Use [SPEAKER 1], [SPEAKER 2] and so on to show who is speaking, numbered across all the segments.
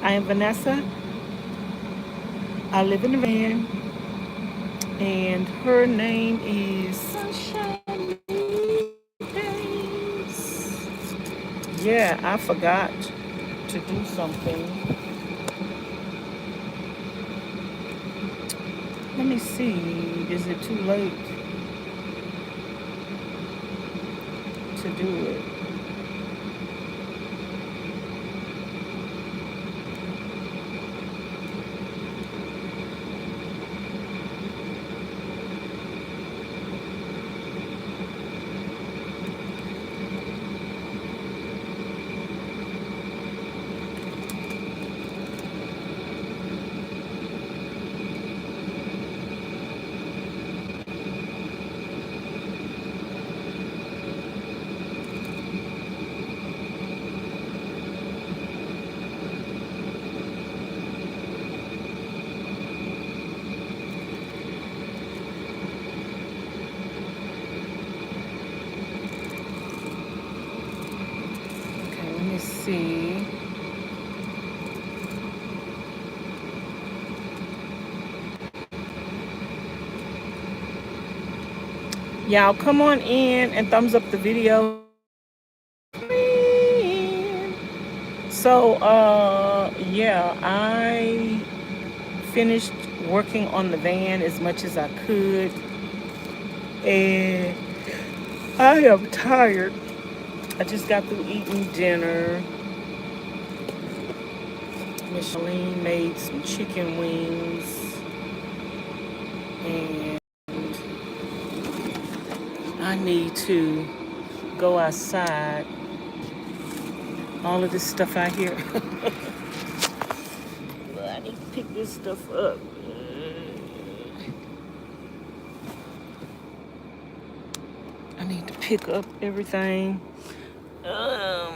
[SPEAKER 1] I am Vanessa. I live in a van, and her name is Sunshine Days. Yeah, I forgot to do something. Let me see. Is it too late to do it? Okay, let me see. Y'all come on in and thumbs up the video. So, yeah, I finished working on the van as much as I could, and I am tired. I just got through eating dinner. Ms Charlene made some chicken wings, and I need to go outside. All of this stuff out here. I need to pick this stuff up. I need to pick up everything. Um,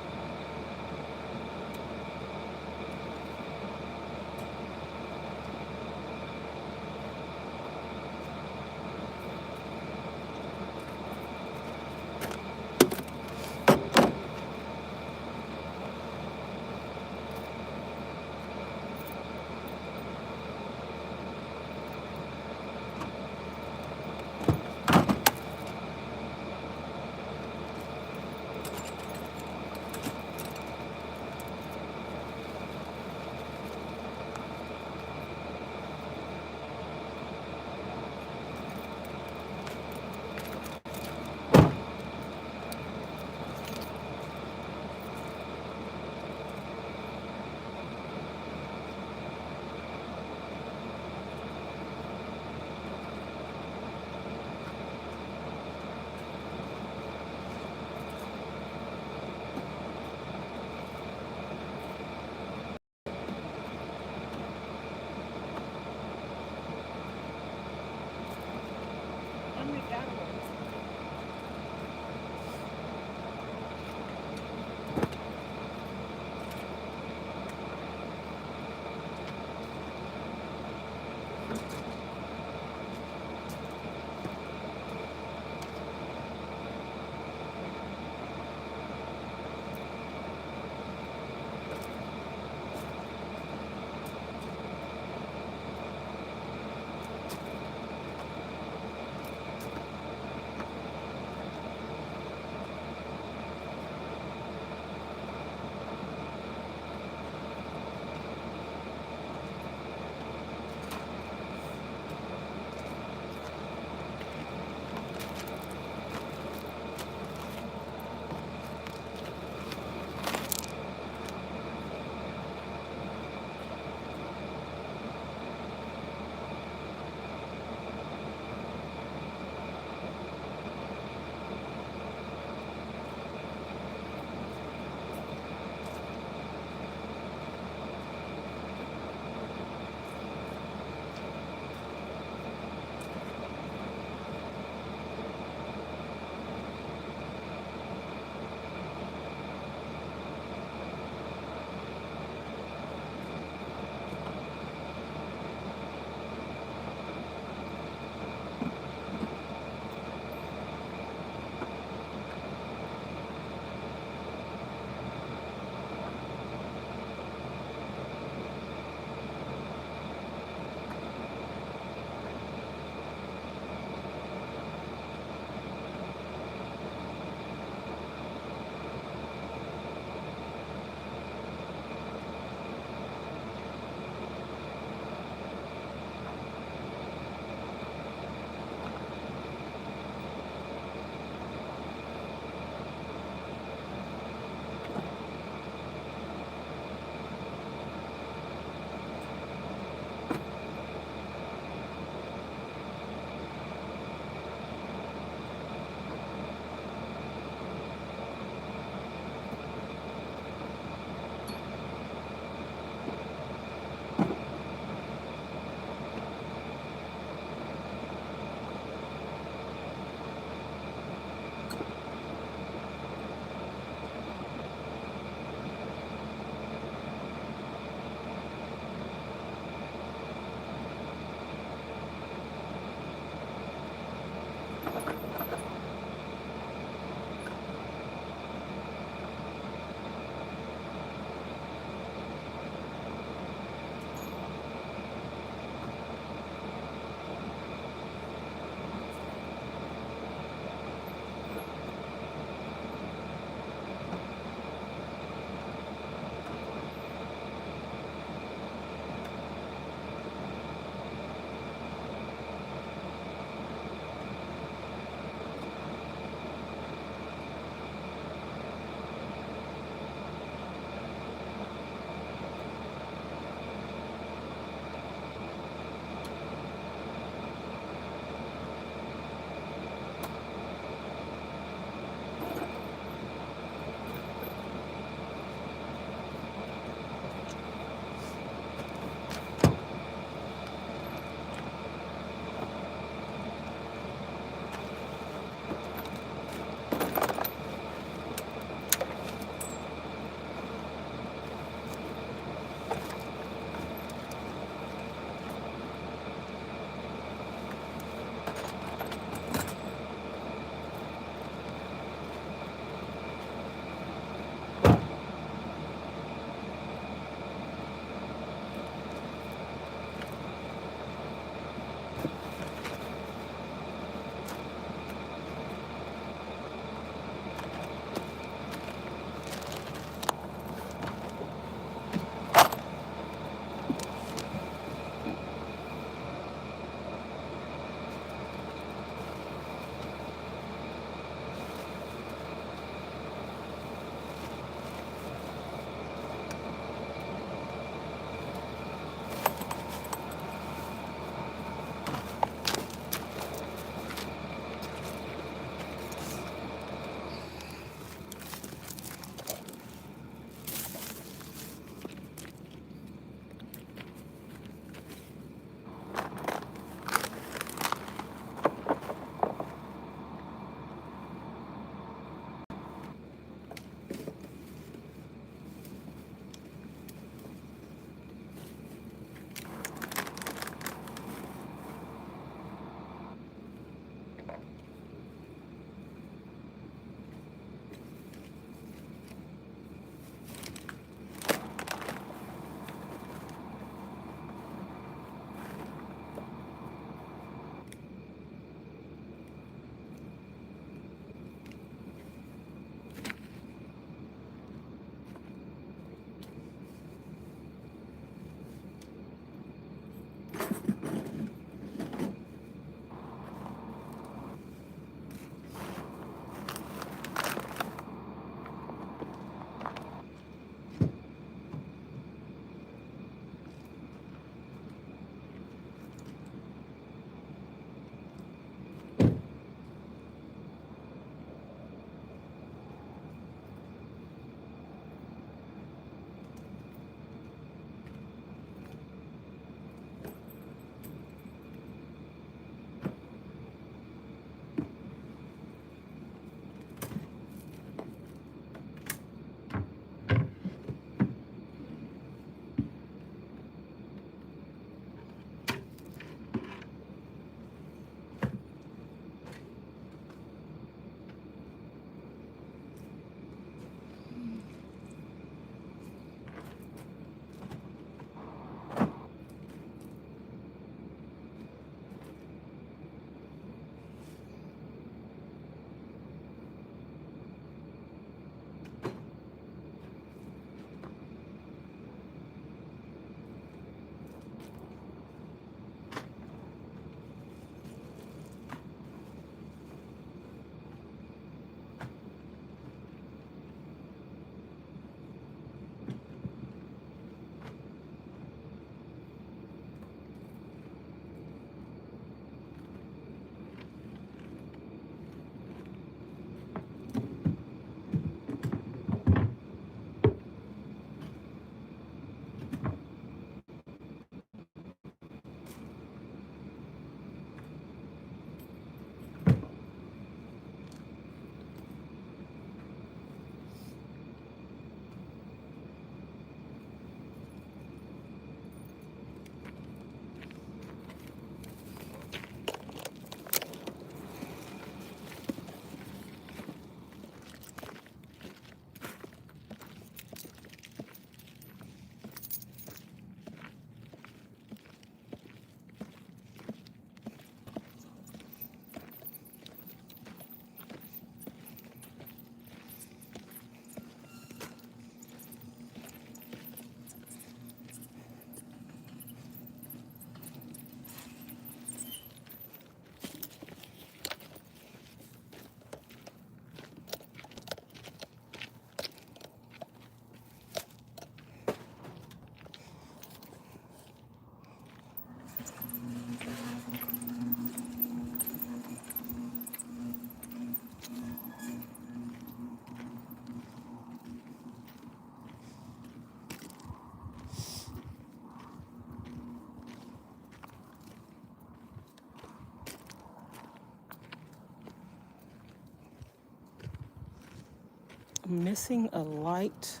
[SPEAKER 1] I'm missing a light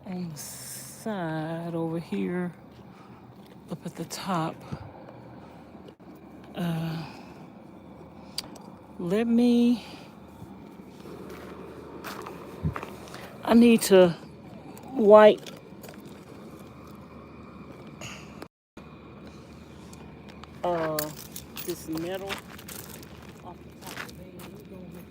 [SPEAKER 1] on the side over here up at the top. I need to wipe this metal off the top of the bed. We're going with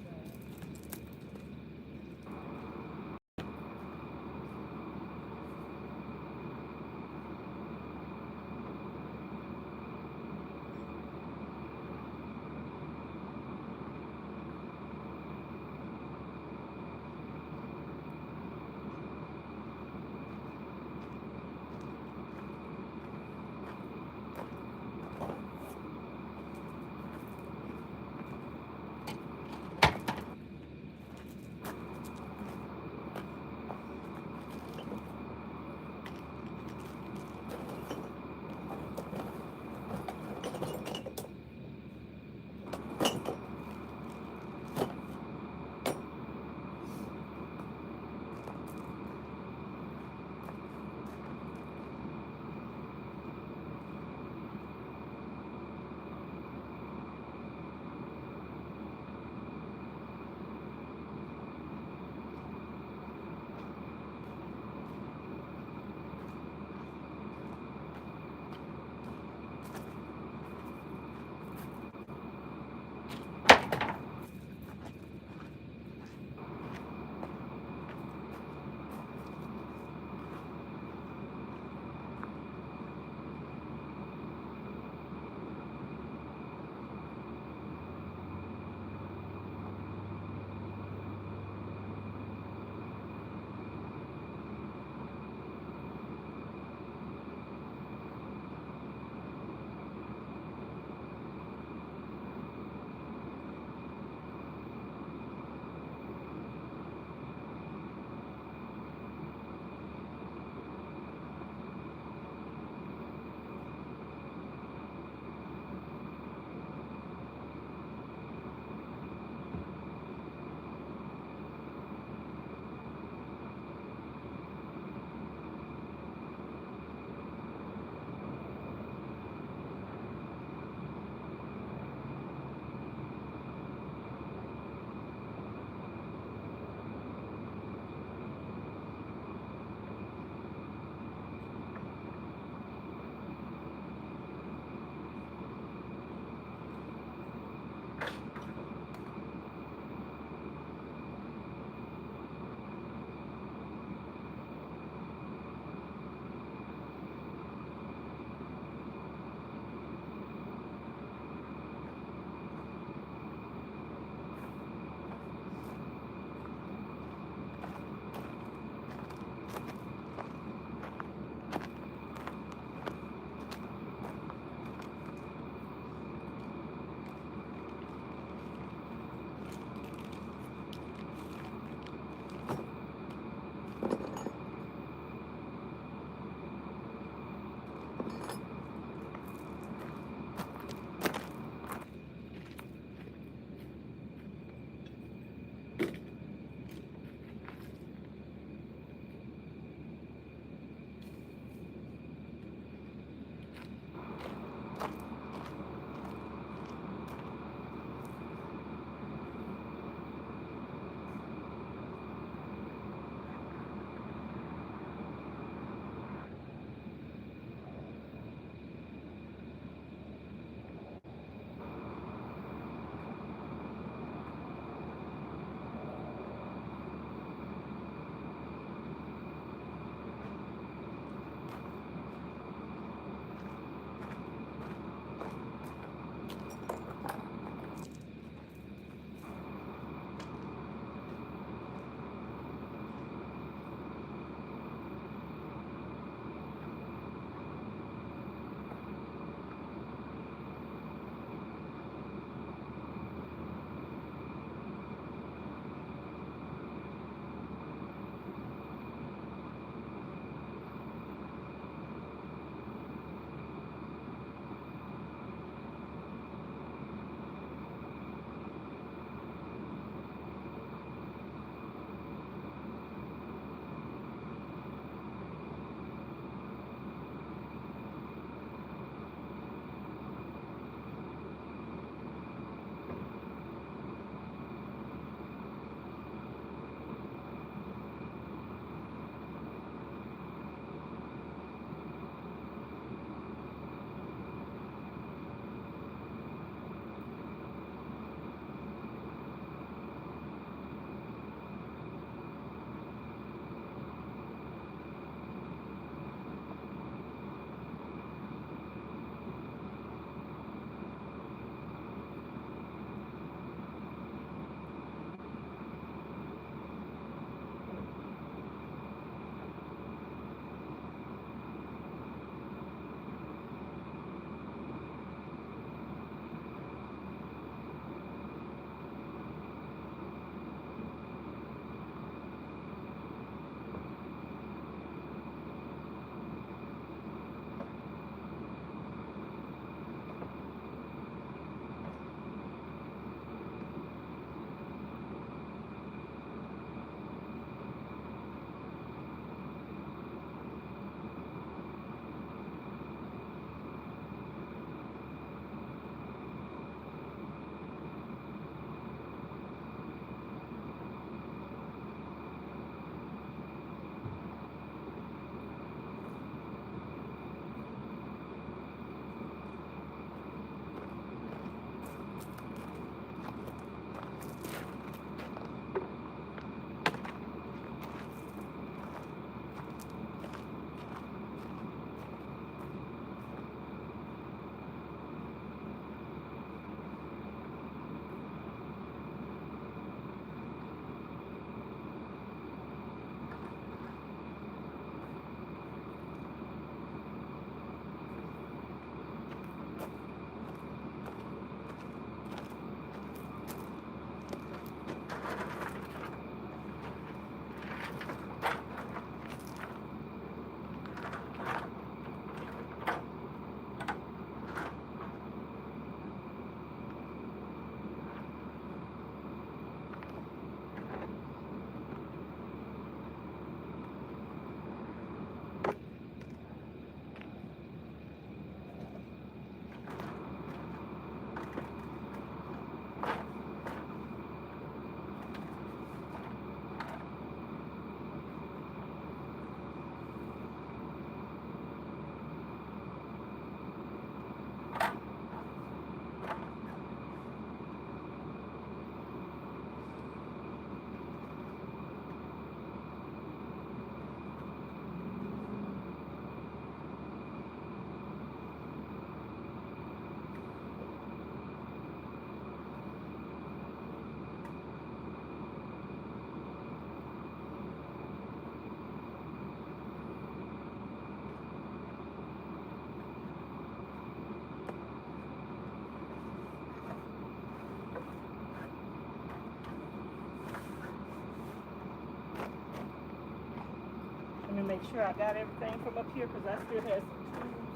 [SPEAKER 1] make sure I got everything from up here because I still have some tools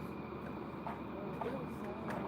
[SPEAKER 1] on the inside.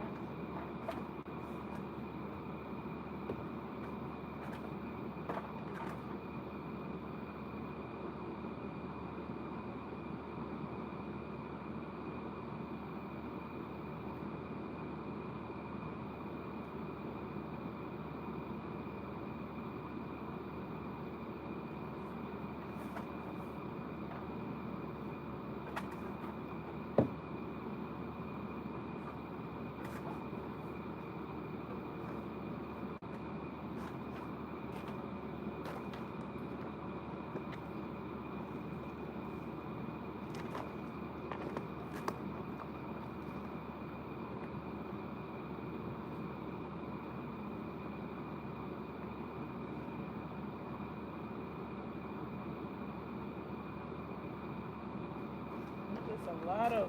[SPEAKER 1] There's a lot of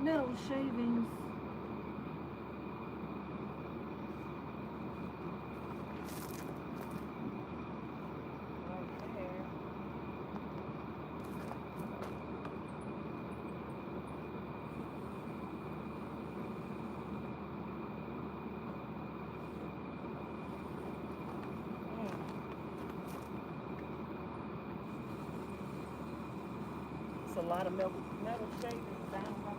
[SPEAKER 1] metal shavings. Right there. It's a lot of metal shavings down by me.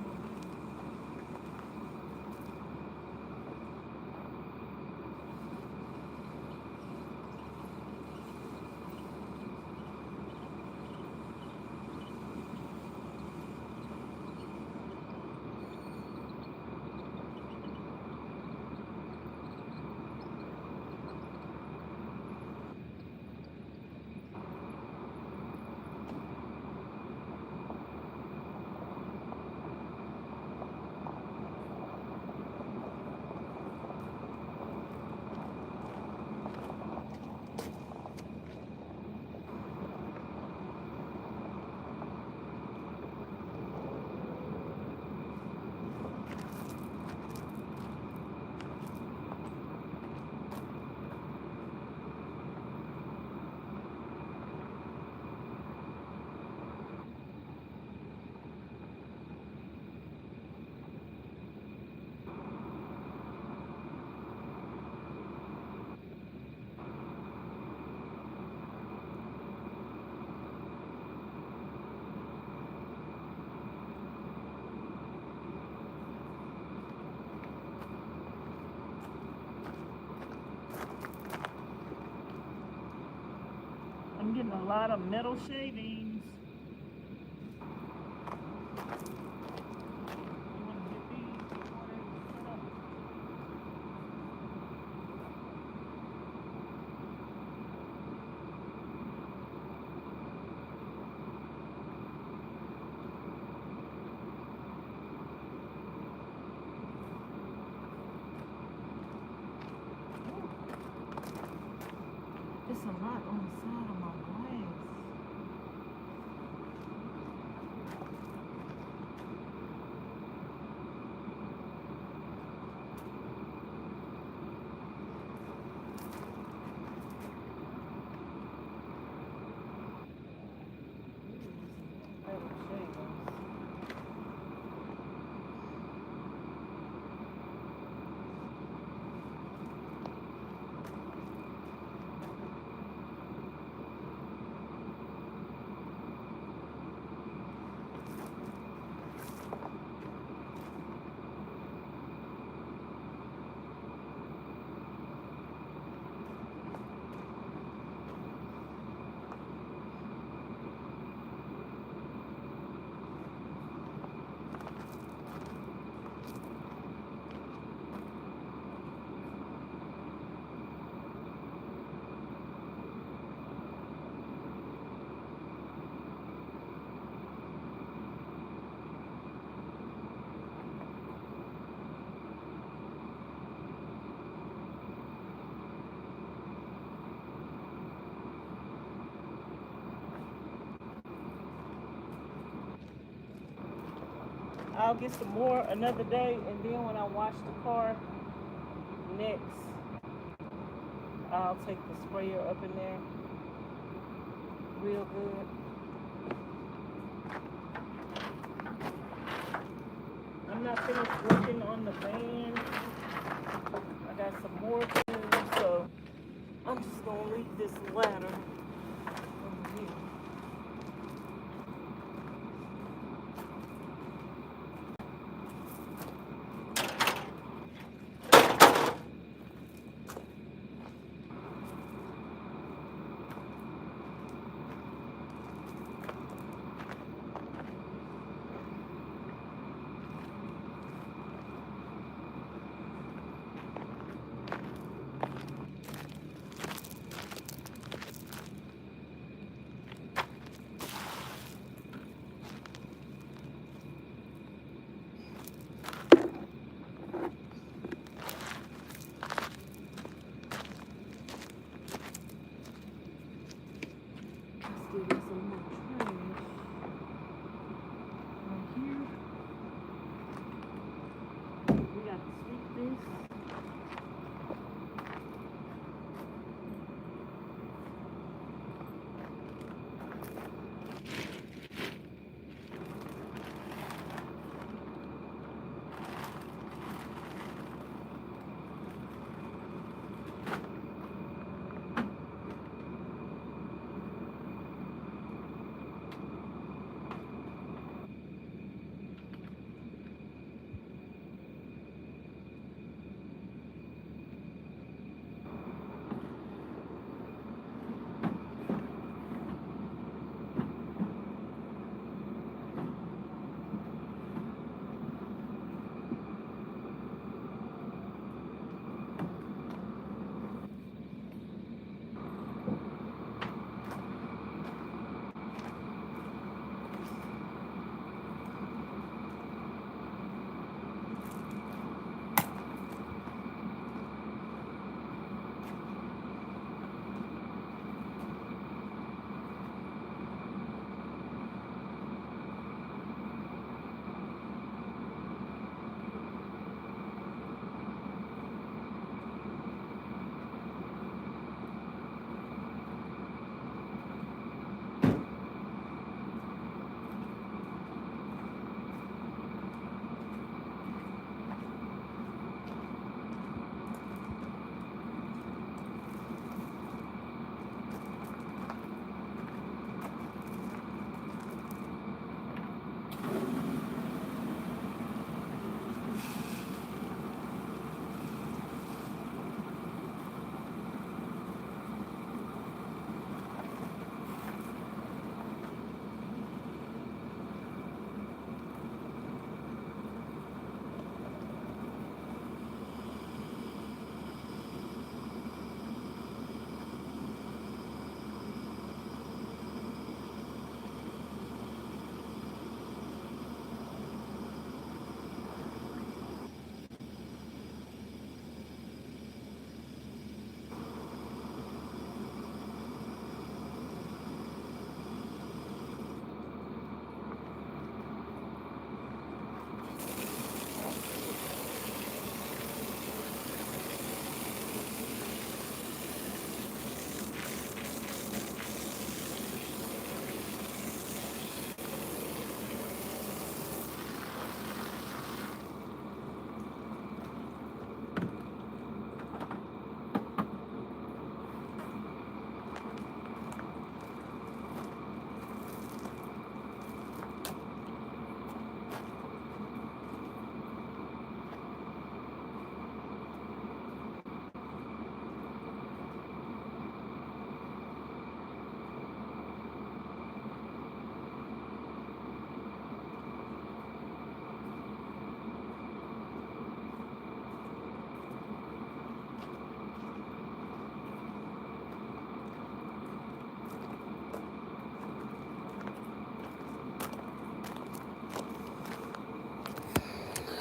[SPEAKER 1] I'm getting a lot of metal shavings. You want to get these before they set up? It's a lot on the side of my glass. Metal shavings. I'll get some more another day, and then when I wash the car next, I'll take the sprayer up in there real good. not finished working on the van. I got some more to do, so I'm just gonna leave this ladder over here. Still got some more trash right here. We got to sweep this.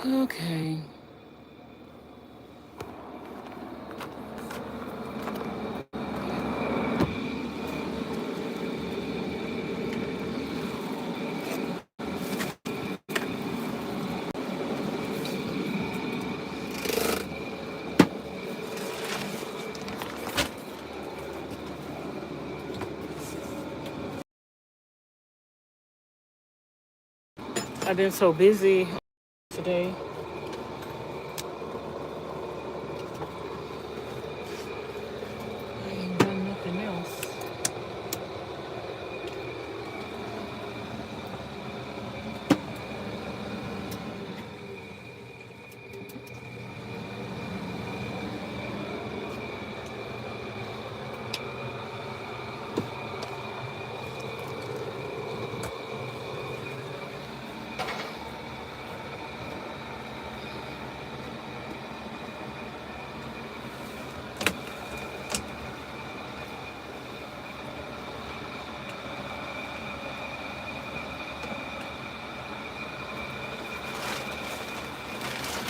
[SPEAKER 1] Okay. I've been so busy today. I ain't done nothing else.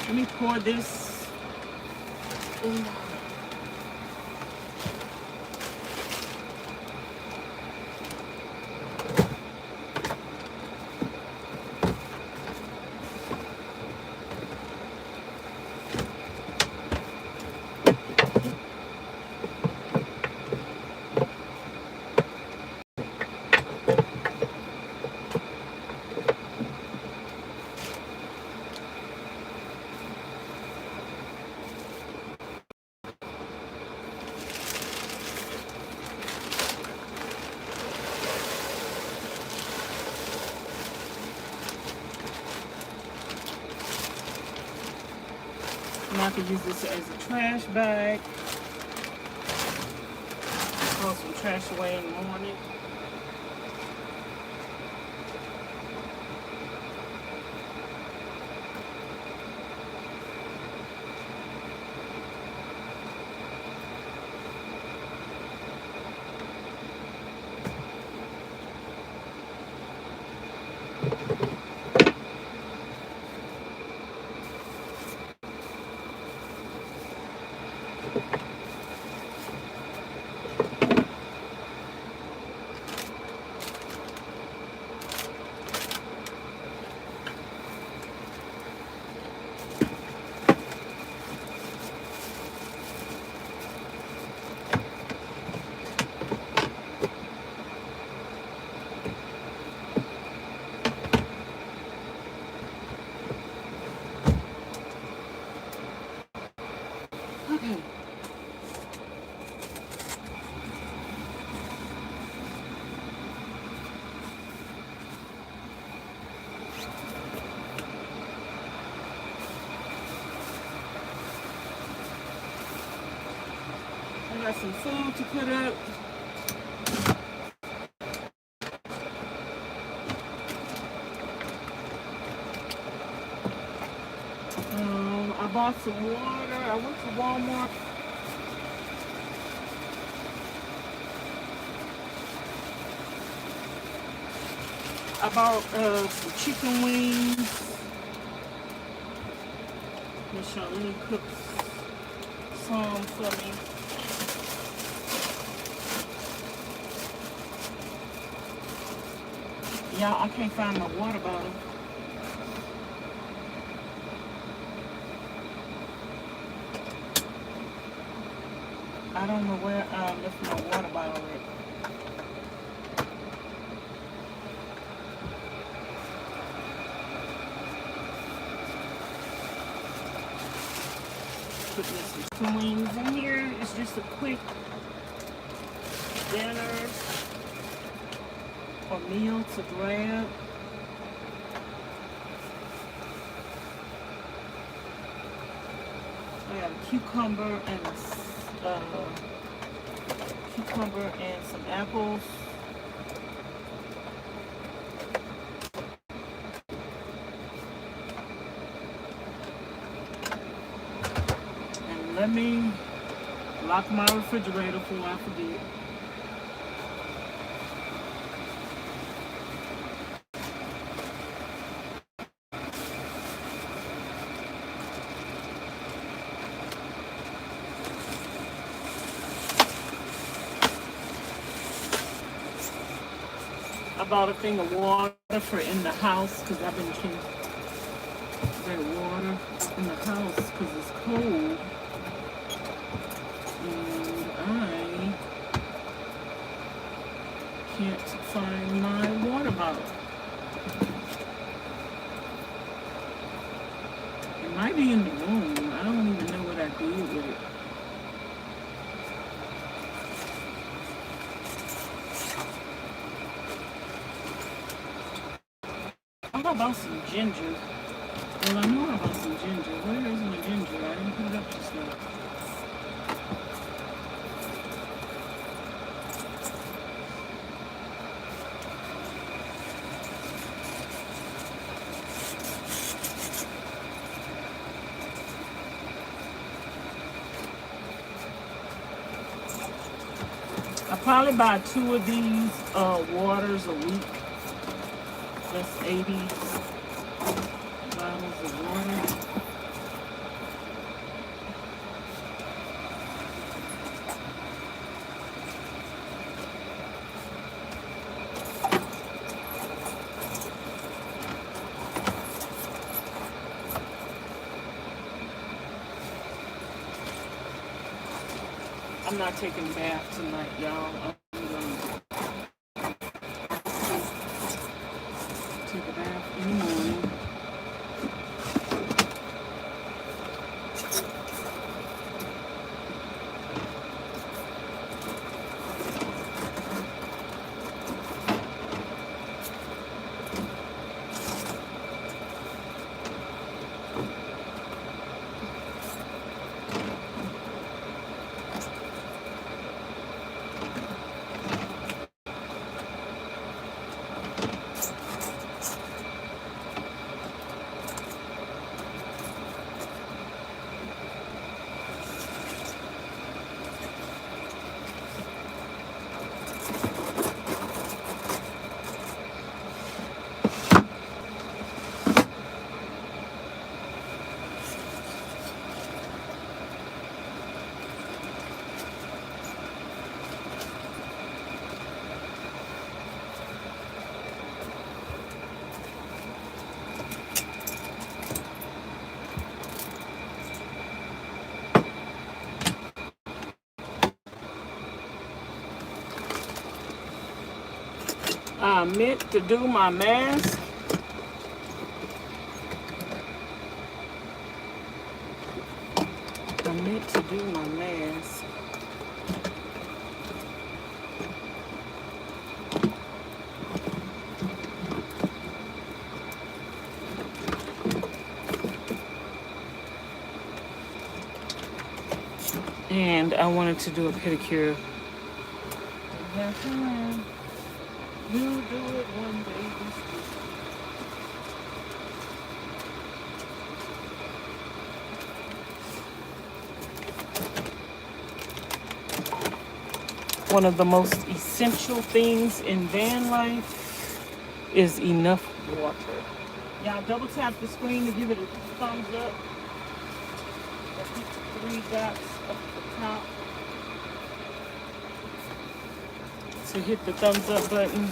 [SPEAKER 1] Let me pour this in. And I could use this as a trash bag. Throw some trash away in the morning. I got some food to put up. I bought some water. I went to Walmart. I bought some chicken wings. Ms Charlene cooked some for me. Y'all, I can't find my water bottle. I don't know where I left my water bottle at. Putting some chicken wings in here. It's just a quick dinner or meal to grab. I got a cucumber and some apples. And let me lock my refrigerator before I forget. I bought a thing of water for in the house because I've been drinking that water in the house because it's cold. And I can't find my water bottle. might be in the room. I don't even know what I did with it. How about some ginger? Well, I know about some ginger. Where is my ginger? I didn't put it up just now. I probably buy 2 of these waters a week. That's 80 bottles of water. I'm not taking a bath tonight, y'all. I'm gonna take a bath in the morning. I meant to do my mask. I meant to do my mask. And I wanted to do a pedicure. You'll do it one day. One of the most essential things in van life is enough water. Y'all double tap the screen to give it a thumbs up. Hit the 3 dots up the top to hit the thumbs up button.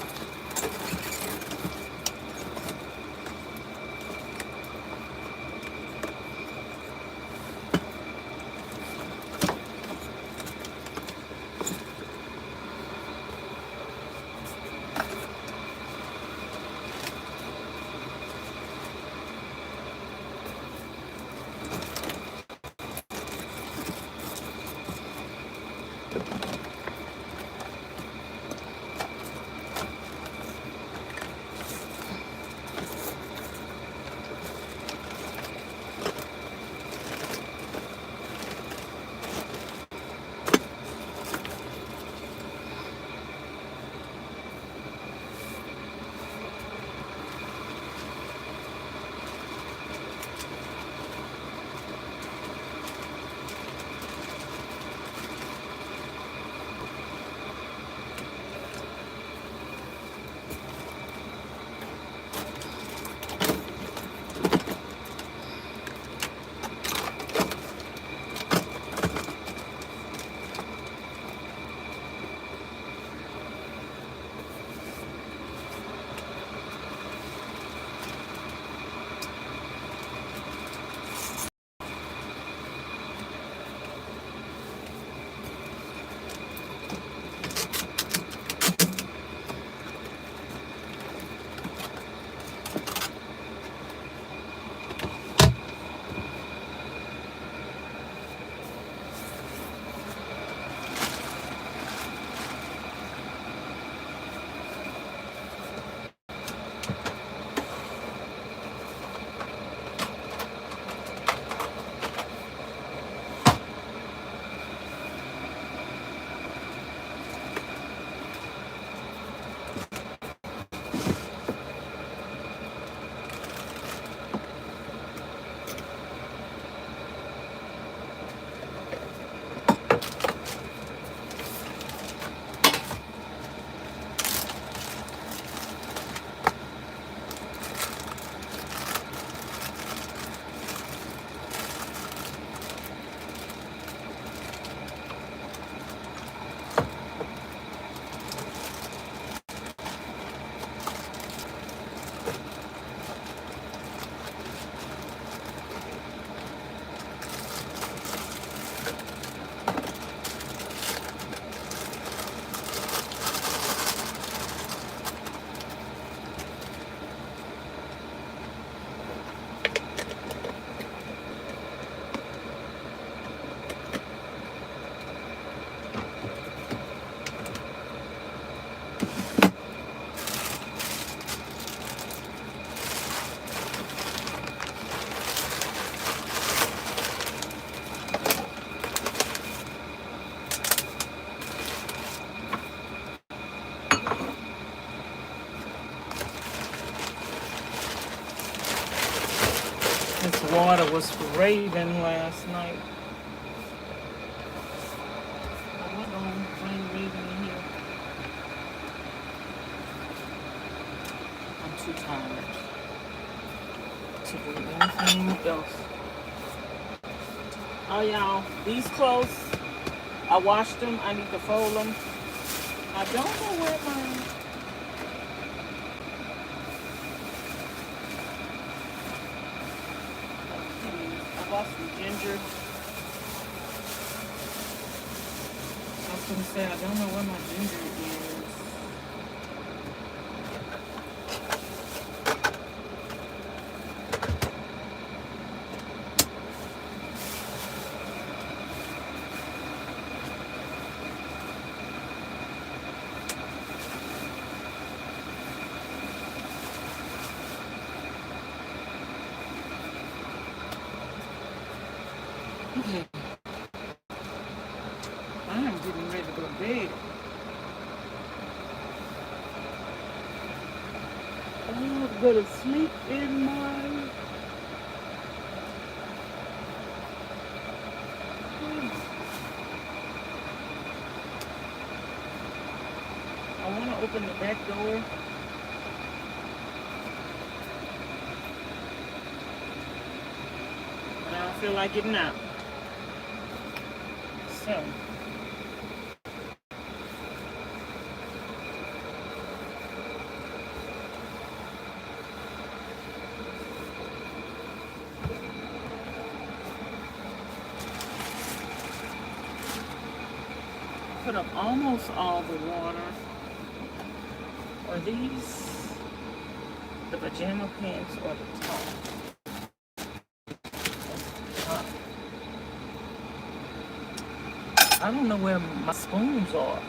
[SPEAKER 1] water was raving last night. I went on rain raving in here. I'm too tired to do anything else. Oh, y'all, these clothes, I washed them. I need to fold them. I don't know where my... I bought some ginger. I was going to say, I don't know where my ginger is. Okay. I am getting ready to go to bed. I'm gonna sleep in my... I want to open the back door. But I don't feel like getting out. So... put up almost all the water. Are these the pajama pants or the top? I don't know where my spoons are.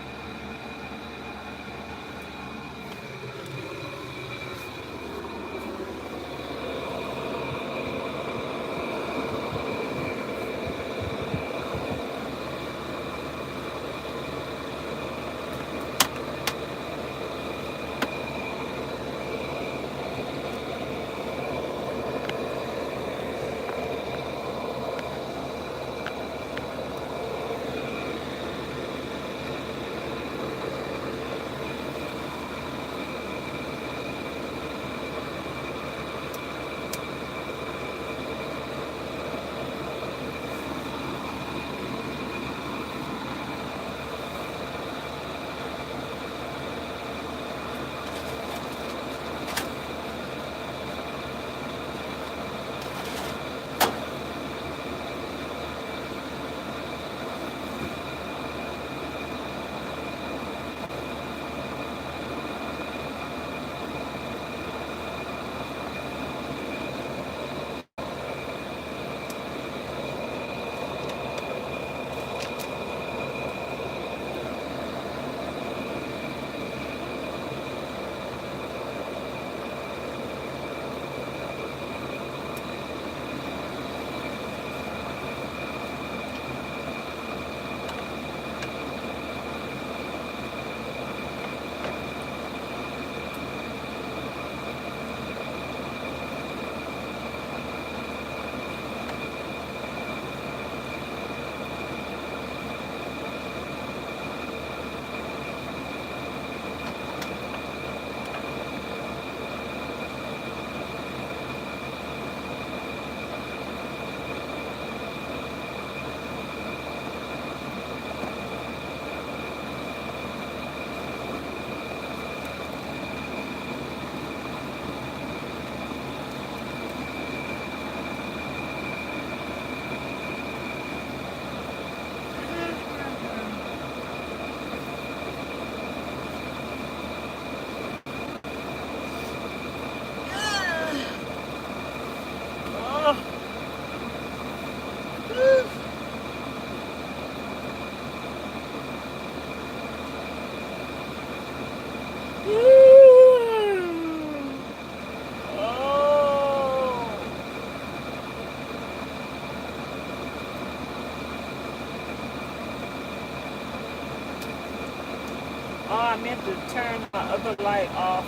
[SPEAKER 1] Oh, I meant to turn my other light off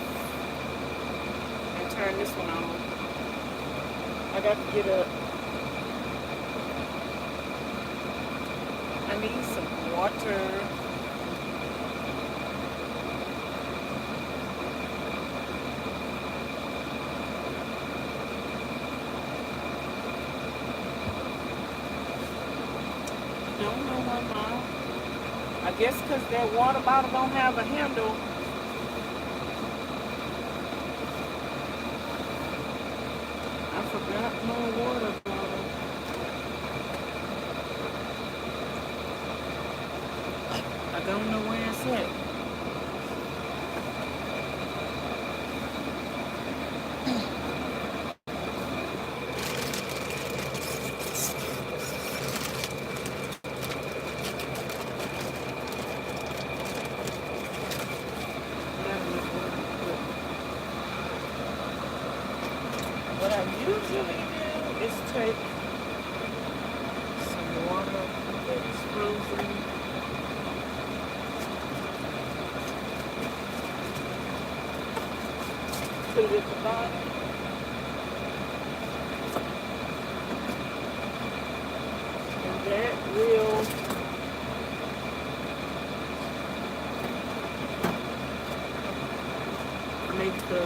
[SPEAKER 1] and turn this one on. I got to get up. I need some water. Don't know why, Mom. I guess because that water bottle don't have a handle. I forgot my water bottle. I don't know where it's at. What I usually do is take some water that's frozen, put it at the bottom, and that will make the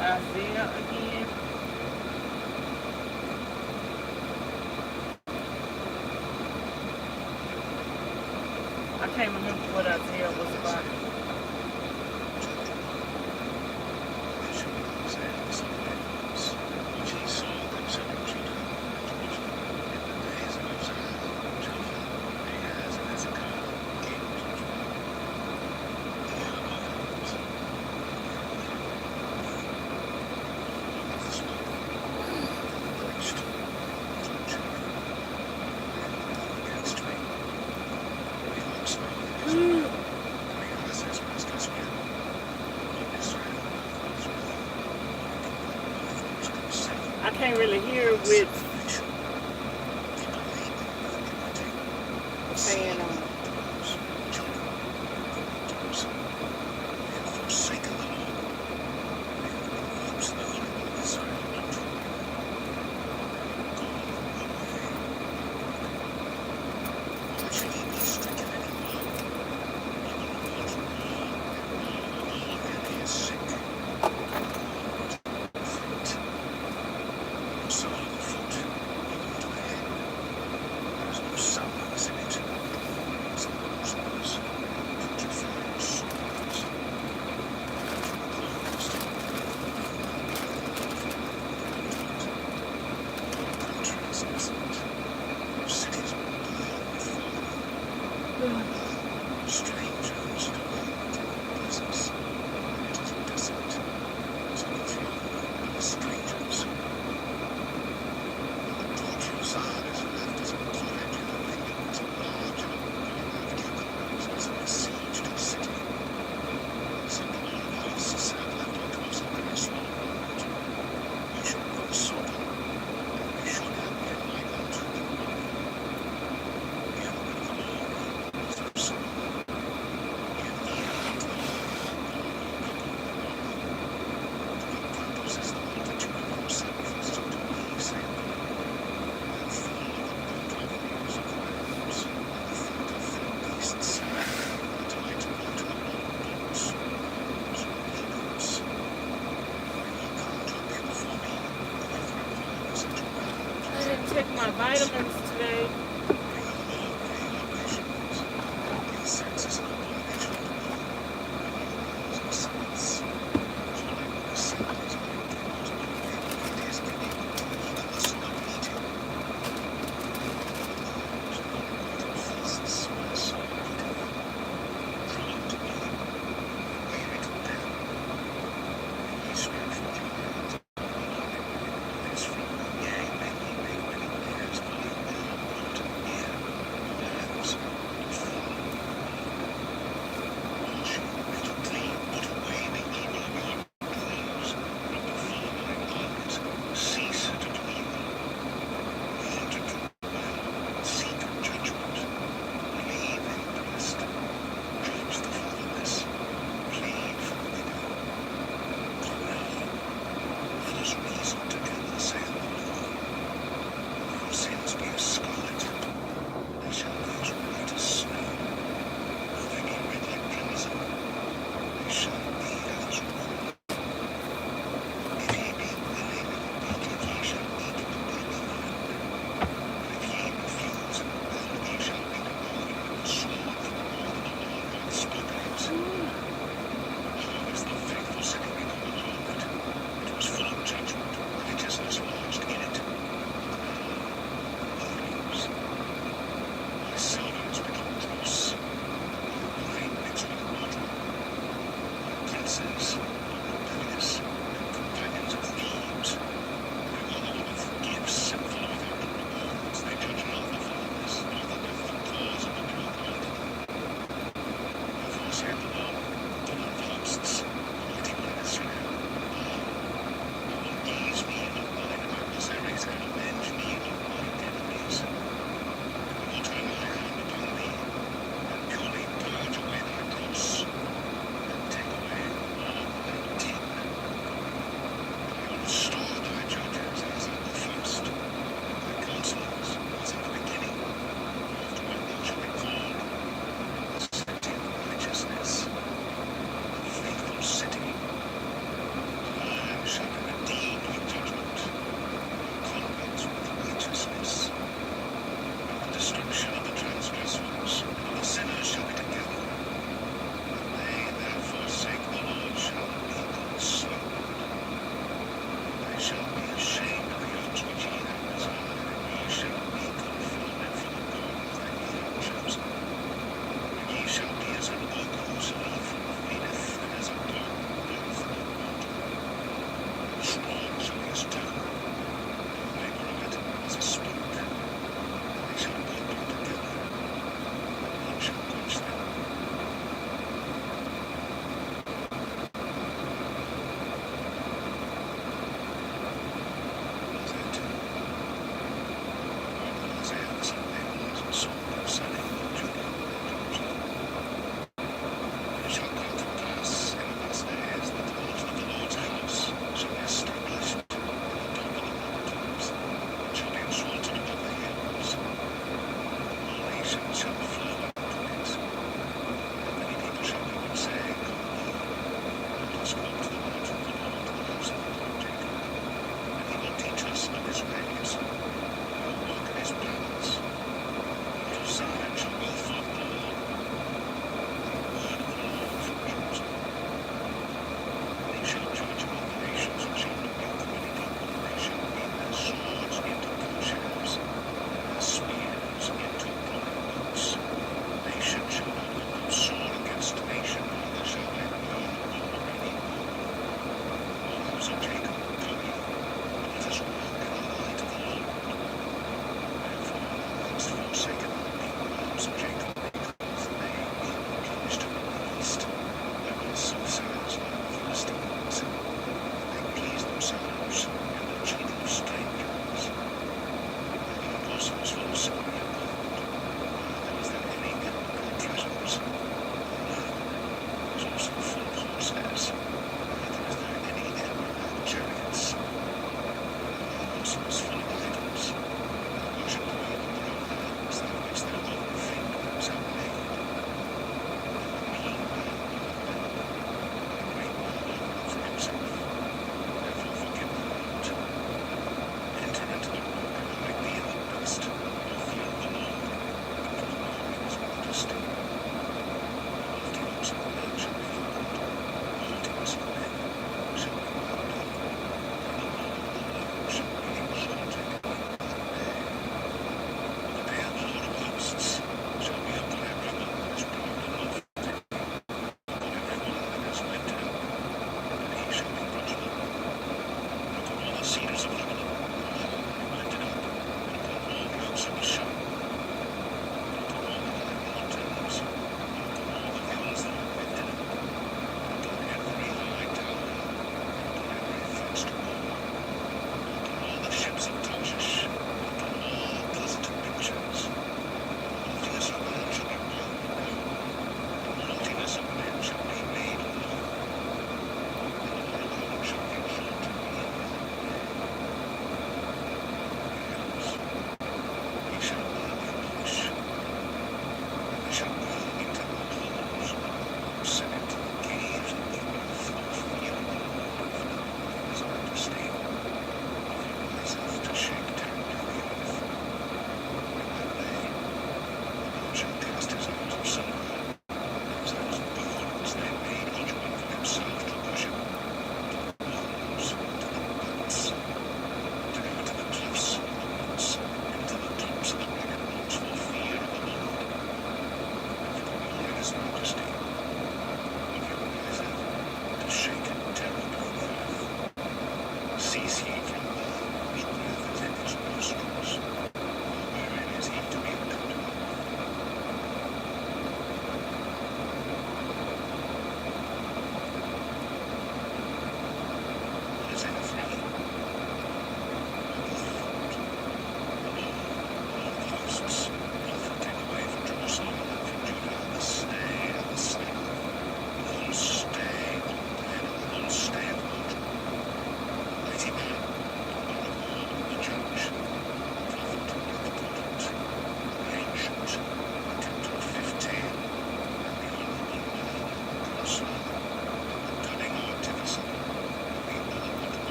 [SPEAKER 1] Isaiah again. I can't remember what Isaiah was about. I can't really hear with saying
[SPEAKER 2] So
[SPEAKER 1] take my vitamins today.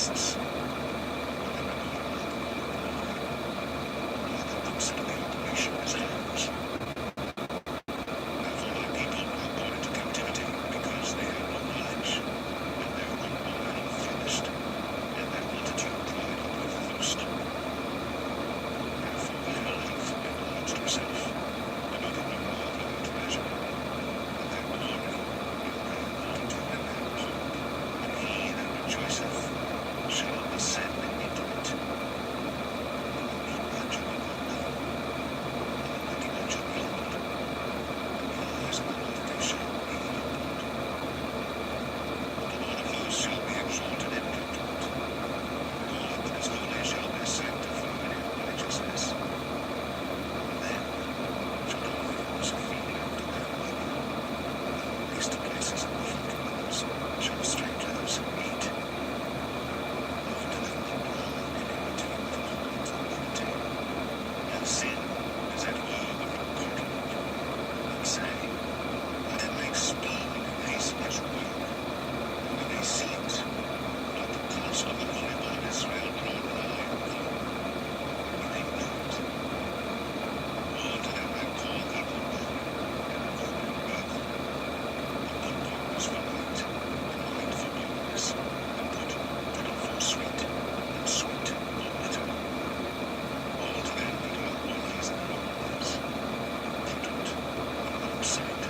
[SPEAKER 2] beasts. Consider the operation as hands. Therefore, my people were born into captivity because they had no knowledge, and they were unborn and famished, and their multitude cried out with thirst. Therefore, their life enlarged herself, and became a marveling treasure, and their glory in their multitude and their pomp, and he that rejoiceth shall ascend into it. Imagine it now, and imagine beyond, and the eyes of the lofty shall be opened. The Lord of hosts shall be exalted in judgment, and God that is holy shall be sanctified in righteousness. Then shall all those feed after their will, and the waste places of the dwellers shall strangers eat. Woe to them that dwell in iniquity with cords of iniquity, and sin is at war with the continent, and say, let him make speed and haste his work, and we may see it. Let the counsel of the Holy One of Israel draw nigh with him, and we may know it. Woe to them that call evil good, and good evil, and put darkness for light, and light for darkness, and put bitter for sweet, and sweet for bitter. Woe to them that are wise and wise, and prudent and outside.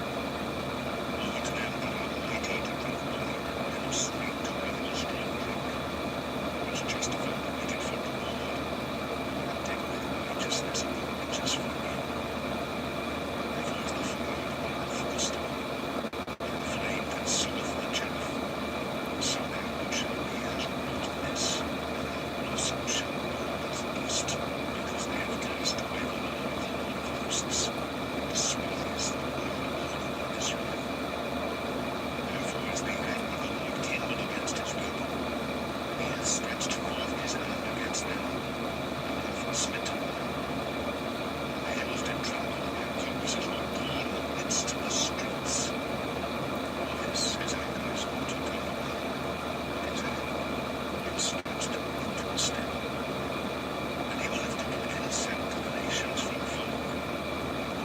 [SPEAKER 2] Woe to them that are mighty to drink wine, and of strength to revel strong drink, which justify the wicked for reward, and take away the righteousness of the righteous from men. Therefore is the fire upon the Philistine, and the flame consumeth the chaff. So their wood shall be as rottenness, and their blossom shall go as dust, because they have cast away the law of the Lord of hosts, and despised the word of the Holy One of Israel. Therefore is the anger of the Lord kindled against his people. He hath stretched forth his hand against them, and hath smitten them. The hills did tremble, and their carcasses were borne in the midst of the streets. This his anger is not to come away, but his anger is stretched into a stem. And he will lift up an ensign to the nations from afar, and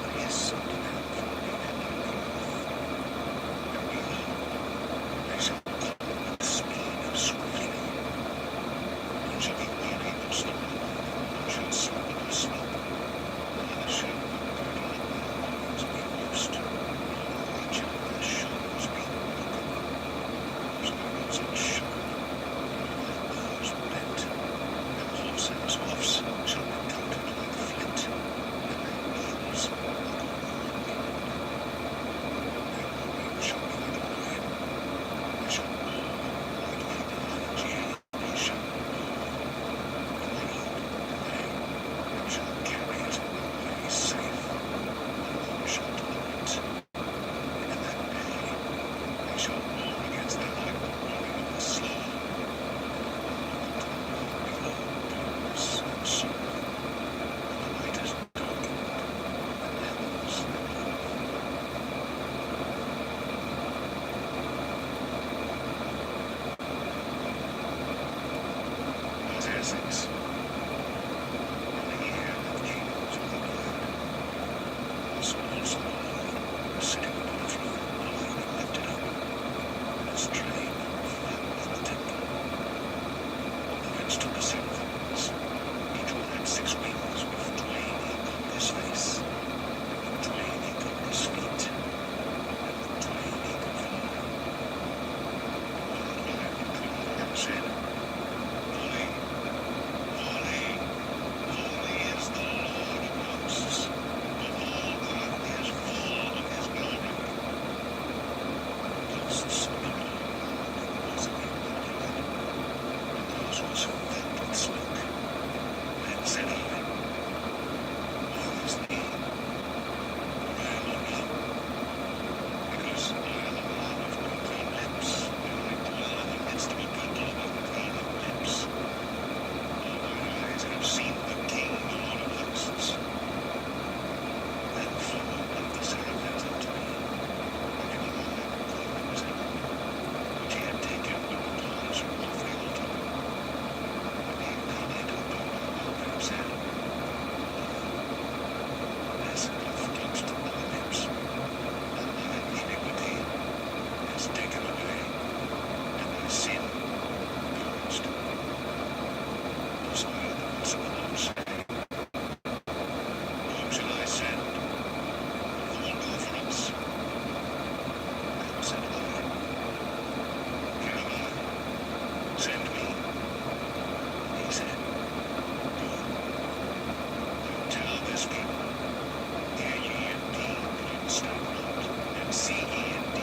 [SPEAKER 2] C-E-N-D.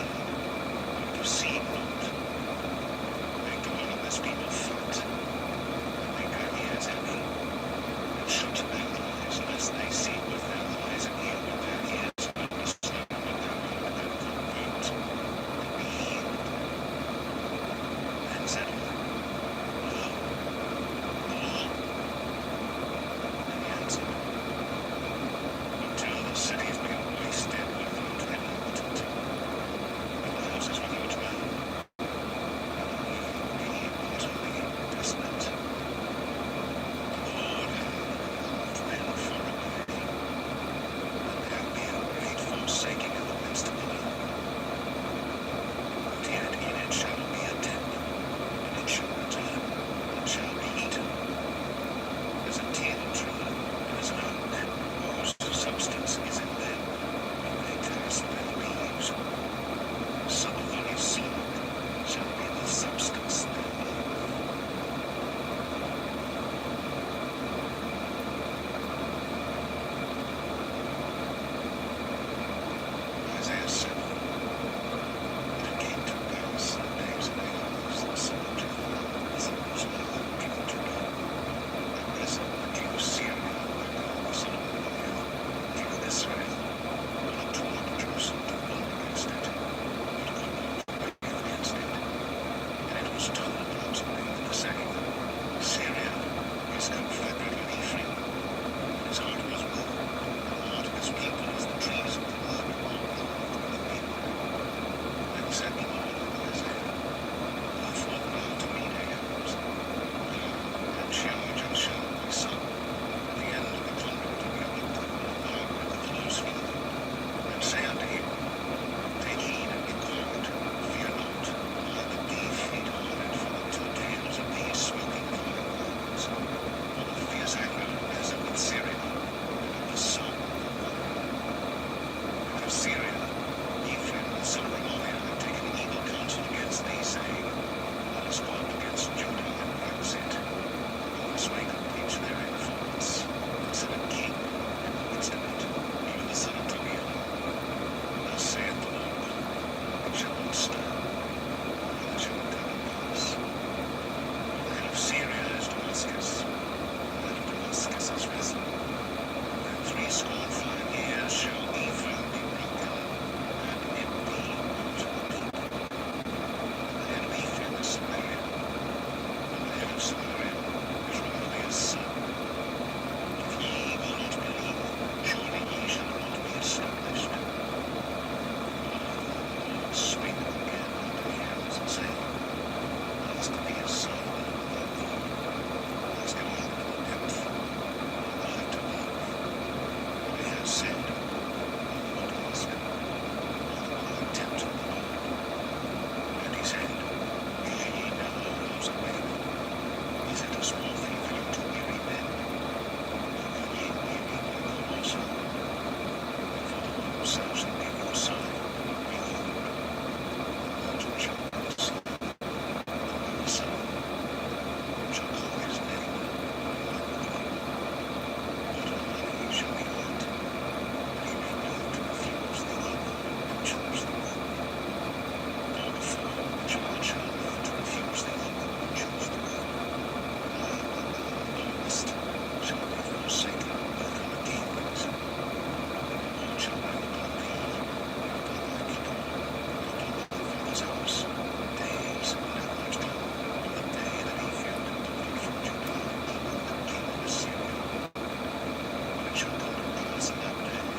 [SPEAKER 2] Proceed not. Make the homeless people fight. Make their ears heavy. And shut their eyes, lest they see with their eyes and hear with their ears and understand with their heart and convert and be healed. Then said I, Lo, Lord. And he answered, until the cities be wasted without inhabitant, and the houses without man, be utterly desolate. The Lord hath been far away, and there be a great forsaking in the midst of the land. But yet in it shall be a tent, and it shall return, and shall be eaten. As a teal tree, and as an oak, whose substance is in them, and they cast their leaves. So the very seed shall be the substance thereof. Isaiah 7. And it came to pass in the days of Ahaz, the son of Jehoram, the son of Uzziah, king of Judah, that Rezin, the king of Syria, the son of Remaliah, king of Israel, looked toward Jerusalem to wonder against it, but could not prevail against it. And it was told unto me, saying, Syria is confederate with Ephraim, and his heart was moved, and the heart of his people is the trees of the wood, all the people. Then said the Lord unto Isaiah, Go forth now to meet Ahaz, and charge and shout my son, at the end of the conduct of Yahweh, of the close field, and say unto him, Take heed and be quiet, fear not, neither be faint-hearted for the two tales of these smoking fireworks, or the fierce anger as of with Syria, and of the song of the water. And of Syria, Ephraim the son of Remaliah have taken evil counsel against thee, saying, Let us go up against Judah and wax it, and let us make a breach therein for us, and set a king in the midst of it, even the son of Tobiah. Thus saith the Lord, it shall not stand, neither shall it come to pass. For the head of Syria is Damascus, and that of Damascus is risen. And 65 years shall Ephraim be broken, and it be out of the people. And the head of Ephraim is Samaria, and the head of Samaria is Remaliah's son. If ye will not believe, surely ye shall not be established. The Lord spake again unto Ahaz, and said, Ask me a sign of thy God. Ask him out of the depth, and I to live. And Ahaz said, What ask? Why will I tempt the Lord? And he said, Hear ye now, house of David. Is it a small thing for you to weary men? Or will ye weary my God also? For the Lord himself shall be your sign. Behold, the virgin shall be the son, and the son shall call his name Emmanuel. But Almighty shall be light, that he may know to refuse the evil and choose the good. All before the child shall learn to refuse the evil and choose the good. Land and lowest shall be forsaken by the kings. All shall bring upon thee, upon thy people, upon thy father's house, days and hours come, on the day that Ephraim departed from Judah, even the king of Assyria. And it shall come to pass in that day,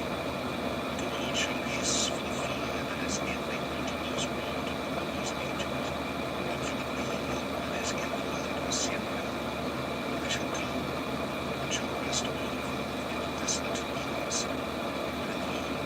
[SPEAKER 2] the Lord shall hiss for the fire that is kindling unto those brought that was in Egypt, and for the beam that is in the land of Assyria. And they shall come, and shall rest all of them in a desolate place, and in the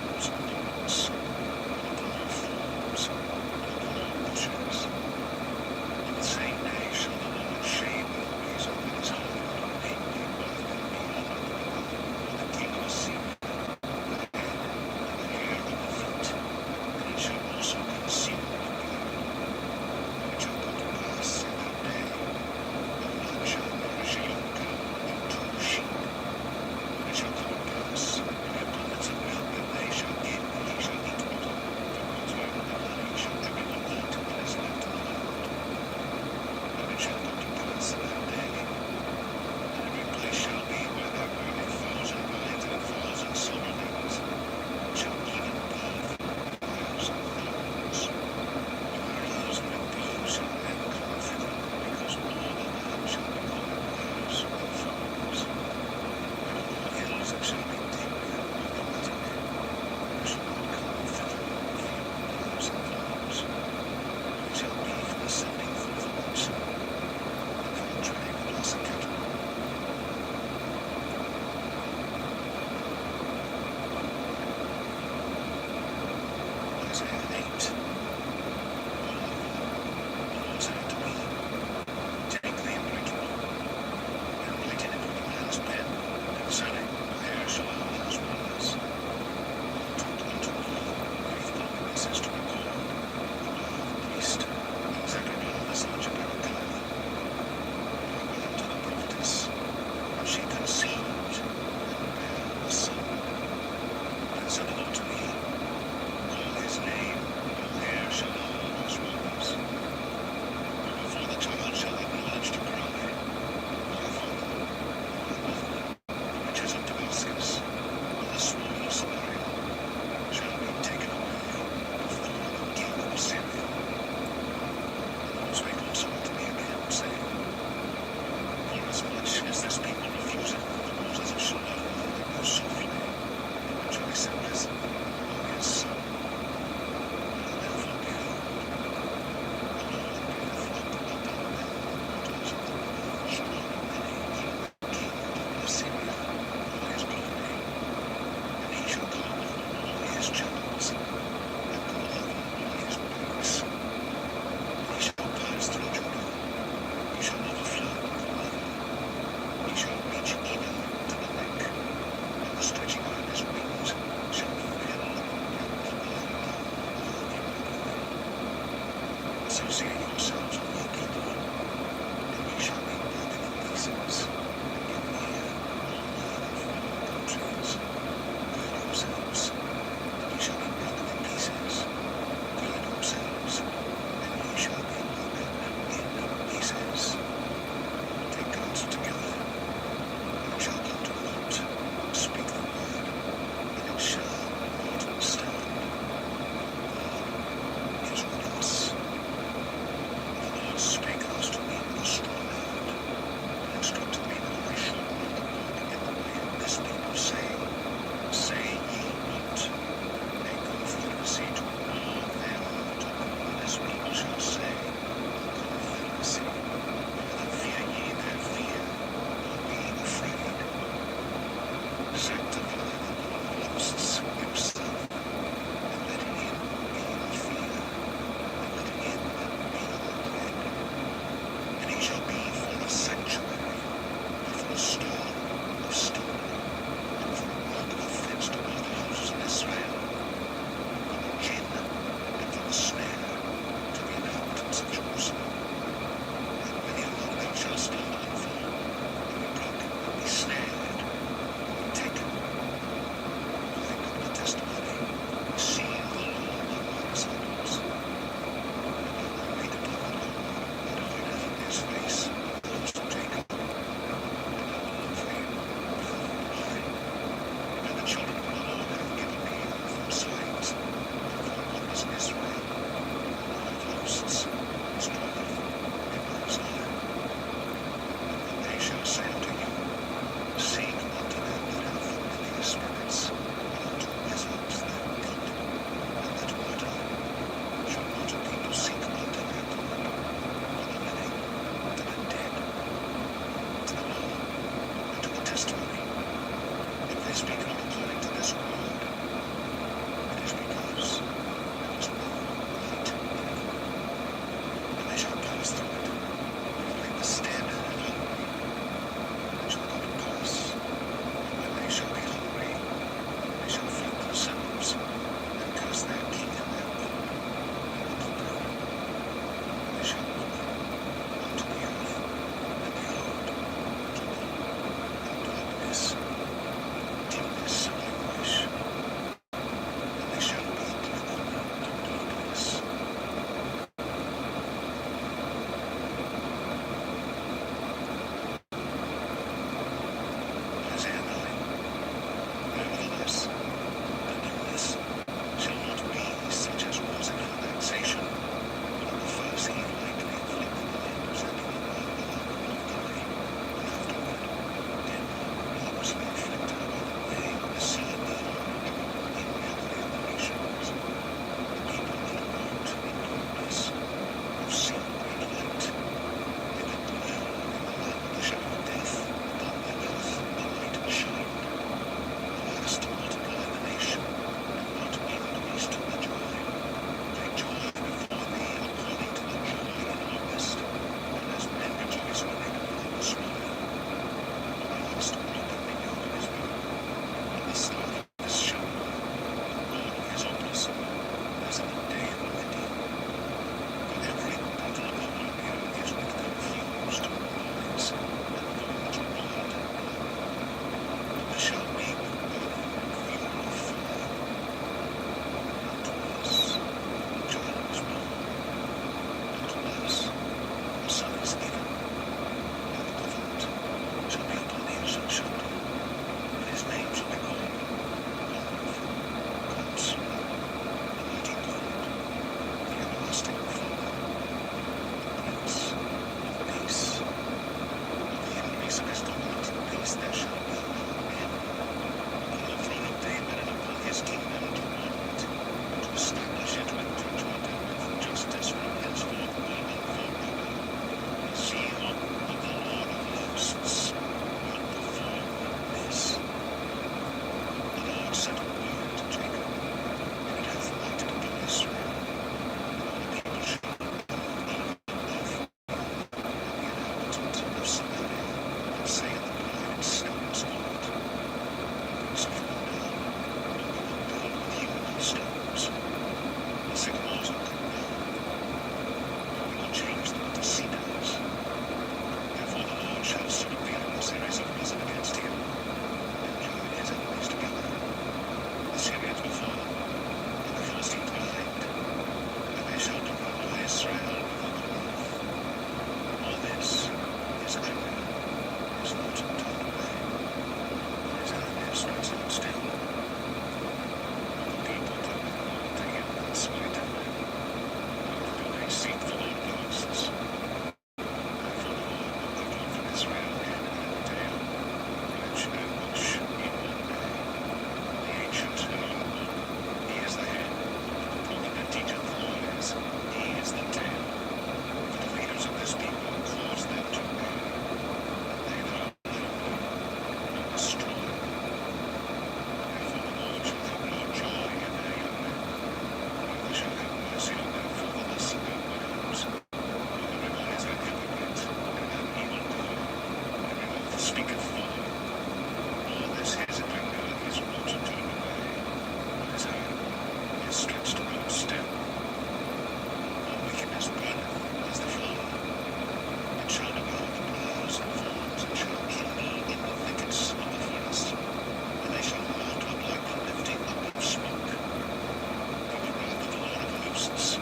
[SPEAKER 2] see yourselves, O ye people, and ye shall be broken in pieces, and give ear, all men of all countries. Gird yourselves, and ye shall be broken in pieces. Gird yourselves, and ye shall be broken in pieces. Take counsel together, and it shall come to naught. Speak the word, and it shall not stand. God is with us. The Lord spake thus to me with a strong hand, and instructed me that I should not walk in the way of this people, saying, Say ye not, a confederacy to all them to whom this people shall say, a confederacy. Whether fear ye their fear, or be afraid. Sanctify the Lord of hosts himself, and let him be your fear, and let him be your dread. And he shall be for a sanctuary, and for a stone of stone, and for a rock of offense to all the houses of Israel, for the gin and for the snare to the inhabitants of Jerusalem. And many a one thou shalt stumble and fall, and be broken, and be snared, and be taken. I know the testimony, see the Lord on my disciples. And I will wait upon the Lord, and hideth his face from the house of Jacob, and I will look for him. Behold, and the children of the Lord have given me from signs, and from wonders in Israel, and the Lord of hosts is dwelleth in Mount Zion. And when they shall say unto you, Seek unto them that have familiar spirits, and unto wizards that good and that water, shall not a people seek unto their God, for the living, to the dead, to the law, and to the testimony? If they speak not according to this word, it is because there is no light in it. And they shall pass through it, like the standard and hungry, and shall not pass. And when they shall be hungry, they shall float themselves, and curse their king and their God, and the conqueror. And they shall look unto the earth, and behold, trouble and darkness, dimness and anguish, and they shall be driven to darkness. Isaiah 9. Nevertheless, the newness shall not be such as was in her vexation, when the first he lightly afflicted the land, presenting the world with a die, and afterward did marvelously afflict her by the way of the sea and the earth, in memory of the nations. The people that walked in darkness have seen great light. They that dwell in the land of the shadow of death, upon the earth the light shined. Alas, to multiply the nation, and not increase to the joy. Take joy before thee according to the joy in harvest, and as men rejoice when they behold the spoil. For thou hast broken the yoke of Israel, and the staff of his shoulder, the rod of his oppressor, as in the day of Midian. For every battle of the warrior is with confused minds, and bones blood. But there shall be with burning fury of fire. And to us a child is born, and to us a son is given, and the government shall be upon his shoulder, and his name shall be called Wonderful, Counselor, the Mighty God, the Everlasting Father, the Prince of Peace. Of the increase of his government and peace there shall be no end. On the throne of David and upon his kingdom, to order it, to establish it with judgment and with justice from henceforth and forever. The zeal of the Lord of hosts will perform this. The Lord sent a word to Jacob, and it hath lighted upon Israel. And all the people shall know even of the inhabitant of Samaria, and say in the bride, Stones God. Brings a fall down, and we will build stretched out still. All wickedness burneth as the flame. It shall devour the ploughs and thorns, and shall kill me in the thickets of the forest. And they shall mount up like the lifting up of smoke. For the wrath of the Lord of hosts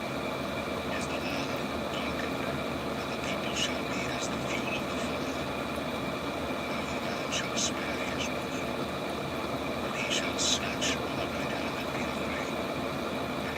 [SPEAKER 2] is the land darkened, and the people shall be as the fuel of the fire. No man shall spare his roof, but he shall snatch all right hand and be hungry, and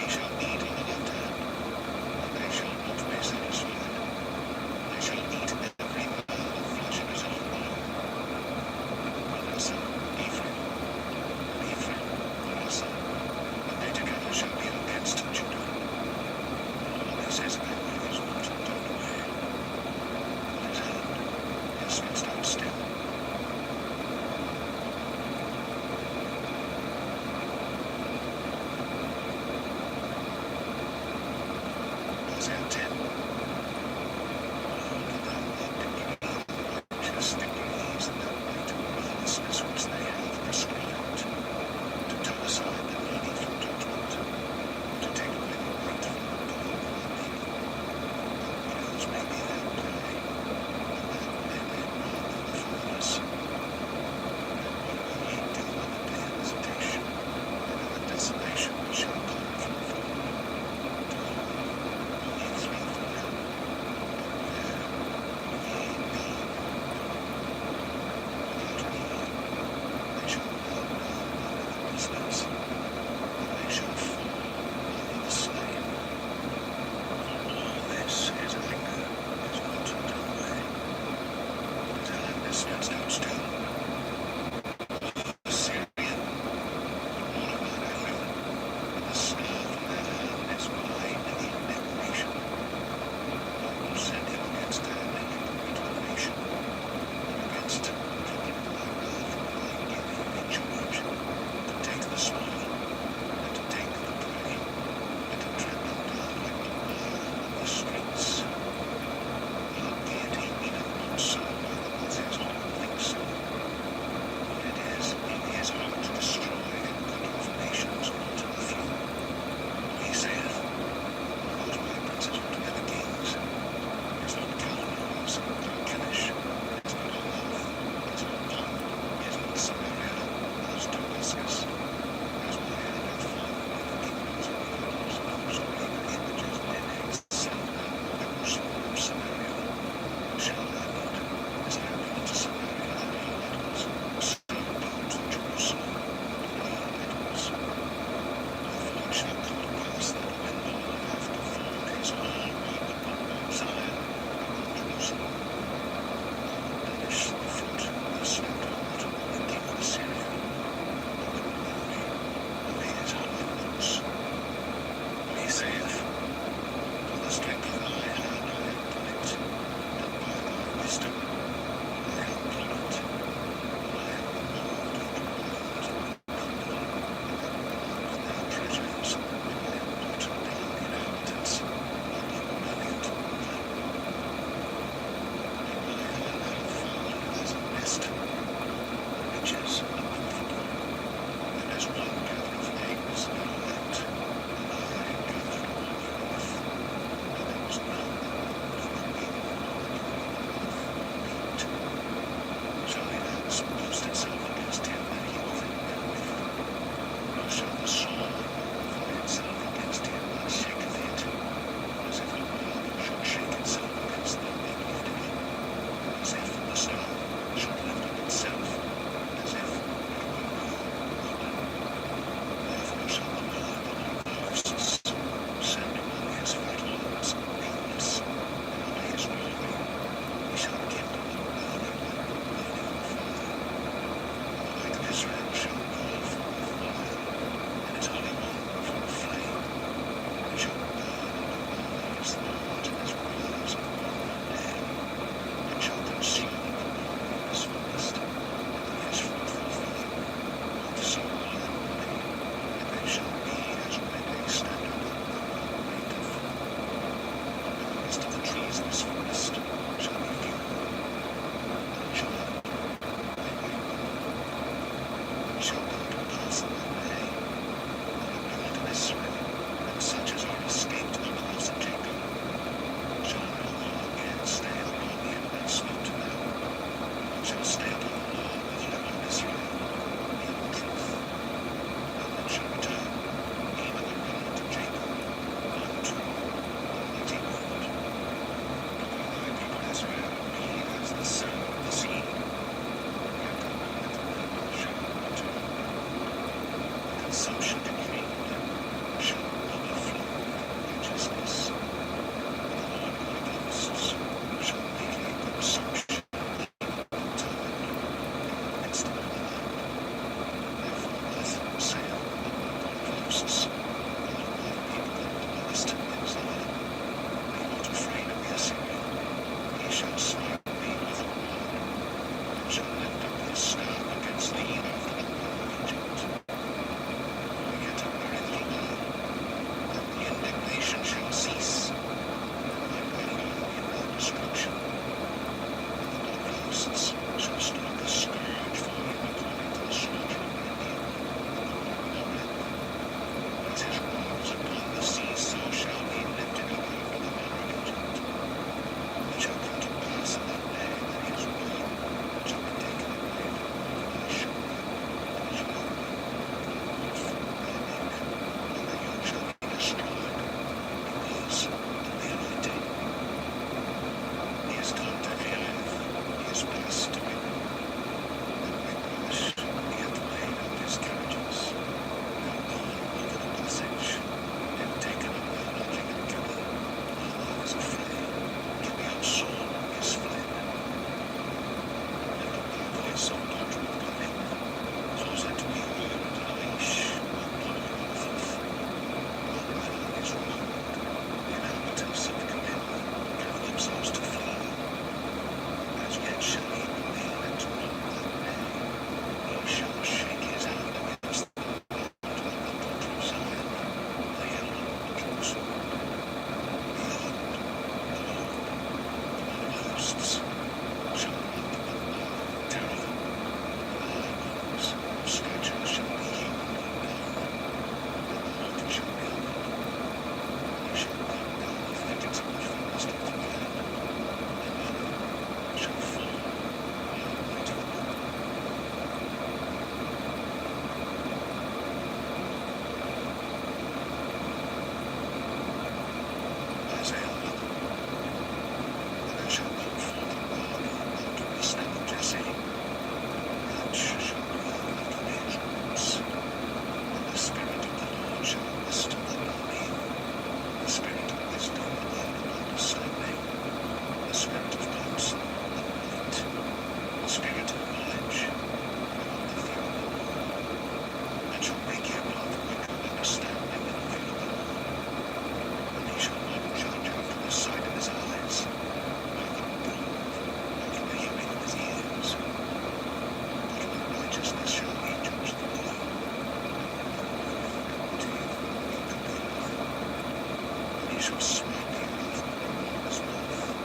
[SPEAKER 2] shall smite the earth with his mouth,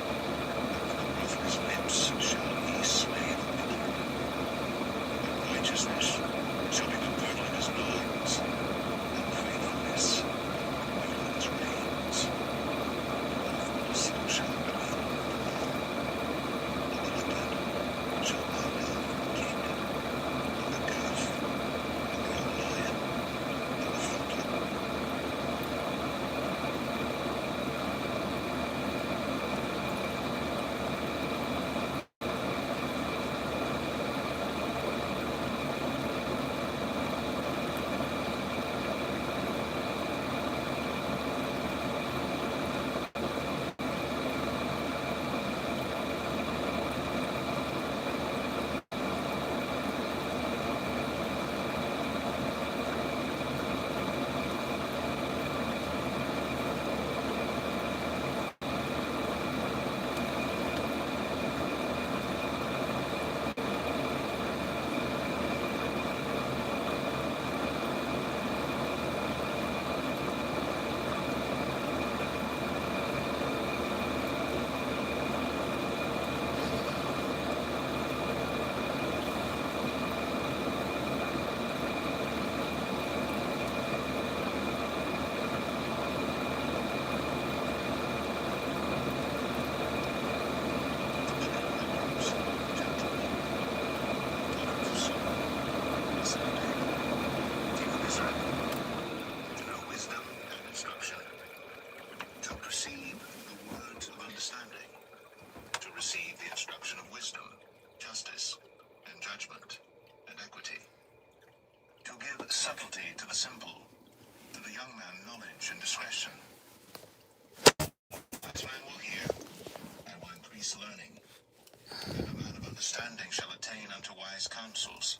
[SPEAKER 2] and with the breath of his lips shall he slay the wicked. And righteousness shall be the girdle of his loins, and faithfulness even in his reins. Of so shall it be. And the leopard shall thou love king, and the calf, and the young lion, and the falcon. Subtlety to the simple, to the young man knowledge and discretion. As man will hear, I will increase learning, and a man of understanding shall attain unto wise counsels,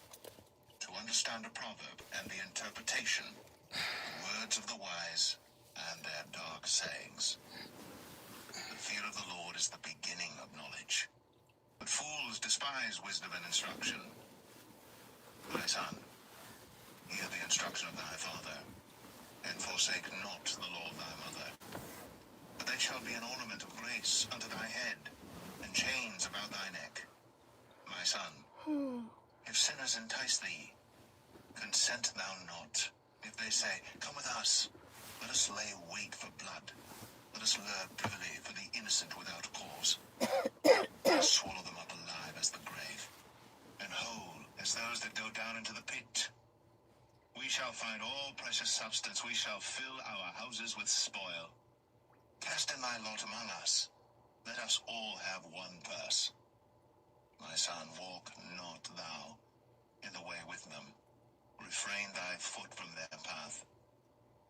[SPEAKER 2] to understand a proverb and the interpretation, the words of the wise and their dark sayings. The fear of the Lord is the beginning of knowledge, but fools despise wisdom and instruction. My son, hear the instruction of thy father, and forsake not the law of thy mother. But they shall be an ornament of grace unto thy head, and chains about thy neck. My son, if sinners entice thee, consent thou not. If they say, come with us, let us lay wait for blood. Let us lure privily for the innocent without cause. Swallow them up alive as the grave, and whole as those that go down into the pit. We shall find all precious substance. We shall fill our houses with spoil. Cast in thy lot among us. Let us all have one purse. My son, walk not thou in the way with them. Refrain thy foot from their path.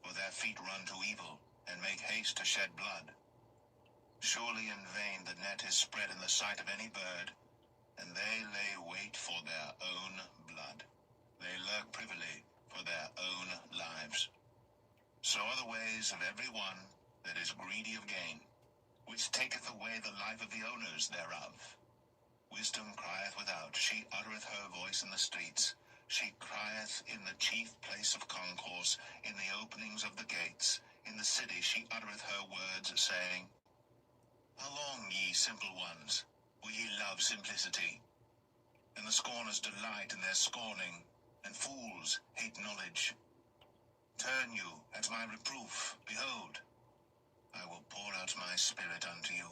[SPEAKER 2] For their feet run to evil, and make haste to shed blood. Surely in vain the net is spread in the sight of any bird, and they lay wait for their own blood. They lurk privily for their own lives. So are the ways of every one that is greedy of gain, which taketh away the life of the owners thereof. Wisdom crieth without, she uttereth her voice in the streets. She crieth in the chief place of concourse, in the openings of the gates. In the city she uttereth her words, saying, how long, ye simple ones, will ye love simplicity? And the scorners delight in their scorning, and fools hate knowledge. Turn you at my reproof, behold, I will pour out my spirit unto you.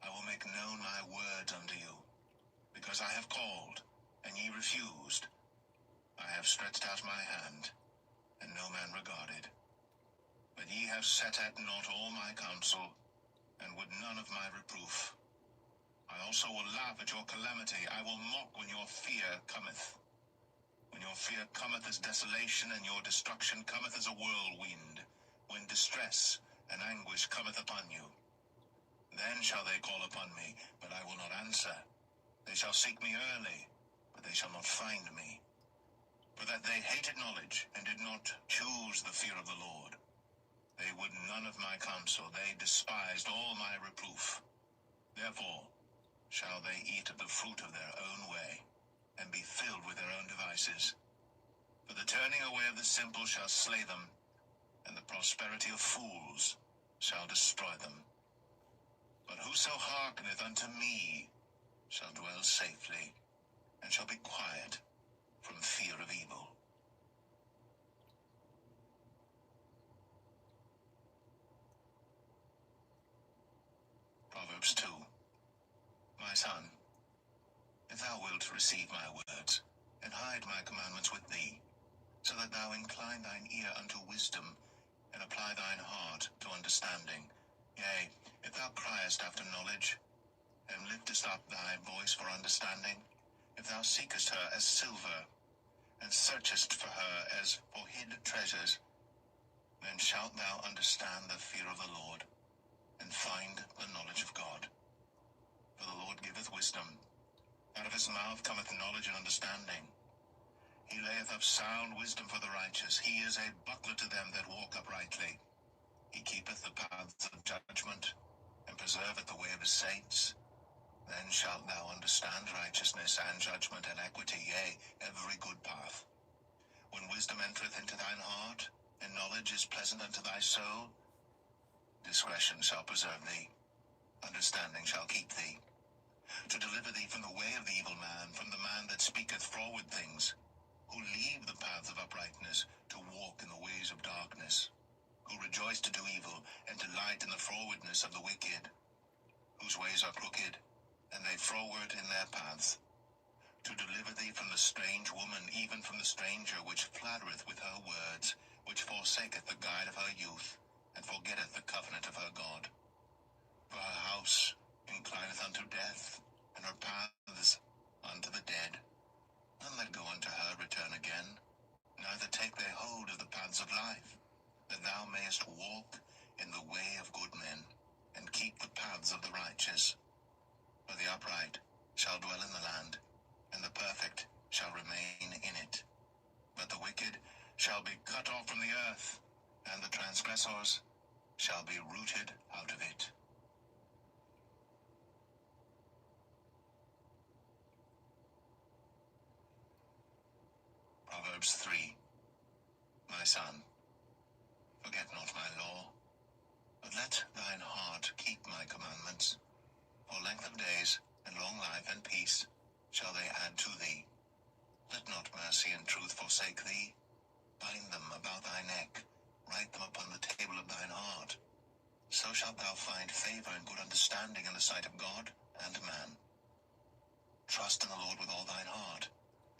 [SPEAKER 2] I will make known my words unto you, because I have called, and ye refused. I have stretched out my hand, and no man regarded. But ye have set at naught all my counsel, and would none of my reproof. I also will laugh at your calamity. I will mock when your fear cometh. When your fear cometh as desolation, and your destruction cometh as a whirlwind, when distress and anguish cometh upon you. Then shall they call upon me, but I will not answer. They shall seek me early, but they shall not find me. For that they hated knowledge, and did not choose the fear of the Lord. They would none of my counsel, they despised all my reproof. Therefore shall they eat of the fruit of their own way, and be filled with their own devices. For the turning away of the simple shall slay them, and the prosperity of fools shall destroy them. But whoso hearkeneth unto me shall dwell safely, and shall be quiet from fear of evil. Proverbs 2. My son, if thou wilt receive my words, and hide my commandments with thee, so that thou incline thine ear unto wisdom, and apply thine heart to understanding, yea, if thou criest after knowledge, and liftest up thy voice for understanding, if thou seekest her as silver, and searchest for her as for hid treasures, then shalt thou understand the fear of the Lord, and find the knowledge of God. For the Lord giveth wisdom. Out of his mouth cometh knowledge and understanding. He layeth up sound wisdom for the righteous. He is a buckler to them that walk uprightly. He keepeth the paths of judgment, and preserveth the way of his saints. Then shalt thou understand righteousness and judgment and equity, yea, every good path. When wisdom entereth into thine heart, and knowledge is pleasant unto thy soul, discretion shall preserve thee, understanding shall keep thee, to deliver thee from the way of the evil man, from the man that speaketh froward things, who leave the paths of uprightness, to walk in the ways of darkness, who rejoice to do evil, and delight in the frowardness of the wicked, whose ways are crooked, and they froward in their paths, to deliver thee from the strange woman, even from the stranger which flattereth with her words, which forsaketh the guide of her youth, and forgetteth the covenant of her God. For her house inclineth unto death, and her paths unto the dead. None that go unto her return again, neither take they hold of the paths of life, that thou mayest walk in the way of good men, and keep the paths of the righteous. For the upright shall dwell in the land, and the perfect shall remain in it. But the wicked shall be cut off from the earth, and the transgressors shall be rooted out of it. Proverbs 3. My son, forget not my law, but let thine heart keep my commandments. For length of days, and long life, and peace shall they add to thee. Let not mercy and truth forsake thee. Bind them about thy neck, write them upon the table of thine heart. So shalt thou find favor and good understanding in the sight of God and man. Trust in the Lord with all thine heart,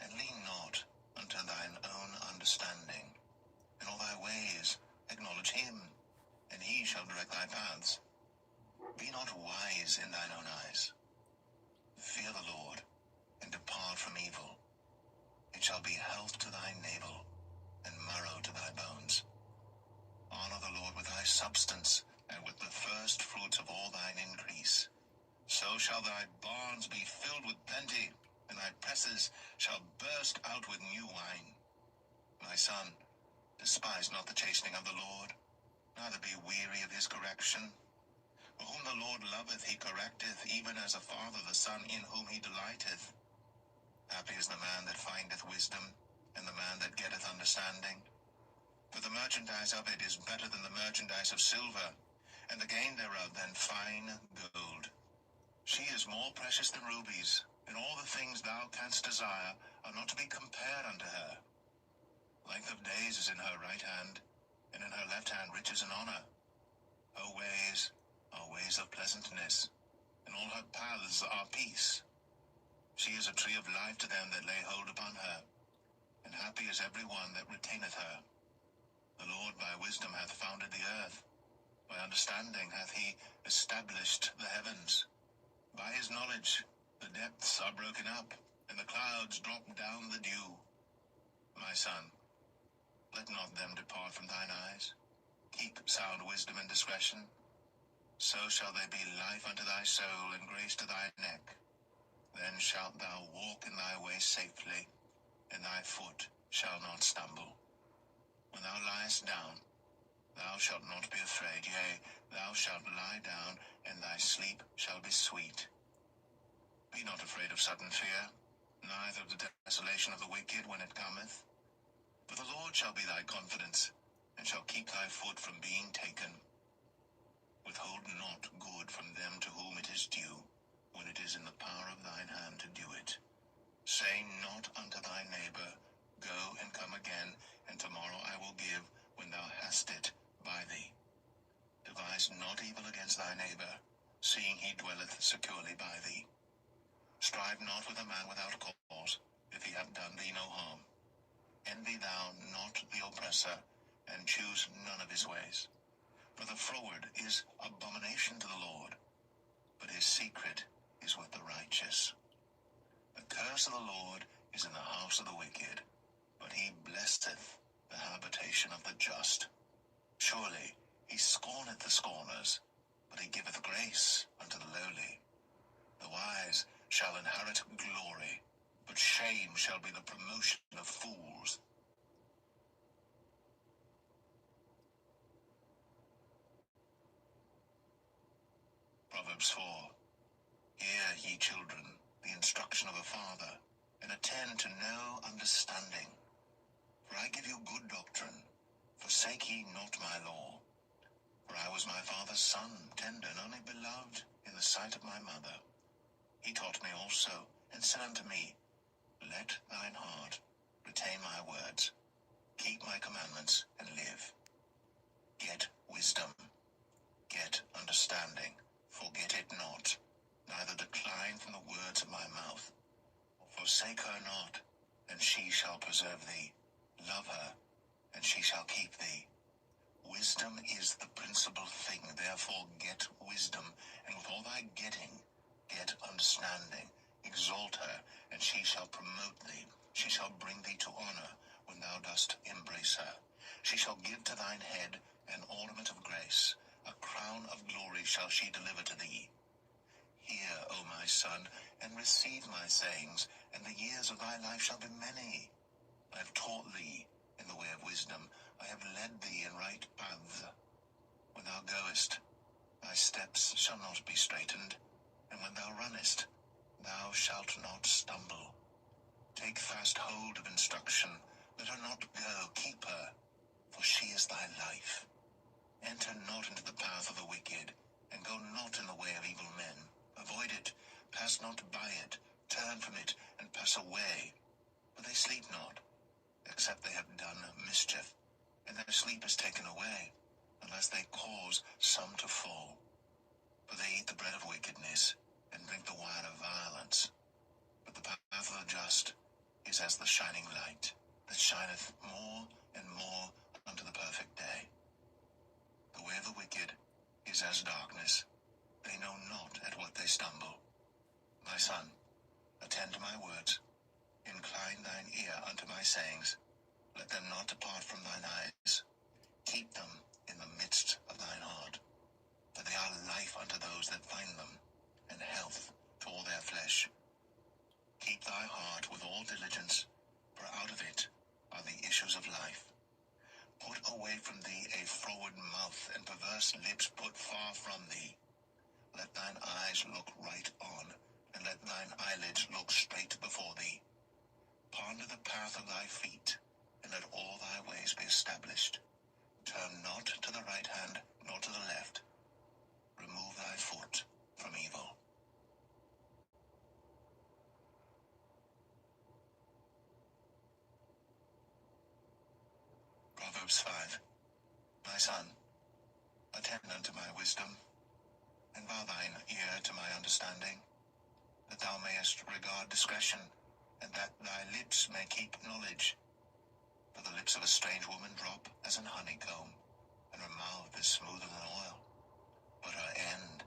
[SPEAKER 2] and lean not unto thine own understanding. In all thy ways acknowledge him, and he shall direct thy paths. Be not wise in thine own eyes. Fear the Lord, and depart from evil. It shall be health to thy navel, and marrow to thy bones. Honor the Lord with thy substance, and with the first fruits of all thine increase. So shall thy barns be filled with plenty, and thy presses shall burst out with new wine. My son, despise not the chastening of the Lord, neither be weary of his correction. For whom the Lord loveth he correcteth, even as a father the son in whom he delighteth. Happy is the man that findeth wisdom, and the man that getteth understanding. For the merchandise of it is better than the merchandise of silver, and the gain thereof than fine gold. She is more precious than rubies, and all the things thou canst desire are not to be compared unto her. Length of days is in her right hand, and in her left hand riches and honor. Her ways are ways of pleasantness, and all her paths are peace. She is a tree of life to them that lay hold upon her, and happy is every one that retaineth her. The Lord by wisdom hath founded the earth, by understanding hath he established the heavens. By his knowledge the depths are broken up, and the clouds drop down the dew. My son, let not them depart from thine eyes. Keep sound wisdom and discretion. So shall they be life unto thy soul, and grace to thy neck. Then shalt thou walk in thy way safely, and thy foot shall not stumble. When thou liest down, thou shalt not be afraid. Yea, thou shalt lie down, and thy sleep shall be sweet. Be not afraid of sudden fear, neither of the desolation of the wicked when it cometh. For the Lord shall be thy confidence, and shall keep thy foot from being taken. Withhold not good from them to whom it is due, when it is in the power of thine hand to do it. Say not unto thy neighbor, Go and come again, and tomorrow I will give, when thou hast it by thee. Devise not evil against thy neighbor, seeing he dwelleth securely by thee. Strive not with a man without cause, if he have done thee no harm. Envy thou not the oppressor, and choose none of his ways. For the froward is abomination to the Lord, but his secret is with the righteous. The curse of the Lord is in the house of the wicked, but he blesseth the habitation of the just. Surely he scorneth the scorners, but he giveth grace unto the lowly. The wise shall inherit glory, but shame shall be the promotion of fools. Proverbs 4. Hear, ye children, the instruction of a father, and attend to no understanding. For I give you good doctrine. Forsake ye not my law. For I was my father's son, tender and only beloved in the sight of my mother. He taught me also, and said unto me, Let thine heart retain my words. Keep my commandments, and live. Get wisdom. Get understanding. Forget it not, neither decline from the words of my mouth. Forsake her not, and she shall preserve thee. Love her, and she shall keep thee. Wisdom is the principal thing, therefore get wisdom, and with all thy getting, get understanding. Exalt her, and she shall promote thee. She shall bring thee to honor, when thou dost embrace her. She shall give to thine head an ornament of grace. A crown of glory shall she deliver to thee. Hear, O my son, and receive my sayings, and the years of thy life shall be many. I have taught thee in the way of wisdom. I have led thee in right paths. When thou goest, thy steps shall not be straitened, and when thou runnest, thou shalt not stumble. Take fast hold of instruction. Let her not go. Keep her, for she is thy life. Enter not into the path of the wicked, and go not in the way of evil men. Avoid it, pass not by it, turn from it, and pass away. For they sleep not, except they have done mischief, and their sleep is taken away, unless they cause some to fall. For they eat the bread of wickedness, and drink the wine of violence. But the path of the just is as the shining light, that shineth more and more unto the perfect day. The way of the wicked is as darkness. They know not at what they stumble. My son, attend to my words. Incline thine ear unto my sayings. Let them not depart from thine eyes. Keep them in the midst of thine heart. For they are life unto those that find them, and health to all their flesh. Keep thy heart with all diligence, for out of it are the issues of life. Put away from thee a froward mouth, and perverse lips put far from thee. Let thine eyes look right on, and let thine eyelids look straight before thee. Ponder the path of thy feet, and let all thy ways be established. Turn not to the right hand, nor to the left. Remove thy foot from evil. Proverbs 5. My son, attend unto my wisdom, and bow thine ear to my understanding, that thou mayest regard discretion, and that thy lips may keep knowledge. For the lips of a strange woman drop as an honeycomb, and her mouth is smoother than oil. But her end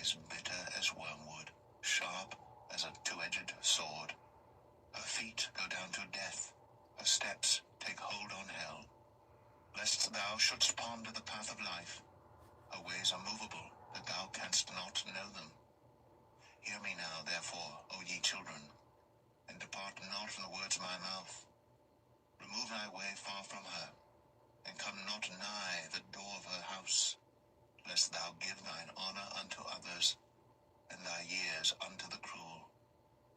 [SPEAKER 2] is bitter as wormwood, sharp as a two-edged sword. Her feet go down to death, her steps take hold on hell. Lest thou shouldst ponder the path of life, her ways are movable, that thou canst not know them. Hear me now, therefore, O ye children, and depart not from the words of my mouth. Remove thy way far from her, and come not nigh the door of her house, lest thou give thine honor unto others, and thy years unto the cruel.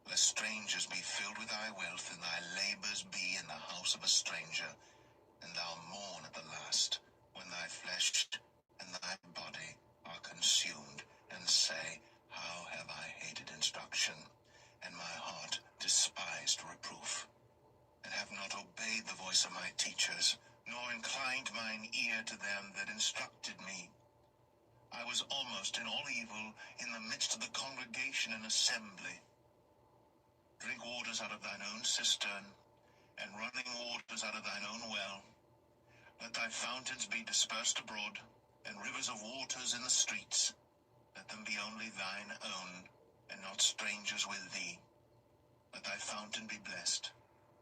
[SPEAKER 2] Lest strangers be filled with thy wealth, and thy labors be in the house of a stranger, and thou mourn at the last, when thy flesh and thy body are one that instructed me. I was almost in all evil in the midst of the congregation and assembly. Drink waters out of thine own cistern, and running waters out of thine own well. Let thy fountains be dispersed abroad, and rivers of waters in the streets. Let them be only thine own, and not strangers with thee. Let thy fountain be blessed,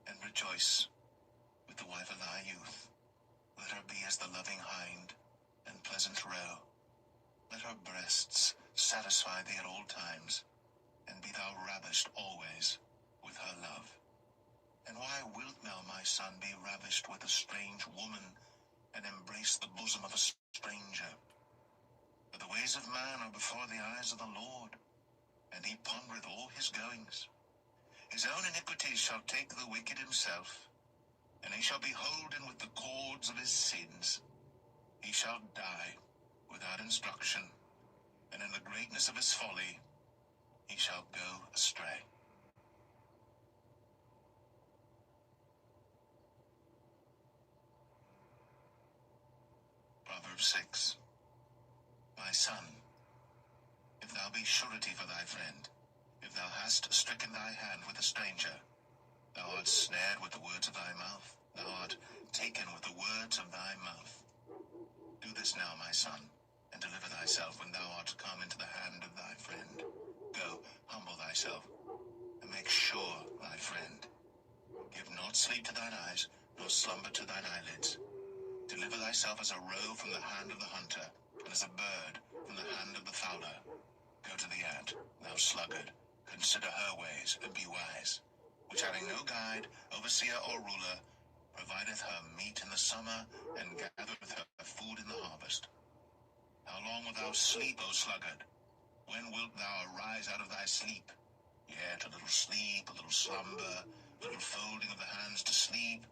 [SPEAKER 2] and rejoice with the wife of thy youth. Let her be as the loving hind, and pleasant roe. Let her breasts satisfy thee at all times, and be thou ravished always with her love. And why wilt thou, my son, be ravished with a strange woman, and embrace the bosom of a stranger? For the ways of man are before the eyes of the Lord, and he pondereth all his goings. His own iniquities shall take the wicked himself, and he shall be holden with the cords of his sins. He shall die without instruction, and in the greatness of his folly he shall go astray. Proverbs 6. My son, if thou be surety for thy friend, if thou hast stricken thy hand with a stranger, thou art snared with the words of thy mouth, thou art taken with the words of thy mouth. Do this now, my son, and deliver thyself when thou art come into the hand of thy friend. Go, humble thyself, and make sure thy friend. Give not sleep to thine eyes, nor slumber to thine eyelids. Deliver thyself as a roe from the hand of the hunter, and as a bird from the hand of the fowler. Go to the ant, thou sluggard, consider her ways, and be wise, which having no guide, overseer, or ruler, provideth her meat in the summer, and gathereth her food in the harvest. How long wilt thou sleep, O sluggard? When wilt thou arise out of thy sleep? Yet a little sleep, a little slumber, a little folding of the hands to sleep.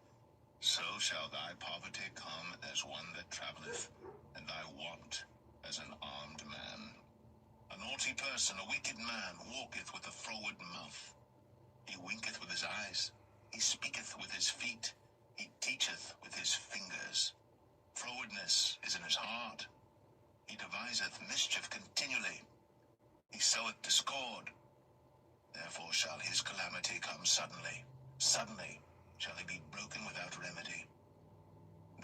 [SPEAKER 2] So shall thy poverty come as one that travelleth, and thy want as an armed man. A naughty person, a wicked man, walketh with a froward mouth. He winketh with his eyes, he speaketh with his feet, he teacheth with his fingers. Frowardness is in his heart. He deviseth mischief continually. He soweth discord. Therefore shall his calamity come suddenly. Suddenly shall he be broken without remedy.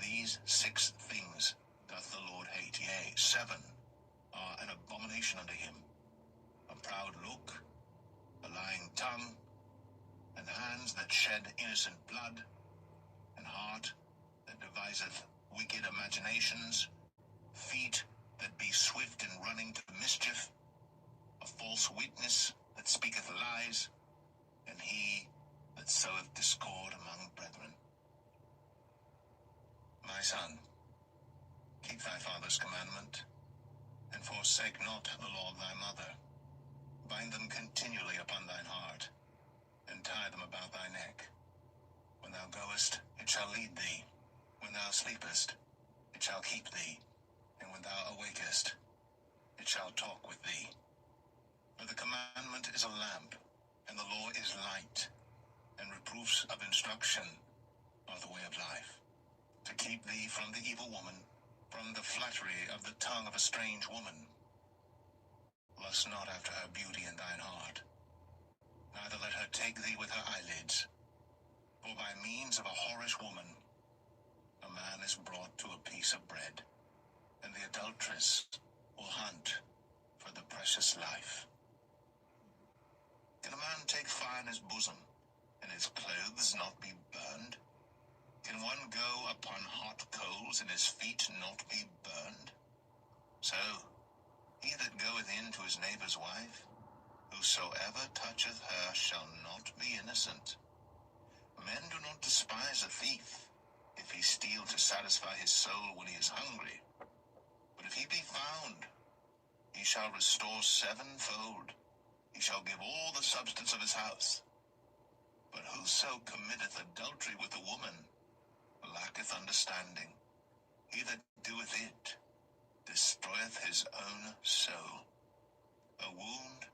[SPEAKER 2] These 6 things doth the Lord hate, yea, 7 are an abomination unto him: a proud look, a lying tongue, and hands that shed innocent blood, and heart that deviseth wicked imaginations, feet that be swift in running to mischief, a false witness that speaketh lies, and he that soweth discord among brethren. My son, keep thy father's commandment, and forsake not the law of thy mother. Bind them continually upon thine heart, and tie them about thy neck. When thou goest, it shall lead thee. When thou sleepest, it shall keep thee. And when thou awakest, it shall talk with thee. For the commandment is a lamp, and the law is light, and reproofs of instruction are the way of life. To keep thee from the evil woman, from the flattery of the tongue of a strange woman. Lust not after her beauty in thine heart, neither let her take thee with her eyelids. For by means of a whorish woman, a man is brought to a piece of bread, and the adulteress will hunt for the precious life. Can a man take fire in his bosom, and his clothes not be burned? Can one go upon hot coals, and his feet not be burned? So, he that goeth in to his neighbour's wife, whosoever toucheth her shall not be innocent. Men do not despise a thief, if he steal to satisfy his soul when he is hungry. But if he be found, he shall restore 7-fold. He shall give all the substance of his house. But whoso committeth adultery with a woman lacketh understanding. He that doeth it destroyeth his own soul. A wound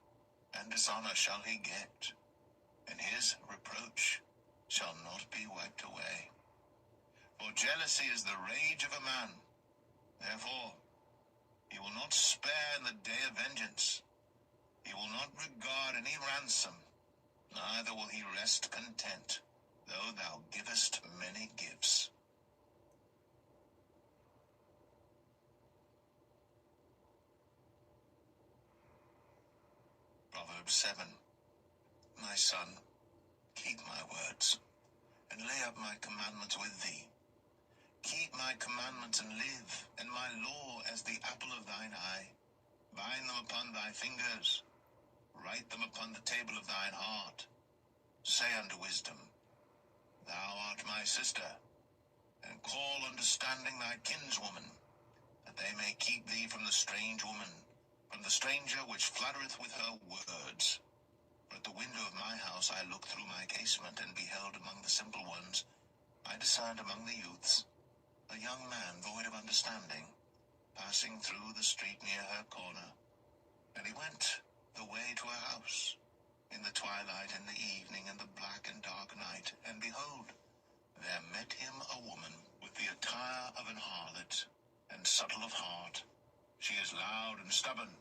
[SPEAKER 2] and dishonor shall he get, and his reproach shall not be wiped away. For jealousy is the rage of a man, the day of vengeance. He will not regard any ransom, neither will he rest content, though thou givest many gifts. Proverbs 7. My son, keep my words, and lay up my commandments with thee. Keep my commandments and live, and my law as the apple of thine eye. Bind them upon thy fingers, write them upon the table of thine heart. Say unto wisdom, Thou art my sister, and call understanding thy kinswoman, that they may keep thee from the strange woman, from the stranger which fluttereth with her words. For at the window of my house I looked through my casement, and beheld among the simple ones, I discerned among the youths, a young man void of understanding, passing through the street near her corner. And he went the way to a house, in the twilight, in the evening, in the black and dark night, and behold, there met him a woman with the attire of an harlot, and subtle of heart. She is loud and stubborn,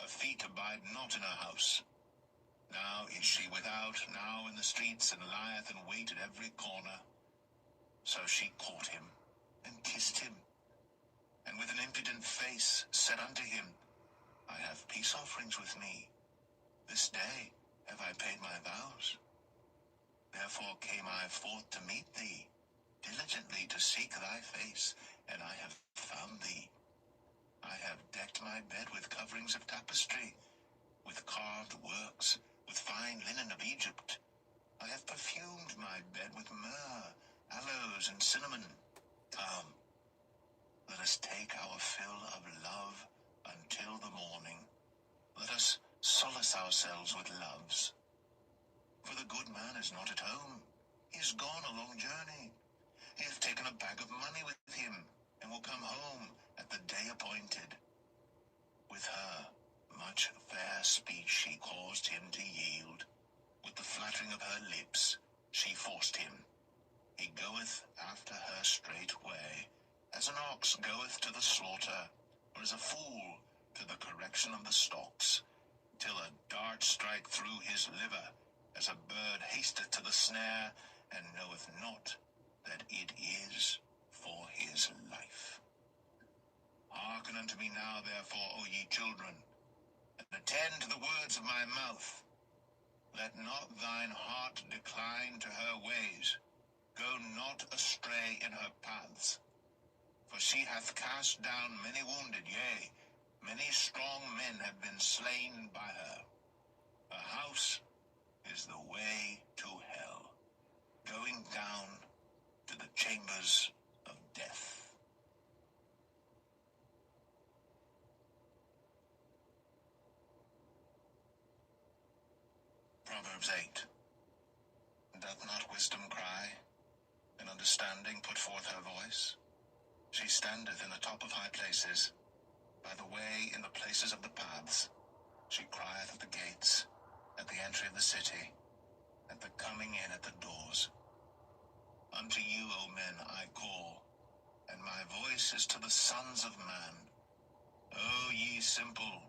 [SPEAKER 2] her feet abide not in her house. Now is she without, now in the streets, and lieth in wait at every corner. So she caught him, and kissed him, and with an impudent face said unto him, I have peace offerings with me. This day have I paid my vows. Therefore came I forth to meet thee, diligently to seek thy face, and I have found thee. I have decked my bed with coverings of tapestry, with carved works, with fine linen of Egypt. I have perfumed my bed with myrrh, aloes, and cinnamon. Come, let us take our fill of love until the morning. Let us solace ourselves with loves. For the good man is not at home. He is gone a long journey. He hath taken a bag of money with him, and will come home at the day appointed. With her much fair speech she caused him to yield. With the flattering of her lips she forced him. He goeth after her straightway, as an ox goeth to the slaughter, or as a fool to the correction of the stocks, till a dart strike through his liver, as a bird hasteth to the snare, and knoweth not that it is for his life. Hearken unto me now, therefore, O ye children, and attend to the words of my mouth. Let not thine heart decline to her ways. Go not astray in her paths. For she hath cast down many wounded, yea, many strong men have been slain by her. Her house is the way to hell, going down to the chambers of death. Proverbs 8. Doth not wisdom cry, and understanding put forth her voice? She standeth in the top of high places, by the way in the places of the paths. She crieth at the gates, at the entry of the city, at the coming in at the doors. Unto you, O men, I call, and my voice is to the sons of man. O ye simple,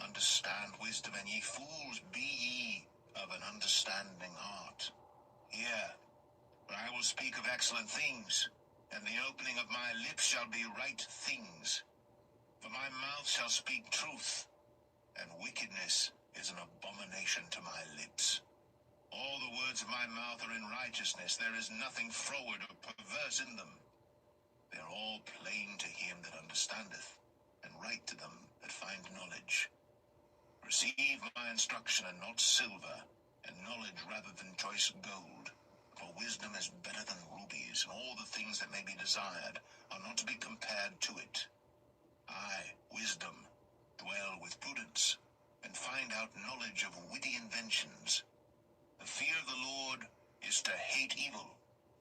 [SPEAKER 2] understand wisdom, and ye fools, be ye of an understanding heart. Hear, for I will speak of excellent things, and the opening of my lips shall be right things. For my mouth shall speak truth, and wickedness is an abomination to my lips. All the words of my mouth are in righteousness. There is nothing froward or perverse in them. They are all plain to him that understandeth, and right to them that find knowledge. Receive my instruction, and not silver, and knowledge rather than choice gold. For wisdom is better than rubies, and all the things that may be desired are not to be compared to it. I, wisdom, dwell with prudence, and find out knowledge of witty inventions. The fear of the Lord is to hate evil,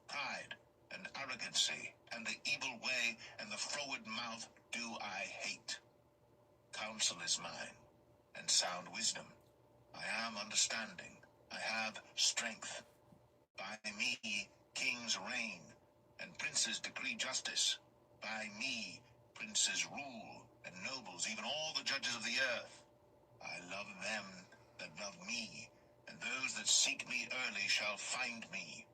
[SPEAKER 2] pride, and arrogancy, and the evil way, and the froward mouth do I hate. Counsel is mine, and sound wisdom. I am understanding, I have strength. By me kings reign, and princes decree justice. By me princes rule, and nobles, even all the judges of the earth. I love them that love me, and those that seek me early shall find me.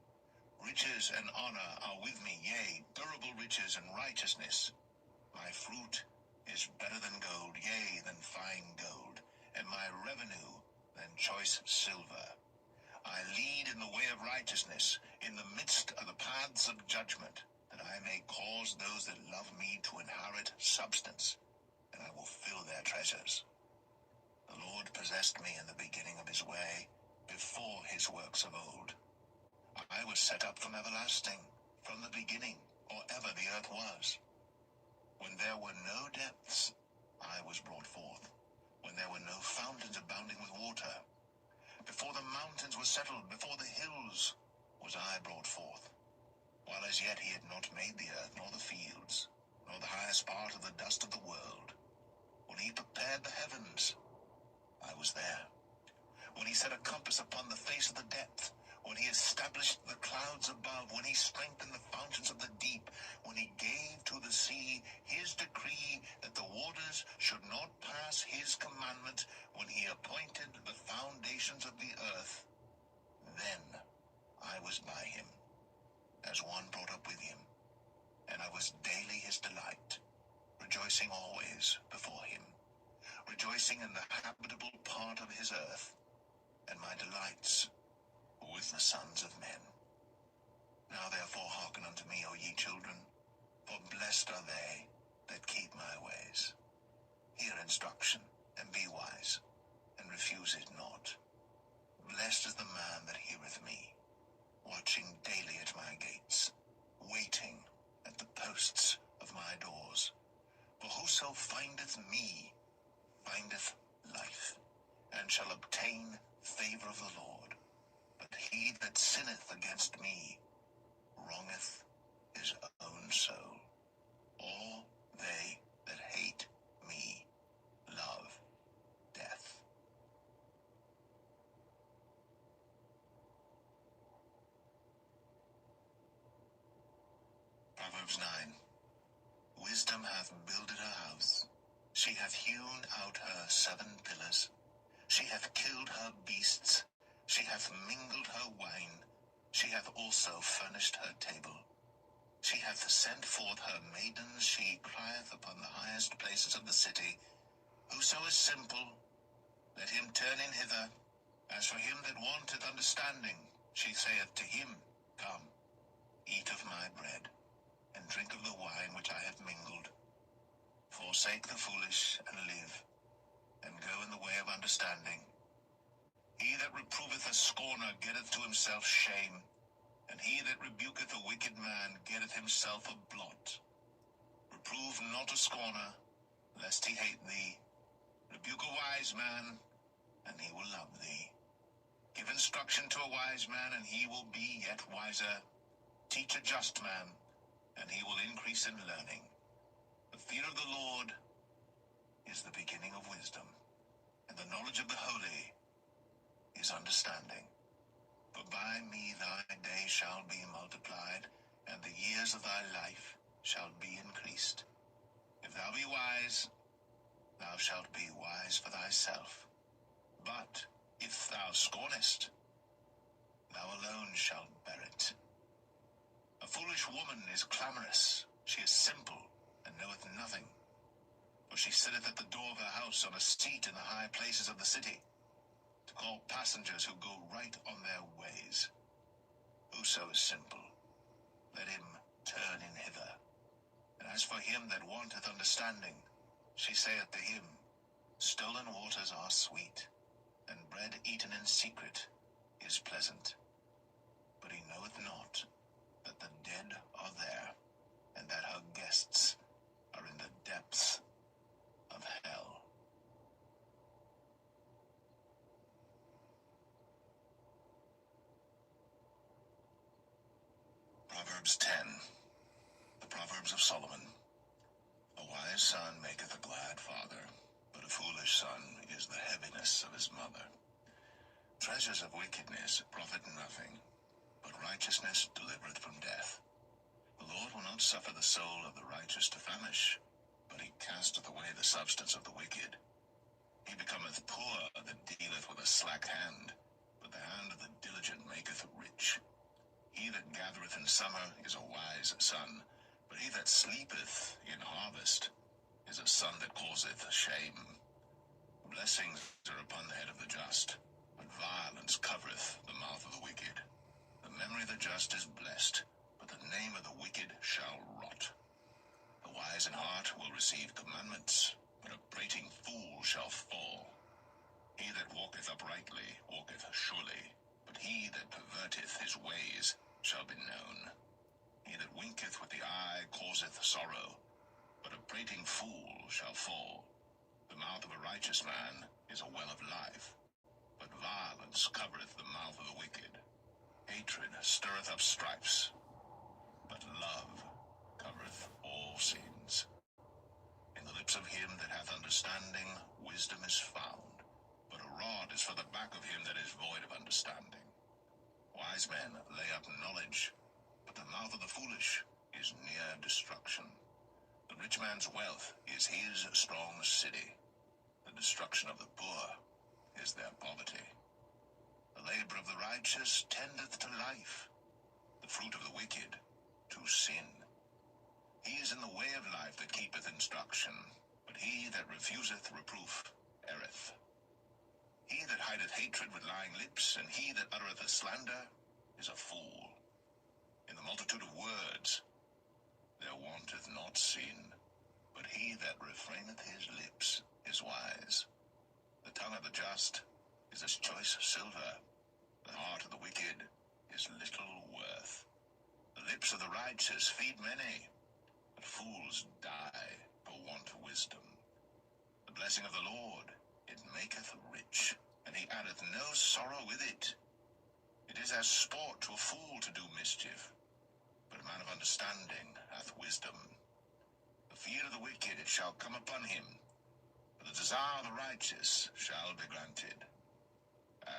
[SPEAKER 2] Riches and honor are with me, yea, durable riches and righteousness. My fruit is better than gold, yea, than fine gold, and my revenue than choice silver. I lead in the way of righteousness, in the midst of the paths of judgment, that I may cause those that love me to inherit substance, and I will fill their treasures. The Lord possessed me in the beginning of his way, before his works of old. I was set up from everlasting, from the beginning, or ever the earth was. When there were no depths, I was brought forth, when there were no fountains abounding with water. Before the mountains were settled, before the hills, was I brought forth. While as yet he had not made the earth, nor the fields, nor the highest part of the dust of the world. When he prepared the heavens, I was there. When he set a compass upon the face of the depth, when he established the clouds above, when he strengthened the fountains of the deep, when he gave to the sea his decree that the waters should not pass his commandment, when he appointed the foundations of the earth, then I was by him, as one brought up with him, and I was daily his delight, rejoicing always before him, rejoicing in the habitable part of his earth, and my delights with the sons of men. Now therefore hearken unto me, O ye children, for blessed are they that keep my ways. Hear instruction, and be wise, and refuse it not. Blessed is the man that heareth me, watching daily at my gates, waiting at the posts of my doors. For whoso findeth me findeth life, and shall obtain favor of the Lord. But he that sinneth against me wrongeth his own soul. All they that hate me love death. Proverbs 9. Wisdom hath builded her house. She hath hewn out her 7 pillars. She hath killed her beasts. She hath mingled her wine. She hath also furnished her table. She hath sent forth her maidens. She crieth upon the highest places of the city. Whoso is simple, let him turn in hither. As for him that wanteth understanding, she saith to him, Come, eat of my bread, and drink of the wine which I have mingled. Forsake the foolish, and live, and go in the way of understanding. He that reproveth a scorner getteth to himself shame, and he that rebuketh a wicked man getteth himself a blot. Reprove not a scorner, lest he hate thee. Rebuke a wise man, and he will love thee. Give instruction to a wise man, and he will be yet wiser. Teach a just man, and he will increase in learning. The fear of the Lord is the beginning of wisdom, and the knowledge of the holy is understanding. For by me thy days shall be multiplied, and the years of thy life shall be increased. If thou be wise, thou shalt be wise for thyself. But if thou scornest, thou alone shalt bear it. A foolish woman is clamorous, she is simple, and knoweth nothing. For she sitteth at the door of her house on a seat in the high places of the city, to call passengers who go right on their ways. Whoso is simple, let him turn in hither. And as for him that wanteth understanding, she saith to him, Stolen waters are sweet, and bread eaten in secret is pleasant. But he knoweth not that the dead are there, and that her guests are in the depths of hell. Proverbs 10. The Proverbs of Solomon. A wise son maketh a glad father, but a foolish son is the heaviness of his mother. Treasures of wickedness profit nothing, but righteousness delivereth from death. The Lord will not suffer the soul of the righteous to famish, but he casteth away the substance of the wicked. He becometh poor that dealeth with a slack hand, but the hand of the diligent maketh rich. He that gathereth in summer is a wise son, but he that sleepeth in harvest is a son that causeth shame. Blessings are upon the head of the just, but violence covereth the mouth of the wicked. The memory of the just is blessed, but the name of the wicked shall rot. The wise in heart will receive commandments, but a prating fool shall fall. He that walketh uprightly walketh surely, but he that perverteth his ways shall be known. He that winketh with the eye causeth sorrow, but a prating fool shall fall. The mouth of a righteous man is a well of life, but violence covereth the mouth of the wicked. Hatred stirreth up stripes, but love covereth all sins. In the lips of him that hath understanding, wisdom is found, but a rod is for the back of him that is void of understanding. Wise men lay up knowledge, but the mouth of the foolish is near destruction. The rich man's wealth is his strong city. The destruction of the poor is their poverty. The labor of the righteous tendeth to life, the fruit of the wicked to sin. He is in the way of life that keepeth instruction, but he that refuseth reproof erreth. He that hideth hatred with lying lips, and he that uttereth a slander, is a fool. In the multitude of words there wanteth not sin, but he that refraineth his lips is wise. The tongue of the just is as choice silver, the heart of the wicked is little worth. The lips of the righteous feed many, but fools die for want of wisdom. The blessing of the Lord, it maketh rich, and he addeth no sorrow with it. It is as sport to a fool to do mischief, but a man of understanding hath wisdom. The fear of the wicked it shall come upon him, but the desire of the righteous shall be granted.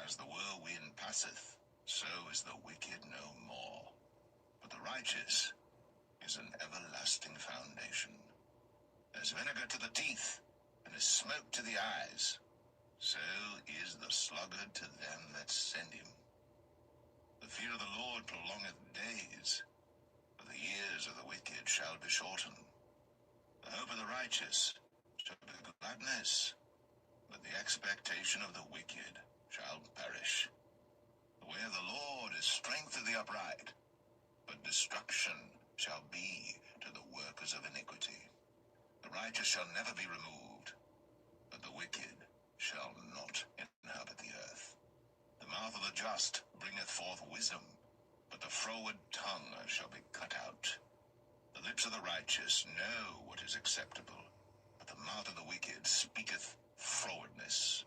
[SPEAKER 2] As the whirlwind passeth, so is the wicked no more, but the righteous is an everlasting foundation. As vinegar to the teeth, and as smoke to the eyes, so is the sluggard to them that send him. The fear of the Lord prolongeth days, but the years of the wicked shall be shortened. The hope of the righteous shall be gladness, but the expectation of the wicked shall perish. The way of the Lord is strength of the upright, but destruction shall be to the workers of iniquity. The righteous shall never be removed, but the wicked shall not inhabit the earth. The mouth of the just bringeth forth wisdom, but the froward tongue shall be cut out. The lips of the righteous know what is acceptable, but the mouth of the wicked speaketh frowardness.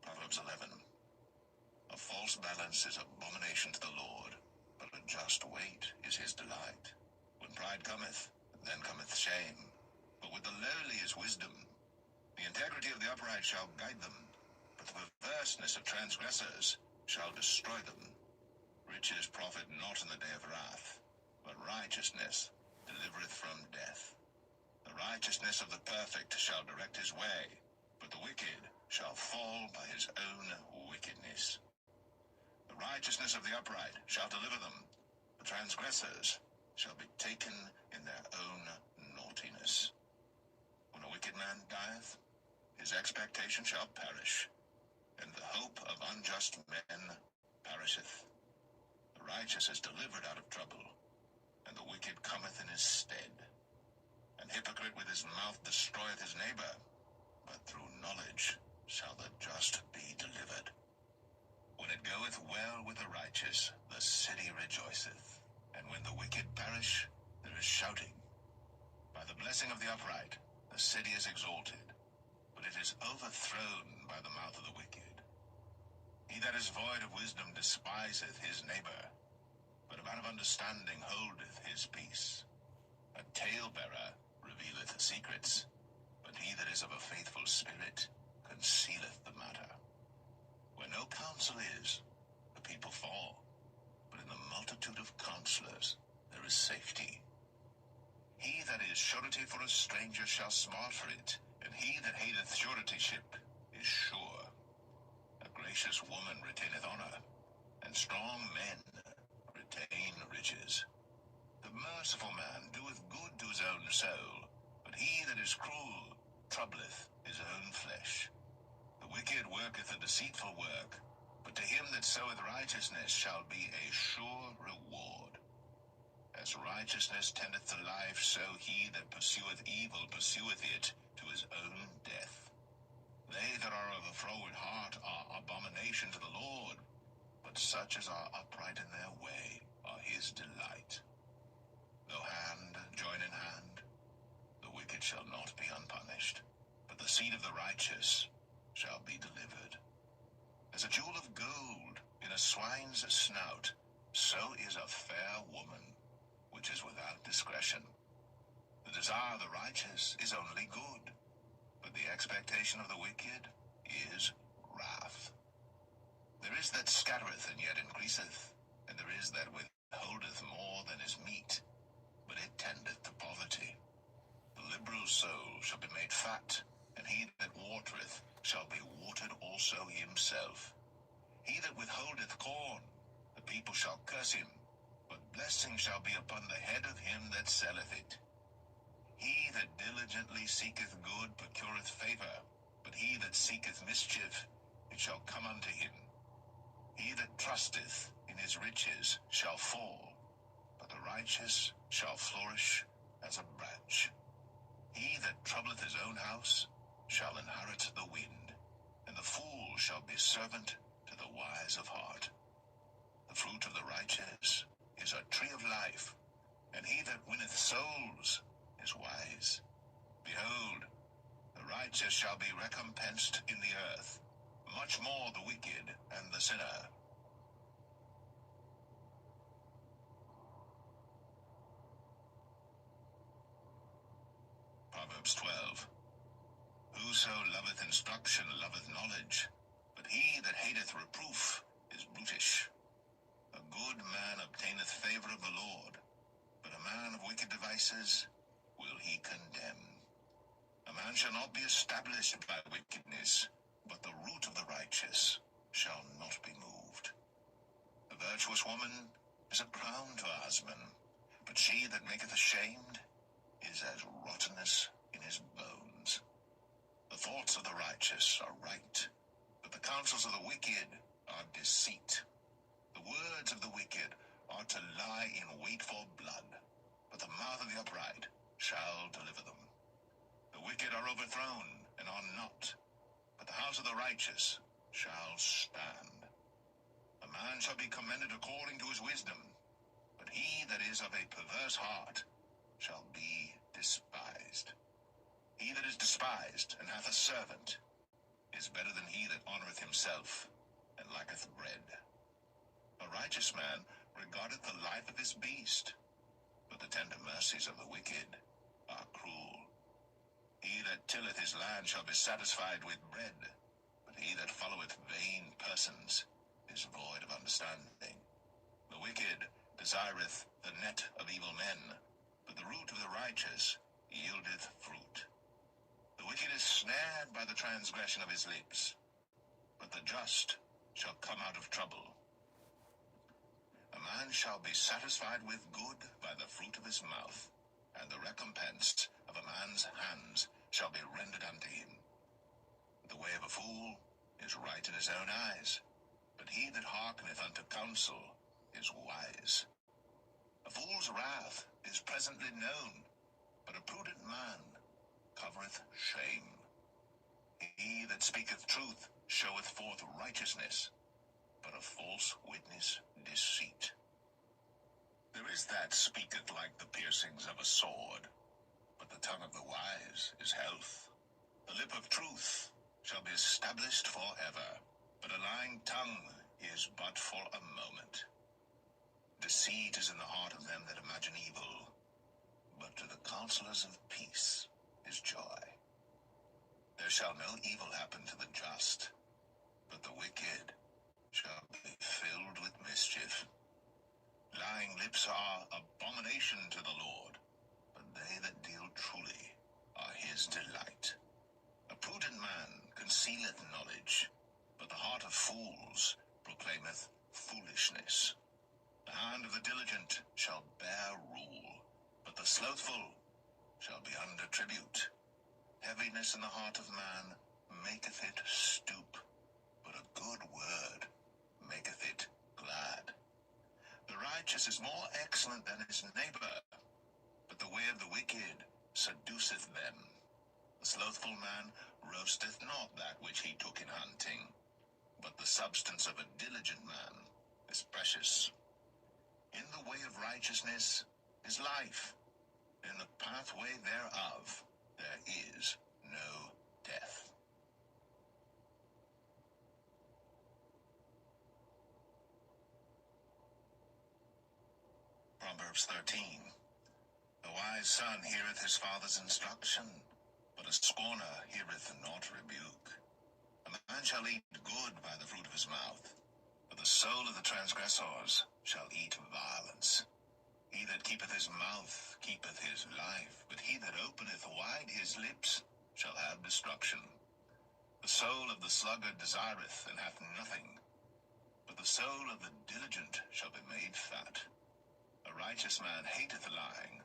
[SPEAKER 2] Proverbs 11. A false balance is abomination to the Lord, but a just weight is his delight. When pride cometh, then cometh shame, but with the lowly is wisdom. The integrity of the upright shall guide them, but the perverseness of transgressors shall destroy them. Riches profit not in the day of wrath, but righteousness delivereth from death. The righteousness of the perfect shall direct his way, but the wicked shall fall by his own wickedness. The righteousness of the upright shall deliver them, the transgressors shall be taken in their own naughtiness. When a wicked man dieth, his expectation shall perish, and the hope of unjust men perisheth. The righteous is delivered out of trouble, and the wicked cometh in his stead. An hypocrite with his mouth destroyeth his neighbor, but through knowledge shall the just be delivered. When it goeth well with the righteous, the city rejoiceth, and when the wicked perish, there is shouting. By the blessing of the upright, the city is exalted, but it is overthrown by the mouth of the wicked. He that is void of wisdom despiseth his neighbor, but a man of understanding holdeth his peace. A talebearer revealeth secrets, but he that is of a faithful spirit concealeth the matter. Where no counsel is, the people fall, but in the multitude surety for a stranger shall smart for it, and he that hateth suretyship is sure. A gracious woman retaineth honor, and strong men retain riches. The merciful man doeth good to his own soul, but he that is cruel troubleth his own flesh. The wicked worketh a deceitful work, but to him that soweth righteousness shall be a sure reward. As righteousness tendeth to life, so he that pursueth evil pursueth it to his own death. They that are of a froward heart are abomination to the Lord, but such as are upright in their way are his delight. Though hand join in hand, the wicked shall not be unpunished, but the seed of the righteous shall be delivered. As a jewel of gold in a swine's snout, so is a fair woman, which is without discretion. The desire of the righteous is only good, but the expectation of the wicked is wrath. There is that scattereth and yet increaseth, and there is that withholdeth more than is meet, but it tendeth to poverty. The liberal soul shall be made fat, and he that watereth shall be watered also himself. He that withholdeth corn, the people shall curse him, but blessing shall be upon the head of him that selleth it. He that diligently seeketh good procureth favor, but he that seeketh mischief, it shall come unto him. He that trusteth in his riches shall fall, but the righteous shall flourish as a branch. He that troubleth his own house shall inherit the wind, and the fool shall be servant to the wise of heart. The fruit of the righteous is a tree of life, and he that winneth souls is wise. Behold, the righteous shall be recompensed in the earth, much more the wicked and the sinner. Proverbs 12. Whoso loveth instruction loveth knowledge, but he that hateth reproof is brutish. A good man obtaineth favor of the Lord, but a man of wicked devices will he condemn. A man shall not be established by wickedness, but the root of the righteous shall not be moved. A virtuous woman is a crown to her husband, but she that maketh ashamed is as rottenness in his bones. The thoughts of the righteous are right, but the counsels of the wicked are deceit. The words of the wicked are to lie in wait for blood, but the mouth of the upright shall deliver them. The wicked are overthrown and are not, but the house of the righteous shall stand. A man shall be commended according to his wisdom, but he that is of a perverse heart shall be despised. He that is despised and hath a servant is better than he that honoreth himself and lacketh bread. A righteous man regardeth the life of his beast, but the tender mercies of the wicked are cruel. He that tilleth his land shall be satisfied with bread, but he that followeth vain persons is void of understanding. The wicked desireth the net of evil men, but the root of the righteous yieldeth fruit. The wicked is snared by the transgression of his lips, but the just shall come out of trouble. A man shall be satisfied with good by the fruit of his mouth, and the recompense of a man's hands shall be rendered unto him. The way of a fool is right in his own eyes, but he that hearkeneth unto counsel is wise. A fool's wrath is presently known, but a prudent man covereth shame. He that speaketh truth showeth forth righteousness, but a false witness deceit. There is that speaketh like the piercings of a sword, but the tongue of the wise is health. The lip of truth shall be established forever, but a lying tongue is but for a moment. Deceit is in the heart of them that imagine evil, but to the counselors of peace is joy. There shall no evil happen to the just, but the wicked shall be filled with mischief. Lying lips are abomination to the Lord, but they that deal truly are his delight. A prudent man concealeth knowledge, but the heart of fools proclaimeth foolishness. The hand of the diligent shall bear rule, but the slothful shall be under tribute. Heaviness in the heart of man maketh it stoop, but a good word maketh it glad. The righteous is more excellent than his neighbor, but the way of the wicked seduceth them. The slothful man roasteth not that which he took in hunting, but the substance of a diligent man is precious. In the way of righteousness is life, in the pathway thereof there is no death. Proverbs 13. A wise son heareth his father's instruction, but a scorner heareth not rebuke. A man shall eat good by the fruit of his mouth, but the soul of the transgressors shall eat violence. He that keepeth his mouth keepeth his life, but he that openeth wide his lips shall have destruction. The soul of the sluggard desireth, and hath nothing, but the soul of the diligent shall be made fat. A righteous man hateth lying,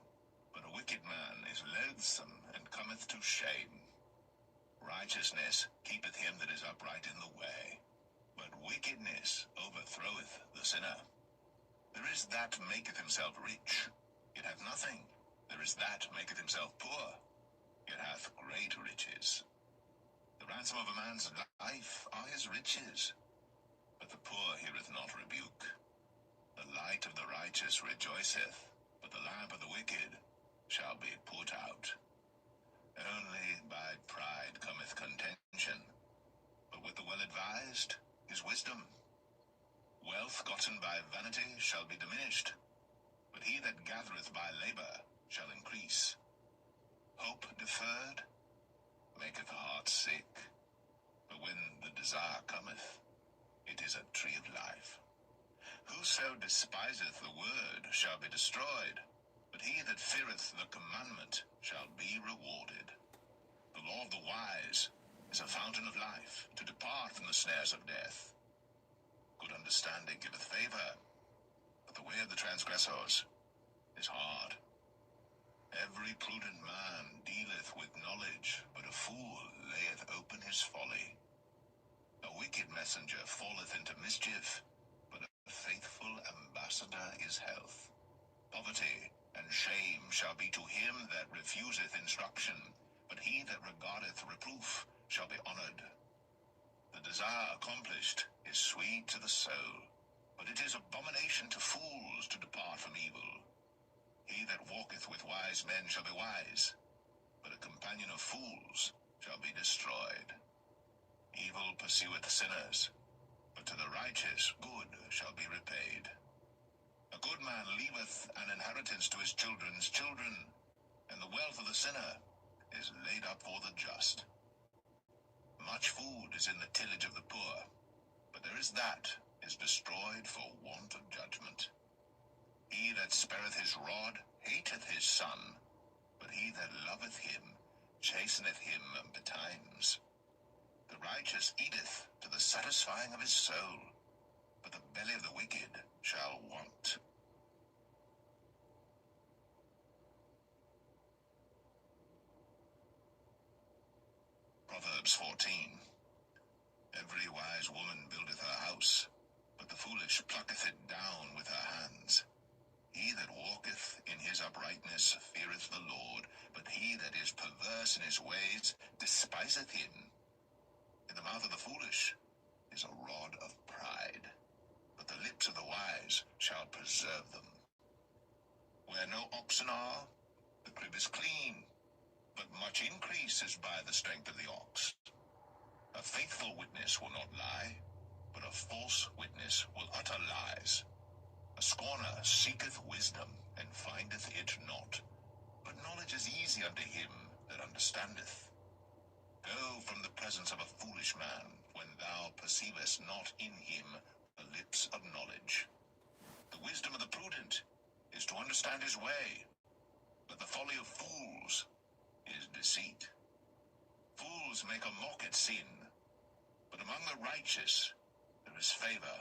[SPEAKER 2] but a wicked man is loathsome and cometh to shame. Righteousness keepeth him that is upright in the way, but wickedness overthroweth the sinner. There is that maketh himself rich, yet hath nothing. There is that maketh himself poor, yet hath great riches. The ransom of a man's life are his riches, but the poor heareth not rebuke. The light of the righteous rejoiceth, but the lamp of the wicked shall be put out. Only by pride cometh contention, but with the well-advised is wisdom. Wealth gotten by vanity shall be diminished, but he that gathereth by labor shall increase. Hope deferred maketh the heart sick, but when the desire cometh, it is a tree of life. Whoso despiseth the word shall be destroyed, but he that feareth the commandment shall be rewarded. The law of the wise is a fountain of life, to depart from the snares of death. Good understanding giveth favor, but the way of the transgressors is hard. Every prudent man dealeth with knowledge, but a fool layeth open his folly. A wicked messenger falleth into mischief, but a faithful ambassador is health. Poverty and shame shall be to him that refuseth instruction, but he that regardeth reproof shall be honored. The desire accomplished is sweet to the soul, but it is abomination to fools to depart from evil. He that walketh with wise men shall be wise, but a companion of fools shall be destroyed. Evil pursueth sinners, but to the righteous good shall be repaid. A good man leaveth an inheritance to his children's children, and the wealth of the sinner is laid up for the just. Much food is in the tillage of the poor, but there is that is destroyed for want of judgment. He that spareth his rod hateth his son, but he that loveth him chasteneth him betimes. The righteous eateth to the satisfying of his soul, but the belly of the wicked shall want. Proverbs 14. Every wise woman buildeth her house, but the foolish plucketh it down with her hands. He that walketh in his uprightness feareth the Lord, but he that is perverse in his ways despiseth him. In the mouth of the foolish is a rod of pride, but the lips of the wise shall preserve them. Where no oxen are, the crib is clean, but much increase is by the strength of the ox. A faithful witness will not lie, but a false witness will utter lies. A scorner seeketh wisdom, and findeth it not, but knowledge is easy unto him that understandeth. Go from the presence of a foolish man, when thou perceivest not in him the lips of knowledge. The wisdom of the prudent is to understand his way, but the folly of fools deceit. Fools make a mock at sin, but among the righteous there is favor.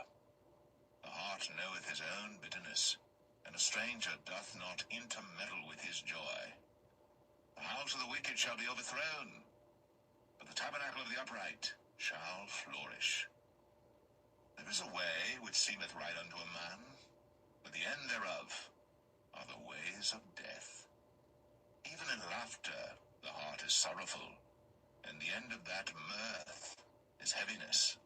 [SPEAKER 2] The heart knoweth his own bitterness, and a stranger doth not intermeddle with his joy. The house of the wicked shall be overthrown, but the tabernacle of the upright shall flourish. There is a way which seemeth right unto a man, but the end thereof are the ways of death. Even in laughter the heart is sorrowful, and the end of that mirth is heaviness.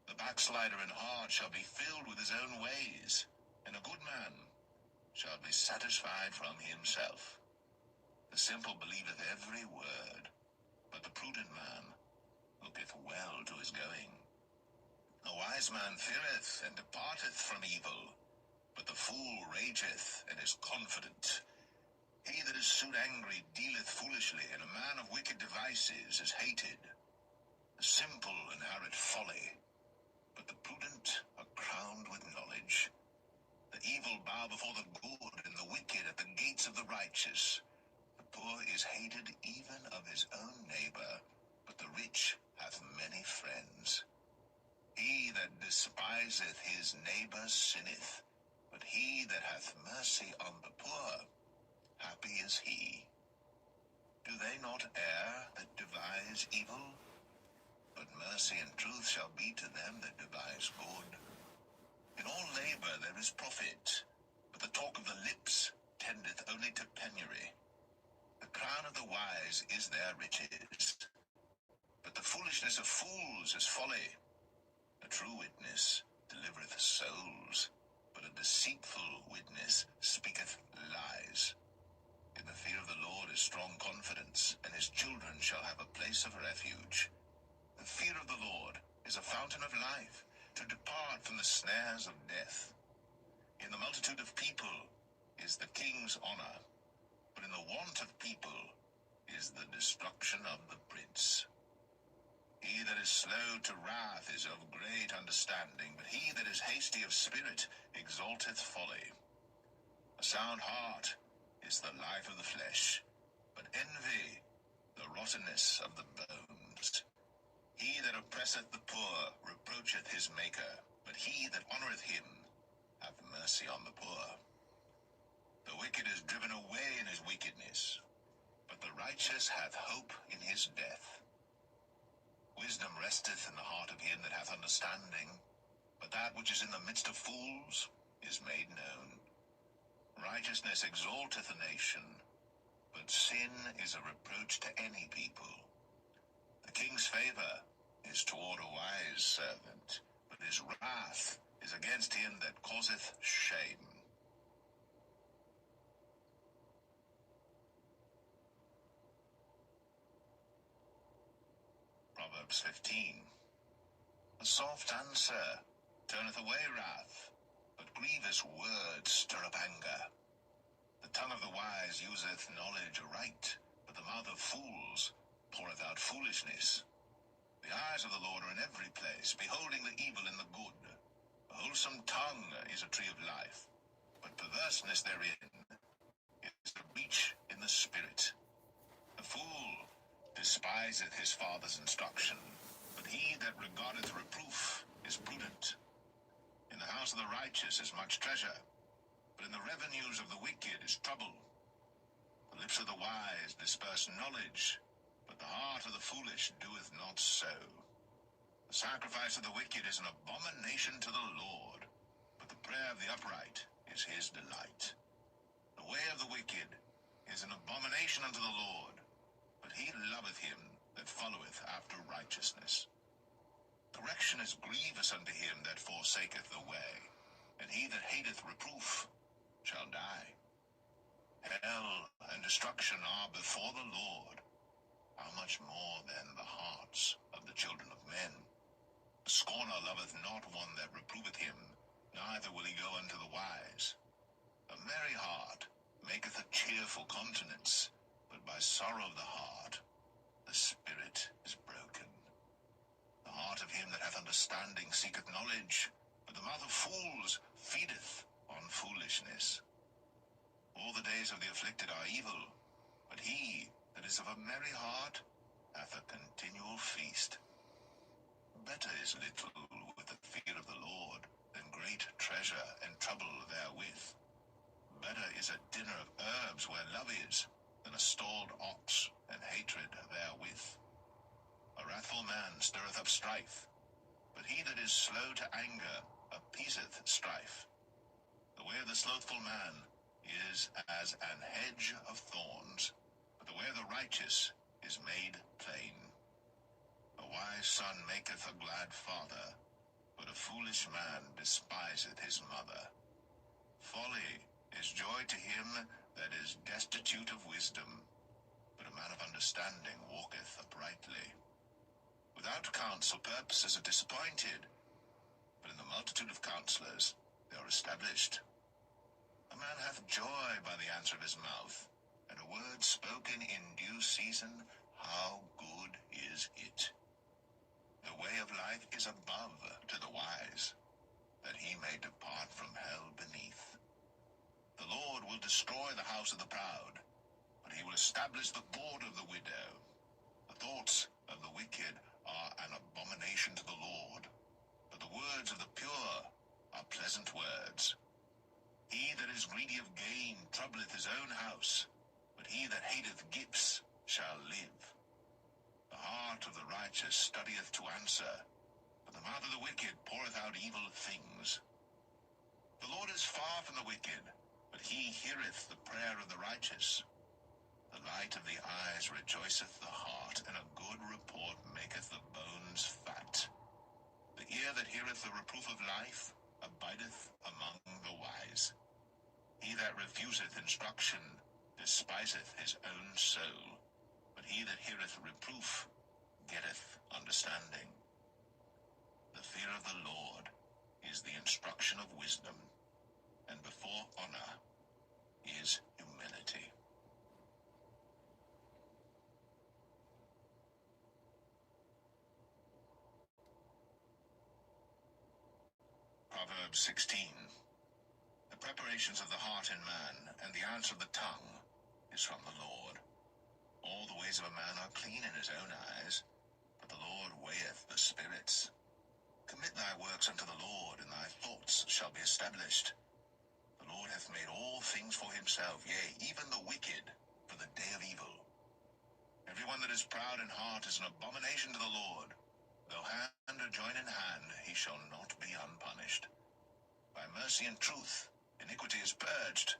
[SPEAKER 2] The backslider in heart shall be filled with his own ways, and a good man shall be satisfied from himself. The simple believeth every word, but the prudent man looketh well to his going. A wise man feareth and departeth from evil, but the fool rageth and is confident. He that is soon angry dealeth foolishly, and a man of wicked devices is hated. The simple inherit folly, but the prudent are crowned with knowledge. The evil bow before the good, and the wicked at the gates of the righteous. The poor is hated even of his own neighbor, but the rich hath many friends. He that despiseth his neighbor sinneth, but he that hath mercy on the poor, happy is he. Do they not err that devise evil? But mercy and truth shall be to them that devise good. In all labor there is profit, but the talk of the lips tendeth only to penury. The crown of the wise is their riches, but the foolishness of fools is folly. A true witness delivereth souls, but a deceitful witness speaketh lies. In the fear of the Lord is strong confidence, and his children shall have a place of refuge. The fear of the Lord is a fountain of life, to depart from the snares of death. In the multitude of people is the king's honor, but in the want of people is the destruction of the prince. He that is slow to wrath is of great understanding, but he that is hasty of spirit exalteth folly. A sound heart is the life of the flesh, but envy the rottenness of the bones. He that oppresseth the poor reproacheth his maker, but he that honoureth him hath mercy on the poor. The wicked is driven away in his wickedness, but the righteous hath hope in his death. Wisdom resteth in the heart of him that hath understanding, but that which is in the midst of fools is made known. Righteousness exalteth a nation, but sin is a reproach to any people. The king's favor is toward a wise servant, but his wrath is against him that causeth shame. Proverbs 15. A soft answer turneth away wrath, but grievous words stir up anger. The tongue of the wise useth knowledge aright, but the mouth of fools poureth out foolishness. The eyes of the Lord are in every place, beholding the evil and the good. A wholesome tongue is a tree of life, but perverseness therein is a breach in the spirit. The fool despiseth his father's instruction, but he that regardeth reproof is prudent. In the house of the righteous is much treasure, but in the revenues of the wicked is trouble. The lips of the wise disperse knowledge, but the heart of the foolish doeth not so. The sacrifice of the wicked is an abomination to the Lord, but the prayer of the upright is his delight. The way of the wicked is an abomination unto the Lord, but he loveth him that followeth after righteousness. Correction is grievous unto him that forsaketh the way, and he that hateth reproof shall die. Hell and destruction are before the Lord. How much more then the hearts of the children of men? A scorner loveth not one that reproveth him, neither will he go unto the wise. A merry heart maketh a cheerful countenance, but by sorrow of the heart the spirit is broken. The heart of him that hath understanding seeketh knowledge, but the mouth of fools feedeth on foolishness. All the days of the afflicted are evil, but he that is of a merry heart hath a continual feast. Better is little with the fear of the Lord than great treasure and trouble therewith. Better is a dinner of herbs where love is, than a stalled ox and hatred therewith. A wrathful man stirreth up strife, but he that is slow to anger appeaseth strife. The way of the slothful man is as an hedge of thorns, but the way of the righteous is made plain. A wise son maketh a glad father, but a foolish man despiseth his mother. Folly is joy to him that is destitute of wisdom, but a man of understanding walketh uprightly. Without counsel purposes are disappointed, but in the multitude of counselors they are established. A man hath joy by the answer of his mouth, and a word spoken in due season, how good is it! The way of life is above to the wise, that he may depart from hell beneath. The Lord will destroy the house of the proud, but he will establish the board of the widow. The thoughts of the wicked are an abomination to the Lord, but the words of the pure are pleasant words. He that is greedy of gain troubleth his own house, but he that hateth gifts shall live. The heart of the righteous studieth to answer, but the mouth of the wicked poureth out evil things. The Lord is far from the wicked, but he heareth the prayer of the righteous. The light of the eyes rejoiceth the heart, and a good report maketh the bones fat. The ear that heareth the reproof of life abideth among the wise. He that refuseth instruction despiseth his own soul, but he that heareth reproof getteth understanding. The fear of the Lord is the instruction of wisdom, and before honor is humility. Proverbs 16. The preparations of the heart in man, and the answer of the tongue, is from the Lord. All the ways of a man are clean in his own eyes, but the Lord weigheth the spirits. Commit thy works unto the Lord, and thy thoughts shall be established. The Lord hath made all things for himself, yea, even the wicked, for the day of evil. Every one that is proud in heart is an abomination to the Lord. Though hand or join in hand, he shall not be unpunished. By mercy and truth iniquity is purged,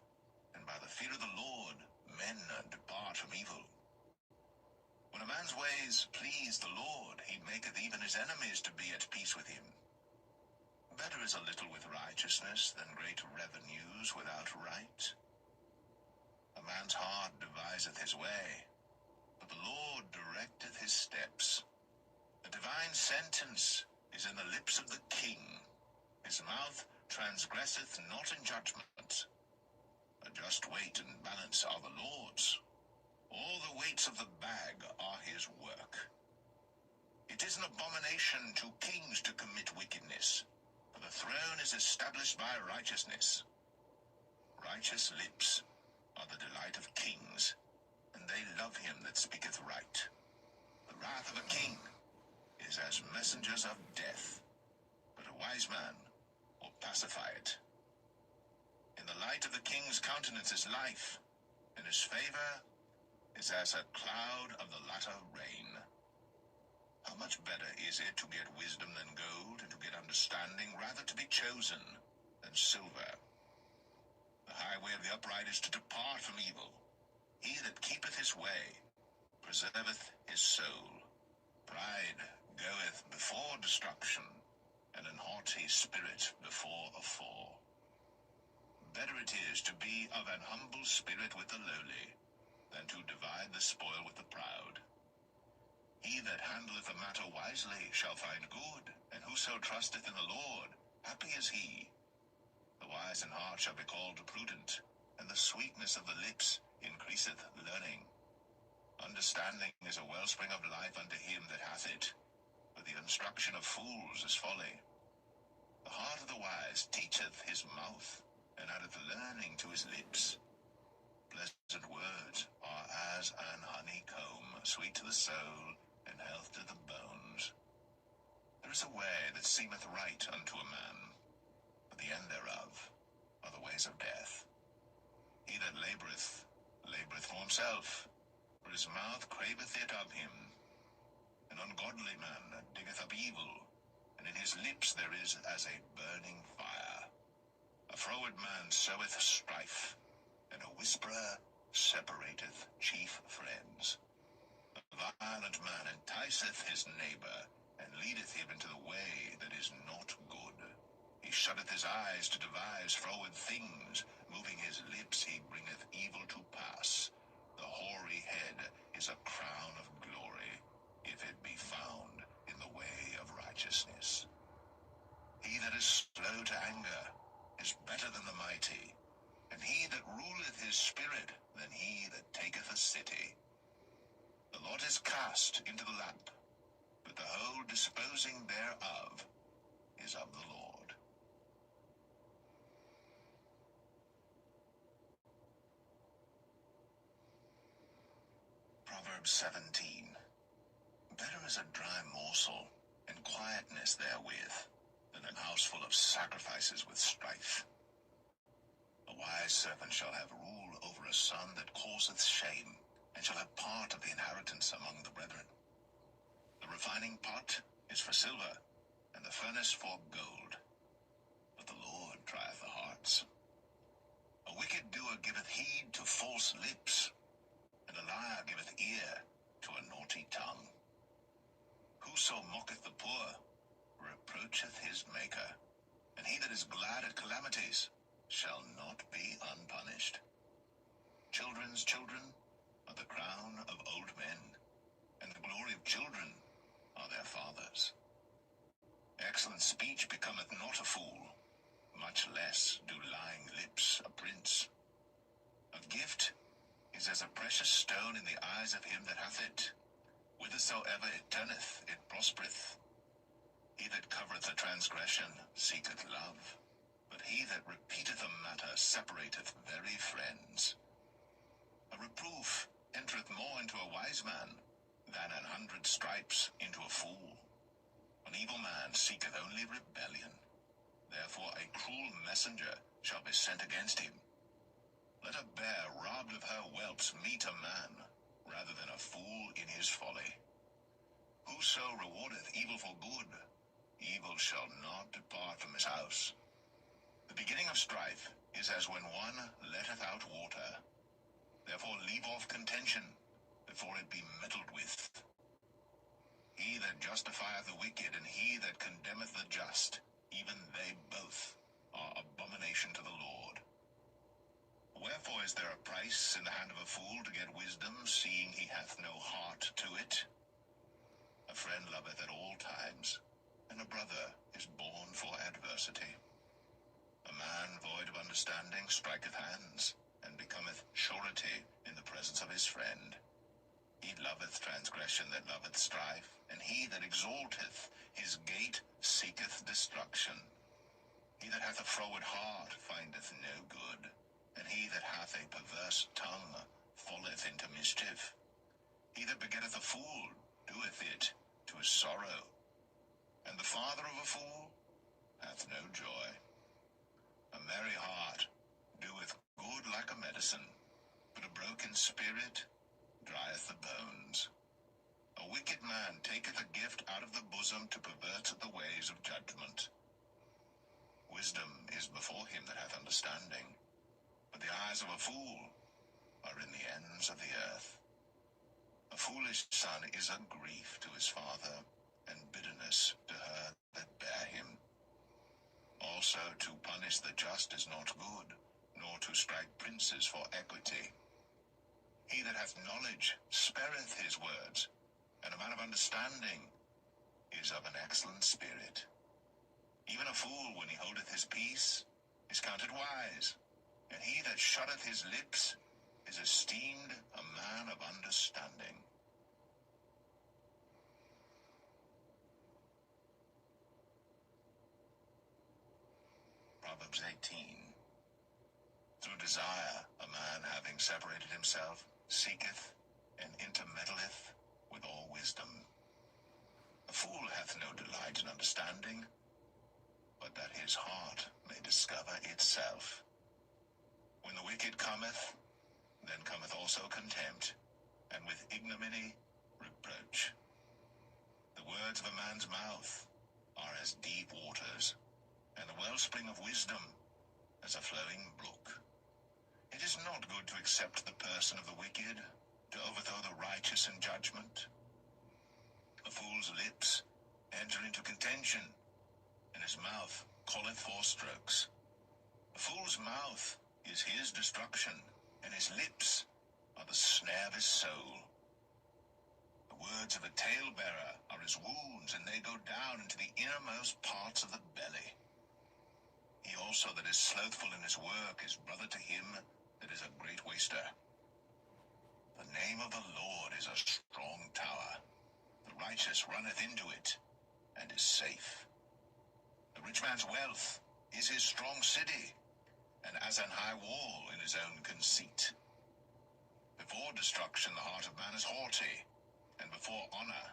[SPEAKER 2] and by the fear of the Lord men depart from evil. When a man's ways please the Lord, he maketh even his enemies to be at peace with him. Better is a little with righteousness than great revenues without right. A man's heart deviseth his way, but the Lord directeth his steps. A divine sentence is in the lips of the king. His mouth transgresseth not in judgment. A just weight and balance are the Lord's. All the weights of the bag are his work. It is an abomination to kings to commit wickedness, for the throne is established by righteousness. Righteous lips are the delight of kings, and they love him that speaketh right. The wrath of a king is as messengers of death, but a wise man will pacify it. In the light of the king's countenance is life, and his favor is as a cloud of the latter rain. How much better is it to get wisdom than gold, and to get understanding rather to be chosen than silver? The highway of the upright is to depart from evil. He that keepeth his way preserveth his soul. Pride goeth before destruction, and an haughty spirit before a fall. Better it is to be of an humble spirit with the lowly, than to divide the spoil with the proud. He that handleth a matter wisely shall find good, and whoso trusteth in the Lord, happy is he. The wise in heart shall be called prudent, and the sweetness of the lips increaseth learning. Understanding is a wellspring of life unto him that hath it, but the instruction of fools is folly. The heart of the wise teacheth his mouth, and addeth learning to his lips. Pleasant words are as an honeycomb, sweet to the soul, and health to the bones. There is a way that seemeth right unto a man, but the end thereof are the ways of death. He that laboureth, laboureth for himself, for his mouth craveth it of him. An ungodly man diggeth up evil, and in his lips there is as a burning fire. A froward man soweth strife, and a whisperer separateth chief friends. A violent man enticeth his neighbour, and leadeth him into the way that is not good. He shutteth his eyes to devise froward things, moving his lips he bringeth evil to pass. The hoary head is a crown of glory, if it be found in the way of righteousness. He that is slow to anger is better than the mighty, and he that ruleth his spirit than he that taketh a city. The lot is cast into the lap, but the whole disposing thereof is of the Lord. Proverbs 17. Better is a dry morsel, and quietness therewith, than an house full of sacrifices with strife. A wise servant shall have rule over a son that causeth shame, and shall have part of the inheritance among the brethren. The refining pot is for silver, and the furnace for gold, but the Lord trieth the hearts. A wicked doer giveth heed to false lips, and a liar giveth ear to a naughty tongue. Whoso mocketh the poor reproacheth his maker, and he that is glad at calamities shall not be unpunished. Children's children are the crown of old men, and the glory of children are their fathers. Excellent speech becometh not a fool, much less do lying lips a prince. A gift is as a precious stone in the eyes of him that hath it. Whithersoever it turneth, it prospereth. He that covereth a transgression seeketh love, but he that repeateth a matter separateth very friends. A reproof entereth more into a wise man than 100 stripes into a fool. An evil man seeketh only rebellion, therefore a cruel messenger shall be sent against him. Let a bear robbed of her whelps meet a man, rather than a fool in his folly. Whoso rewardeth evil for good, evil shall not depart from his house. The beginning of strife is as when one letteth out water. Therefore leave off contention, before it be meddled with. He that justifieth the wicked, and he that condemneth the just, even they both are abomination to the Lord. Wherefore is there a price in the hand of a fool to get wisdom, seeing he hath no heart to it? A friend loveth at all times, and a brother is born for adversity. A man void of understanding striketh hands, and becometh surety in the presence of his friend. He loveth transgression that loveth strife, and he that exalteth his gate seeketh destruction. He that hath a froward heart findeth no good, and he that hath a perverse tongue falleth into mischief. He that begetteth a fool doeth it to his sorrow, and the father of a fool hath no joy. A merry heart doeth good like a medicine, but a broken spirit drieth the bones. A wicked man taketh a gift out of the bosom to pervert the ways of judgment. Wisdom is before him that hath understanding, but the eyes of a fool are in the ends of the earth. A foolish son is a grief to his father, and bitterness to her that bare him. Also to punish the just is not good, nor to strike princes for equity. He that hath knowledge spareth his words, and a man of understanding is of an excellent spirit. Even a fool, when he holdeth his peace, is counted wise, and he that shutteth his lips is esteemed a man of understanding. Proverbs 18. Through desire, a man having separated himself, seeketh and intermeddleth with all wisdom. A fool hath no delight in understanding, but that his heart may discover itself. When the wicked cometh, then cometh also contempt, and with ignominy reproach. The words of a man's mouth are as deep waters, and the wellspring of wisdom as a flowing brook. It is not good to accept the person of the wicked, to overthrow the righteous in judgment. A fool's lips enter into contention, and his mouth calleth for strokes. A fool's mouth is his destruction, and his lips are the snare of his soul. The words of a talebearer are as wounds, and they go down into the innermost parts of the belly. He also that is slothful in his work is brother to him that is a great waster. The name of the Lord is a strong tower. The righteous runneth into it, and is safe. The rich man's wealth is his strong city, and as an high wall in his own conceit. Before destruction the heart of man is haughty, and before honor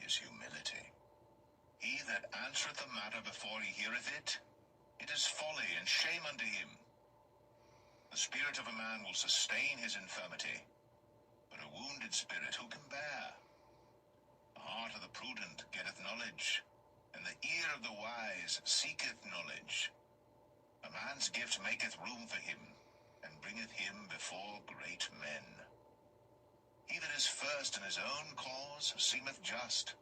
[SPEAKER 2] is humility. He that answereth a matter before he heareth it, it is folly and shame unto him. The spirit of a man will sustain his infirmity, but a wounded spirit who can bear? The heart of the prudent getteth knowledge, and the ear of the wise seeketh knowledge. A man's gift maketh room for him, and bringeth him before great men. He that is first in his own cause seemeth just,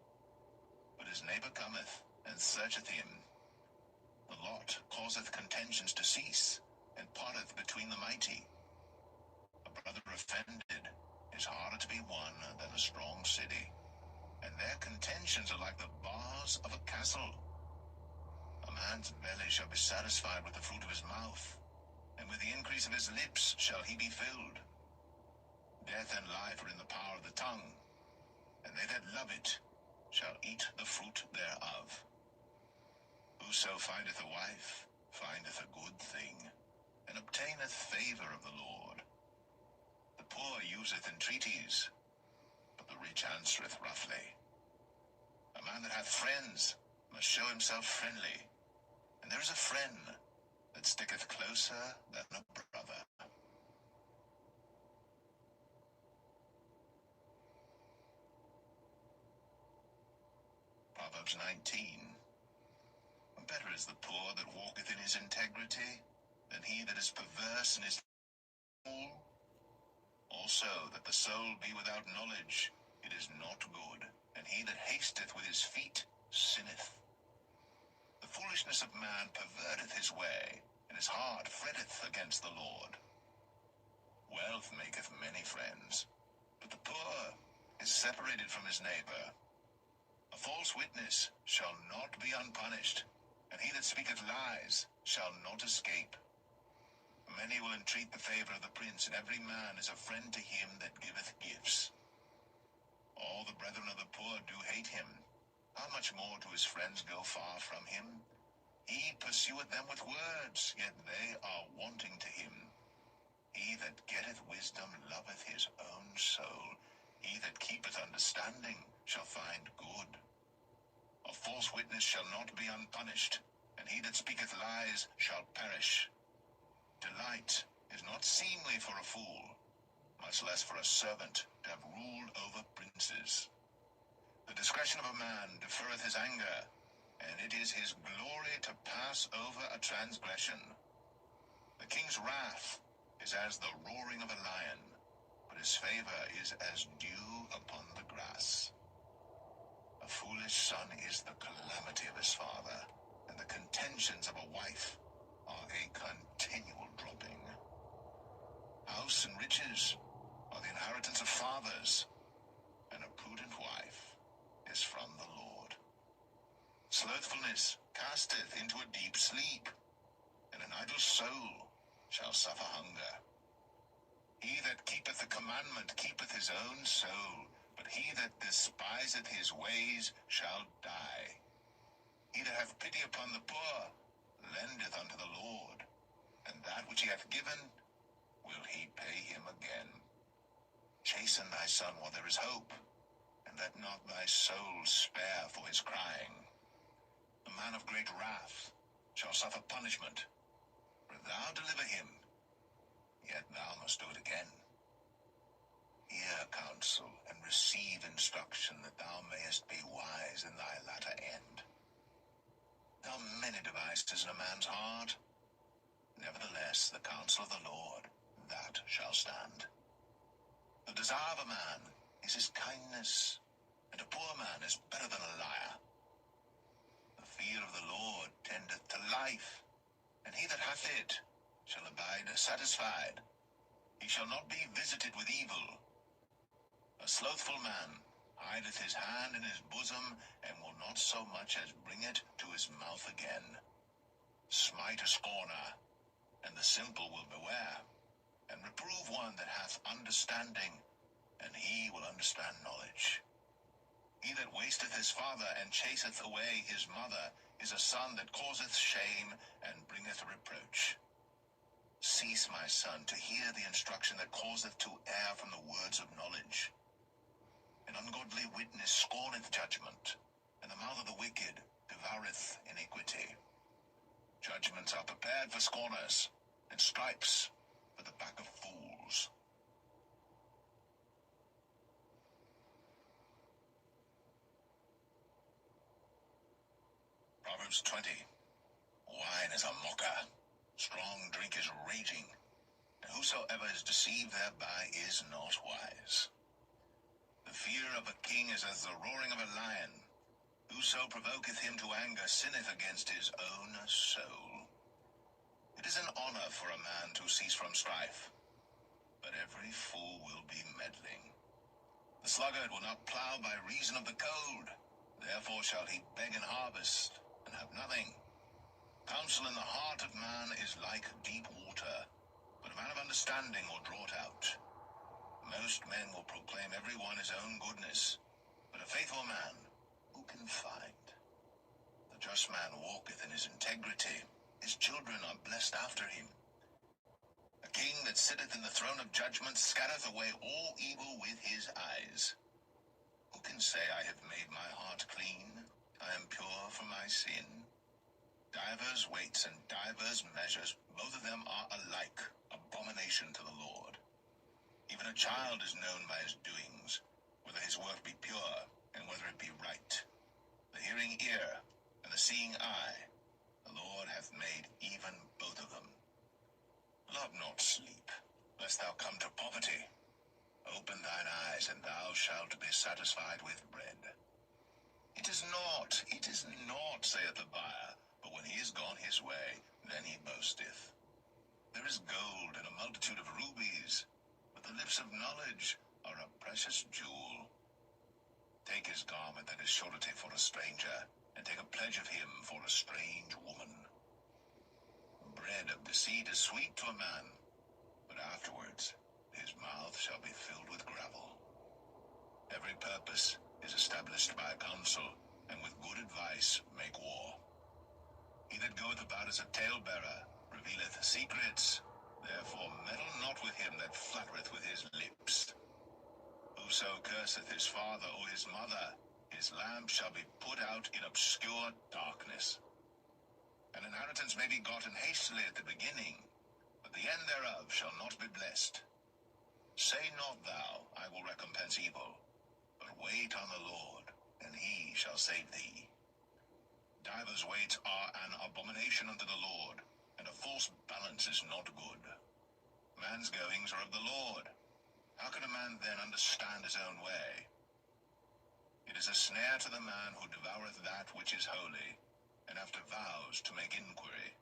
[SPEAKER 2] but his neighbor cometh and searcheth him. The lot causeth contentions to cease, and parteth between the mighty. A brother offended is harder to be won than a strong city, and their contentions are like the bars of a castle. A man's belly shall be satisfied with the fruit of his mouth, and with the increase of his lips shall he be filled. Death and life are in the power of the tongue, and they that love it shall eat the fruit thereof. Whoso findeth a wife findeth a good thing, and obtaineth favor of the Lord. The poor useth entreaties, but the rich answereth roughly. A man that hath friends must show himself friendly, and there is a friend that sticketh closer than a brother. Proverbs 19. Better is the poor that walketh in his integrity, than he that is perverse in his soul. Also, that the soul be without knowledge, it is not good, and he that hasteth with his feet sinneth. The foolishness of man perverteth his way, and his heart fretteth against the Lord. Wealth maketh many friends, but the poor is separated from his neighbor. A false witness shall not be unpunished, and he that speaketh lies shall not escape. Many will entreat the favor of the prince, and every man is a friend to him that giveth gifts. All the brethren of the poor do hate him. How much more do his friends go far from him? He pursueth them with words, yet they are wanting to him. He that getteth wisdom loveth his own soul. He that keepeth understanding shall find good. A false witness shall not be unpunished, and he that speaketh lies shall perish. Delight is not seemly for a fool, much less for a servant to have ruled over princes. The discretion of a man deferreth his anger, and it is his glory to pass over a transgression. The king's wrath is as the roaring of a lion, but his favor is as dew upon the grass. A foolish son is the calamity of his father, and the contentions of a wife are a continual dropping. House and riches are the inheritance of fathers, and a prudent wife is from the Lord. Slothfulness casteth into a deep sleep, and an idle soul shall suffer hunger. He that keepeth the commandment keepeth his own soul, but he that despiseth his ways shall die. He that hath pity upon the poor lendeth unto the Lord, and that which he hath given will he pay him again. Chasten thy son while there is hope, let not thy soul spare for his crying. A man of great wrath shall suffer punishment, for if thou deliver him, yet thou must do it again. Hear counsel and receive instruction, that thou mayest be wise in thy latter end. There are many devices in a man's heart. Nevertheless, the counsel of the Lord, that shall stand. The desire of a man is his kindness, and a poor man is better than a liar. The fear of the Lord tendeth to life, and he that hath it shall abide satisfied. He shall not be visited with evil. A slothful man hideth his hand in his bosom, and will not so much as bring it to his mouth again. Smite a scorner, and the simple will beware, and reprove one that hath understanding, and he will understand knowledge. He that wasteth his father, and chaseth away his mother, is a son that causeth shame, and bringeth reproach. Cease, my son, to hear the instruction that causeth to err from the words of knowledge. An ungodly witness scorneth judgment, and the mouth of the wicked devoureth iniquity. Judgments are prepared for scorners, and stripes for the back of fools. Proverbs 20. Wine is a mocker, strong drink is raging, and whosoever is deceived thereby is not wise. The fear of a king is as the roaring of a lion. Whoso provoketh him to anger sinneth against his own soul. It is an honor for a man to cease from strife, but every fool will be meddling. The sluggard will not plow by reason of the cold, therefore shall he beg in harvest, and have nothing. Counsel in the heart of man is like deep water, but a man of understanding will draw it out. Most men will proclaim every one his own goodness, but a faithful man who can find? The just man walketh in his integrity, his children are blessed after him. A king that sitteth in the throne of judgment scattereth away all evil with his eyes. Who can say, I have made my heart clean, I am pure from my sin? Divers weights and divers measures, both of them are alike abomination to the Lord. Even a child is known by his doings, whether his work be pure, and whether it be right. The hearing ear, and the seeing eye, the Lord hath made even both of them. Love not sleep, lest thou come to poverty. Open thine eyes, and thou shalt be satisfied with bread. It is not, saith the buyer, but when he is gone his way, then he boasteth. There is gold in a multitude of rubies, but the lips of knowledge are a precious jewel. Take his garment that is surety for a stranger, and take a pledge of him for a strange woman. Bread of deceit is sweet to a man, but afterwards his mouth shall be filled with gravel. Every purpose is established by counsel, and with good advice make war. He that goeth about as a talebearer revealeth secrets, therefore meddle not with him that flattereth with his lips. Whoso curseth his father or his mother, his lamp shall be put out in obscure darkness. An inheritance may be gotten hastily at the beginning, but the end thereof shall not be blessed. Say not thou, I will recompense evil, but wait on the Lord, and he shall save thee. Divers weights are an abomination unto the Lord, and a false balance is not good. Man's goings are of the Lord. How can a man then understand his own way? It is a snare to the man who devoureth that which is holy, and after vows to make inquiry.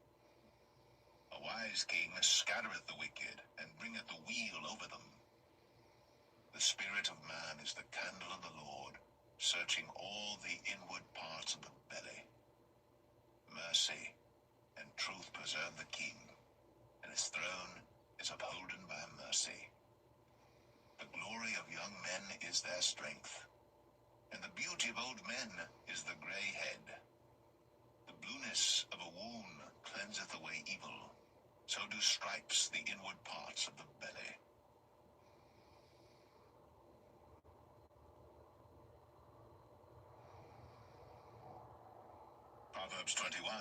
[SPEAKER 2] A wise king scattereth the wicked, and bringeth the weal over them. The spirit of man is the candle of the Lord, searching all the inward parts of the belly. Mercy and truth preserve the king, and his throne is upholden by mercy. The glory of young men is their strength, and the beauty of old men is the gray head. The blueness of a wound cleanseth away evil, so do stripes the inward parts of the belly. Proverbs 21.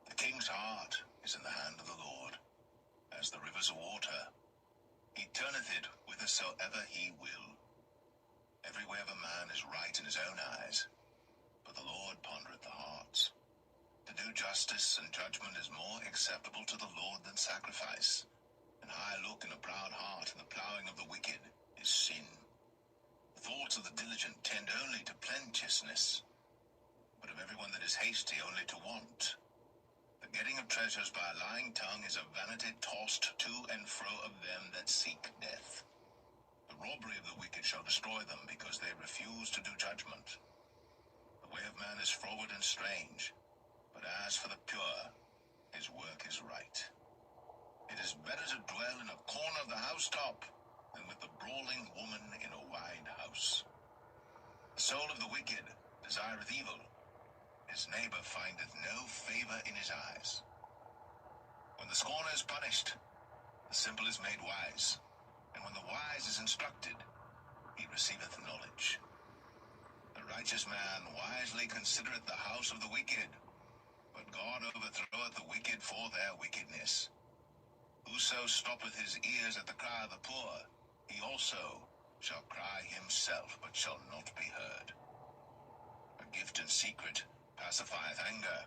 [SPEAKER 2] The king's heart is in the hand of the Lord, as the rivers of water. He turneth it whithersoever he will. Every way of a man is right in his own eyes, but the Lord pondereth the hearts. To do justice and judgment is more acceptable to the Lord than sacrifice. An high look and a proud heart, and the plowing of the wicked is sin. The thoughts of the diligent tend only to plenteousness, but of everyone that is hasty only to want. The getting of treasures by a lying tongue is a vanity tossed to and fro of them that seek death. The robbery of the wicked shall destroy them, because they refuse to do judgment. The way of man is froward and strange, but as for the pure, his work is right. It is better to dwell in a corner of the housetop than with the brawling woman in a wide house. The soul of the wicked desireth evil. His neighbor findeth no favor in his eyes. When the scorner is punished, the simple is made wise, and when the wise is instructed, he receiveth knowledge. The righteous man wisely considereth the house of the wicked, but God overthroweth the wicked for their wickedness. Whoso stoppeth his ears at the cry of the poor, he also shall cry himself, but shall not be heard. A gift in secret pacifieth anger,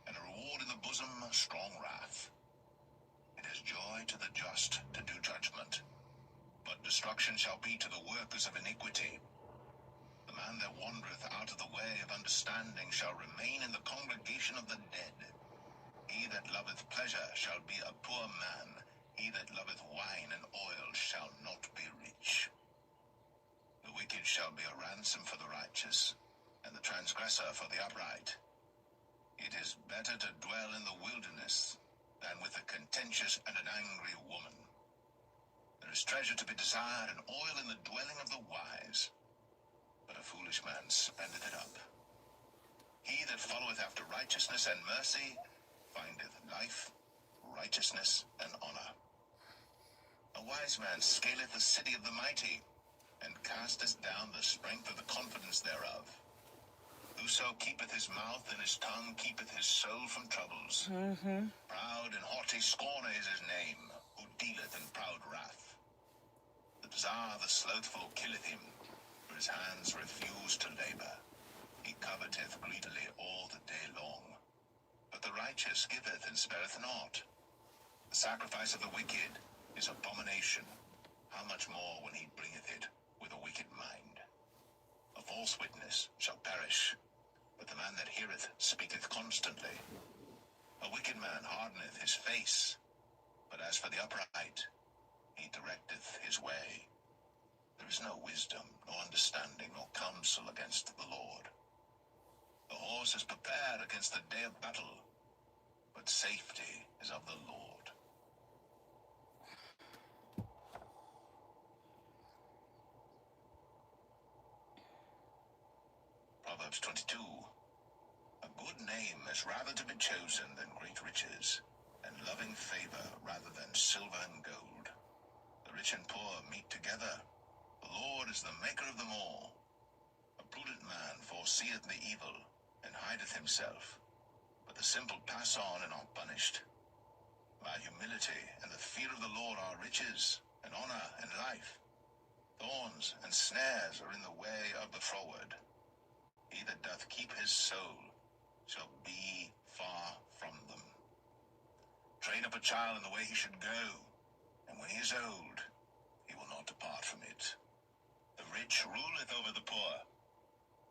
[SPEAKER 2] and a reward in the bosom strong wrath. It is joy to the just to do judgment, but destruction shall be to the workers of iniquity. The man that wandereth out of the way of understanding shall remain in the congregation of the dead. He that loveth pleasure shall be a poor man. He that loveth wine and oil shall not be rich. The wicked shall be a ransom for the righteous, and the transgressor for the upright. It is better to dwell in the wilderness than with a contentious and an angry woman. There is treasure to be desired and oil in the dwelling of the wise, but a foolish man spendeth it up. He that followeth after righteousness and mercy findeth life, righteousness, and honor. A wise man scaleth the city of the mighty, and casteth down the strength of the confidence thereof. Whoso keepeth his mouth and his tongue keepeth his soul from troubles. Proud and haughty scorner is his name, who dealeth in proud wrath. The desire of the slothful killeth him, for his hands refuse to labor. He coveteth greedily all the day long. But the righteous giveth and spareth not. The sacrifice of the wicked is abomination. How much more when he bringeth it with a wicked mind? A false witness shall perish, but the man that heareth speaketh constantly. A wicked man hardeneth his face, but as for the upright, he directeth his way. There is no wisdom, nor understanding, nor counsel against the Lord. The horse is prepared against the day of battle, but safety is of the Lord. Proverbs 22. A good name is rather to be chosen than great riches, and loving favor rather than silver and gold. The rich and poor meet together. The Lord is the maker of them all. A prudent man foreseeth the evil, and hideth himself, but the simple pass on and are punished. By humility and the fear of the Lord are riches, and honor, and life. Thorns and snares are in the way of the froward. He that doth keep his soul shall be far from them. Train up a child in the way he should go, and when he is old, he will not depart from it. The rich ruleth over the poor,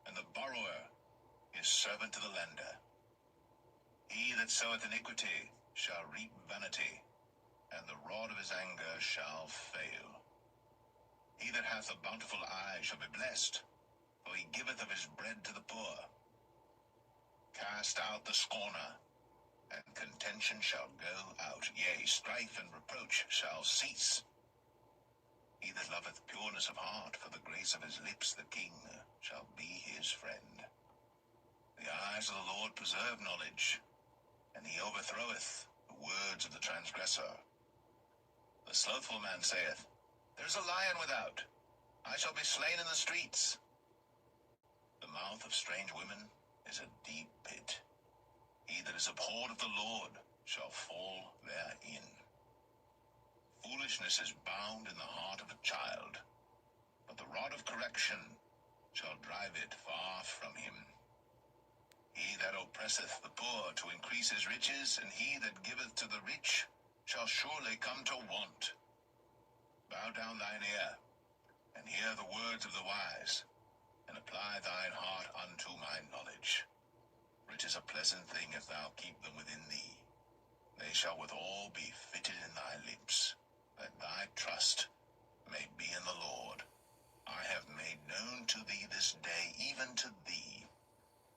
[SPEAKER 2] and the borrower is servant to the lender. He that soweth iniquity shall reap vanity, and the rod of his anger shall fail. He that hath a bountiful eye shall be blessed, for he giveth of his bread to the poor. Cast out the scorner, and contention shall go out, yea, strife and reproach shall cease. He that loveth pureness of heart, for the grace of his lips the king shall be his friend. The eyes of the Lord preserve knowledge, and he overthroweth the words of the transgressor. The slothful man saith, There is a lion without, I shall be slain in the streets. The mouth of strange women is a deep pit. He that is abhorred of the Lord shall fall therein. Foolishness is bound in the heart of a child, but the rod of correction shall drive it far from him. He that oppresseth the poor to increase his riches, and he that giveth to the rich shall surely come to want. Bow down thine ear, and hear the words of the wise, and apply thine heart unto my knowledge. For it is a pleasant thing if thou keep them within thee. They shall withal be fitted in thy lips, that thy trust may be in the Lord. I have made known to thee this day, even to thee.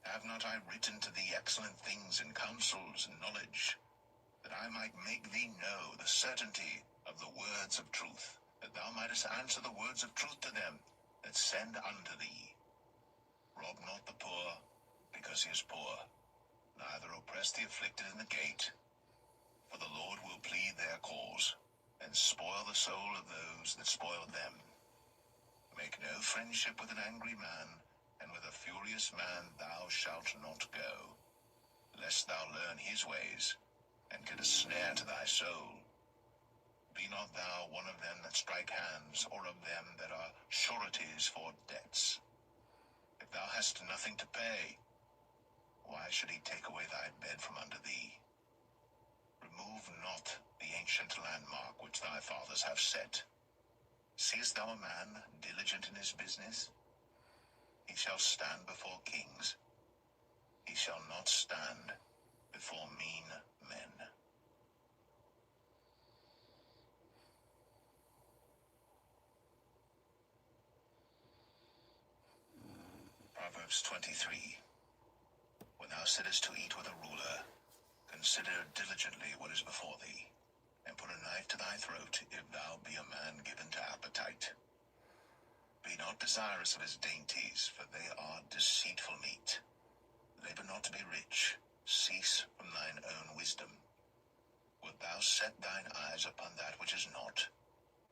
[SPEAKER 2] Have not I written to thee excellent things in counsels and knowledge, that I might make thee know the certainty of the words of truth, that thou mightest answer the words of truth to them that send unto thee? Rob not the poor, because he is poor, neither oppress the afflicted in the gate, for the Lord will plead their cause, and spoil the soul of those that spoil them. Make no friendship with an angry man, and with a furious man thou shalt not go, lest thou learn his ways, and get a snare to thy soul. Be not thou one of them that strike hands, or of them that are sureties for debts. If thou hast nothing to pay, why should he take away thy bed from under thee? Remove not the ancient landmark which thy fathers have set. Seest thou a man diligent in his business? He shall stand before kings. He shall not stand before mean men. Proverbs 23. When thou sittest to eat with a ruler, consider diligently what is before thee, and put a knife to thy throat, if thou be a man given to appetite. Be not desirous of his dainties, for they are deceitful meat. Labor not to be rich, cease from thine own wisdom. Wilt thou set thine eyes upon that which is not?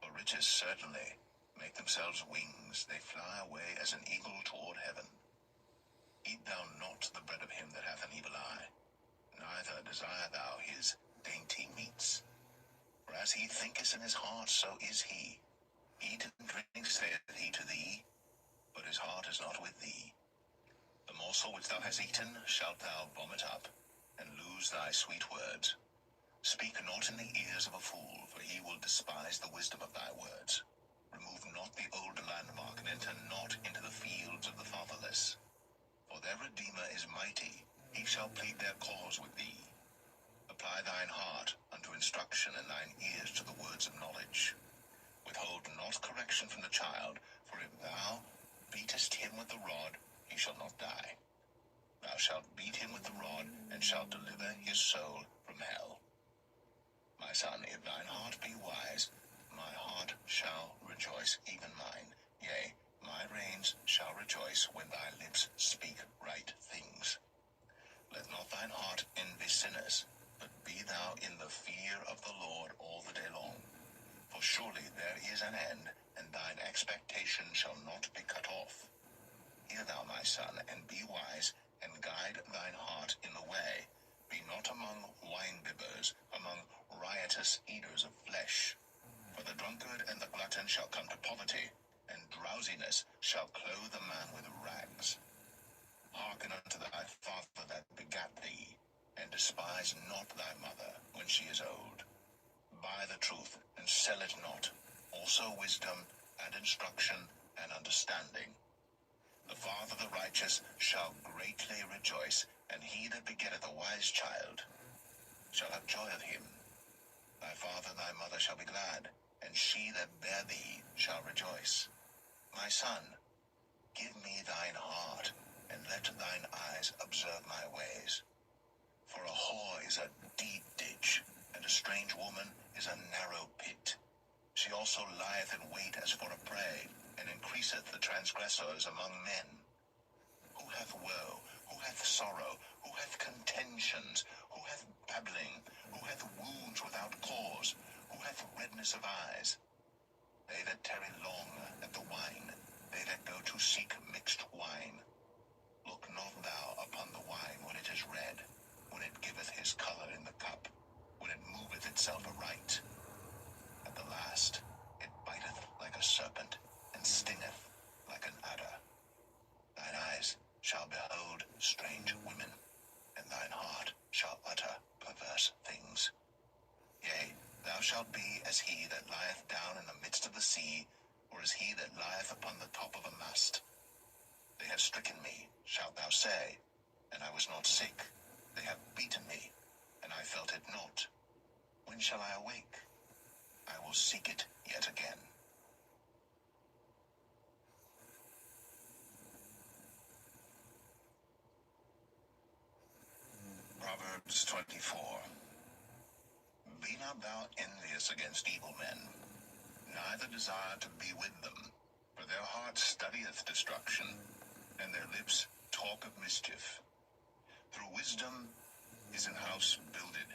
[SPEAKER 2] For riches certainly make themselves wings, they fly away as an eagle toward heaven. Eat thou not the bread of him that hath an evil eye, neither desire thou his dainty meats. For as he thinketh in his heart, so is he. Eat and drink, saith he to thee, but his heart is not with thee. The morsel which thou hast eaten shalt thou vomit up, and lose thy sweet words. Speak not in the ears of a fool, for he will despise the wisdom of thy words. Remove not the old landmark, and enter not into the fields of the fatherless. For their Redeemer is mighty, he shall plead their cause with thee. Apply thine heart unto instruction, and thine ears to the words of knowledge. Withhold not correction from the child, for if thou beatest him with the rod, he shall not die. Thou shalt beat him with the rod, and shalt deliver his soul from hell. My son, if thine heart be wise, my heart shall rejoice, even mine. Yea, my reins shall rejoice when thy lips speak right things. Let not thine heart envy sinners, but be thou in the fear of the Lord all the day long. For surely there is an end, and thine expectation shall not be cut off. Hear thou, my son, and be wise, and guide thine heart in the way. Be not among wine-bibbers, among riotous eaters of flesh. For the drunkard and the glutton shall come to poverty, and drowsiness shall clothe a man with rags. Hearken unto thy father that begat thee, and despise not thy mother when she is old. Buy the truth, and sell it not, also wisdom, and instruction, and understanding. The father of the righteous shall greatly rejoice, and he that begetteth a wise child shall have joy of him. Thy father and thy mother shall be glad, and she that bare thee shall rejoice. My son, give me thine heart, and let thine eyes observe my ways. For a whore is a deep ditch, and a strange woman is a narrow pit. She also lieth in wait as for a prey, and increaseth the transgressors among men. Who hath woe? Who hath sorrow? Who hath contentions? Who hath babbling? Who hath wounds without cause? Who hath redness of eyes? They that tarry long at the wine, they that go to seek mixed wine. Look not thou upon the wine when it is red, when it giveth his colour in the cup, when it moveth itself aright. At the last it biteth like a serpent, and stingeth like an adder. Thine eyes shall behold strange women, and thine heart shall utter perverse things. Yea, thou shalt be as he that lieth down in the midst of the sea, or as he that lieth upon the top of a mast. They have stricken me, shalt thou say, and I was not sick. They have beaten me, and I felt it not. When shall I awake? I will seek it yet again. Proverbs 24. Be not thou envious against evil men, neither desire to be with them, for their heart studieth destruction, and their lips talk of mischief. Through wisdom is an house builded,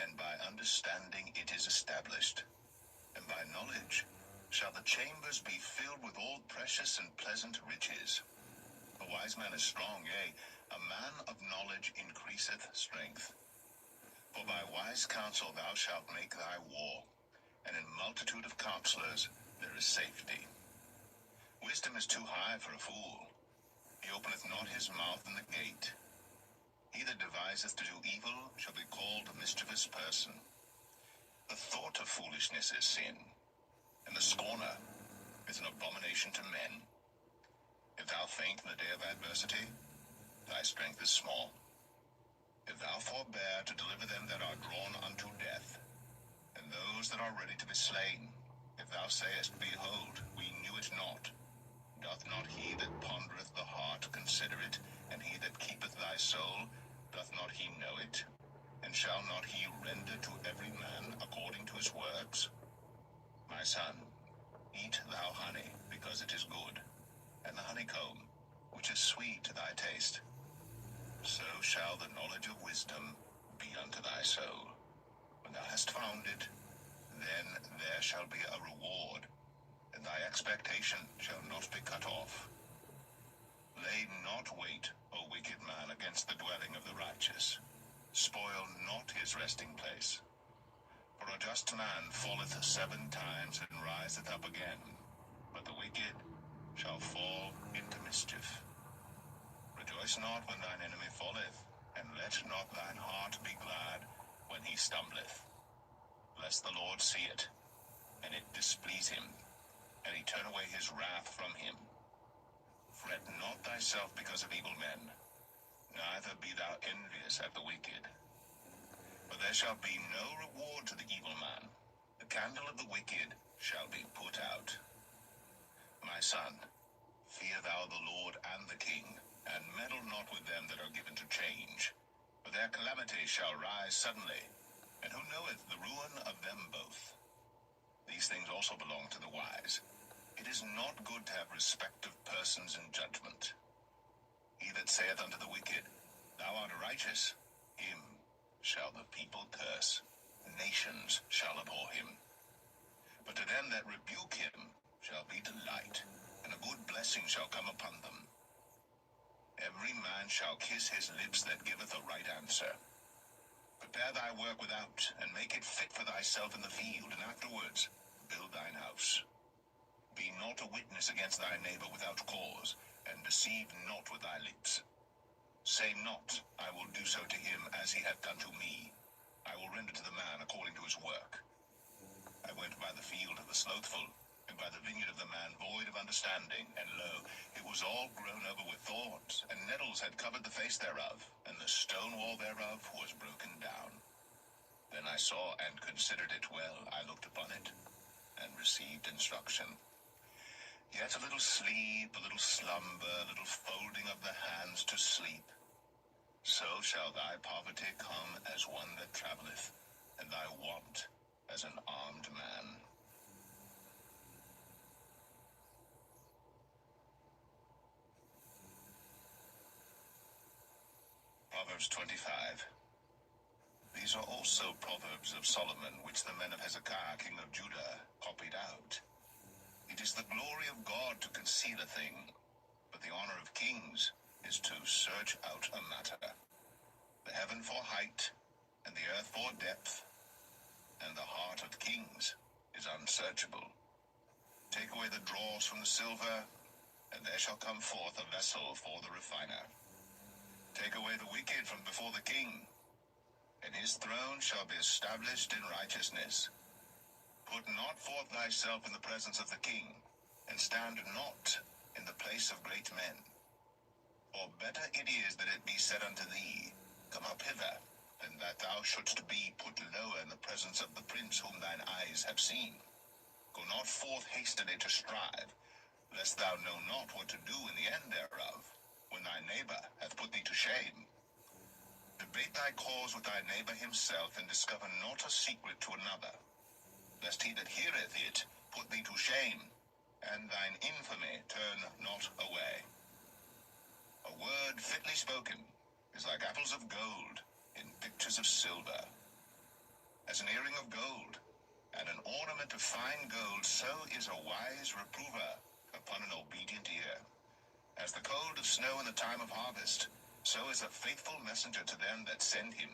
[SPEAKER 2] and by understanding it is established, and by knowledge shall the chambers be filled with all precious and pleasant riches. A wise man is strong, yea, a man of knowledge increaseth strength. For by wise counsel thou shalt make thy war, and in multitude of counselors there is safety. Wisdom is too high for a fool. He openeth not his mouth in the gate. He that deviseth to do evil shall be called a mischievous person. The thought of foolishness is sin, and the scorner is an abomination to men. If thou faint in the day of adversity, thy strength is small. If thou forbear to deliver them that are drawn unto death, and those that are ready to be slain, if thou sayest, Behold, we knew it not, doth not he that pondereth the heart consider it, and he that keepeth thy soul, doth not he know it? And shall not he render to every man according to his works? My son, eat thou honey, because it is good, and the honeycomb, which is sweet to thy taste. So shall the knowledge of wisdom be unto thy soul. When thou hast found it, then there shall be a reward, and thy expectation shall not be cut off. Lay not wait, O wicked man, against the dwelling of the righteous. Spoil not his resting place. For a just man falleth 7 times and riseth up again, but the wicked shall fall into mischief. Rejoice not when thine enemy falleth, and let not thine heart be glad when he stumbleth. Lest the Lord see it, and it displease him, and he turn away his wrath from him. Fret not thyself because of evil men, neither be thou envious at the wicked. For there shall be no reward to the evil man. The candle of the wicked shall be put out. My son, fear thou the Lord and the king, and meddle not with them that are given to change. For their calamity shall rise suddenly, and who knoweth the ruin of them both? These things also belong to the wise. It is not good to have respect of persons in judgment. He that saith unto the wicked, Thou art righteous, him shall the people curse. Nations shall abhor him. But to them that rebuke him shall be delight, and a good blessing shall come upon them. Every man shall kiss his lips that giveth a right answer. Prepare thy work without, and make it fit for thyself in the field, and afterwards build thine house. Be not a witness against thy neighbor without cause, and deceive not with thy lips. Say not, I will do so to him as he hath done to me. I will render to the man according to his work. I went by the field of the slothful, and by the vineyard of the man void of understanding, and lo, it was all grown over with thorns, and nettles had covered the face thereof, and the stone wall thereof was broken down. Then I saw and considered it well. I looked upon it, and received instruction. Yet a little sleep, a little slumber, a little folding of the hands to sleep. So shall thy poverty come as one that travelleth, and thy want as an armed man. Proverbs 25. These are also proverbs of Solomon, which the men of Hezekiah, king of Judah, copied out. It is the glory of God to conceal a thing, but the honor of kings is to search out a matter. the heaven for height, and the earth for depth, and the heart of kings is unsearchable. Take away the dross from the silver, and there shall come forth a vessel for the refiner. Take away the wicked from before the king, and his throne shall be established in righteousness. Put not forth thyself in the presence of the king, and stand not in the place of great men. For better it is that it be said unto thee, Come up hither, than that thou shouldst be put lower in the presence of the prince whom thine eyes have seen. Go not forth hastily to strive, lest thou know not what to do in the end thereof, when thy neighbor hath put thee to shame. Debate thy cause with thy neighbor himself, and discover not a secret to another, lest he that heareth it put thee to shame, and thine infamy turn not away. A word fitly spoken is like apples of gold in pictures of silver. As an earring of gold and an ornament of fine gold, so is a wise reprover upon an obedient ear. As the cold of snow in the time of harvest, so is a faithful messenger to them that send him.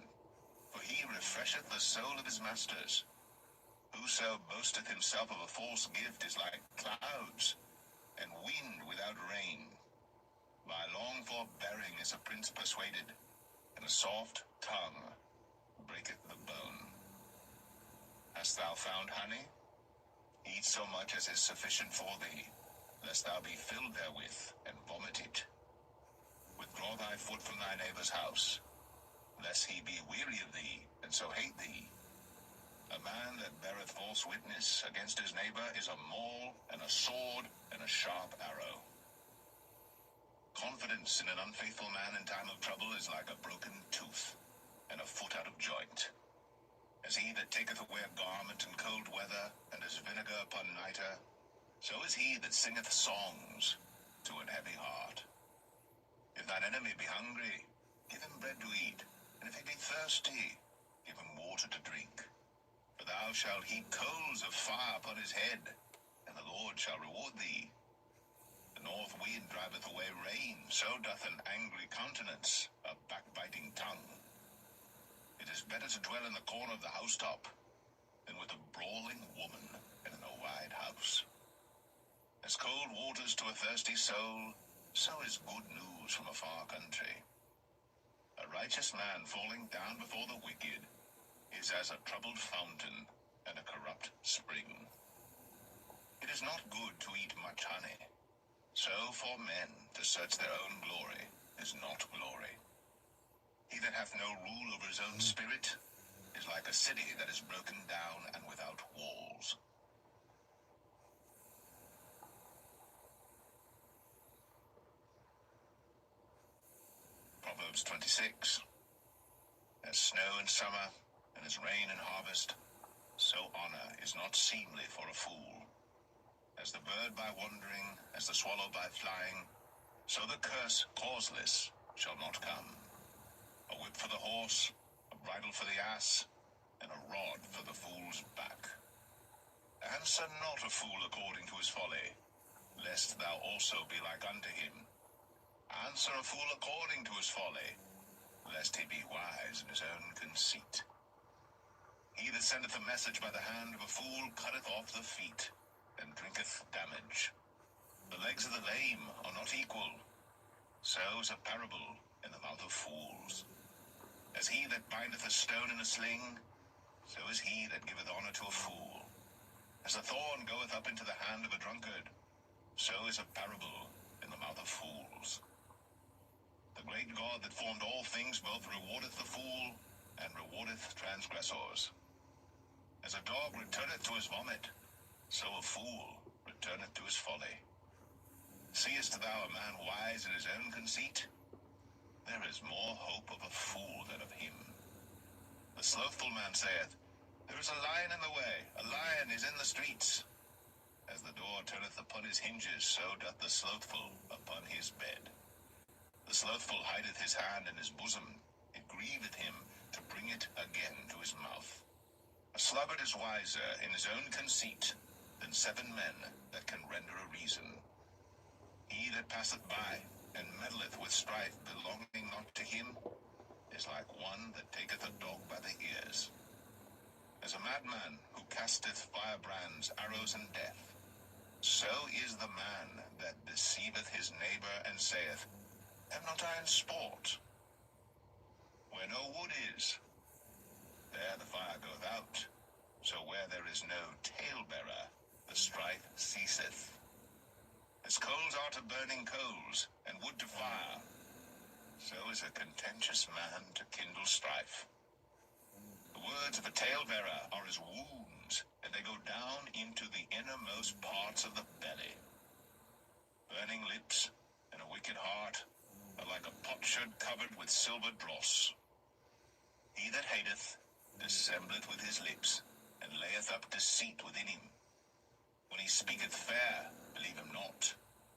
[SPEAKER 2] For he refresheth the soul of his masters. Whoso boasteth himself of a false gift is like clouds, and wind without rain. By long forbearing is a prince persuaded, and a soft tongue breaketh the bone. Hast thou found honey? Eat so much as is sufficient for thee, lest thou be filled therewith, and vomit it. Withdraw thy foot from thy neighbor's house, lest he be weary of thee, and so hate thee. A man that beareth false witness against his neighbor is a maul, and a sword, and a sharp arrow. Confidence in an unfaithful man in time of trouble is like a broken tooth, and a foot out of joint. As he that taketh away a garment in cold weather, and as vinegar upon nitre, so is he that singeth songs to an heavy heart. If thine enemy be hungry, give him bread to eat, and if he be thirsty, give him water to drink. For thou shalt heap coals of fire upon his head, and the Lord shall reward thee. The north wind driveth away rain, so doth an angry countenance a backbiting tongue. It is better to dwell in the corner of the housetop than with a brawling woman in a wide house. As cold waters to a thirsty soul, so is good news from a far country. A righteous man falling down before the wicked is as a troubled fountain and a corrupt spring. It is not good to eat much honey, so for men to search their own glory is not glory. He that hath no rule over his own spirit is like a city that is broken down and without walls. Proverbs 26. As snow in summer, and as rain in harvest, so honor is not seemly for a fool. As the bird by wandering, as the swallow by flying, so the curse causeless shall not come. A whip for the horse, a bridle for the ass, and a rod for the fool's back. Answer not a fool according to his folly, lest thou also be like unto him. Answer a fool according to his folly, lest he be wise in his own conceit. He that sendeth a message by the hand of a fool cutteth off the feet, and drinketh damage. The legs of the lame are not equal, so is a parable in the mouth of fools. As he that bindeth a stone in a sling, so is he that giveth honor to a fool. As a thorn goeth up into the hand of a drunkard, so is a parable in the mouth of fools. The great God that formed all things both rewardeth the fool, and rewardeth transgressors. As a dog returneth to his vomit, so a fool returneth to his folly. Seest thou a man wise in his own conceit? There is more hope of a fool than of him. The slothful man saith, There is a lion in the way, a lion is in the streets. As the door turneth upon his hinges, so doth the slothful upon his bed. The slothful hideth his hand in his bosom, it grieveth him to bring it again to his mouth. A sluggard is wiser in his own conceit than 7 men that can render a reason. He that passeth by and meddleth with strife belonging not to him is like one that taketh a dog by the ears. As a madman who casteth firebrands, arrows, and death, so is the man that deceiveth his neighbor, and saith, Have not I in sport? Where no wood is, there the fire goeth out. So where there is no talebearer, the strife ceaseth. As coals are to burning coals, and wood to fire, so is a contentious man to kindle strife. The words of a talebearer are as wounds, and they go down into the innermost parts of the belly. Burning lips and a wicked heart are like a potsherd covered with silver dross. He that hateth dissembleth with his lips, and layeth up deceit within him. When he speaketh fair, believe him not,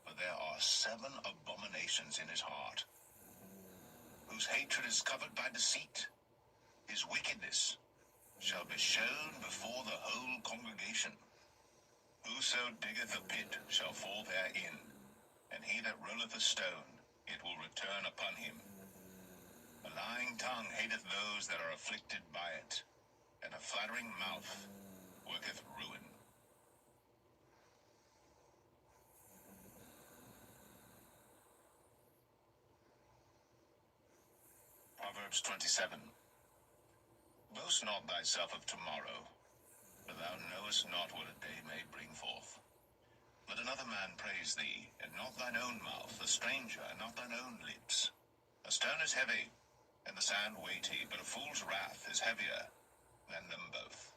[SPEAKER 2] for there are 7 abominations in his heart. Whose hatred is covered by deceit, his wickedness shall be shown before the whole congregation. Whoso diggeth a pit shall fall therein, and he that rolleth a stone, it will return upon him. A lying tongue hateth those that are afflicted by it, and a flattering mouth worketh ruin. Proverbs 27. Boast not thyself of tomorrow, for thou knowest not what a day may bring forth. Let another man praise thee, and not thine own mouth, a stranger, and not thine own lips. A stone is heavy, and the sand weighty, but a fool's wrath is heavier than them both.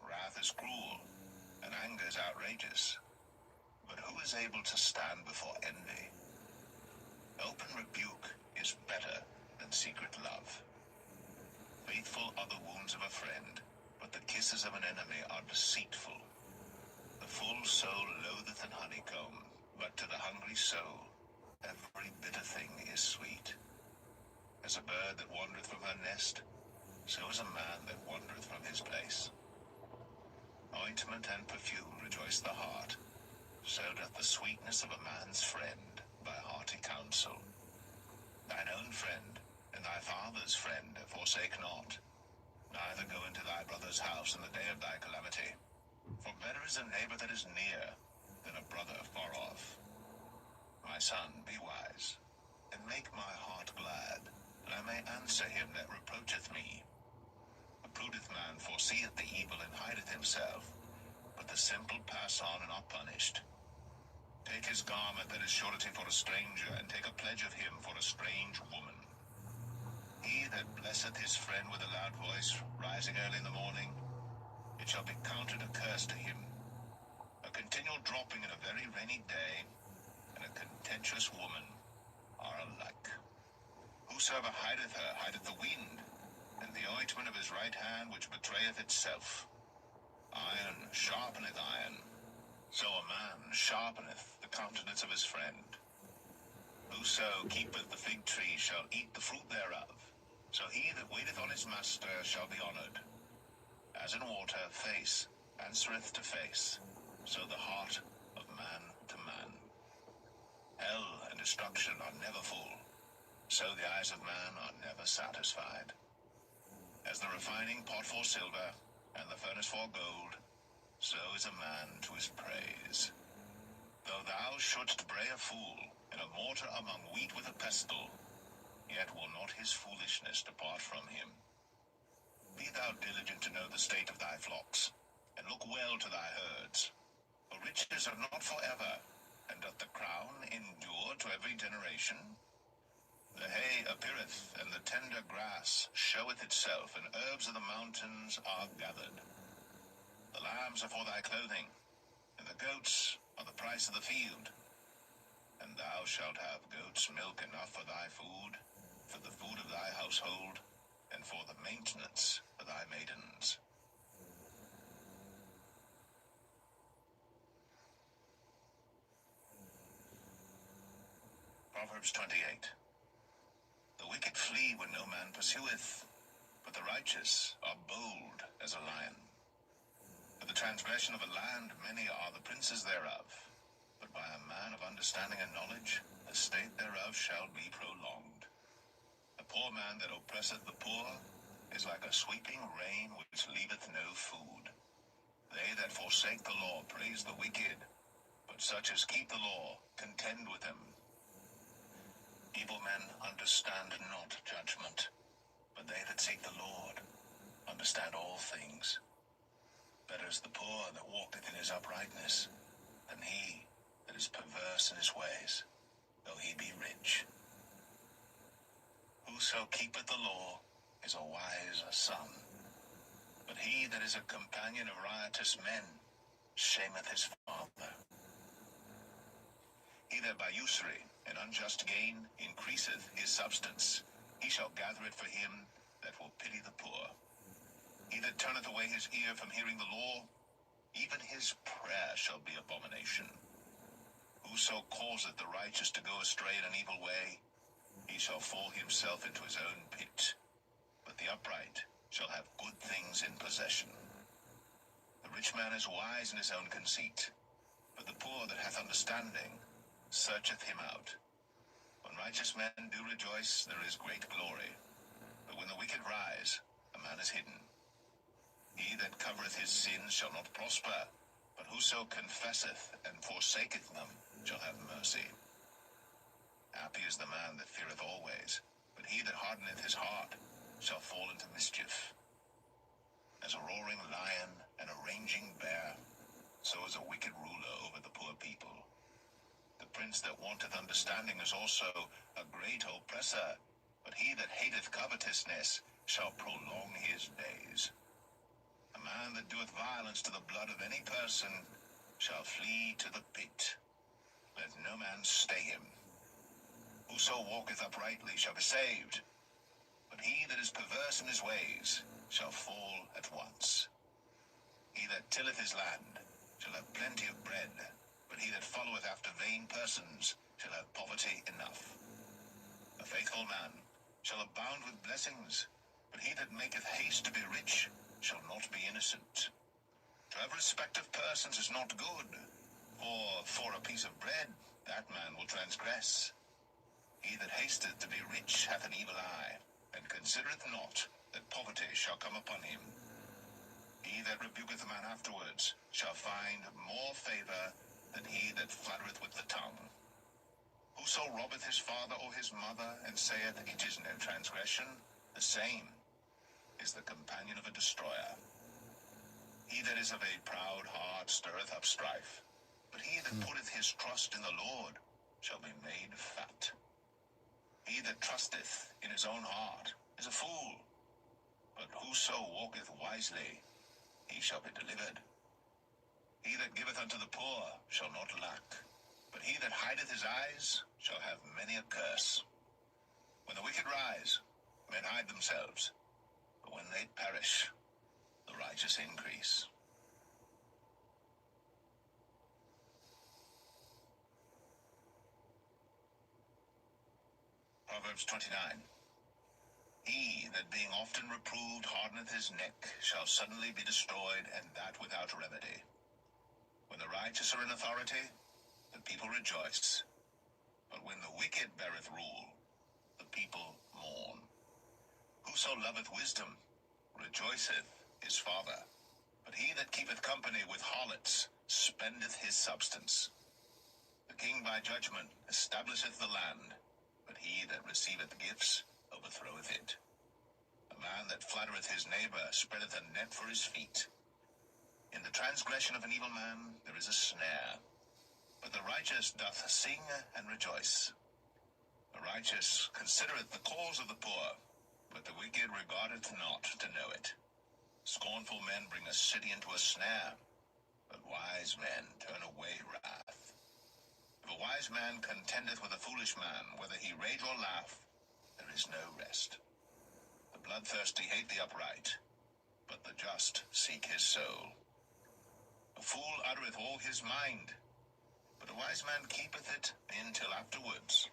[SPEAKER 2] Wrath is cruel, and anger is outrageous, but who is able to stand before envy? Open rebuke is better than secret love. Faithful are the wounds of a friend, but the kisses of an enemy are deceitful. The full soul loatheth an honeycomb, but to the hungry soul every bitter thing is sweet. As a bird that wandereth from her nest, so is a man that wandereth from his place. Ointment and perfume rejoice the heart, so doth the sweetness of a man's friend by hearty counsel. Thine own friend and thy father's friend forsake not, neither go into thy brother's house in the day of thy calamity. For better is a neighbor that is near than a brother far off. My son, be wise, and make my heart glad, that I may answer him that reproacheth me. A prudent man foreseeth the evil and hideth himself, but the simple pass on and are punished. Take his garment that is surety for a stranger, and take a pledge of him for a strange woman. He that blesseth his friend with a loud voice, rising early in the morning, it shall be counted a curse to him. A continual dropping in a very rainy day, and a contentious woman are alike. Whosoever hideth her hideth the wind, and the ointment of his right hand which betrayeth itself. Iron sharpeneth iron, so a man sharpeneth the countenance of his friend. Whoso keepeth the fig tree shall eat the fruit thereof, so he that waiteth on his master shall be honored. As in water face answereth to face, so the heart of man to man. Hell and destruction are never full, so the eyes of man are never satisfied. As the refining pot for silver, and the furnace for gold, so is a man to his praise. Though thou shouldst bray a fool in a mortar among wheat with a pestle, yet will not his foolishness depart from him. Be thou diligent to know the state of thy flocks, and look well to thy herds. For riches are not forever, and doth the crown endure to every generation? The hay appeareth, and the tender grass showeth itself, and herbs of the mountains are gathered. The lambs are for thy clothing, and the goats are the price of the field. And thou shalt have goats' milk enough for thy food, for the food of thy household, and for the maintenance of thy maidens. Proverbs 28. The wicked flee when no man pursueth, but the righteous are bold as a lion. For the transgression of a land many are the princes thereof, but by a man of understanding and knowledge the state thereof shall be prolonged. A poor man that oppresseth the poor is like a sweeping rain which leaveth no food. They that forsake the law praise the wicked, but such as keep the law contend with them. Evil men understand not judgment, but they that seek the Lord understand all things. Better is the poor that walketh in his uprightness, than he that is perverse in his ways, though he be rich. Whoso keepeth the law is a wise son, but he that is a companion of riotous men shameth his father. He that by usury and unjust gain increaseth his substance, he shall gather it for him that will pity the poor. He that turneth away his ear from hearing the law, even his prayer shall be abomination. Whoso causeth the righteous to go astray in an evil way, he shall fall himself into his own pit. But the upright shall have good things in possession. The rich man is wise in his own conceit, but the poor that hath understanding searcheth him out. When righteous men do rejoice, there is great glory. But when the wicked rise, a man is hidden. He that covereth his sins shall not prosper, but whoso confesseth and forsaketh them shall have mercy. Happy is the man that feareth always, but he that hardeneth his heart shall fall into mischief. As a roaring lion and a raging bear, so is a wicked ruler over the poor people. The prince that wanteth understanding is also a great oppressor, but he that hateth covetousness shall prolong his days. A man that doeth violence to the blood of any person shall flee to the pit. Let no man stay him. Whoso walketh uprightly shall be saved, but he that is perverse in his ways shall fall at once. He that tilleth his land shall have plenty of bread, but he that followeth after vain persons shall have poverty enough. A faithful man shall abound with blessings, but he that maketh haste to be rich shall not be innocent. To have respect of persons is not good, for a piece of bread that man will transgress. He that hasteth to be rich hath an evil eye, and considereth not that poverty shall come upon him. He that rebuketh a man afterwards shall find more favor than he that flattereth with the tongue. Whoso robbeth his father or his mother, and saith, It is no transgression, the same is the companion of a destroyer. He that is of a proud heart stirreth up strife, but he that putteth his trust in the Lord shall be made fat. He that trusteth in his own heart is a fool, but whoso walketh wisely, he shall be delivered. He that giveth unto the poor shall not lack, but he that hideth his eyes shall have many a curse. When the wicked rise, men hide themselves, but when they perish, the righteous increase. Proverbs 29. He that being often reproved hardeneth his neck shall suddenly be destroyed, and that without remedy. When the righteous are in authority, the people rejoice, but when the wicked beareth rule, the people mourn. Whoso loveth wisdom rejoiceth his father, but he that keepeth company with harlots spendeth his substance. The king by judgment establisheth the land, but he that receiveth gifts overthroweth it. A man that flattereth his neighbor spreadeth a net for his feet. In the transgression of an evil man there is a snare, but the righteous doth sing and rejoice. The righteous considereth the cause of the poor, but the wicked regardeth not to know it. Scornful men bring a city into a snare, but wise men turn away wrath. If a wise man contendeth with a foolish man, whether he rage or laugh, there is no rest. The bloodthirsty hate the upright, but the just seek his soul. A fool uttereth all his mind, but a wise man keepeth it until afterwards.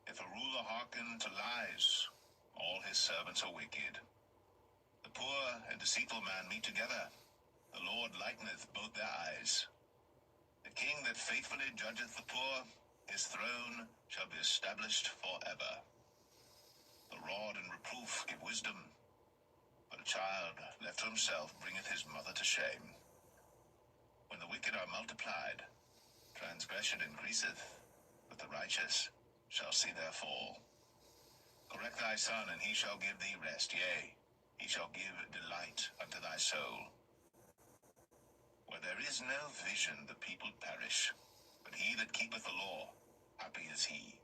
[SPEAKER 2] If a ruler hearken to lies, all his servants are wicked. The poor and deceitful man meet together. The Lord lighteneth both their eyes. The king that faithfully judgeth the poor, his throne shall be established forever. The rod and reproof give wisdom, but a child left to himself bringeth his mother to shame. When the wicked are multiplied, transgression increaseth, but the righteous shall see their fall. Correct thy son, and he shall give thee rest, yea, he shall give delight unto thy soul. Where there is no vision, the people perish, but he that keepeth the law, happy is he.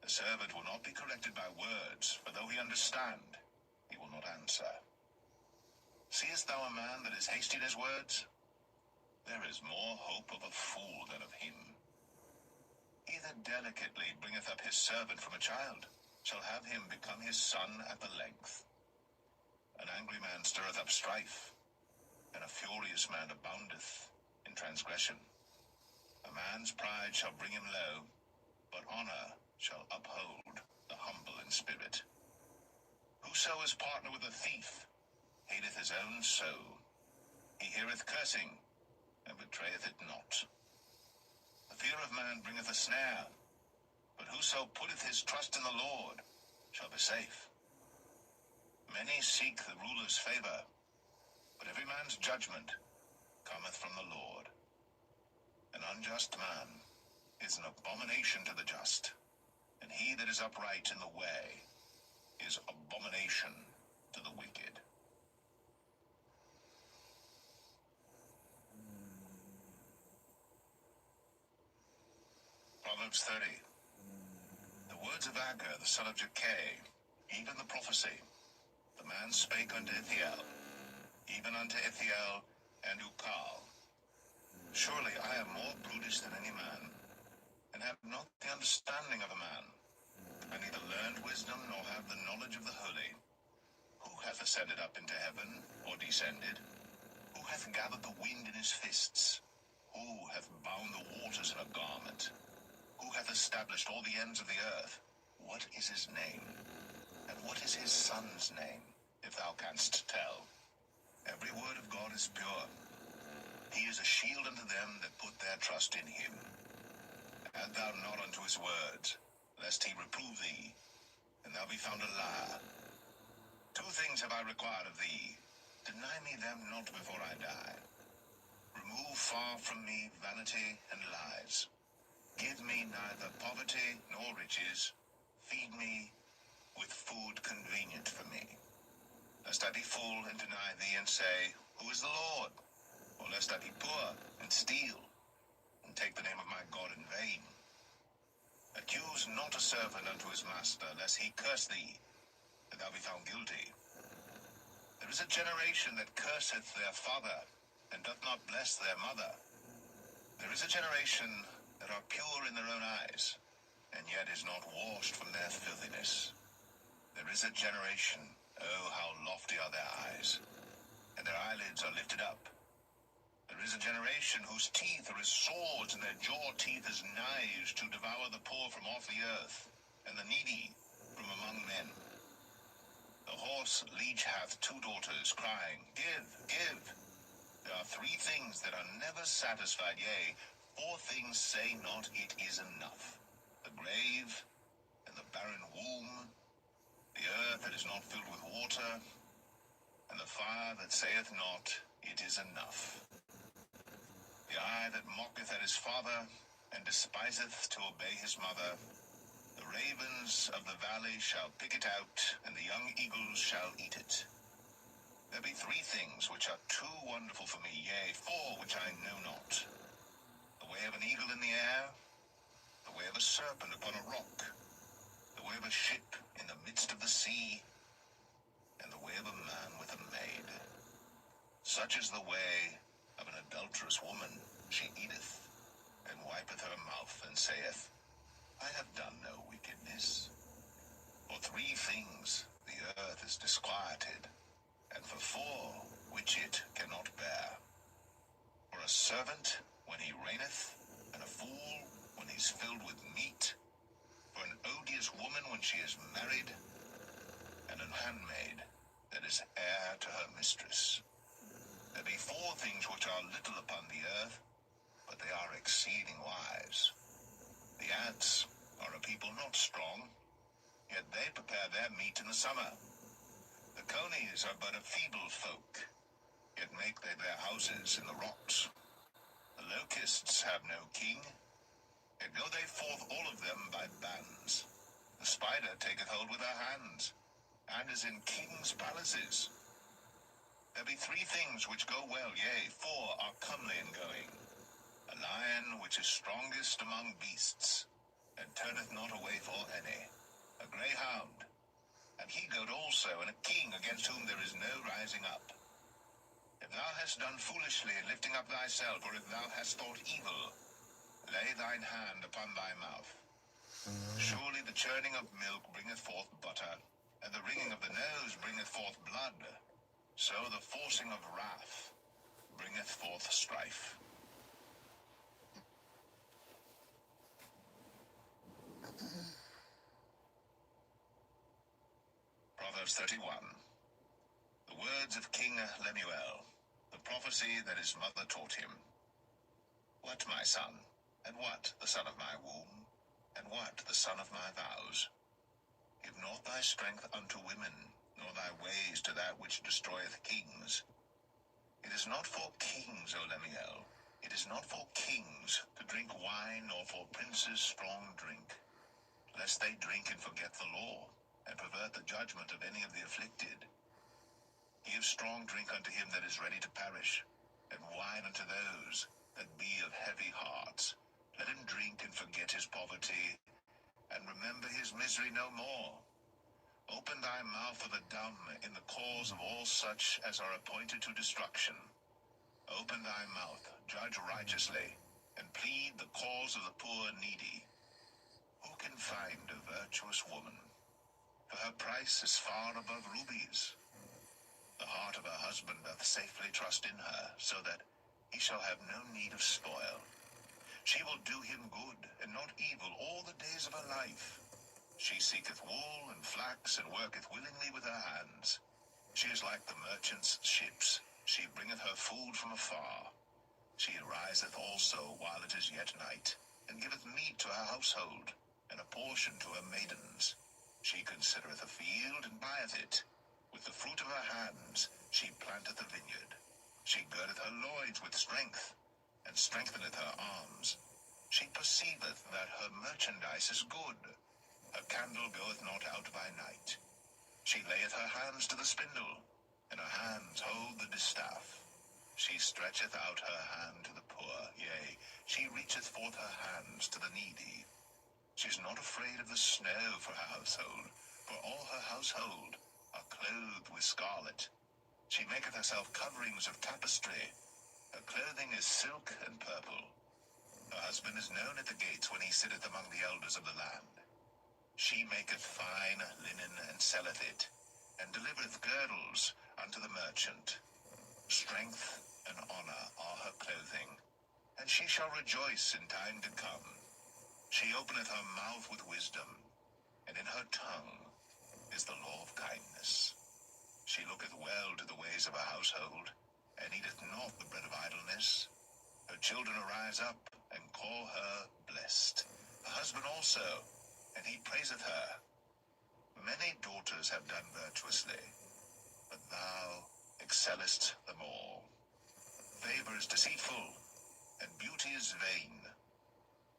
[SPEAKER 2] The servant will not be corrected by words, for though he understand, he will not answer. Seest thou a man that is hasty in his words? There is more hope of a fool than of him. He that delicately bringeth up his servant from a child shall have him become his son at the length. An angry man stirreth up strife, and a furious man aboundeth in transgression. A man's pride shall bring him low, but honor shall uphold the humble in spirit. Whoso is partner with a thief hateth his own soul. He heareth cursing, and betrayeth it not. The fear of man bringeth a snare, but whoso putteth his trust in the Lord shall be safe. Many seek the ruler's favor, but every man's judgment cometh from the Lord. An unjust man is an abomination to the just, and he that is upright in the way is abomination to the wicked. Proverbs 30. The words of Agur, the son of Jakeh, even the prophecy, the man spake unto Ithiel, even unto Ithiel and Ukal. Surely I am more brutish than any man, and have not the understanding of a man. I neither learned wisdom, nor have the knowledge of the holy. Who hath ascended up into heaven, or descended? Who hath gathered the wind in his fists? Who hath bound the waters in a garment? Who hath established all the ends of the earth? What is his name? And what is his son's name, if thou canst tell? Every word of God is pure. He is a shield unto them that put their trust in him. Add thou not unto his words, lest he reprove thee, and thou be found a liar. Two things have I required of thee. Deny me them not before I die. Remove far from me vanity and lies. Give me neither poverty nor riches. Feed me with food convenient for me. Lest I be full and deny thee and say, Who is the Lord? Or lest I be poor and steal, and take the name of my God in vain. Accuse not a servant unto his master, lest he curse thee, and thou be found guilty. There is a generation that curseth their father, and doth not bless their mother. There is a generation that are pure in their own eyes, and yet is not washed from their filthiness. There is a generation, oh, how lofty are their eyes, and their eyelids are lifted up. There is a generation whose teeth are as swords, and their jaw teeth as knives, to devour the poor from off the earth, and the needy from among men. The horse leech hath two daughters, crying, Give, give. There are three things that are never satisfied, yea, four things say not it is enough. The grave, and the barren womb, the earth that is not filled with water, and the fire that saith not, it is enough. The eye that mocketh at his father, and despiseth to obey his mother. The ravens of the valley shall pick it out, and the young eagles shall eat it. There be three things which are too wonderful for me, yea, four which I know not. The way of an eagle in the air, the way of a serpent upon a rock, the way of a ship in the midst of the sea, and the way of a man with a maid. Such is the way of an adulterous woman. She eateth, and wipeth her mouth, and saith, I have done no wickedness. For three things the earth is disquieted, and for four which it cannot bear. For a servant when he reigneth, and a fool when he's filled with meat, for an odious woman when she is married, and an handmaid that is heir to her mistress. There be four things which are little upon the earth, but they are exceeding wise. The ants are a people not strong, yet they prepare their meat in the summer. The conies are but a feeble folk, yet make they their houses in the rocks. The locusts have no king, yet go they forth all of them by bands. The spider taketh hold with her hands, and is in kings' palaces. There be three things which go well, yea, four are comely in going. A lion which is strongest among beasts, and turneth not away for any. A greyhound, and he goat also, and a king against whom there is no rising up. If thou hast done foolishly in lifting up thyself, or if thou hast thought evil, lay thine hand upon thy mouth. Surely the churning of milk bringeth forth butter, and the wringing of the nose bringeth forth blood. So the forcing of wrath bringeth forth strife. Proverbs 31. The words of King Lemuel, the prophecy that his mother taught him. What, my son, and what, the son of my womb, and what, the son of my vows? Give not thy strength unto women, nor thy ways to that which destroyeth kings. It is not for kings, O Lemuel, it is not for kings to drink wine, nor for princes strong drink, lest they drink and forget the law, and pervert the judgment of any of the afflicted. Give strong drink unto him that is ready to perish, and wine unto those that be of heavy hearts. Let him drink and forget his poverty, and remember his misery no more. Open thy mouth for the dumb in the cause of all such as are appointed to destruction. Open thy mouth, judge righteously, and plead the cause of the poor and needy. Who can find a virtuous woman? For her price is far above rubies. The heart of her husband doth safely trust in her, so that he shall have no need of spoil. She will do him good, and not evil, all the days of her life. She seeketh wool and flax, and worketh willingly with her hands. She is like the merchant's ships. She bringeth her food from afar. She ariseth also while it is yet night, and giveth meat to her household, and a portion to her maidens. She considereth a field, and buyeth it. With the fruit of her hands she planteth a vineyard. She girdeth her loins with strength, and strengtheneth her arms. She perceiveth that her merchandise is good. Her candle goeth not out by night. She layeth her hands to the spindle, and her hands hold the distaff. She stretcheth out her hand to the poor, yea, she reacheth forth her hands to the needy. She is not afraid of the snow for her household, for all her household are clothed with scarlet. She maketh herself coverings of tapestry. Her clothing is silk and purple. Her husband is known at the gates when he sitteth among the elders of the land. She maketh fine linen and selleth it, and delivereth girdles unto the merchant. Strength and honor are her clothing, and she shall rejoice in time to come. She openeth her mouth with wisdom, and in her tongue is the law of kindness. She looketh well to the ways of her household, and eateth not the bread of idleness. Her children arise up, and call her blessed. Her husband also, and he praiseth her. Many daughters have done virtuously, but thou excellest them all. Favor is deceitful, and beauty is vain,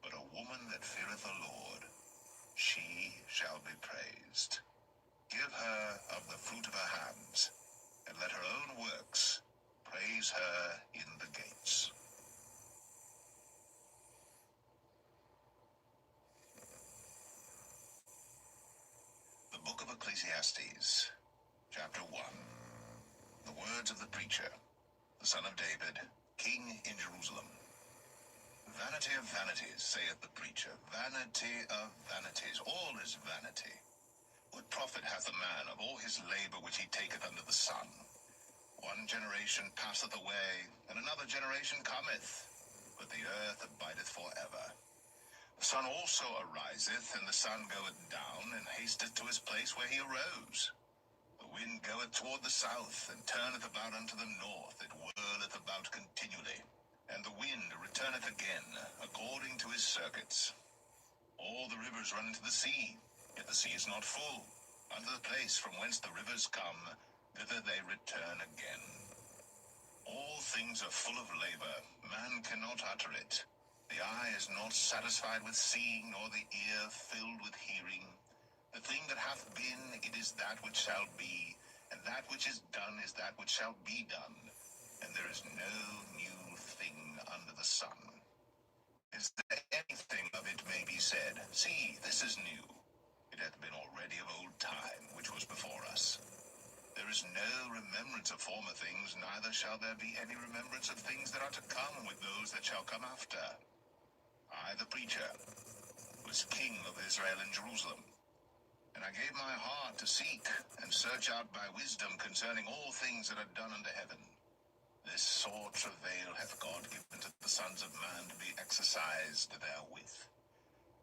[SPEAKER 2] but a woman that feareth the Lord, she shall be praised. Give her of the fruit of her hands, and let her own works praise her in the gates. The Book of Ecclesiastes, Chapter 1. The words of the preacher, the son of David, king in Jerusalem. Vanity of vanities, saith the preacher, vanity of vanities, all is vanity. What profit hath a man of all his labor which he taketh under the sun? One generation passeth away, and another generation cometh, but the earth abideth forever. The sun also ariseth, and the sun goeth down, and hasteth to his place where he arose. The wind goeth toward the south, and turneth about unto the north, it whirleth about continually. And the wind returneth again, according to his circuits. All the rivers run into the sea, Yet the sea is not full. Unto the place from whence the rivers come, thither they return again. All things are full of labor, man cannot utter it. The eye is not satisfied with seeing, nor the ear filled with hearing. The thing that hath been, it is that which shall be, and that which is done is that which shall be done. And there is no new thing under the sun. Is there anything of it may be said, see, this is new? It hath been already of old time, which was before us. There is no remembrance of former things, neither shall there be any remembrance of things that are to come with those that shall come after. I, the preacher, was king of Israel in Jerusalem, and I gave my heart to seek and search out by wisdom concerning all things that are done under heaven. This sore travail hath God given to the sons of man to be exercised therewith.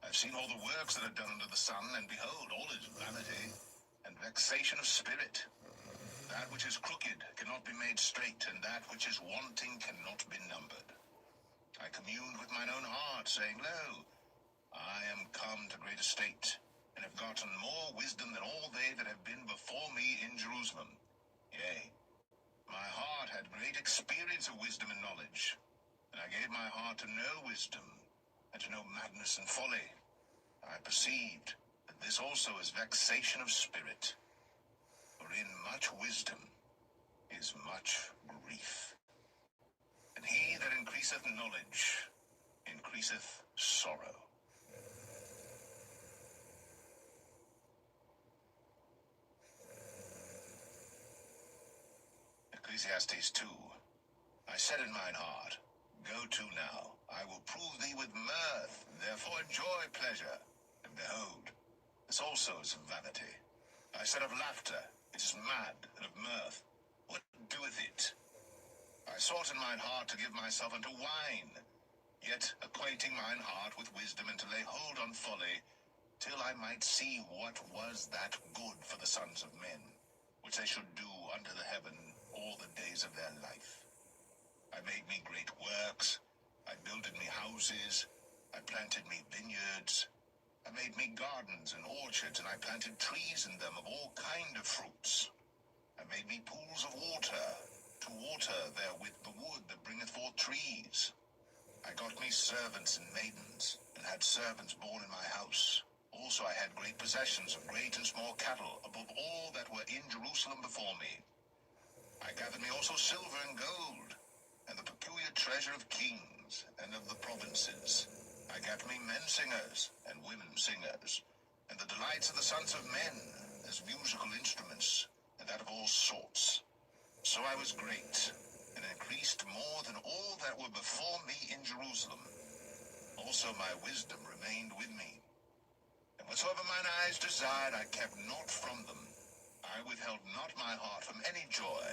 [SPEAKER 2] I've seen all the works that are done under the sun, and behold, all is vanity and vexation of spirit. That which is crooked cannot be made straight, and that which is wanting cannot be numbered. I communed with mine own heart, saying, Lo, I am come to great estate, and have gotten more wisdom than all they that have been before me in Jerusalem. Yea, my heart had great experience of wisdom and knowledge, and I gave my heart to know wisdom, and to know madness and folly. I perceived that this also is vexation of spirit. For in much wisdom is much grief. And he that increaseth knowledge increaseth sorrow. Ecclesiastes 2. I said in mine heart, Go to now, I will prove thee with mirth, therefore enjoy pleasure. And behold, this also is vanity. I said of laughter, it is mad, and of mirth, what doeth it? I sought in mine heart to give myself unto wine, yet acquainting mine heart with wisdom, and to lay hold on folly, till I might see what was that good for the sons of men, which they should do under the heaven all the days of their life. I made me great works, I builded me houses, I planted me vineyards, I made me gardens and orchards, and I planted trees in them of all kind of fruits. I made me pools of water, to water therewith the wood that bringeth forth trees. I got me servants and maidens, and had servants born in my house. Also I had great possessions of great and small cattle, above all that were in Jerusalem before me. I gathered me also silver and gold, and the peculiar treasure of kings and of the provinces. I gat me men singers and women singers, and the delights of the sons of men as musical instruments, and that of all sorts. So I was great, and increased more than all that were before me in Jerusalem. Also my wisdom remained with me. And whatsoever mine eyes desired, I kept not from them. I withheld not my heart from any joy,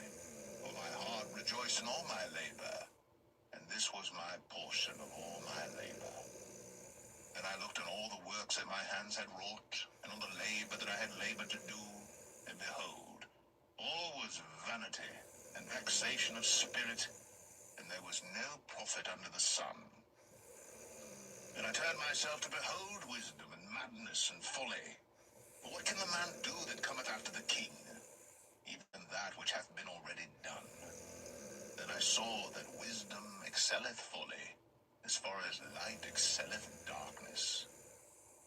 [SPEAKER 2] for my heart rejoiced in all my labor, and this was my portion of all my labor. And I looked on all the works that my hands had wrought, and on the labor that I had labored to do, and behold, all was vanity and vexation of spirit, and there was no profit under the sun. And I turned myself to behold wisdom and madness and folly. For what can the man do that cometh after the king? Even that which hath been already done. Then I saw that wisdom excelleth folly, as far as light excelleth darkness.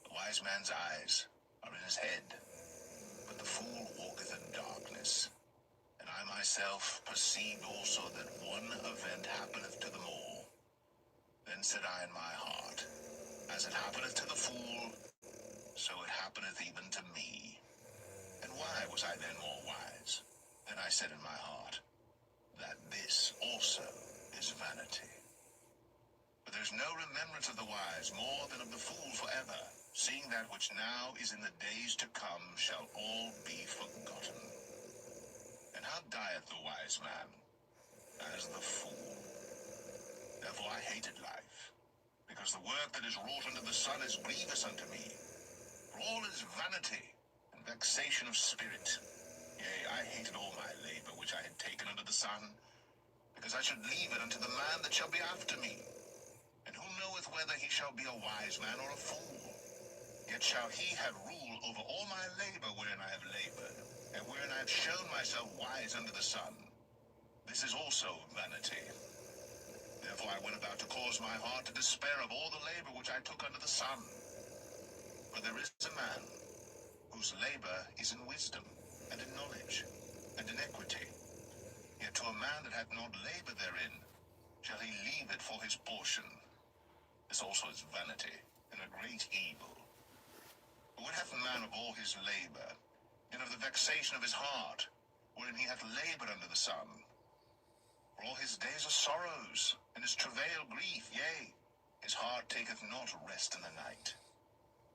[SPEAKER 2] The wise man's eyes are in his head, but the fool walketh in darkness. And I myself perceived also that one event happeneth to them all. Then said I in my heart, As it happeneth to the fool, so it happeneth even to me. And why was I then more wise? Then I said in my heart, That this also is vanity. But there is no remembrance of the wise more than of the fool forever, seeing that which now is in the days to come shall all be forgotten. And how dieth the wise man? As the fool. Therefore I hated life, because the work that is wrought under the sun is grievous unto me. For all is vanity and vexation of spirit. Yea, I hated all my labor which I had taken under the sun, because I should leave it unto the man that shall be after me. And who knoweth whether he shall be a wise man or a fool? Yet shall he have rule over all my labor wherein I have labored, and wherein I have shown myself wise under the sun. This is also vanity. Therefore I went about to cause my heart to despair of all the labor which I took under the sun. For there is a man whose labor is in wisdom, and in knowledge, and in equity. Yet to a man that hath not labor therein, shall he leave it for his portion. This also is vanity, and a great evil. But what hath man of all his labor, and of the vexation of his heart, wherein he hath labored under the sun? For all his days are sorrows, and his travail grief, yea, his heart taketh not rest in the night.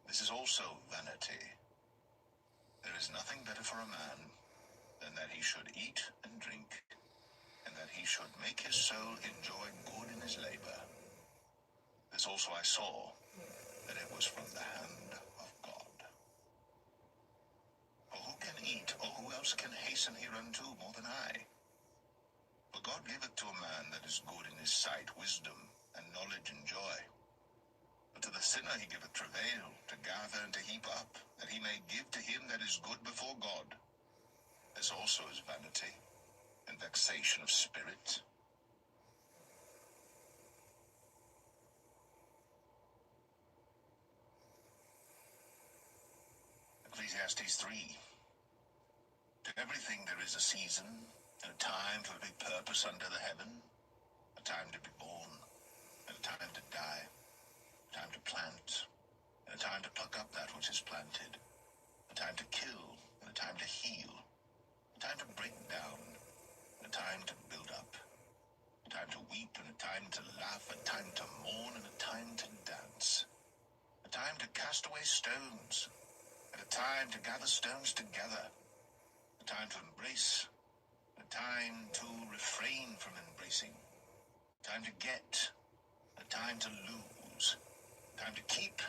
[SPEAKER 2] This is also vanity. There is nothing better for a man than that he should eat and drink, and that he should make his soul enjoy good in his labor. This also I saw, that it was from the hand of God. For who can eat, or who else can hasten hereunto more than I? For God giveth to a man that is good in his sight wisdom, and knowledge, and joy. But to the sinner he giveth travail, to gather and to heap up, that he may give to him that is good before God. This also is vanity, and vexation of spirit. Ecclesiastes 3. To everything there is a season, and a time for every purpose under the heaven, a time to be born, and a time to die, a time to plant, and a time to pluck up that which is planted, a time to kill, and a time to heal, a time to break down, and a time to build up, a time to weep, and a time to laugh, a time to mourn, and a time to dance, a time to cast away stones, and a time to gather stones together, a time to embrace, and a time to refrain from embracing, a time to get, and a time to lose, a time to keep,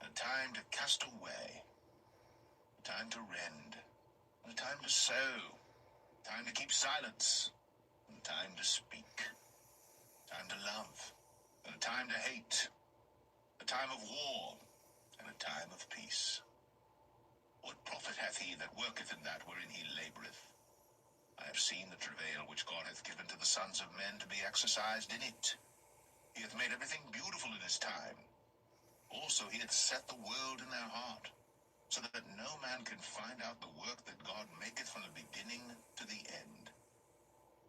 [SPEAKER 2] and a time to cast away, a time to rend, and a time to sow, a time to keep silence, and a time to speak, a time to love, and a time to hate, a time of war, and a time of peace. What profit hath he that worketh in that wherein he laboureth? I have seen the travail which God hath given to the sons of men to be exercised in it. He hath made everything beautiful in his time. Also he hath set the world in their heart, so that no man can find out the work that God maketh from the beginning to the end.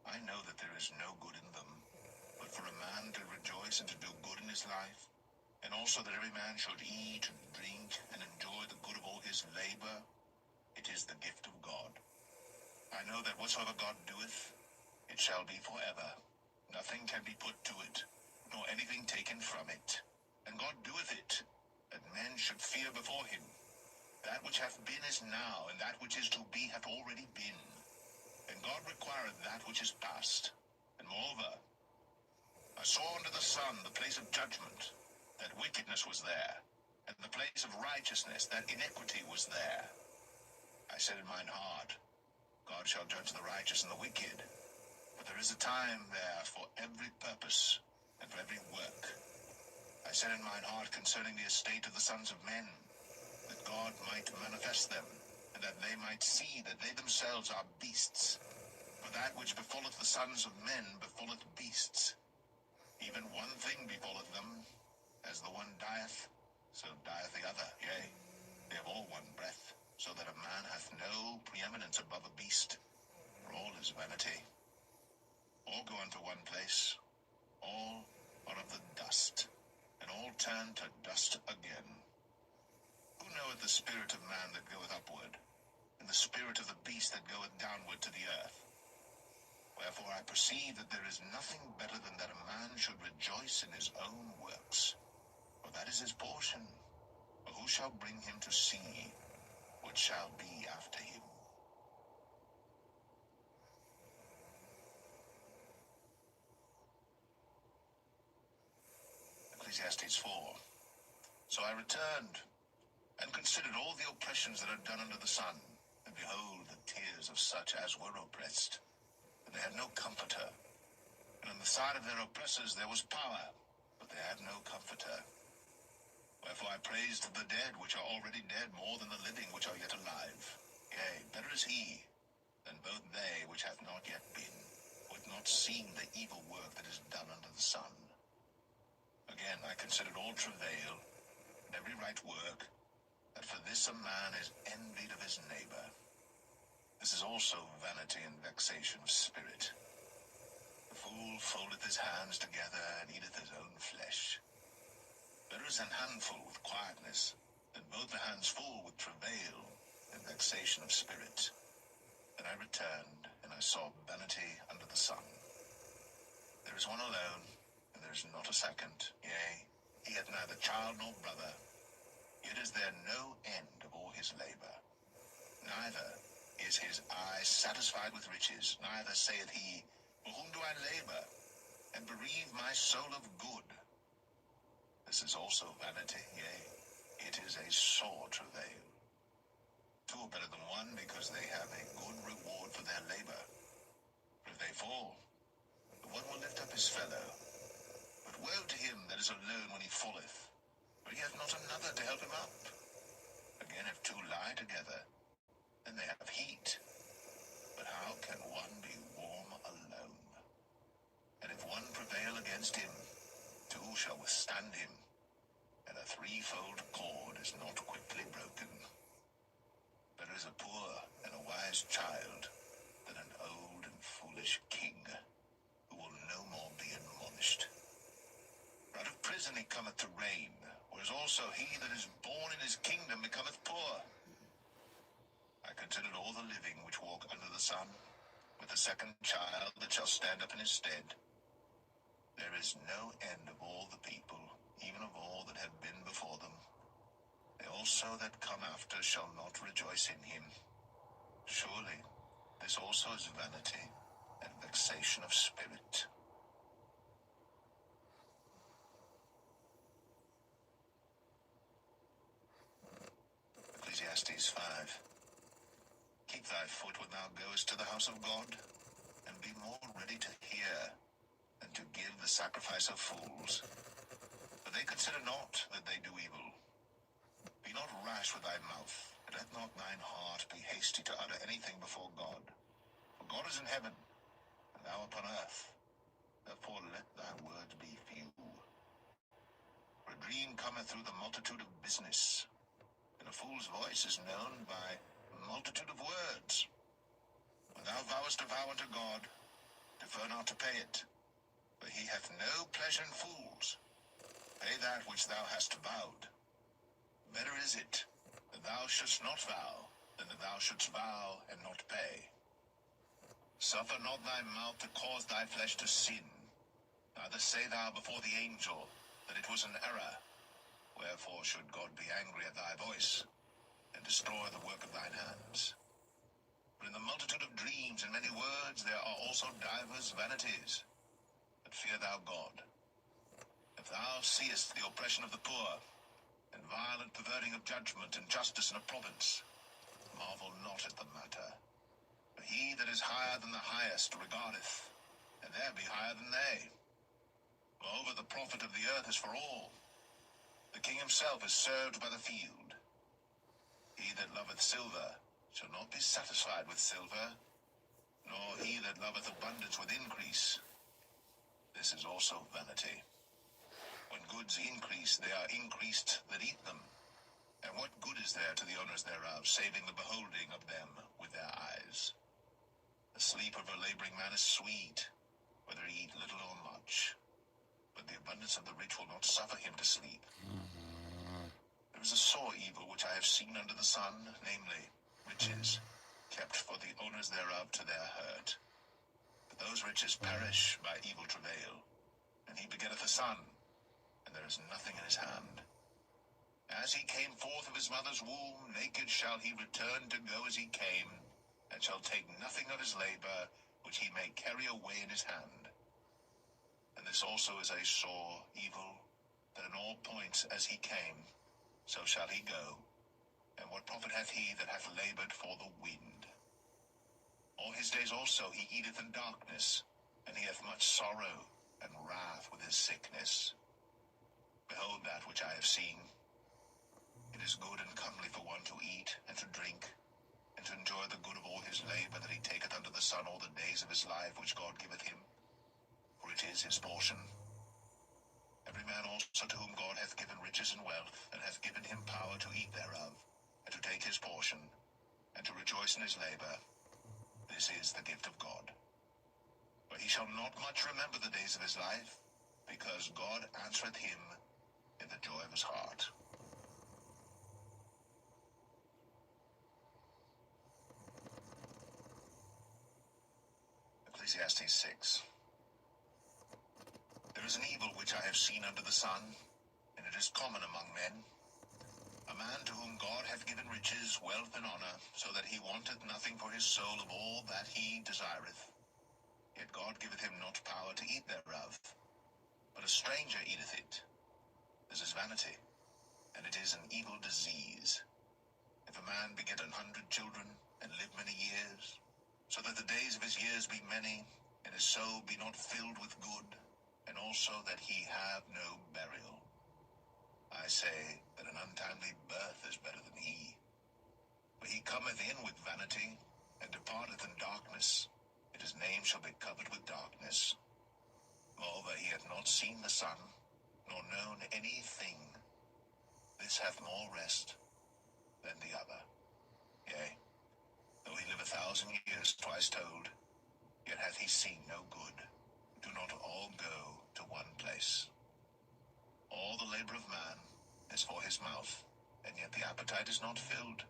[SPEAKER 2] I know that there is no good in them, but for a man to rejoice and to do good in his life, and also that every man should eat and drink and enjoy the good of all his labor, it is the gift of God. I know that whatsoever God doeth, it shall be forever. Nothing can be put to it, nor anything taken from it. And God doeth it, that men should fear before him. That which hath been is now, and that which is to be hath already been. And God requireth that which is past. And moreover, I saw under the sun the place of judgment, that wickedness was there, and the place of righteousness, that iniquity was there. I said in mine heart, God shall judge the righteous and the wicked, but there is a time there for every purpose, and for every work. I said in mine heart concerning the estate of the sons of men, that God might manifest them, and that they might see that they themselves are beasts. For that which befalleth the sons of men befalleth beasts. Even one thing befalleth them, as the one dieth, so dieth the other. Yea, they have all one breath, so that a man hath no preeminence above a beast. For all is vanity. All go unto one place. All are of the dust, and all turn to dust again. Who knoweth the spirit of man that goeth upward, and the spirit of the beast that goeth downward to the earth? Wherefore I perceive that there is nothing better than that a man should rejoice in his own works, for that is his portion. For who shall bring him to see what shall be after him? Ecclesiastes 4. So I returned, and considered all the oppressions that are done under the sun, and behold, the tears of such as were oppressed, and they had no comforter. And on the side of their oppressors there was power, but they had no comforter. Wherefore I praised the dead which are already dead more than the living which are yet alive. Yea, better is he than both they which have not yet been, who have not seen the evil work that is done under the sun. Again I considered all travail, and every right work, that for this a man is envied of his neighbor. This is also vanity and vexation of spirit. The fool foldeth his hands together, and eateth his own flesh. Better is an handful with quietness, than both the hands full with travail and vexation of spirit. Then I returned, and I saw vanity under the sun. There is one alone, and there is not a second. Yea, he hath neither child nor brother. Yet is there no end of all his labor. Neither is his eye satisfied with riches, neither saith he, for whom do I labor, and bereave my soul of good? This is also vanity, yea, it is a sore travail. Two are better than one, because they have a good reward for their labor. For if they fall, the one will lift up his fellow. But woe to him that is alone when he falleth, for he hath not another to help him up. Again, if two lie together, then they have heat. But how can one be warm alone? And if one prevail against him, two shall withstand him, and a threefold cord is not quickly broken. Better is a poor and a wise child than an old and foolish king, who will no more be admonished. For out of prison he cometh to reign, whereas also he that is born in his kingdom becometh poor. I considered all the living which walk under the sun, with the second child that shall stand up in his stead. There is no end of all the people, even of all that have been before them. They also that come after shall not rejoice in him. Surely this also is vanity and vexation of spirit. Ecclesiastes 5. Keep thy foot when thou goest to the house of God, and be more ready to hear than to give the sacrifice of fools. For they consider not that they do evil. Be not rash with thy mouth, and let not thine heart be hasty to utter anything before God. For God is in heaven, and thou upon earth. Therefore let thy words be few. For a dream cometh through the multitude of business, and a fool's voice is known by multitude of words. When thou vowest a vow unto God, defer not to pay it, for he hath no pleasure in fools. Pay that which thou hast vowed. Better is it that thou shouldst not vow, than that thou shouldst vow and not pay. Suffer not thy mouth to cause thy flesh to sin, neither say thou before the angel that it was an error. Wherefore should God be angry at thy voice, and destroy the work of thine hands? For in the multitude of dreams and many words there are also divers vanities. But fear thou God. If thou seest the oppression of the poor, and violent perverting of judgment, and justice in a province, marvel not at the matter. For he that is higher than the highest regardeth, and there be higher than they. Moreover, the profit of the earth is for all. The king himself is served by the field. He that loveth silver shall not be satisfied with silver, nor he that loveth abundance with increase. This is also vanity. When goods increase, they are increased that eat them. And what good is there to the owners thereof, saving the beholding of them with their eyes? The sleep of a laboring man is sweet, whether he eat little or much. But the abundance of the rich will not suffer him to sleep. There is a sore evil which I have seen under the sun, namely, riches, kept for the owners thereof to their hurt. But those riches perish by evil travail, and he begetteth a son, and there is nothing in his hand. As he came forth of his mother's womb, naked shall he return to go as he came, and shall take nothing of his labor, which he may carry away in his hand. And this also is a sore evil, that in all points as he came, so shall he go. And what profit hath he that hath labored for the wind? All his days also he eateth in darkness, and he hath much sorrow and wrath with his sickness. Behold that which I have seen, It is good and comely for one to eat and to drink, and to enjoy the good of all his labor that he taketh under the sun all the days of his life which God giveth him, for it is his portion. Every man also to whom God hath given riches and wealth, and hath given him power to eat thereof, and to take his portion, and to rejoice in his labor, this is the gift of God. For he shall not much remember the days of his life, because God answereth him in the joy of his heart. Ecclesiastes 6. There is an evil which I have seen under the sun, and it is common among men. A man to whom God hath given riches, wealth, and honor, so that he wanteth nothing for his soul of all that he desireth. Yet God giveth him not power to eat thereof, but a stranger eateth it. This is vanity, and it is an evil disease. If a man beget 100 children, and live many years, so that the days of his years be many, and his soul be not filled with good, and also that he have no burial. I say that an untimely birth is better than he. For he cometh in with vanity, and departeth in darkness, and his name shall be covered with darkness. Moreover, he hath not seen the sun, nor known anything. This hath more rest than the other. Yea, though he live 1,000 years twice told, yet hath he seen no good. Do not all go to one place. All the labor of man is for his mouth, and yet the appetite is not filled.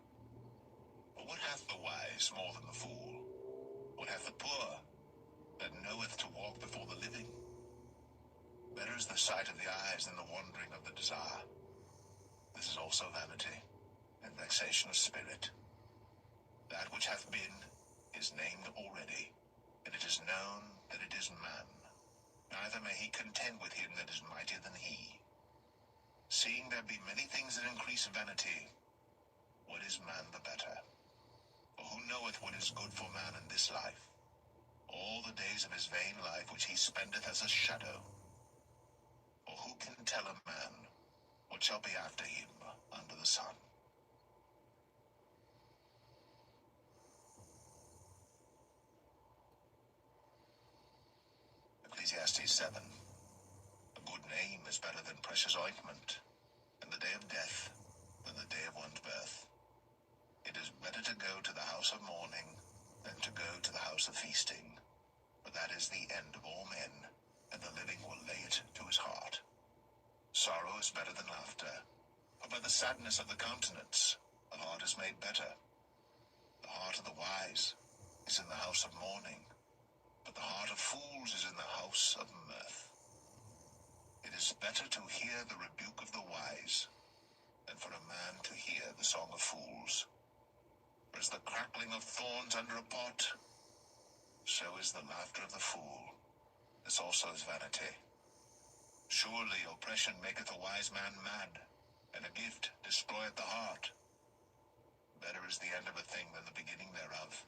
[SPEAKER 2] But what hath the wise more than the fool? What hath the poor that knoweth to walk before the living? Better is the sight of the eyes than the wandering of the desire. This is also vanity, and vexation of spirit. That which hath been is named already, and it is known that it is man. Neither may he contend with him that is mightier than he. Seeing there be many things that increase vanity, what is man the better? For who knoweth what is good for man in this life? All the days of his vain life which he spendeth as a shadow. Or who can tell a man what shall be after him under the sun? Ecclesiastes 7. A good name is better than precious ointment, and the day of death than the day of one's birth. It is better to go to the house of mourning than to go to the house of feasting, for that is the end of all men, and the living will lay it to his heart. Sorrow is better than laughter, for by the sadness of the countenance the heart is made better. The heart of the wise is in the house of mourning, but the heart of fools is in the house of mirth. It is better to hear the rebuke of the wise than for a man to hear the song of fools. For as the crackling of thorns under a pot, so is the laughter of the fool. This also is vanity. Surely oppression maketh a wise man mad, and a gift destroyeth the heart. Better is the end of a thing than the beginning thereof,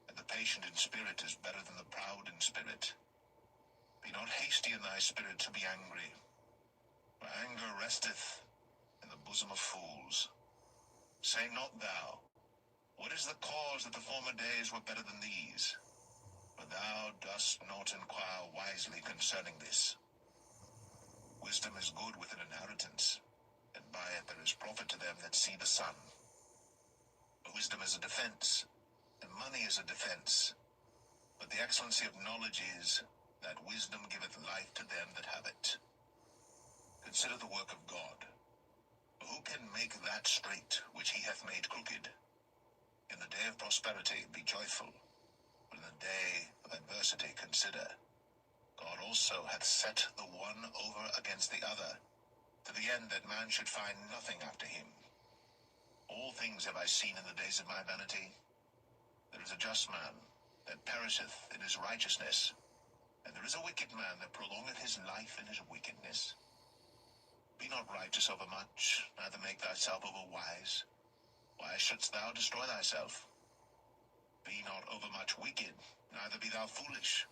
[SPEAKER 2] and the patient in spirit is better than the proud in spirit. Be not hasty in thy spirit to be angry, for anger resteth in the bosom of fools. Say not thou, what is the cause that the former days were better than these? For thou dost not inquire wisely concerning this. Wisdom is good with an inheritance, and by it there is profit to them that see the sun. Wisdom is a defense, and money is a defense. But the excellency of knowledge is that wisdom giveth life to them that have it. Consider the work of God. Who can make that straight which he hath made crooked? In the day of prosperity be joyful, but in the day of adversity consider. God also hath set the one over against the other, to the end that man should find nothing after him. All things have I seen in the days of my vanity. There is a just man that perisheth in his righteousness, and there is a wicked man that prolongeth his life in his wickedness. Be not righteous over much, neither make thyself over wise. Why shouldst thou destroy thyself? Be not overmuch wicked, neither be thou foolish.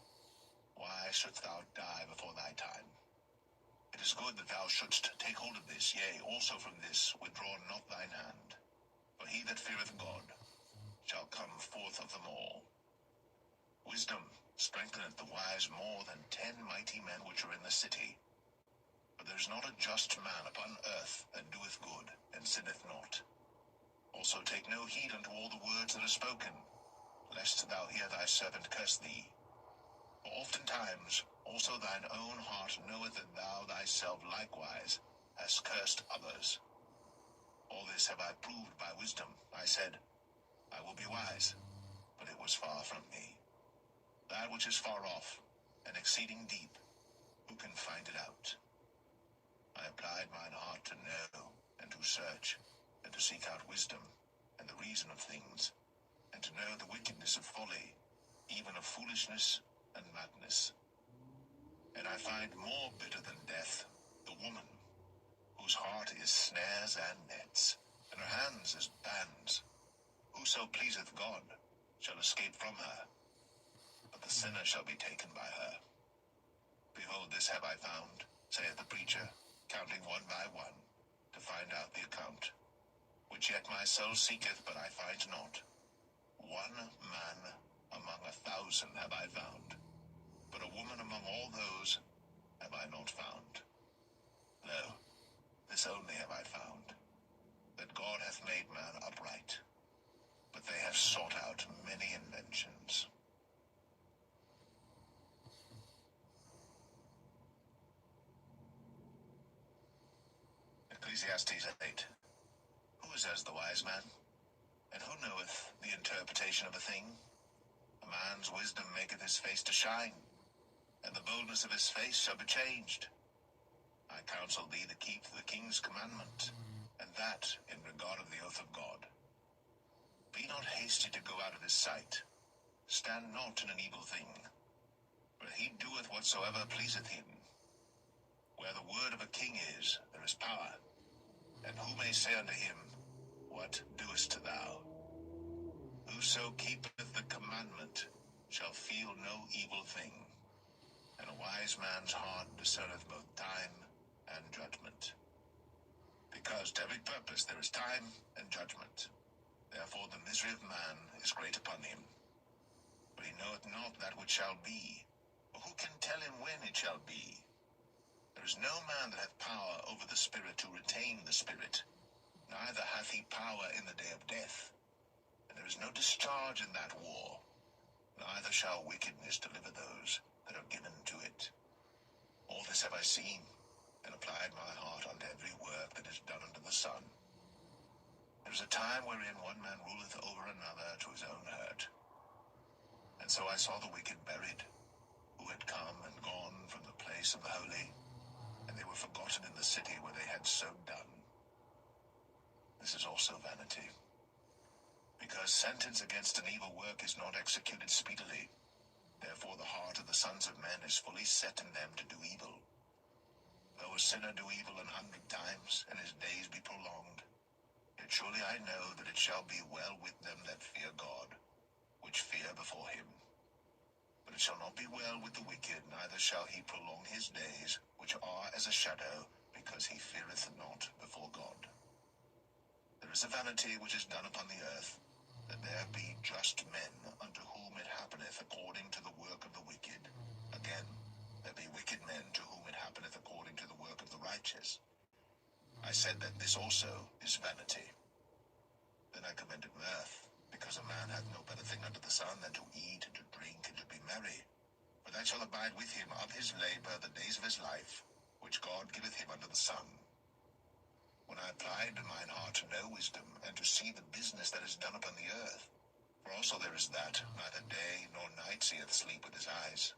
[SPEAKER 2] Why shouldst thou die before thy time? It is good that thou shouldst take hold of this, yea, also from this withdraw not thine hand. For he that feareth God shall come forth of them all. Wisdom strengtheneth the wise more than 10 mighty men which are in the city. For there is not a just man upon earth that doeth good, and sinneth not. Also take no heed unto all the words that are spoken, lest thou hear thy servant curse thee. For oftentimes also thine own heart knoweth that thou thyself likewise hast cursed others. All this have I proved by wisdom. I said, I will be wise, but it was far from me. That which is far off, and exceeding deep, who can find it out? I applied mine heart to know, and to search, and to seek out wisdom, and the reason of things, and to know the wickedness of folly, even of foolishness and madness. And I find more bitter than death, the woman, whose heart is snares and nets, and her hands as bands. Whoso pleaseth God shall escape from her, but the sinner shall be taken by her. Behold, this have I found, saith the preacher, counting one by one, to find out the account, which yet my soul seeketh, but I find not. One man among 1,000 have I found, but a woman among all those have I not found. No, this only have I found, that God hath made man upright, but they have sought out many inventions. Ecclesiastes 8. Who is as the wise man? And who knoweth the interpretation of a thing? A man's wisdom maketh his face to shine, and the boldness of his face shall be changed. I counsel thee to keep the king's commandment, and that in regard of the oath of God. Be not hasty to go out of his sight. Stand not in an evil thing, for he doeth whatsoever pleaseth him. Where the word of a king is, there is power. And who may say unto him, What doest thou? Whoso keepeth the commandment shall feel no evil thing, and a wise man's heart discerneth both time and judgment. Because to every purpose there is time and judgment. Therefore the misery of man is great upon him. But he knoweth not that which shall be, or who can tell him when it shall be? There is no man that hath power over the spirit to retain the spirit, neither hath he power in the day of death. And there is no discharge in that war, neither shall wickedness deliver those that are given to it. All this have I seen, and applied my heart unto every work that is done under the sun. There is a time wherein one man ruleth over another to his own hurt. And so I saw the wicked buried, who had come and gone from the place of the holy, and they were forgotten in the city where they had so done. This is also vanity. Because sentence against an evil work is not executed speedily, therefore the heart of the sons of men is fully set in them to do evil. Though a sinner do evil 100 times, and his days be prolonged, yet surely I know that it shall be well with them that fear God, which fear before him. But it shall not be well with the wicked, neither shall he prolong his days, which are as a shadow, because he feareth not before God. There is a vanity which is done upon the earth, that there be just men unto whom it happeneth according to the work of the wicked. Again, there be wicked men to whom it happeneth according to the work of the righteous. I said that this also is vanity. Then I commended mirth, because a man hath no better thing under the sun than to eat and to drink and to be merry. For that shall abide with him of his labor the days of his life, which God giveth him under the sun. When I applied mine heart to know wisdom, and to see the business that is done upon the earth, for also there is that neither day nor night seeth sleep with his eyes,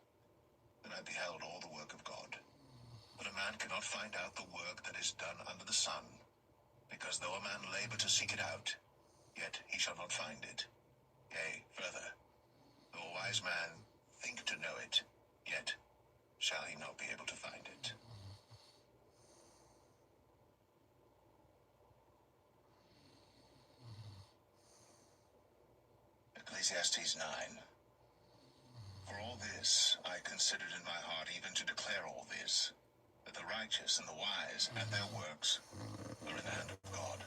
[SPEAKER 2] then I beheld all the work of God. But a man cannot find out the work that is done under the sun, because though a man labor to seek it out, yet he shall not find it. Yea, further, though a wise man think to know it, yet shall he not be able to find it. Ecclesiastes 9. For all this I considered in my heart, even to declare all this. that the righteous and the wise and their works are in the hand of God.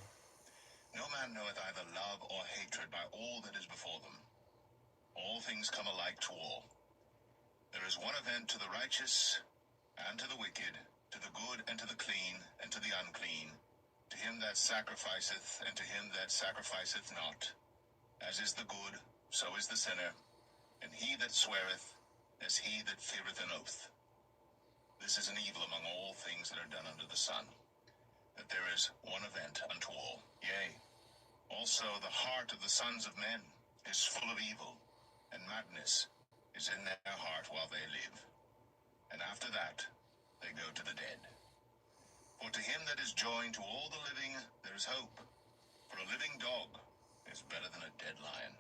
[SPEAKER 2] No man knoweth either love or hatred by all that is before them. All things come alike to all. There is one event to the righteous and to the wicked, to the good and to the clean and to the unclean, to him that sacrificeth and to him that sacrificeth not. As is the good, so is the sinner, and he that sweareth, as he that feareth an oath. This is an evil among all things that are done under the sun, that there is one event unto all. Yea, also the heart of the sons of men is full of evil, and madness is in their heart while they live. And after that they go to the dead. For to him that is joined to all the living there is hope. For a living dog is better than a dead lion.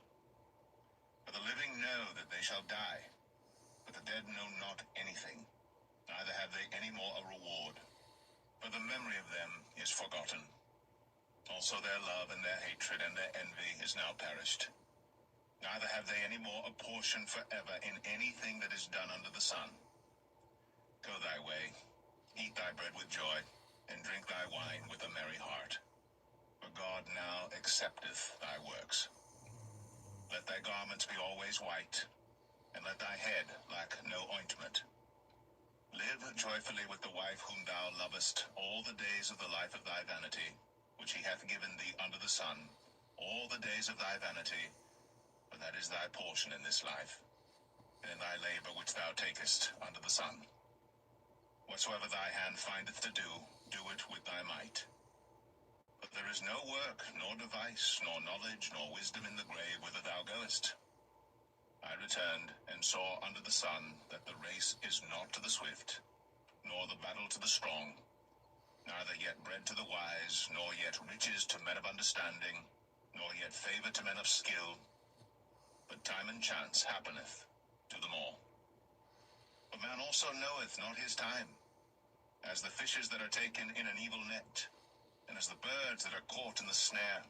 [SPEAKER 2] For the living know that they shall die, but the dead know not anything, neither have they any more a reward. For the memory of them is forgotten. Also their love and their hatred and their envy is now perished. Neither have they any more a portion forever in anything that is done under the sun. Go thy way, eat thy bread with joy, and drink thy wine with a merry heart. For God now accepteth thy works. Let thy garments be always white, and let thy head lack no ointment. Live joyfully with the wife whom thou lovest all the days of the life of thy vanity, which he hath given thee under the sun, all the days of thy vanity, for that is thy portion in this life, and in thy labor which thou takest under the sun. Whatsoever thy hand findeth to do, do it with thy might. But there is no work, nor device, nor knowledge, nor wisdom in the grave whither thou goest. I returned, and saw under the sun that the race is not to the swift, nor the battle to the strong, neither yet bread to the wise, nor yet riches to men of understanding, nor yet favor to men of skill, but time and chance happeneth to them all. But man also knoweth not his time, as the fishes that are taken in an evil net, and as the birds that are caught in the snare.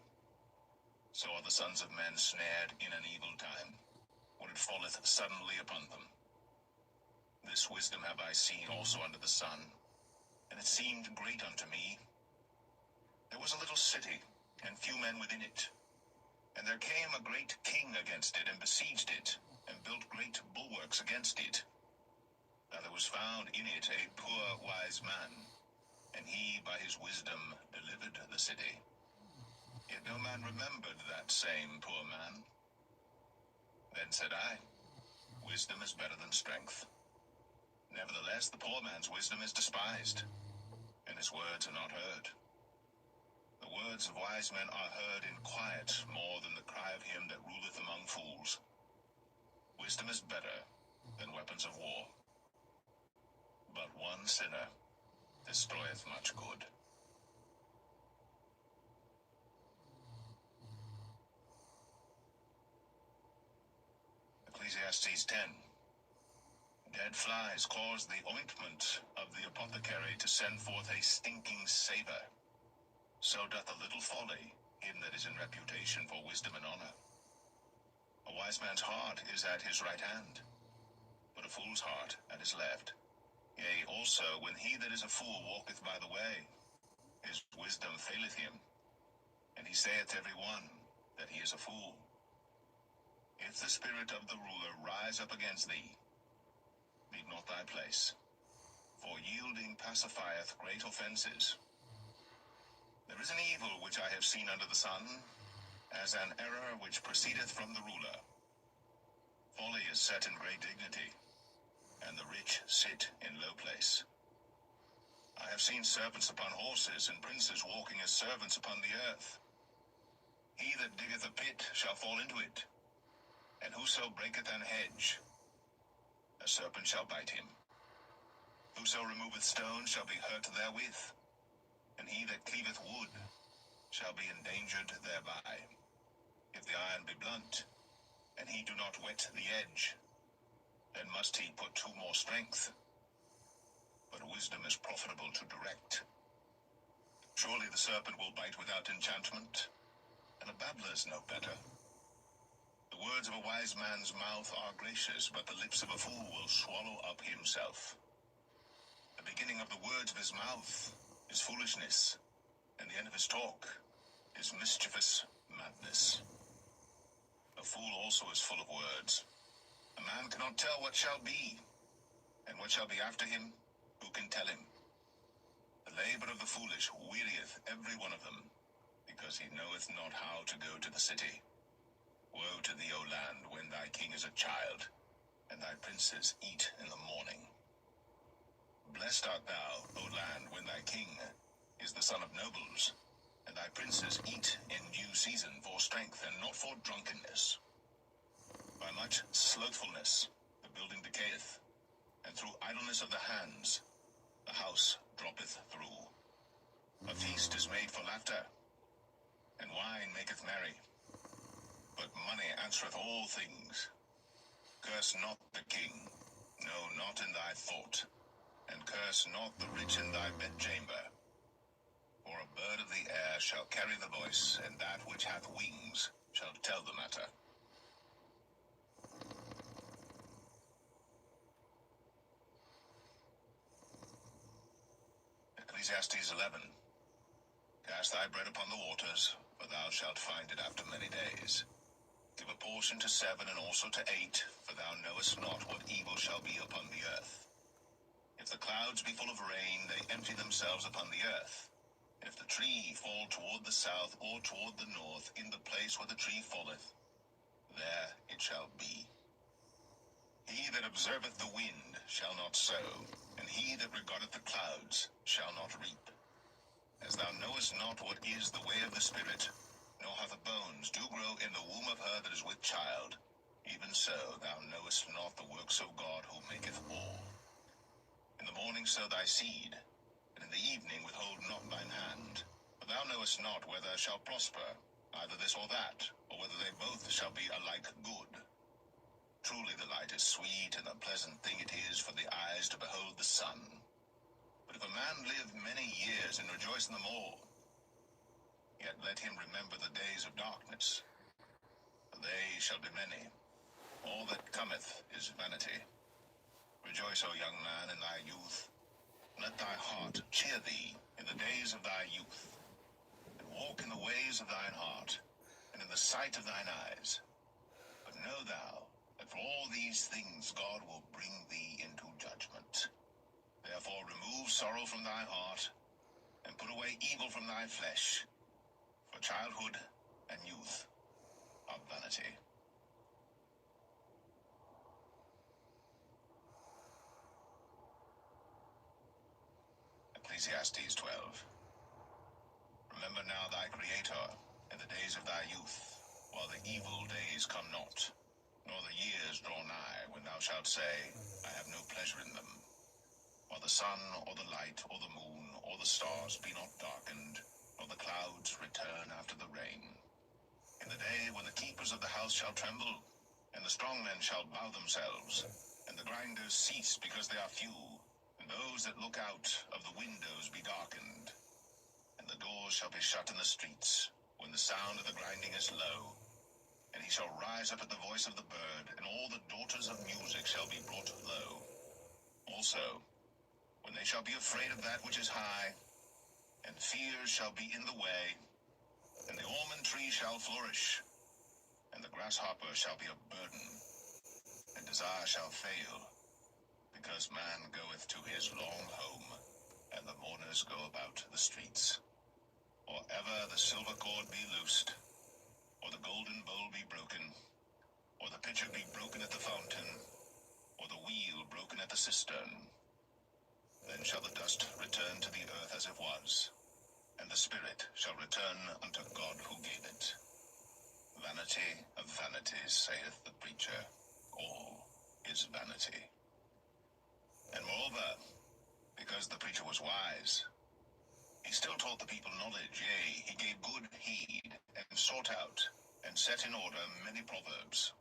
[SPEAKER 2] So are the sons of men snared in an evil time, when it falleth suddenly upon them. This wisdom have I seen also under the sun, and it seemed great unto me. There was a little city, and few men within it. And there came a great king against it, and besieged it, and built great bulwarks against it. Now there was found in it a poor wise man, and he by his wisdom delivered the city. Yet no man remembered that same poor man. Then said I, wisdom is better than strength. Nevertheless, the poor man's wisdom is despised, and his words are not heard. The words of wise men are heard in quiet more than the cry of him that ruleth among fools. Wisdom is better than weapons of war. But one sinner destroyeth much good. Ecclesiastes 10. Dead flies cause the ointment of the apothecary to send forth a stinking savour. So doth a little folly him that is in reputation for wisdom and honour. A wise man's heart is at his right hand, but a fool's heart at his left. Yea, also, when he that is a fool walketh by the way, his wisdom faileth him, and he saith every one that he is a fool. If the spirit of the ruler rise up against thee, leave not thy place, for yielding pacifieth great offences. There is an evil which I have seen under the sun, as an error which proceedeth from the ruler. Folly is set in great dignity, and the rich sit in low place. I have seen servants upon horses, and princes walking as servants upon the earth. He that diggeth a pit shall fall into it, and whoso breaketh an hedge, a serpent shall bite him. Whoso removeth stones shall be hurt therewith, and he that cleaveth wood shall be endangered thereby. If the iron be blunt, and he do not whet the edge, then must he put to more strength. But wisdom is profitable to direct. Surely the serpent will bite without enchantment, and a babbler is no better. The words of a wise man's mouth are gracious, but the lips of a fool will swallow up himself. The The beginning of the words of his mouth is foolishness, and the end of his talk is mischievous madness. A fool also is full of words. A man cannot tell what shall be, and what shall be after him, who can tell him? The labor of the foolish wearieth every one of them, because he knoweth not how to go to the city. Woe to thee, O land, when thy king is a child, and thy princes eat in the morning. Blessed art thou, O land, when thy king is the son of nobles, and thy princes eat in due season for strength and not for drunkenness. By much slothfulness the building decayeth, and through idleness of the hands the house droppeth through. A feast is made for laughter, and wine maketh merry, but money answereth all things. Curse not the king, no, not in thy thought, and curse not the rich in thy bedchamber. For a bird of the air shall carry the voice, and that which hath wings shall tell the matter. Ecclesiastes 11. Cast thy bread upon the waters, for thou shalt find it after many days. Give a portion to 7 and also to 8, for thou knowest not what evil shall be upon the earth. If the clouds be full of rain, they empty themselves upon the earth. If the tree fall toward the south or toward the north, in the place where the tree falleth, there it shall be. He that observeth the wind shall not sow, and he that regardeth the clouds shall not reap. As thou knowest not what is the way of the Spirit, nor how the bones do grow in the womb of her that is with child, even so thou knowest not the works of God who maketh all. In the morning sow thy seed, and in the evening withhold not thine hand. For thou knowest not whether shall prosper, either this or that, or whether they both shall be alike good. Truly the light is sweet, and a pleasant thing it is for the eyes to behold the sun. But if a man live many years and rejoice in them all, yet let him remember the days of darkness, for they shall be many. All that cometh is vanity. Rejoice, O young man, in thy youth. Let thy heart cheer thee in the days of thy youth, and walk in the ways of thine heart, and in the sight of thine eyes. But know thou that for all these things God will bring thee into judgment. Therefore remove sorrow from thy heart, and put away evil from thy flesh, for childhood and youth are vanity. Ecclesiastes 12. Remember now thy Creator in the days of thy youth, while the evil days come not, nor the years draw nigh, when thou shalt say, I have no pleasure in them. While the sun, or the light, or the moon, or the stars be not darkened, nor the clouds return after the rain. In the day when the keepers of the house shall tremble, and the strong men shall bow themselves, and the grinders cease because they are few, and those that look out of the windows be darkened, and the doors shall be shut in the streets, when the sound of the grinding is low. And he shall rise up at the voice of the bird, and all the daughters of music shall be brought low. Also, when they shall be afraid of that which is high, and fears shall be in the way, and the almond tree shall flourish, and the grasshopper shall be a burden, and desire shall fail, because man goeth to his long home, and the mourners go about the streets. Or ever the silver cord be loosed, or the golden bowl be broken, or the pitcher be broken at the fountain, or the wheel broken at the cistern. Then shall the dust return to the earth as it was, and the spirit shall return unto God who gave it. Vanity of vanities, saith the preacher, all is vanity. And moreover, because the preacher was wise, he still taught the people knowledge, yea, he gave good heed, and sought out, and set in order many proverbs.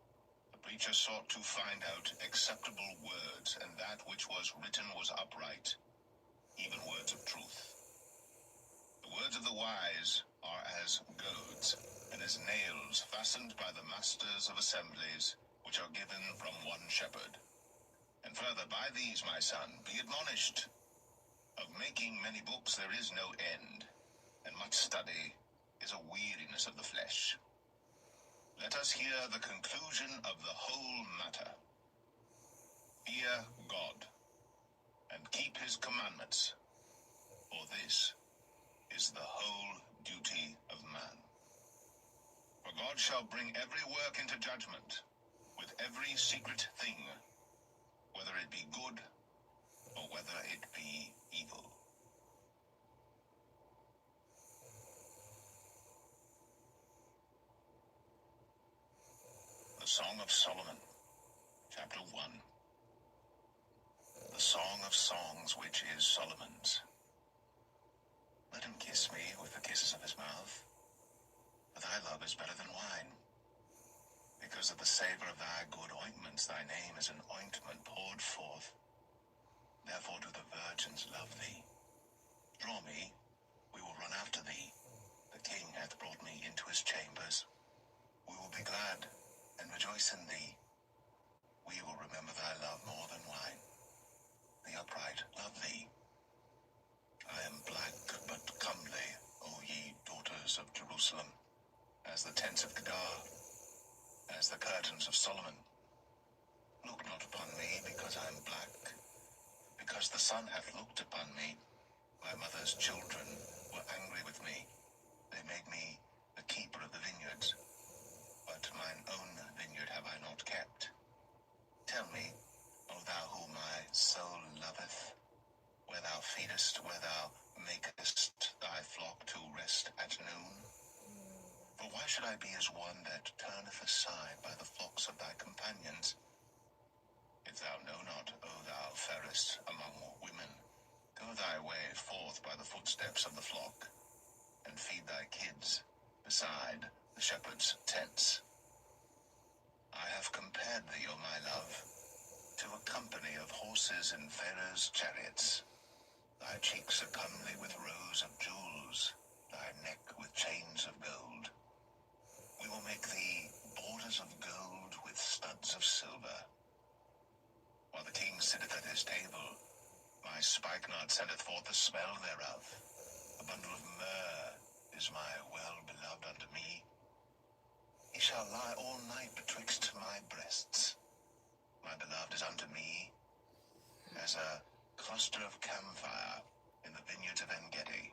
[SPEAKER 2] The preacher sought to find out acceptable words, and that which was written was upright, even words of truth. The words of the wise are as goads, and as nails fastened by the masters of assemblies, which are given from one shepherd. And further, by these, my son, be admonished. making many books there is no end, and much study is a weariness of the flesh. Let us hear the conclusion of the whole matter. Fear God, and keep his commandments, for this is the whole duty of man. For God shall bring every work into judgment, with every secret thing, whether it be good or whether it be evil. The Song of Solomon, Chapter 1. The Song of Songs which is Solomon's. Let him kiss me with the kisses of his mouth, for thy love is better than wine. Because of the savor of thy good ointments, thy name is an ointment poured forth. Therefore do the virgins love thee. Draw me, we will run after thee. The king hath brought me into his chambers. We will be glad and rejoice in thee. We will remember thy love more than wine. The upright love thee. I am black but comely, O ye daughters of Jerusalem, as the tents of Kedar, as the curtains of Solomon. Look not upon me because I am black, because the sun hath looked upon me. My mother's children were angry with me. They made me the keeper of the vineyards, but mine own vineyard have I not kept. Tell me, O thou whom my soul loveth, where thou feedest, where thou makest thy flock to rest at noon? For why should I be as one that turneth aside by the flocks of thy companions? If thou know not, O thou fairest among women, go thy way forth by the footsteps of the flock, and feed thy kids beside the shepherd's tents. I have compared thee, O my love, to a company of horses in Pharaoh's chariots. Thy cheeks are comely with rows of jewels, thy neck with chains of gold. We will make thee borders of gold with studs of silver. While the king sitteth at his table, my spikenard sendeth forth the smell thereof. A bundle of myrrh is my well-beloved unto me. He shall lie all night betwixt my breasts. My beloved is unto me as a cluster of camphire in the vineyards of En-Gedi.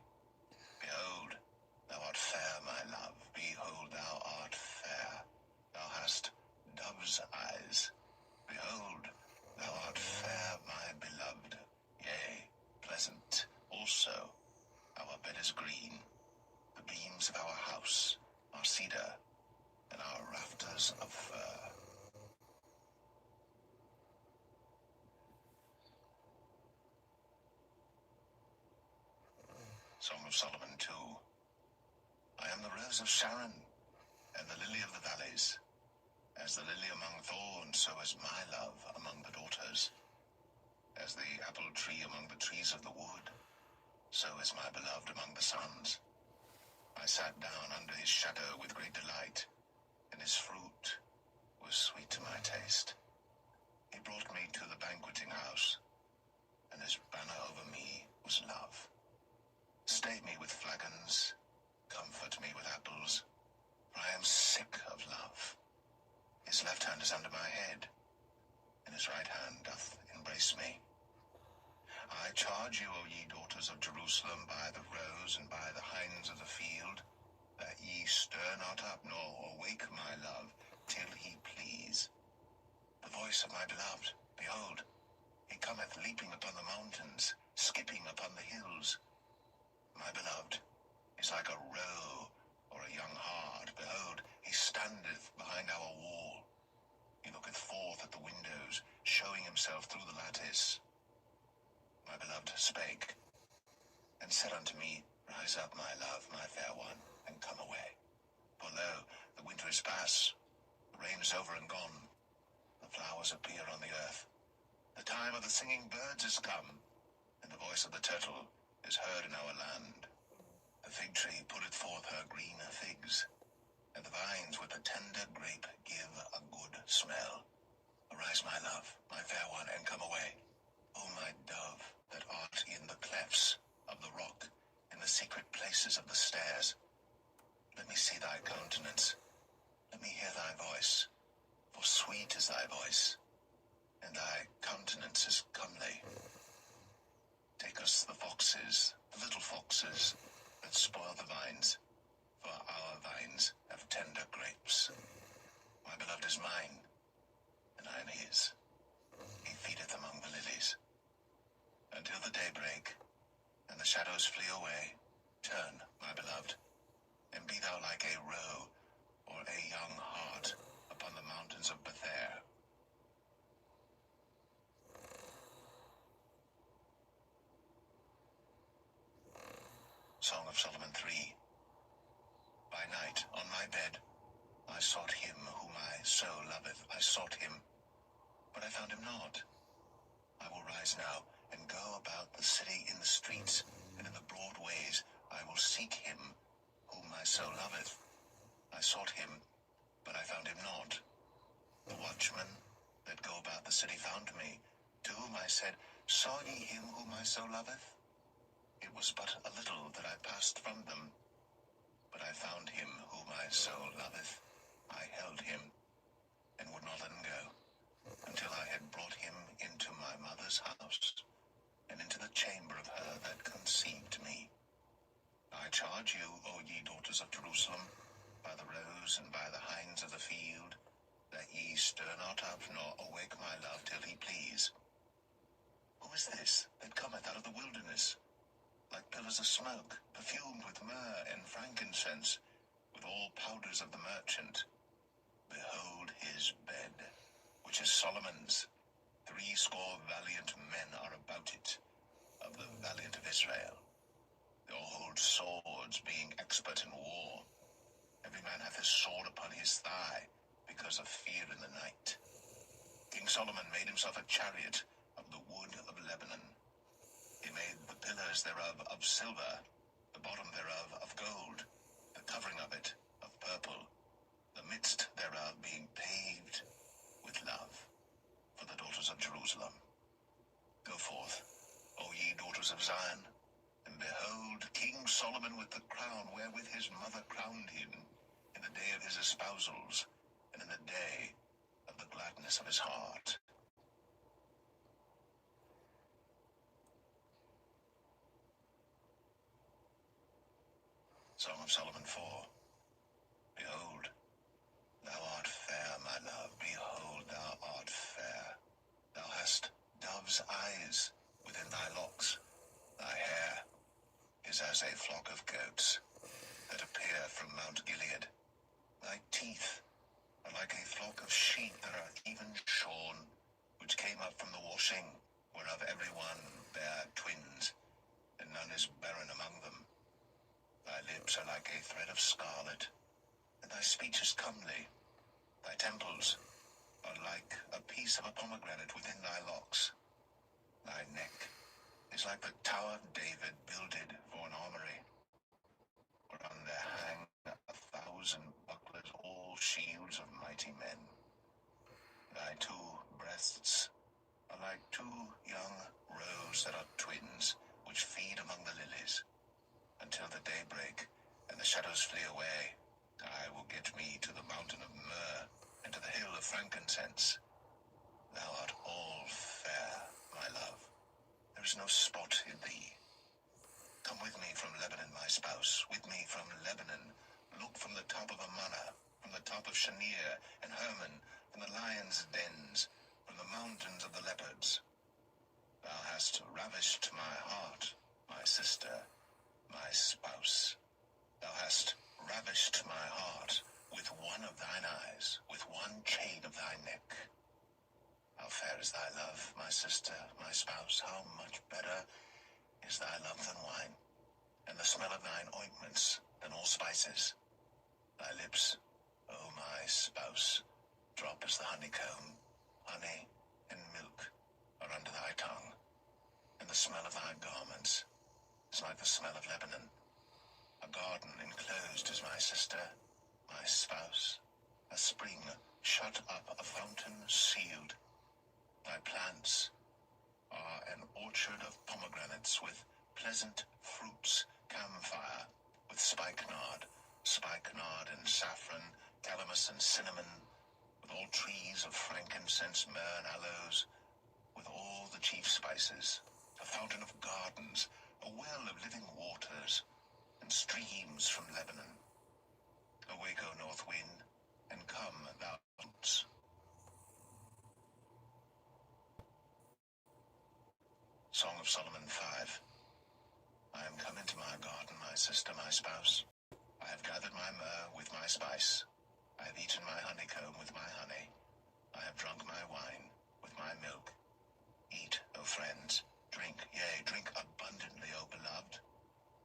[SPEAKER 2] Behold, thou art fair, my love. Behold, thou art fair. Thou hast dove's eyes. Behold, thou art fair, my beloved. Yea, pleasant also. Our bed is green. The beams of our house are cedar, and our rafters of fir. Song of Solomon 2. I am the rose of Sharon, and the lily of the valleys. As the lily among thorns, so is my love among the daughters. As the apple tree among the trees of the wood, so is my beloved among the sons. I sat down under his shadow with great delight, and his fruit was sweet to my taste. He brought me to the banqueting house, and his banner over me was love. Stay me with flagons, comfort me with apples, for I am sick of love. His left hand is under my head, and his right hand doth embrace me. I charge you, O ye daughters of Jerusalem, by the roes and by the hinds of the field, that ye stir not up nor awake my love, till he please. The voice of my beloved, behold, he cometh leaping upon the mountains, skipping upon the hills. My beloved is like a roe or a young hart. Behold, he standeth behind our wall. He looketh forth at the windows, showing himself through the lattice. My beloved spake, and said unto me, Rise up, my love, my fair one, and come away. For lo, the winter is past, the rain is over and gone, the flowers appear on the earth. The time of the singing birds is come, and the voice of the turtle is heard in our land. The fig tree putteth forth her green figs, and the vines with the tender grape give a good smell. Arise, my love, my fair one, and come away. O my dove, that art in the clefts of the rock, in the secret places of the stairs. Let me see thy countenance, let me hear thy voice, for sweet is thy voice, and thy countenance is comely. Take us the foxes, the little foxes, that spoil the vines, for our vines have tender grapes. My beloved is mine, and I am his. He feedeth among the lilies. Until the daybreak, and the shadows flee away, turn, my beloved, and be thou like a roe, or a young hart, upon the mountains of Bether. Song of Solomon 3. By night, on my bed, I sought him whom my soul loveth. I sought him, but I found him not. I will rise now, and go about the city in the streets, and in the broad ways. I will seek him whom my soul loveth. I sought him, but I found him not. The watchmen that go about the city found me, to whom I said, Saw ye him whom my soul loveth? It was but a little that I passed from them, but I found him whom my soul loveth. I held him, and would not let him go, until I had brought him into my mother's house, and into the chamber of her that conceived me. I charge you, O ye daughters of Jerusalem, by the roes and by the hinds of the field, that ye stir not up, nor awake my love till he please. Who is this that cometh out of the wilderness, like pillars of smoke, perfumed with myrrh and frankincense, with all powders of the merchant? Behold his bed, which is Solomon's. 80 valiant men are about it, of the valiant of Israel. They all hold swords, being expert in war. Every man hath his sword upon his thigh, because of fear in the night. King Solomon made himself a chariot of the wood of Lebanon. He made the pillars thereof of silver, the bottom thereof of gold, the covering of it of purple, the midst thereof being paved with love, for the daughters of Jerusalem. Go forth, O ye daughters of Zion, and behold King Solomon with the crown wherewith his mother crowned him, in the day of his espousals, and in the day of the gladness of his heart. Song of Solomon 4. Behold, thou art fair, my love, behold, thou art fair. Thou hast dove's eyes within thy locks. Thy hair is as a flock of goats that appear from Mount Gilead. Thy teeth are like a flock of sheep that are even shorn, which came up from the washing, whereof every one bare twins, and none is barren among them. Thy lips are like a thread of scarlet, and thy speech is comely. Thy temples are like a piece of a pomegranate within thy locks. Thy neck is like the tower of David builded for an armory, whereon there hang 1,000 bucklers, all shields of mighty men. Thy two breasts are like two young roes that are twins, which feed among the lilies. Until the daybreak, and the shadows flee away, I will get me to the mountain of myrrh, and to the hill of frankincense. Thou art all fair, my love. There is no spot in thee. Come with me from Lebanon, my spouse, with me from Lebanon. Look from the top of Amana, from the top of Shanir and Hermon, from the lions' dens, from the mountains of the leopards. Thou hast ravished my heart, my sister, my spouse. Thou hast ravished my heart with one of thine eyes, with one chain of thy neck. How fair is thy love, my sister, my spouse, how much better is thy love than wine, and the smell of thine ointments than all spices. Thy lips, O my spouse, drop as the honeycomb. Honey and milk are under thy tongue, and the smell of thy garments is like the smell of Lebanon. A garden enclosed is my sister, my spouse, a spring shut up, a fountain sealed. Thy plants are an orchard of pomegranates with pleasant fruits, camphire, with spikenard and saffron, calamus and cinnamon, with all trees of frankincense, myrrh and aloes, with all the chief spices, a fountain of gardens, a well of living waters, and streams from Lebanon. Awake, O north wind, and come, thou winds. Song of Solomon 5. I am come into my garden, my sister, my spouse. I have gathered my myrrh with my spice. I have eaten my honeycomb with my honey. I have drunk my wine with my milk. Eat, O friends, drink, yea, drink abundantly, O beloved.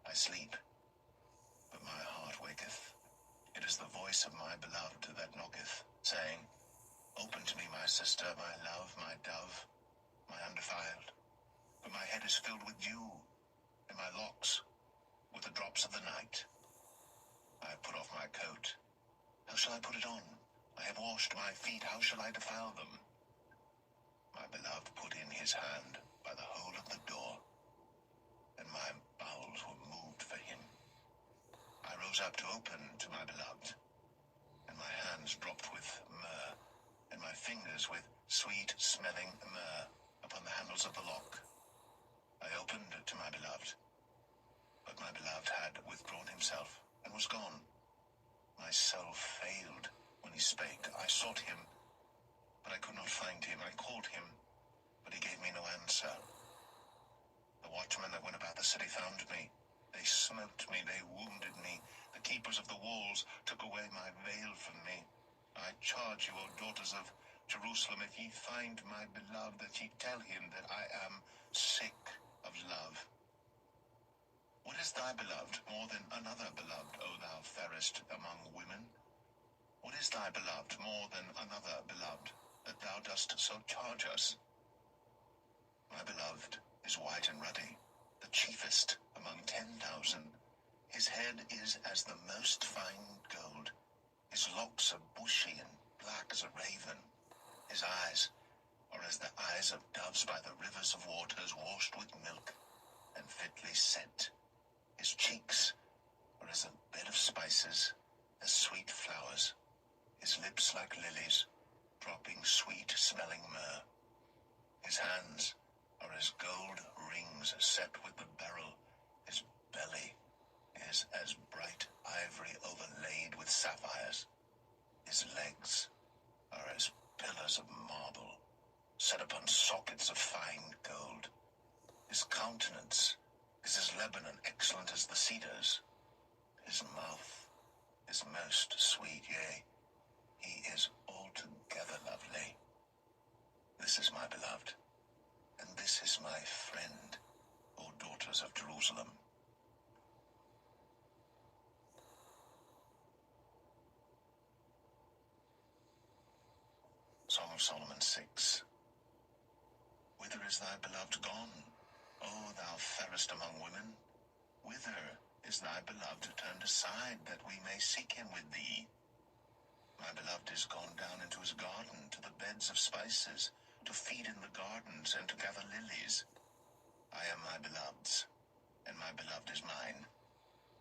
[SPEAKER 2] I sleep, but my heart waketh. It is the voice of my beloved that knocketh, saying, Open to me, my sister, my love, my dove, my undefiled. But my head is filled with dew, and my locks with the drops of the night. I have put off my coat. How shall I put it on? I have washed my feet. How shall I defile them? My beloved put in his hand by the hole of the door, and my bowels were moved for him. I rose up to open to my beloved, and my hands dropped with myrrh, and my fingers with sweet-smelling myrrh upon the handles of the lock. I opened to my beloved, but my beloved had withdrawn himself and was gone. My soul failed when he spake. I sought him, but I could not find him. I called him, but he gave me no answer. The watchmen that went about the city found me. They smote me, they wounded me. The keepers of the walls took away my veil from me. I charge you, O daughters of Jerusalem, if ye find my beloved, that ye tell him that I am sick of love. What is thy beloved more than another beloved, O thou fairest among women? What is thy beloved more than another beloved, that thou dost so charge us? My beloved is white and ruddy, the chiefest among 10,000. His head is as the most fine gold. His locks are bushy and black as a raven. His eyes are as the eyes of doves by the rivers of waters, washed with milk and fitly set. His cheeks are as a bed of spices, as sweet flowers. His lips like lilies, dropping sweet-smelling myrrh. His hands are as gold rings set with the beryl. His belly is as bright ivory overlaid with sapphires. His legs are as pillars of marble, set upon sockets of fine gold. His countenance is as Lebanon, excellent as the cedars. His mouth is most sweet, yea, he is altogether lovely. This is my beloved, and this is my friend, O daughters of Jerusalem. Song of Solomon 6. Whither is thy beloved gone, O thou fairest among women? Whither is thy beloved turned aside, that we may seek him with thee? My beloved is gone down into his garden, to the beds of spices, to feed in the gardens, and to gather lilies. I am my beloved's, and my beloved is mine.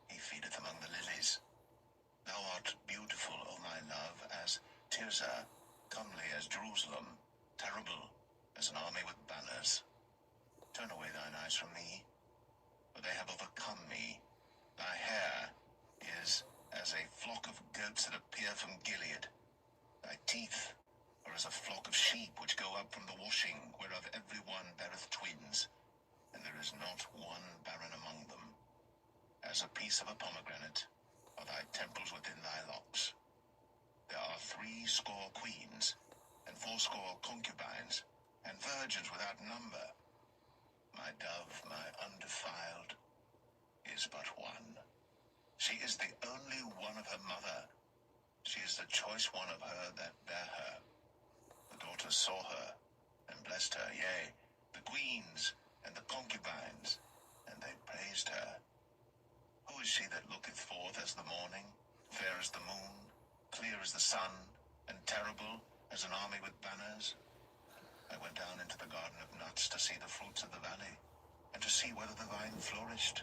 [SPEAKER 2] He feedeth among the lilies. Thou art beautiful, O my love, as Tirzah, comely as Jerusalem, terrible as an army with banners. Turn away thine eyes from me, for they have overcome me. Thy hair is as a flock of goats that appear from Gilead. Thy teeth are as a flock of sheep which go up from the washing, whereof every one beareth twins, and there is not one barren among them. As a piece of a pomegranate are thy temples within thy locks. There are 80 queens, and 80 concubines, and virgins without number. My dove, my undefiled, is but one. She is the only one of her mother. She is the choice one of her that bare her. The daughters saw her, and blessed her, yea, the queens and the concubines, and they praised her. Who is she that looketh forth as the morning, fair as the moon, clear as the sun, and terrible as an army with banners? I went down into the garden of nuts to see the fruits of the valley, and to see whether the vine flourished,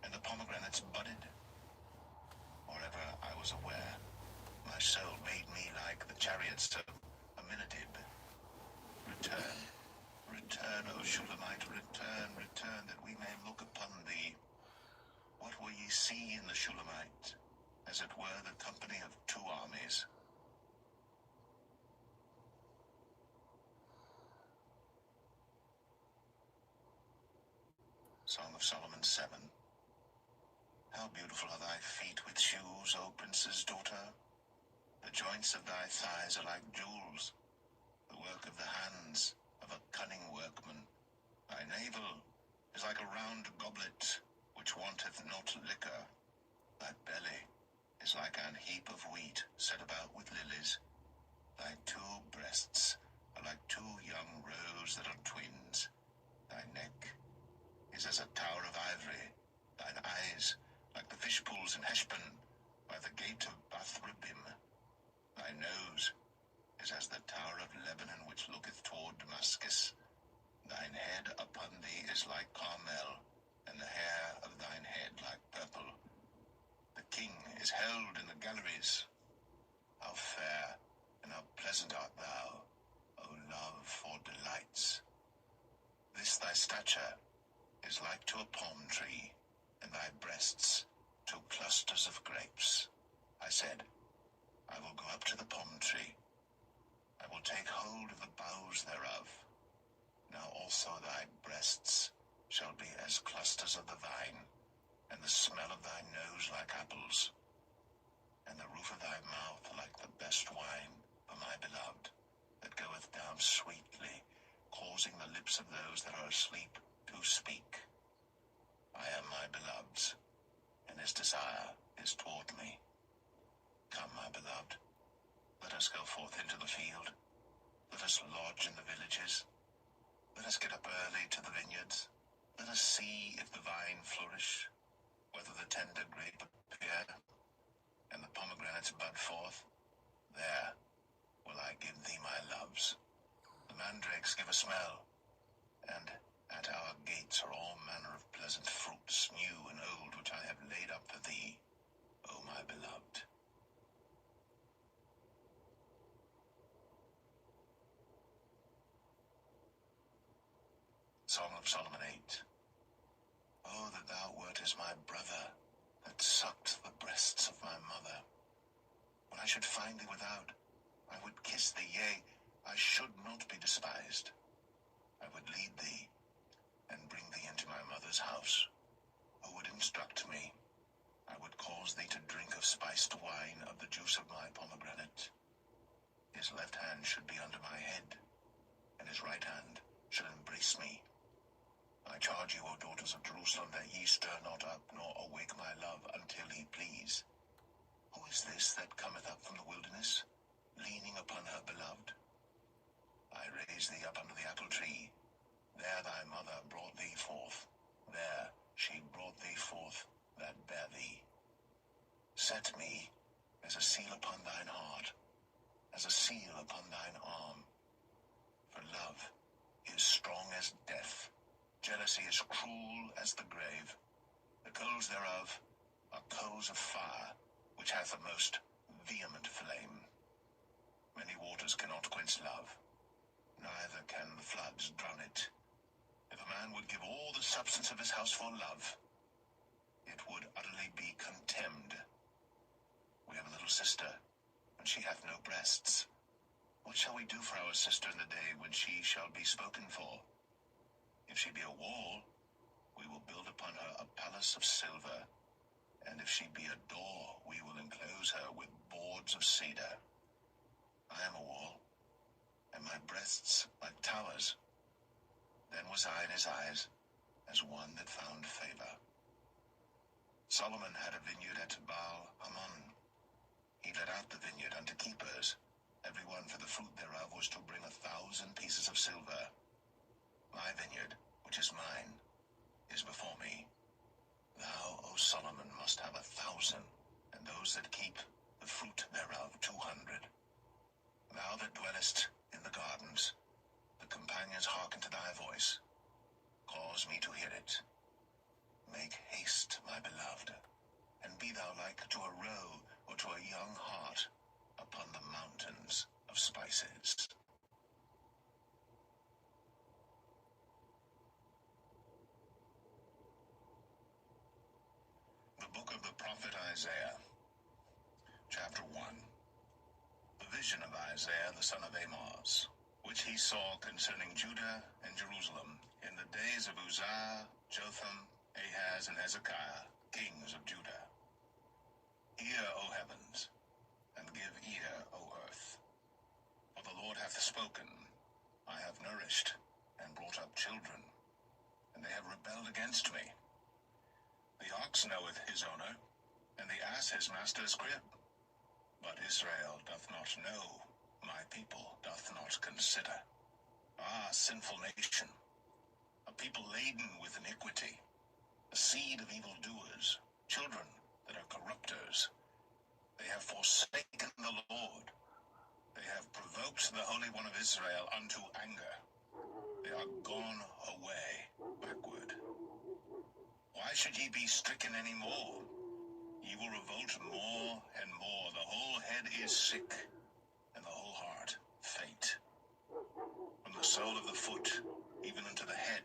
[SPEAKER 2] and the pomegranates budded. Moreover, I was aware, my soul made me like the chariots of Aminadab. Return, return, O Shulamite, return, return, that we may look upon thee. What will ye see in the Shulamite? As it were the company of two armies. Song of Solomon 7. How beautiful are thy feet with shoes, O prince's daughter! The joints of thy thighs are like jewels, the work of the hands of a cunning workman. Thy navel is like a round goblet, which wanteth not liquor. Thy belly is like an heap of wheat set about with lilies. Thy two breasts are like two young roes that are twins. Thy neck is as a tower of ivory. Thine eyes like the fish pools in Heshbon, by the gate of Bath-rabbim. Thy nose is as the tower of Lebanon, which looketh toward Damascus. Thine head upon thee is like Carmel, and the hair of thine head like purple. The king is held in the galleries. How fair and how pleasant art thou, O love for delights! This thy stature is like to a palm tree, and thy breasts to clusters of grapes. I said, I will go up to the palm tree. I will take hold of the boughs thereof. Now also thy breasts shall be as clusters of the vine, and the smell of thy nose like apples, and the roof of thy mouth like the best wine for my beloved, that goeth down sweetly, causing the lips of those that are asleep to speak. I am my beloved's, and his desire is toward me. Come, my beloved, let us go forth into the field. Let us lodge in the villages. Let us get up early to the vineyards. Let us see if the vine flourish, whether the tender grape appear, and the pomegranates bud forth. There will I give thee my loves. The mandrakes give a smell, and at our gates are all manner of pleasant fruits, new and old, which I have laid up for thee, O my beloved. Song of Solomon 8. Oh, that thou wert as my brother, that sucked the breasts of my mother. When I should find thee without, I would kiss thee, yea, I should not be despised. I would lead thee, and bring thee into my mother's house, who would instruct me. I would cause thee to drink of spiced wine of the juice of my pomegranate. His left hand should be under my head, and his right hand should embrace me. I charge you, O daughters of Jerusalem, that ye stir not up, nor awake my love, until he please. Who is this that cometh up from the wilderness, leaning upon her beloved? I raise thee up under the apple tree. There thy mother brought thee forth. There she brought thee forth that bare thee. Set me as a seal upon thine heart, as a seal upon thine arm. For love is strong as death. Jealousy is cruel as the grave. The coals thereof are coals of fire, which hath a most vehement flame. Many waters cannot quench love, neither can the floods drown it. If a man would give all the substance of his house for love, it would utterly be contemned. We have a little sister, and she hath no breasts. What shall we do for our sister in the day when she shall be spoken for? If she be a wall, we will build upon her a palace of silver, and if she be a door, we will enclose her with boards of cedar. I am a wall, and my breasts like towers. Then was I in his eyes, as one that found favor. Solomon had a vineyard at Baal-Hamon. He let out the vineyard unto keepers. Every one for the fruit thereof was to bring 1,000 pieces of silver. My vineyard, which is mine, is before me. Thou, O Solomon, must have 1,000, and those that keep the fruit thereof 200. Thou that dwellest in the gardens, The companions hearken to thy voice. Cause me to hear it. Make haste, my beloved, and be thou like to a roe or to a young hart upon the mountains of spices. The book of the prophet Isaiah, chapter 1. The vision of Isaiah the son of Amoz, which he saw concerning Judah and Jerusalem in the days of Uzziah, Jotham, Ahaz, and Hezekiah, kings of Judah. Hear, O heavens, and give ear, O earth. For the Lord hath spoken, I have nourished and brought up children, and they have rebelled against me. The ox knoweth his owner, and the ass his master's crib. But Israel doth not know, my people doth not consider. Ah, sinful nation, a people laden with iniquity, a seed of evildoers, children that are corrupters. They have forsaken the Lord. They have provoked the Holy One of Israel unto anger. They are gone away backward. Why should ye be stricken any more? Ye will revolt more and more. The whole head is sick, and the whole heart faint. From the sole of the foot even unto the head,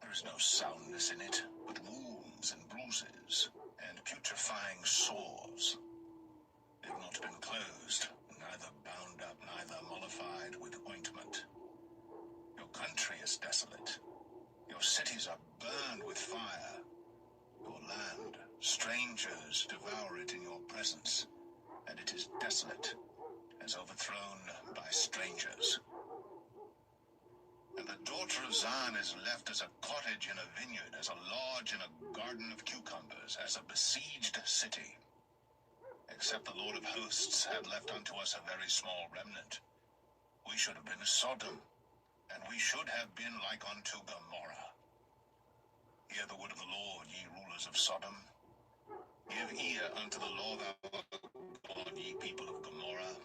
[SPEAKER 2] there is no soundness in it, but wounds and bruises, and putrefying sores. They have not been closed, neither bound up, neither mollified with ointment. Your country is desolate. Your cities are burned with fire. Your land, strangers devour it in your presence, and it is desolate, as overthrown by strangers. And the daughter of Zion is left as a cottage in a vineyard, as a lodge in a garden of cucumbers, as a besieged city. Except the Lord of hosts had left unto us a very small remnant, we should have been as Sodom, and we should have been like unto Gomorrah. Hear the word of the Lord, ye rulers of Sodom. Give ear unto the law of our God, ye people of Gomorrah.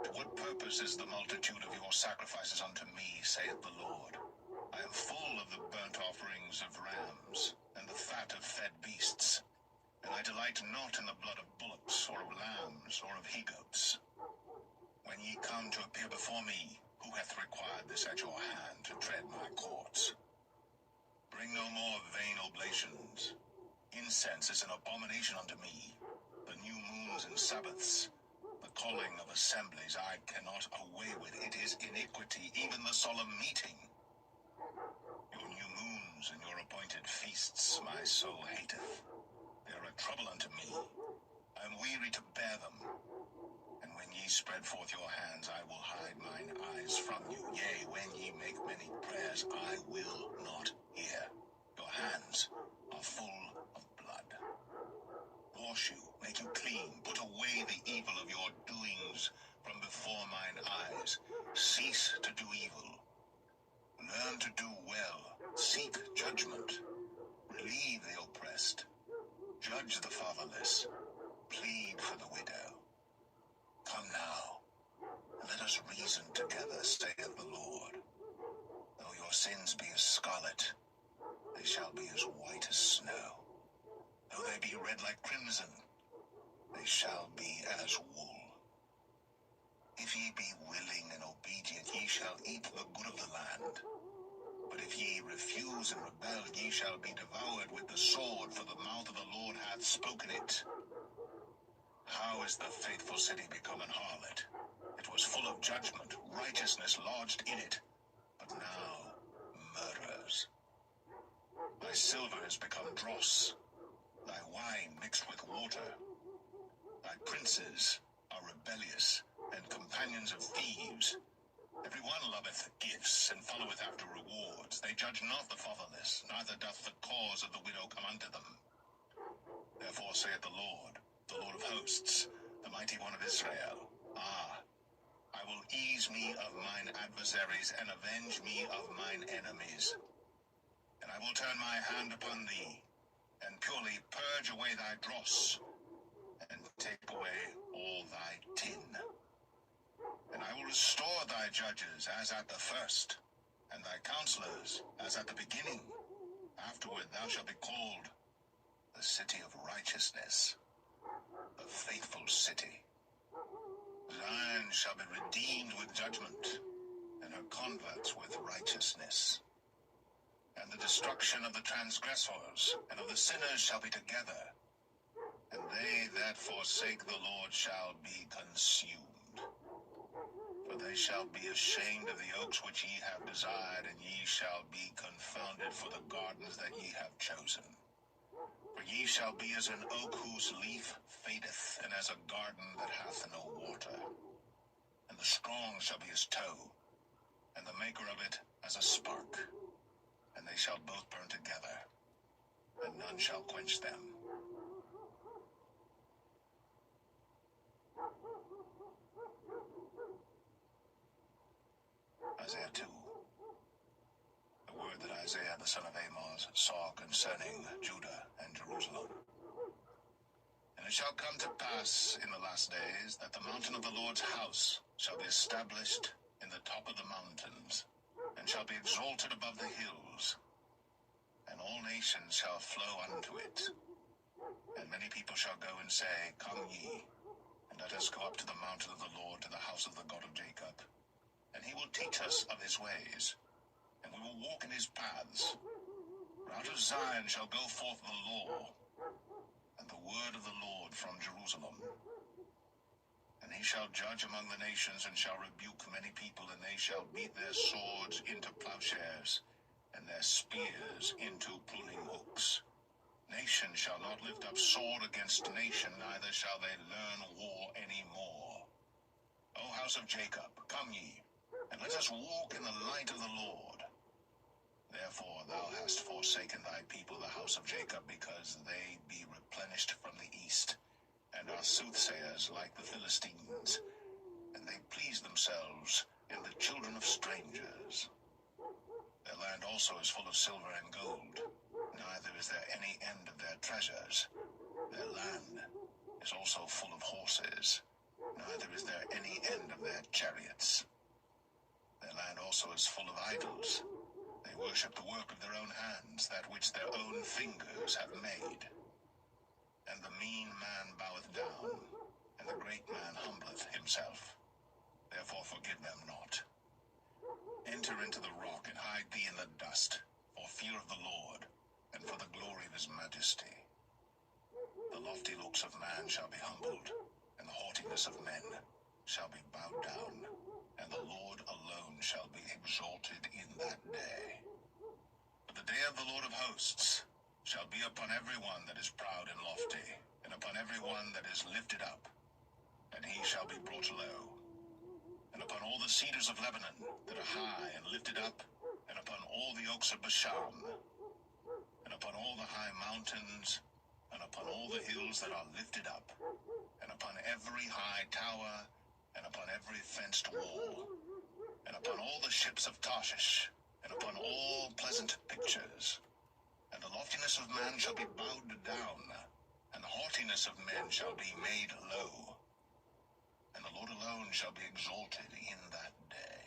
[SPEAKER 2] To what purpose is the multitude of your sacrifices unto me, saith the Lord? I am full of the burnt offerings of rams, and the fat of fed beasts, and I delight not in the blood of bullocks, or of lambs, or of he-goats. When ye come to appear before me, who hath required this at your hand to tread my courts? Bring no more vain oblations. Incense is an abomination unto me. The new moons and Sabbaths, the calling of assemblies, I cannot away with. It is iniquity, even the solemn meeting. Your new moons and your appointed feasts my soul hateth. They are a trouble unto me. I am weary to bear them. And when ye spread forth your hands, I will hide mine eyes from you. Yea, when ye make many prayers, I will not hear. Your hands are full of blood. Wash you, make you clean, put away the evil of your doings from before mine eyes. Cease to do evil. Learn to do well. Seek judgment. Relieve the oppressed. Judge the fatherless. Plead for the widow. Come now, and let us reason together, saith the Lord. Though your sins be as scarlet, they shall be as white as snow. Though they be red like crimson, they shall be as wool. If ye be willing and obedient, ye shall eat the good of the land. But if ye refuse and rebel, ye shall be devoured with the sword, for the mouth of the Lord hath spoken it. How is the faithful city become an harlot? It was full of judgment, righteousness lodged in it, but now murderers. Thy silver is become dross, thy wine mixed with water. Thy princes are rebellious, and companions of thieves. Every one loveth gifts, and followeth after rewards. They judge not the fatherless, neither doth the cause of the widow come unto them. Therefore saith the Lord of hosts, the mighty one of Israel, Ah, I will ease me of mine adversaries, and avenge me of mine enemies. And I will turn my hand upon thee, and purely purge away thy dross, and take away all thy tin. And I will restore thy judges as at the first, and thy counselors as at the beginning. Afterward thou shalt be called the city of righteousness, the faithful city. Zion shall be redeemed with judgment, and her converts with righteousness. And the destruction of the transgressors and of the sinners shall be together, and they that forsake the Lord shall be consumed. For they shall be ashamed of the oaks which ye have desired, and ye shall be confounded for the gardens that ye have chosen. For ye shall be as an oak whose leaf fadeth, and as a garden that hath no water. And the strong shall be as tow, and the maker of it as a spark. And they shall both burn together, and none shall quench them. Isaiah 2. The word that Isaiah the son of Amos saw concerning Judah and Jerusalem. And it shall come to pass in the last days that the mountain of the Lord's house shall be established in the top of the mountains, and shall be exalted above the hills, and all nations shall flow unto it. And many people shall go and say, Come ye, and let us go up to the mountain of the Lord, to the house of the God of Jacob. And he will teach us of his ways, and we will walk in his paths. For out of Zion shall go forth the law, and the word of the Lord from Jerusalem. And he shall judge among the nations, and shall rebuke many people, and they shall beat their swords into plowshares, and their spears into pruning hooks. Nation shall not lift up sword against nation, neither shall they learn war any more. O house of Jacob, come ye, and let us walk in the light of the Lord. Therefore thou hast forsaken thy people, the house of Jacob, because they be replenished from the east, and are soothsayers like the Philistines, and they please themselves in the children of strangers. Their land also is full of silver and gold, neither is there any end of their treasures. Their land is also full of horses, neither is there any end of their chariots. Their land also is full of idols. They worship the work of their own hands, that which their own fingers have made. And the mean man boweth down, and the great man humbleth himself. Therefore forgive them not. Enter into the rock, and hide thee in the dust, for fear of the Lord, and for the glory of his majesty. The lofty looks of man shall be humbled, and the haughtiness of men shall be bowed down, and the Lord alone shall be exalted in that day. But the day of the Lord of hosts shall be upon every one that is proud and lofty, and upon every one that is lifted up, and he shall be brought low. And upon all the cedars of Lebanon that are high and lifted up, and upon all the oaks of Bashan, and upon all the high mountains, and upon all the hills that are lifted up, and upon every high tower, and upon every fenced wall, and upon all the ships of Tarshish, and upon all pleasant pictures. And the loftiness of man shall be bowed down, and the haughtiness of men shall be made low. And the Lord alone shall be exalted in that day.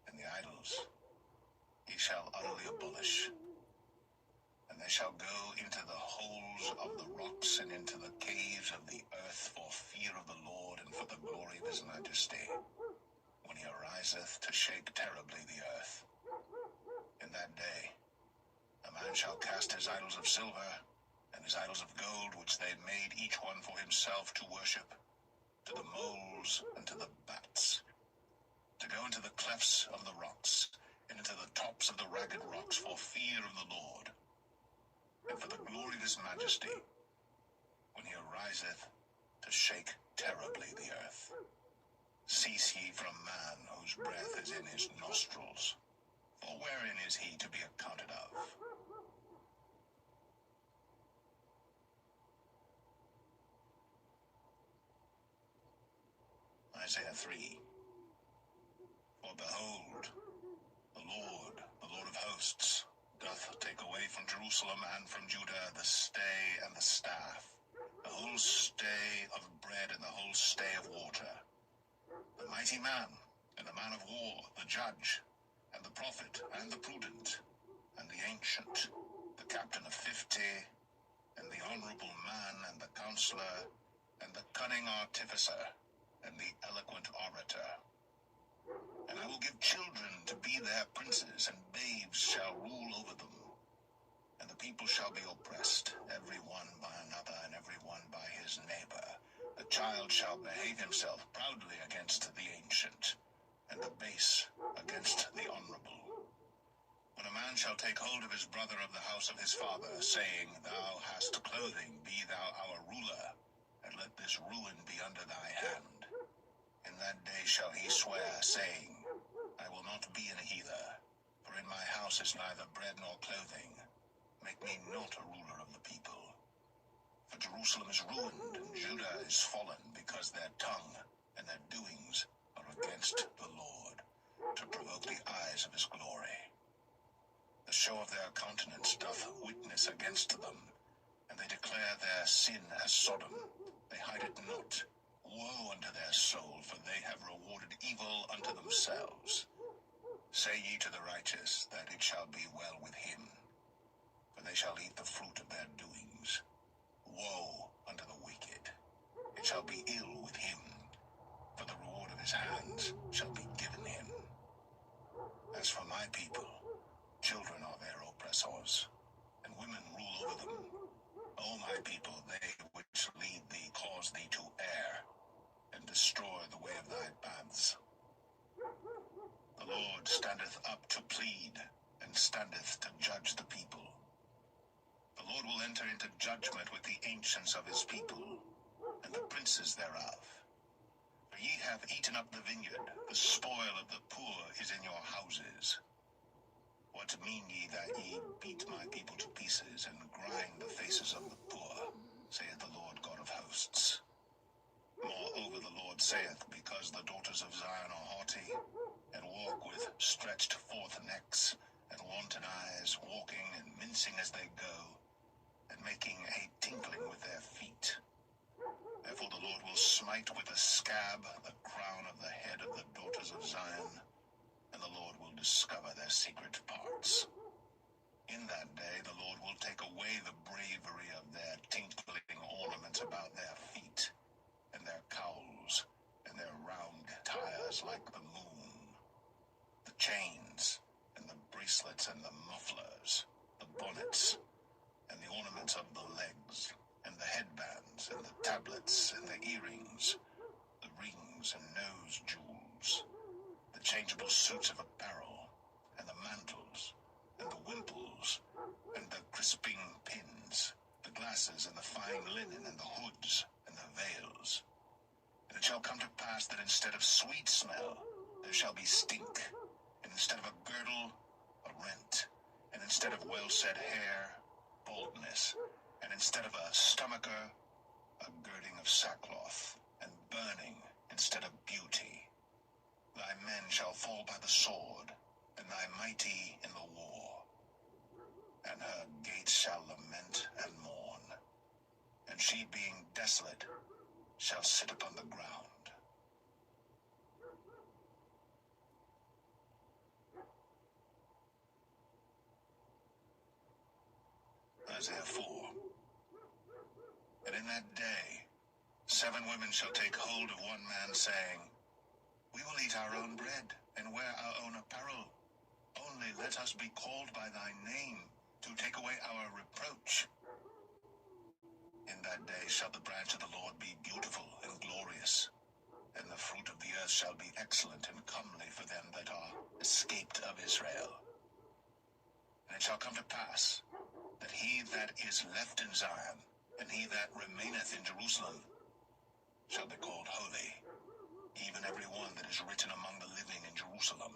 [SPEAKER 2] And the idols he shall utterly abolish. And they shall go into the holes of the rocks, and into the caves of the earth, for fear of the Lord, and for the glory of his majesty, when he ariseth to shake terribly the earth. In that day a man shall cast his idols of silver, and his idols of gold, which they made each one for himself to worship, to the moles and to the bats, to go into the clefts of the rocks, and into the tops of the ragged rocks, for fear of the Lord, and for the glory of his majesty, when he ariseth to shake terribly the earth. Cease ye from man, whose breath is in his nostrils, for wherein is he to be accounted of? Isaiah 3. For behold, the Lord of hosts, doth take away from Jerusalem and from Judah the stay and the staff, the whole stay of bread and the whole stay of water, the mighty man, and the man of war, the judge, and the prophet, and the prudent, and the ancient, the captain of 50, and the honorable man, and the counselor, and the cunning artificer, and the eloquent orator. And I will give children to be their princes, and babes shall rule over them. And the people shall be oppressed, every one by another, and every one by his neighbor. The child shall behave himself proudly against the ancient, and the base against the honorable. When a man shall take hold of his brother of the house of his father, saying, Thou hast clothing, be thou our ruler, and let this ruin be under thy hand. In that day shall he swear, saying, I will not be an heather, for in my house is neither bread nor clothing. Make me not a ruler of the people. For Jerusalem is ruined, and Judah is fallen, because their tongue and their doings are against the Lord, to provoke the eyes of his glory. The show of their countenance doth witness against them, and they declare their sin as Sodom. They hide it not. Woe unto their soul, for they have rewarded evil unto themselves. Say ye to the righteous, that it shall be well with him, for they shall eat the fruit of their doings. Woe unto the wicked, it shall be ill with him, for the reward of his hands shall be given him. As for my people, children are their oppressors, and women rule over them. O my people, they which lead thee cause thee to err, and destroy the way of thy paths. The Lord standeth up to plead, and standeth to judge the people. The Lord will enter into judgment with the ancients of his people, and the princes thereof. For ye have eaten up the vineyard, the spoil of the poor is in your houses. What mean ye that ye beat my people to pieces, and grind the faces of the poor, saith the Lord God of hosts? Moreover the Lord saith, because the daughters of Zion are haughty, and walk with stretched forth necks, and wanton eyes, walking and mincing as they go, and making a tinkling with their feet. Therefore the Lord will smite with a scab the crown of the head of the daughters of Zion, and the Lord will discover their secret parts. In that day the Lord will take away the bravery of their tinkling ornaments about their feet, and their cowls, and their round tires like the moon, the chains, and the bracelets, and the mufflers, the bonnets, and the ornaments of the legs, and the headbands, and the tablets, and the earrings, the rings and nose jewels, the changeable suits of apparel, and the mantles, and the wimples, and the crisping pins, the glasses, and the fine linen, and the hoods, and the veils. And it shall come to pass that instead of sweet smell, there shall be stink, and instead of a girdle, a rent, and instead of well-set hair, baldness, and instead of a stomacher, a girding of sackcloth, and burning instead of beauty. Thy men shall fall by the sword, and thy mighty in the war. And her gates shall lament and mourn, and she being desolate shall sit upon the ground. Isaiah 4. And in that day 7 women shall take hold of one man, saying, We will eat our own bread, and wear our own apparel. Only let us be called by thy name, to take away our reproach. In that day shall the branch of the Lord be beautiful and glorious, and the fruit of the earth shall be excellent and comely for them that are escaped of Israel. And it shall come to pass, that he that is left in Zion, and he that remaineth in Jerusalem, shall be called holy, even every one that is written among the living in Jerusalem.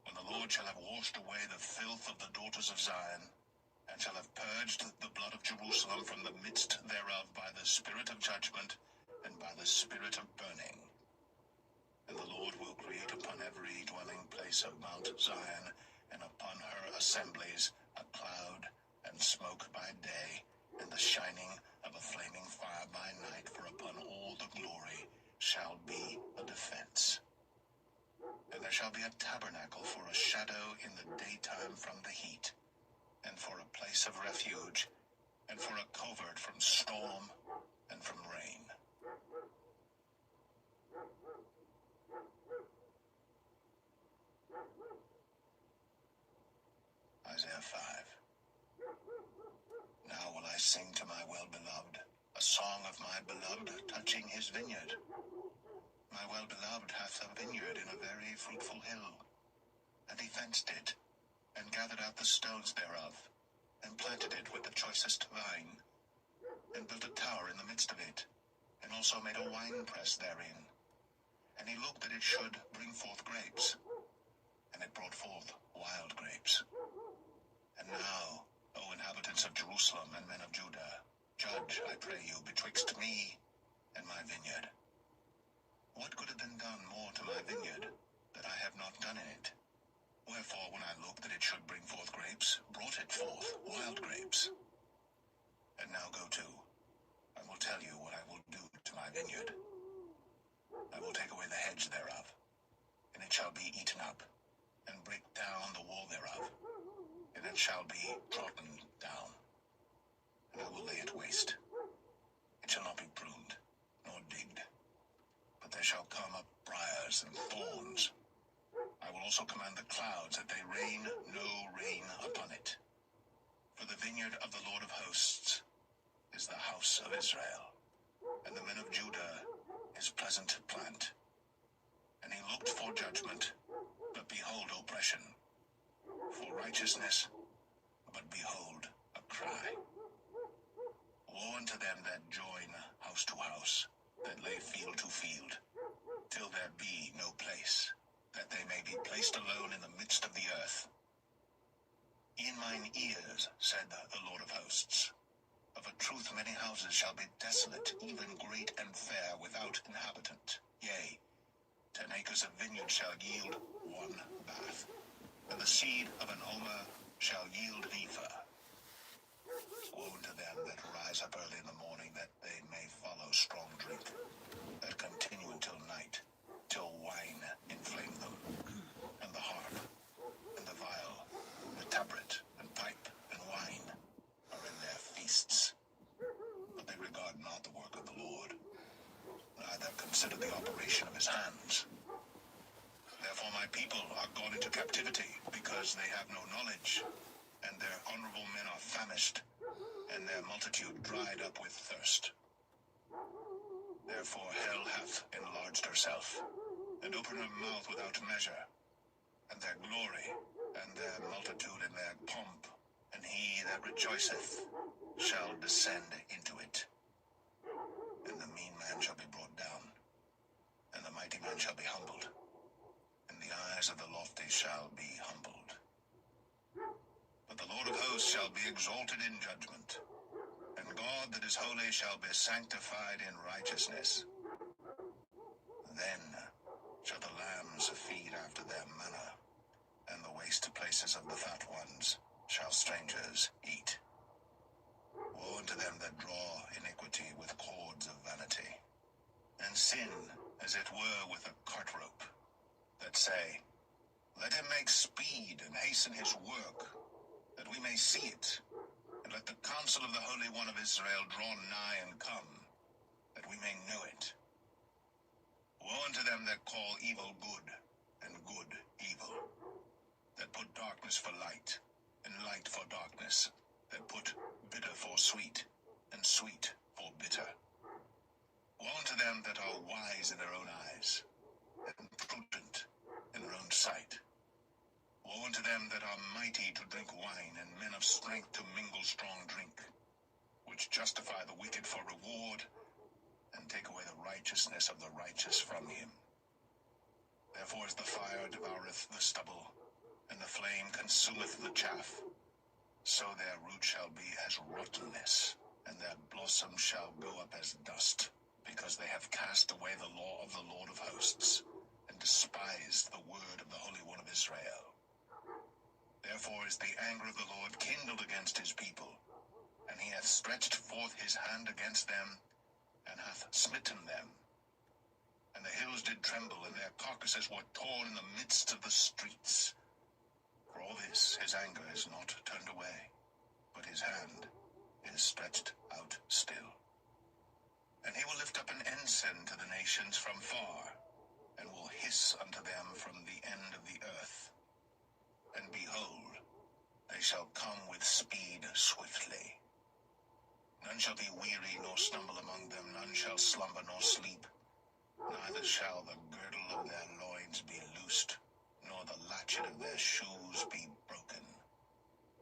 [SPEAKER 2] When the Lord shall have washed away the filth of the daughters of Zion, and shall have purged the blood of Jerusalem from the midst thereof by the spirit of judgment, and by the spirit of burning. And the Lord will create upon every dwelling place of Mount Zion, and upon her assemblies, a cloud and smoke by day, and the shining of a flaming fire by night, for upon all the glory shall be a defense. be a tabernacle for a shadow in the daytime from the heat, and for a place of refuge, and for a covert from storm and from rain. Isaiah 5. Now will I sing to my well-beloved, a song of my beloved touching his vineyard. My well-beloved hath a vineyard in a very fruitful hill, and he fenced it, and gathered out the stones thereof, and planted it with the choicest vine, and built a tower in the midst of it, and also made a winepress therein. And he looked that it should bring forth grapes, and it brought forth wild grapes. And now, O inhabitants of Jerusalem and men of Judah, judge, I pray you, betwixt me and my vineyard. What could have been done more to my vineyard, that I have not done in it? Wherefore, when I looked that it should bring forth grapes, brought it forth wild grapes. And now go to, I will tell you what I will do to my vineyard. I will take away the hedge thereof, and it shall be eaten up, and break down the wall thereof, and it shall be trodden down, and I will lay it waste. It shall not be pruned, nor digged, but there shall come up briars and thorns. I will also command the clouds that they rain no rain upon it. For the vineyard of the Lord of hosts is the house of Israel, and the men of Judah his pleasant plant. And he looked for judgment, but behold oppression, for righteousness, but behold a cry. Woe unto them that join house to house, that lay field to field, till there be no place, that they may be placed alone in the midst of the earth. In mine ears, said the Lord of hosts, of a truth many houses shall be desolate, even great and fair, without inhabitant. Yea, 10 acres of vineyard shall yield 1 bath, and the seed of an omer shall yield an ephah. Woe unto them that rise up early in the morning, that they may follow strong drink, that continue until night, till wine inflame them, and the harp, and the viol, the tabret, and pipe, and wine are in their feasts. But they regard not the work of the Lord, neither consider the operation of his hands. Therefore my people are gone into captivity, because they have no knowledge, and their honorable men are famished, and their multitude dried up with thirst. Therefore hell hath enlarged herself, and opened her mouth without measure, and their glory, and their multitude, and their pomp, and he that rejoiceth shall descend into it. And the mean man shall be brought down, and the mighty man shall be humbled, and the eyes of the lofty shall be humbled. But the Lord of hosts shall be exalted in judgment, and God that is holy shall be sanctified in righteousness. Then shall the lambs feed after their manner, and the waste places of the fat ones shall strangers eat. Woe unto them that draw iniquity with cords of vanity, and sin as it were with a cart rope, that say, let him make speed and hasten his work, that we may see it, and let the counsel of the Holy One of Israel draw nigh and come, that we may know it. Woe unto them that call evil good, and good evil, that put darkness for light, and light for darkness, that put bitter for sweet, and sweet for bitter. Woe unto them that are wise in their own eyes, and prudent in their own sight. Woe unto them that are mighty to drink wine, and men of strength to mingle strong drink, which justify the wicked for reward, and take away the righteousness of the righteous from him. Therefore as the fire devoureth the stubble, and the flame consumeth the chaff, so their root shall be as rottenness, and their blossom shall go up as dust, because they have cast away the law of the Lord of hosts, and despised the word of the Holy One of Israel. Therefore is the anger of the Lord kindled against his people, and he hath stretched forth his hand against them, and hath smitten them. And the hills did tremble, and their carcasses were torn in the midst of the streets. For all this his anger is not turned away, but his hand is stretched out still. And he will lift up an ensign to the nations from far, and will hiss unto them from the end of the earth. And behold, they shall come with speed swiftly. None shall be weary nor stumble among them, none shall slumber nor sleep. Neither shall the girdle of their loins be loosed, nor the latchet of their shoes be broken.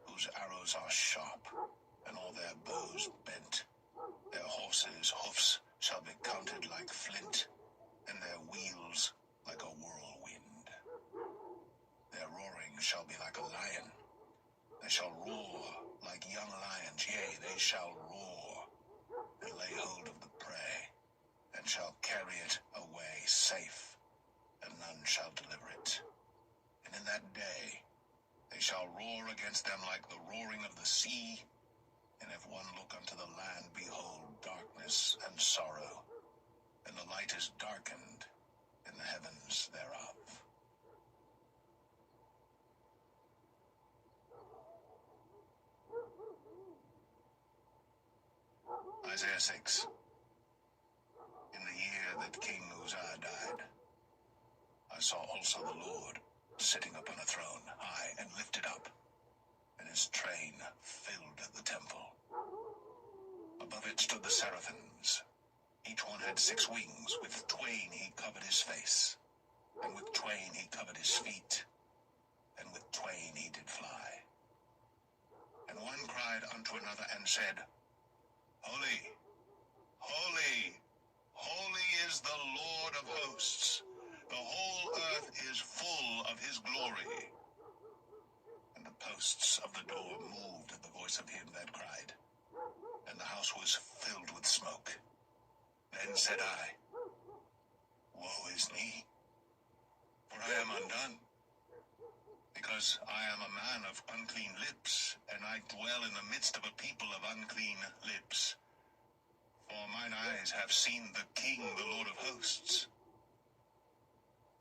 [SPEAKER 2] Whose arrows are sharp, and all their bows bent. Their horses' hoofs shall be counted like flint, and their wheels like a whirlwind. Their roaring shall be like a lion. They shall roar like young lions, yea, they shall roar, and lay hold of the prey, and shall carry it away safe, and none shall deliver it. And in that day they shall roar against them like the roaring of the sea, and if one look unto the land, behold, darkness and sorrow, and the light is darkened in the heavens thereof. Isaiah 6. In the year that King Uzziah died, I saw also the Lord sitting upon a throne, high and lifted up, and his train filled the temple. Above it stood the seraphims. Each one had 6 wings. With twain he covered his face, and with twain he covered his feet, and with twain he did fly. And one cried unto another and said, Holy, holy, holy is the Lord of hosts. The whole earth is full of his glory. And the posts of the door moved at the voice of him that cried, and the house was filled with smoke. Then said I, Woe is me, for I am undone, because I am a man of unclean lips, and I dwell in the midst of a people of unclean lips. For mine eyes have seen the King, the Lord of hosts.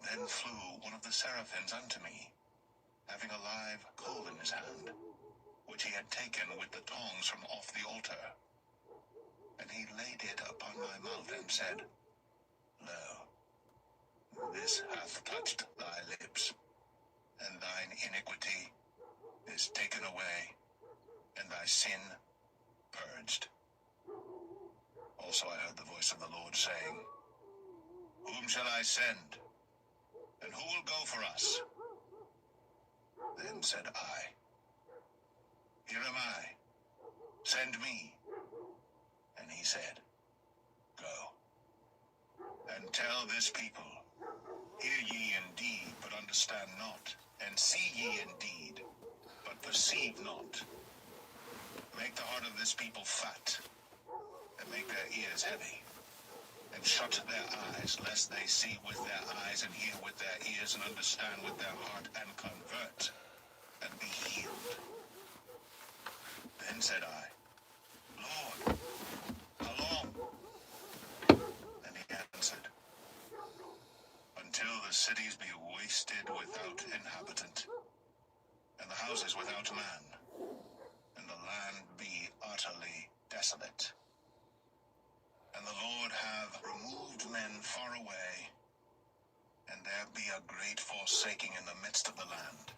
[SPEAKER 2] Then flew one of the seraphims unto me, having a live coal in his hand, which he had taken with the tongs from off the altar. And he laid it upon my mouth and said, Lo, this hath touched thy lips, and thine iniquity is taken away, and thy sin purged. Also I heard the voice of the Lord saying, Whom shall I send? And who will go for us? Then said I, Here am I, send me. And he said, Go, and tell this people, Hear ye indeed, but understand not, and see ye indeed, but perceive not. Make the heart of this people fat, and make their ears heavy, and shut their eyes, lest they see with their eyes, and hear with their ears, and understand with their heart, and convert, and be healed. Then said I, Lord, how long? And he answered, Until the cities be wasted without inhabitant, and the houses without man, and the land be utterly desolate. And the Lord have removed men far away, and there be a great forsaking in the midst of the land.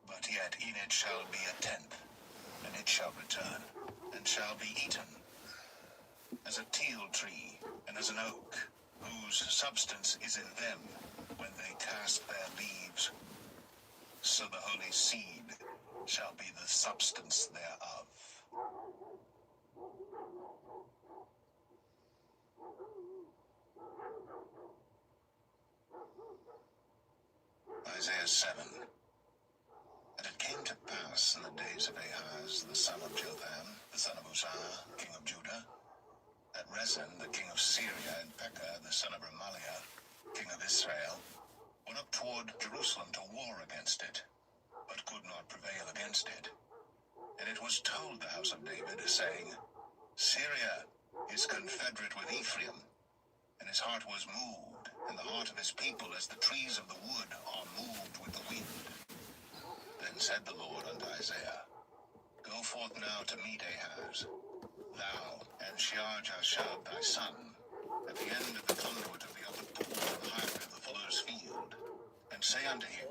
[SPEAKER 2] But yet in it shall be a tenth, and it shall return, and shall be eaten, as a teal tree, and as an oak, whose substance is in them when they cast their leaves. So the holy seed shall be the substance thereof. Isaiah 7. And it came to pass in the days of Ahaz, the son of Jotham, the son of Uzziah, king of Judah, that Rezin, the king of Syria, and Pekah, the son of Remaliah, king of Israel, went up toward Jerusalem to war against it, but could not prevail against it. And it was told the house of David, saying, Syria is confederate with Ephraim, and his heart was moved, and the heart of his people as the trees of the wood are moved with the wind. Then said the Lord unto Isaiah, Go forth now to meet Ahaz, thou and Shear-Jashub thy son, at the end of the conduit of the upper pool of the highway of the fuller's field, and say unto him,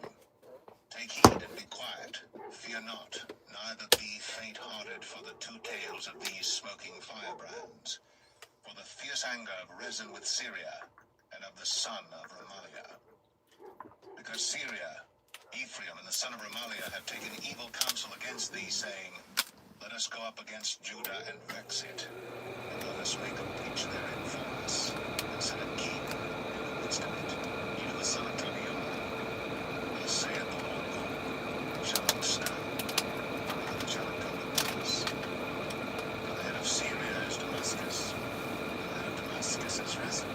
[SPEAKER 2] Take heed and be quiet, fear not, neither be faint-hearted for the two tails of these smoking firebrands, for the fierce anger of Rezin with Syria, and of the son of Remaliah. Because Syria, Ephraim, and the son of Remaliah have taken evil counsel against thee, saying, Let us go up against Judah and vex it, and let us make a breach therein for us, and set a king in the midst of it, even the son of Tabiah. Thus saith the Lord God, shall not stand, neither shall it come to pass. For the head of Syria is Damascus, and the head of Damascus is Rezin.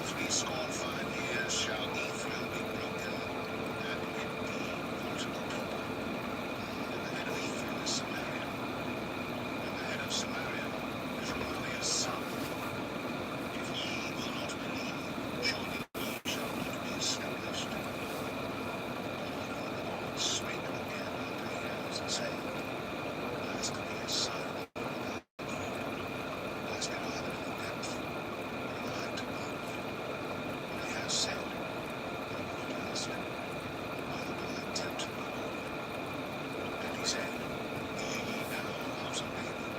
[SPEAKER 2] In 65 years shall Ephraim be broken, and it be not a people. And the head of Ephraim is Samaria, and the head of Samaria is Remaliah's son. If ye will not believe, surely ye shall not be established. The Lord spake again unto Ahaz, saying, Ask of me a sign of the Lord thy God. Ask it either in the depth, or in the height above. And Ahaz said, I will not ask, neither will I tempt the Lord. And he said, Hear ye now, house of David.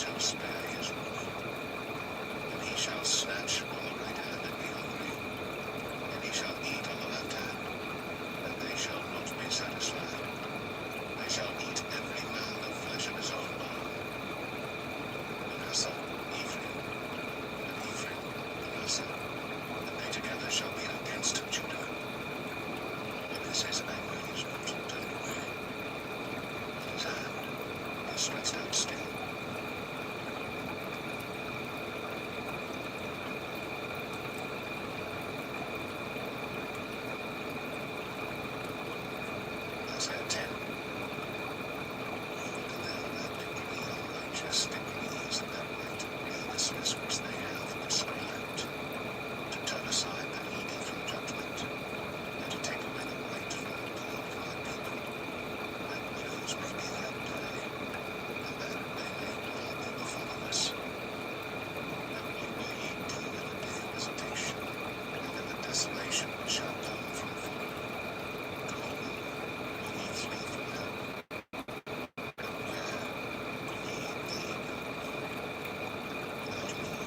[SPEAKER 2] shall spare his roof, and he shall snatch on the right hand and be hungry, and he shall eat on the left hand, and they shall not be satisfied. They shall eat every man the flesh of his own bone. Vanessa, Ephraim, and Ephraim, Vanessa, and they together shall be against Judah. Because his anger is not turned away, and his hand is stretched out still. Isaiah 10. Hold thou that decree, unrighteous decrees, and that right lawlessness which they have prescribed, to turn aside the needy from judgment, and to take away the right from the poor of thy people, that widows may be led prey, and that they may all be the fatherless. And what will ye do in the day of visitation, and in the desolation which shall come from far? To whom will ye flee from help? And where will ye leave your Lord? Without me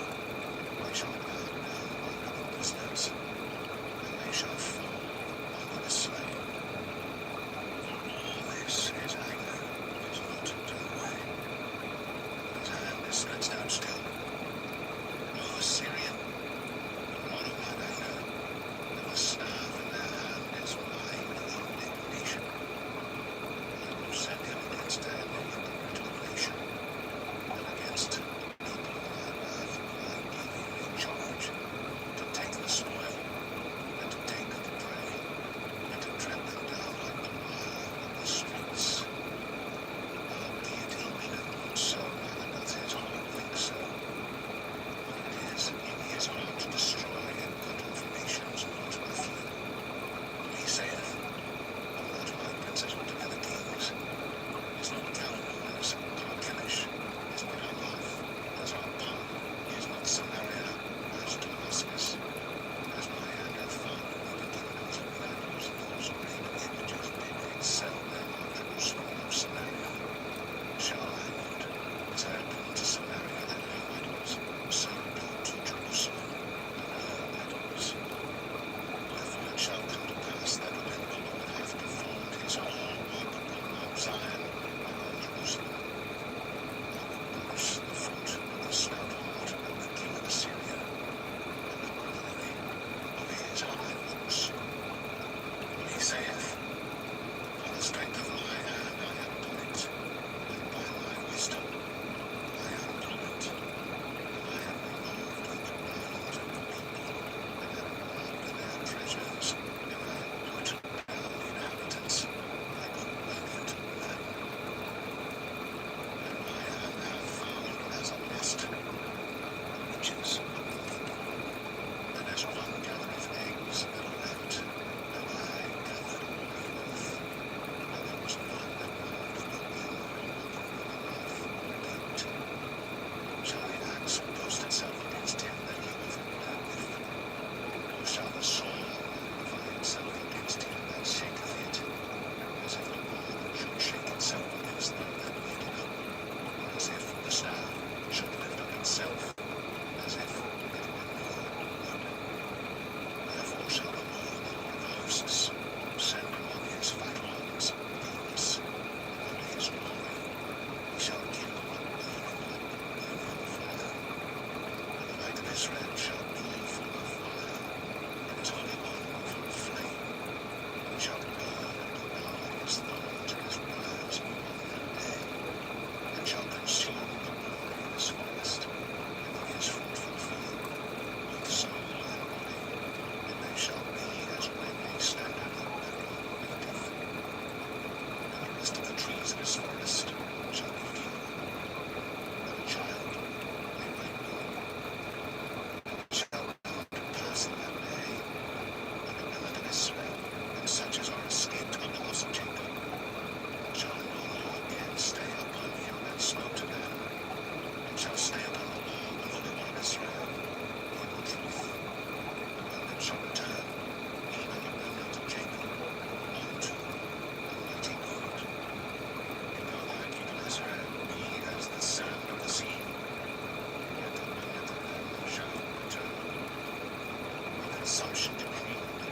[SPEAKER 2] consumption decreed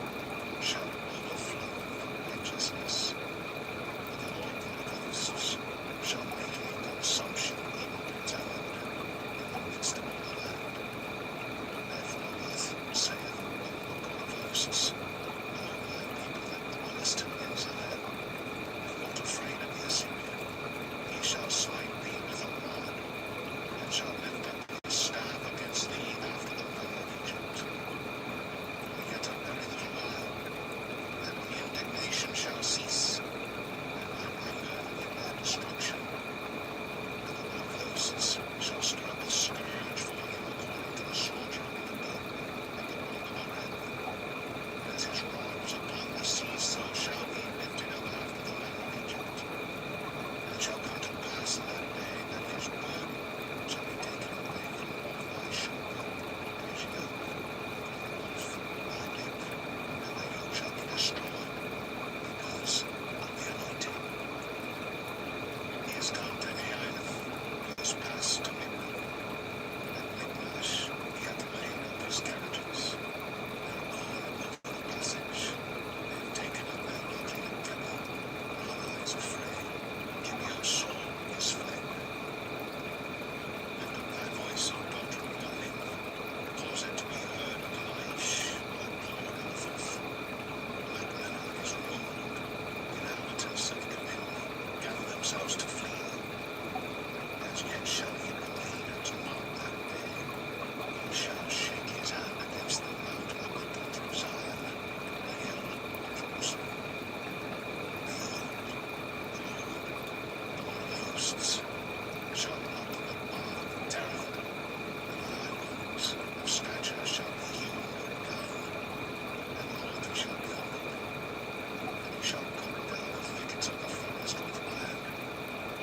[SPEAKER 2] shall overflow with righteousness. The Lord God of hosts shall make a consumption unreturned in the midst of all the land. Therefore earth saith the Lord God of hosts, O my people that dwellest in Zion, be not afraid of the Assyrian. He shall smite thee with a rod, and shall lift up his staff against thee after the manner of Egypt. Yet a very little while, and the indignation shall cease, and thine anger in their destruction. And the Lord of hosts shall stir up a scourge for him according to the slaughter of the bow, and the robe of a ram. And as his rod was upon the sea, so shall he lift it up after the manner of Egypt. And it shall come to pass in that day that his burden shall be taken away from off thy shoulder, and his yoke from off thy neck, and thy yoke shall be destroyed because of the anointing. He is come to Ai, he is passed to Michmash, and Michmash he hath laid up his carriages, and gone over the passage. They have taken up their lodging at Gibeah. Allah is afraid. Gibeah Saul is fled. Lift up thy voice, O daughter of Bethlehem. Cause it to be heard of Laish, O Lord Anaphoth. Lebanon is removed. Inhabitants of Gibeon gather themselves to flee. As yet shall he remain until not that day. He shall shake his hand against the mountain of the daughter of Zion, the hill of Jerusalem. Behold, the Lord of hosts, shall not look upon with terror, and thy wounds of stature shall be healed down, and the halter shall be opened, and he shall cut down the thickets of the forest with land,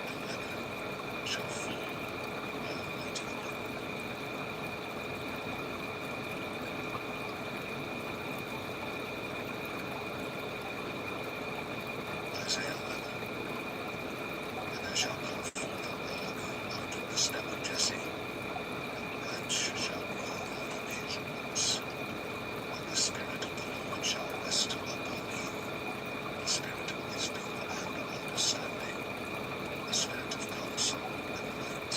[SPEAKER 2] and Lebanon shall fall by the mighty one. Isaiah 11. And there shall come forth a rod out of the stem of Jesse, and a branch shall grow out of his roots. And the Spirit of the Lord shall rest upon you, the Spirit of wisdom and understanding, the Spirit of counsel and might,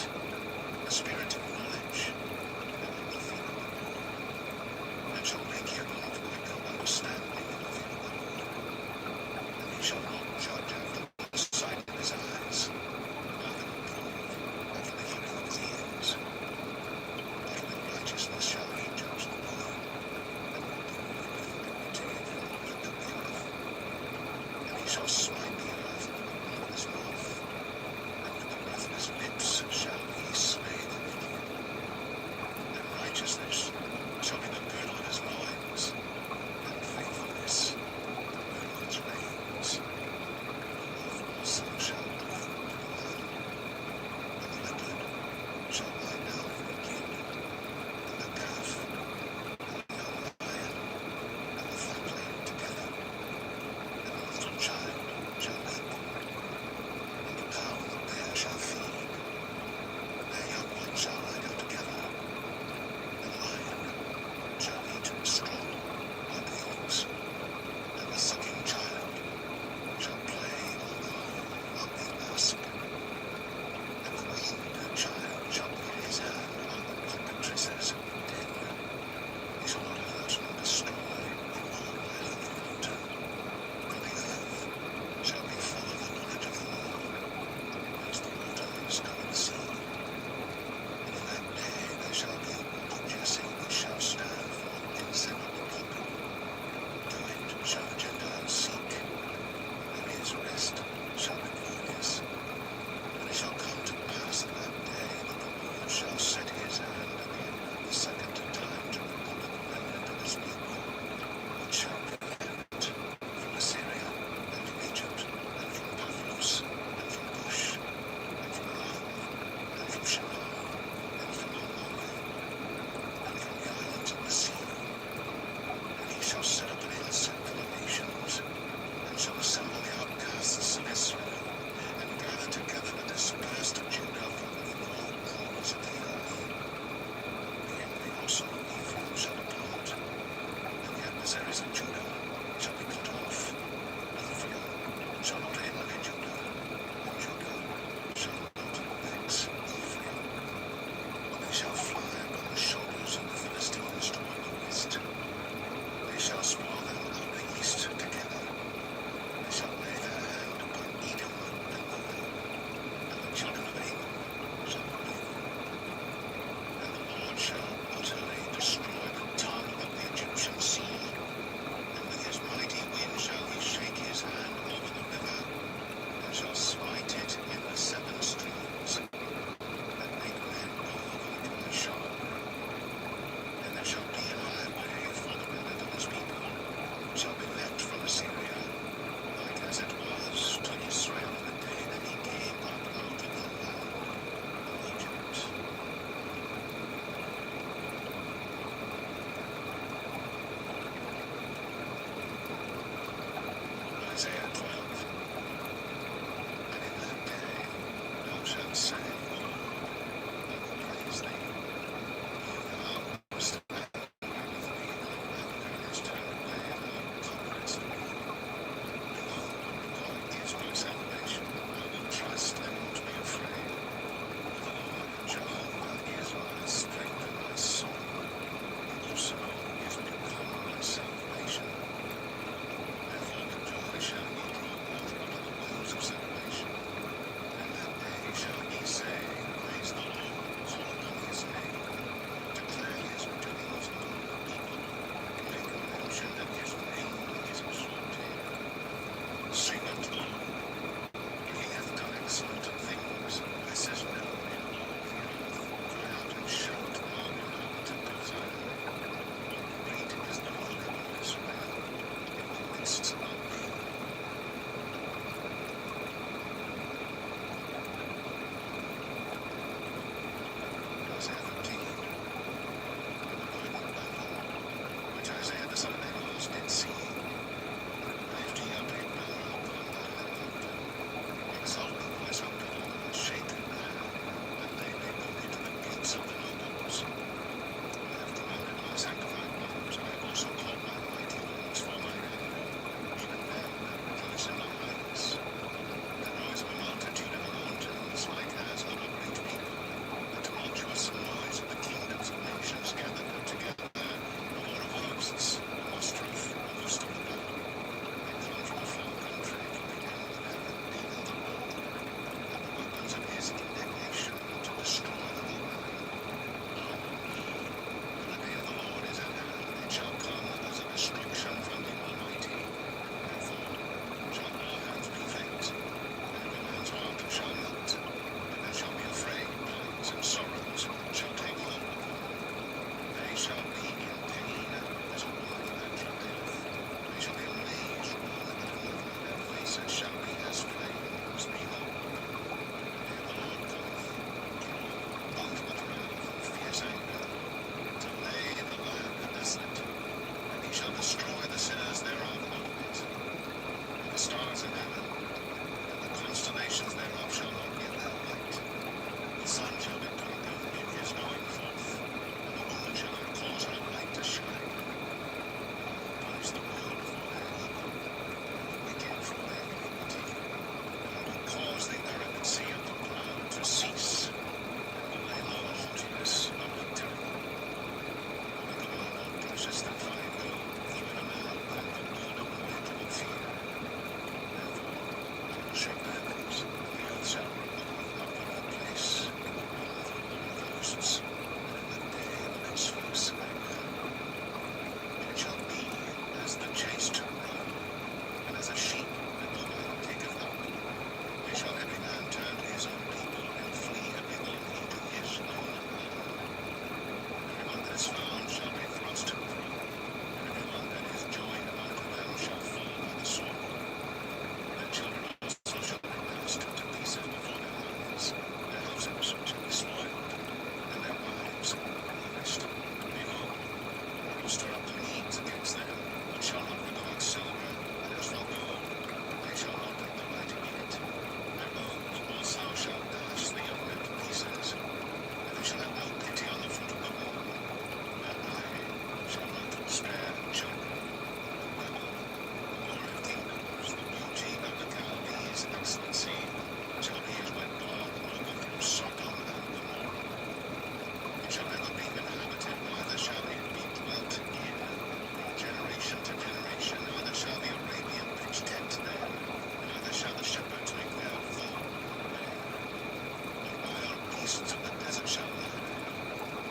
[SPEAKER 2] beasts of the desert shall lie there,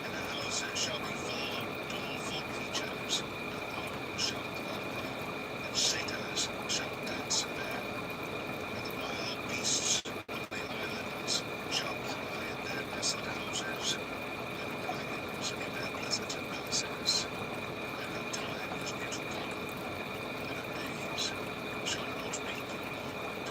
[SPEAKER 2] and the houses shall be full of doleful creatures. The owls shall dwell there, and satyrs shall dance there, and the wild beasts of the islands shall cry in their nested houses, and dragons in their pleasant palaces. And the time is yet to come, and the days shall not be prolonged.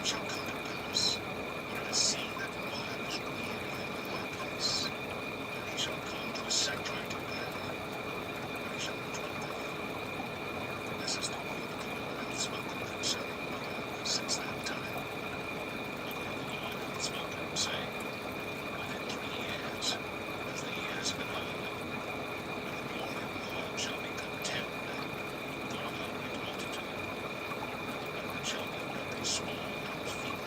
[SPEAKER 2] shall come to pass, when it is seen that man is weary in the high place, and he shall come to a saturated land, and he shall dwell there. This is the word of the Lord hath spoken concerning Moab since that time. The word of the Lord hath spoken, saying, within 3 years, as the years of an old, when the glory of Moab shall be contemned, for a great multitude, and it shall be broken small out of feet.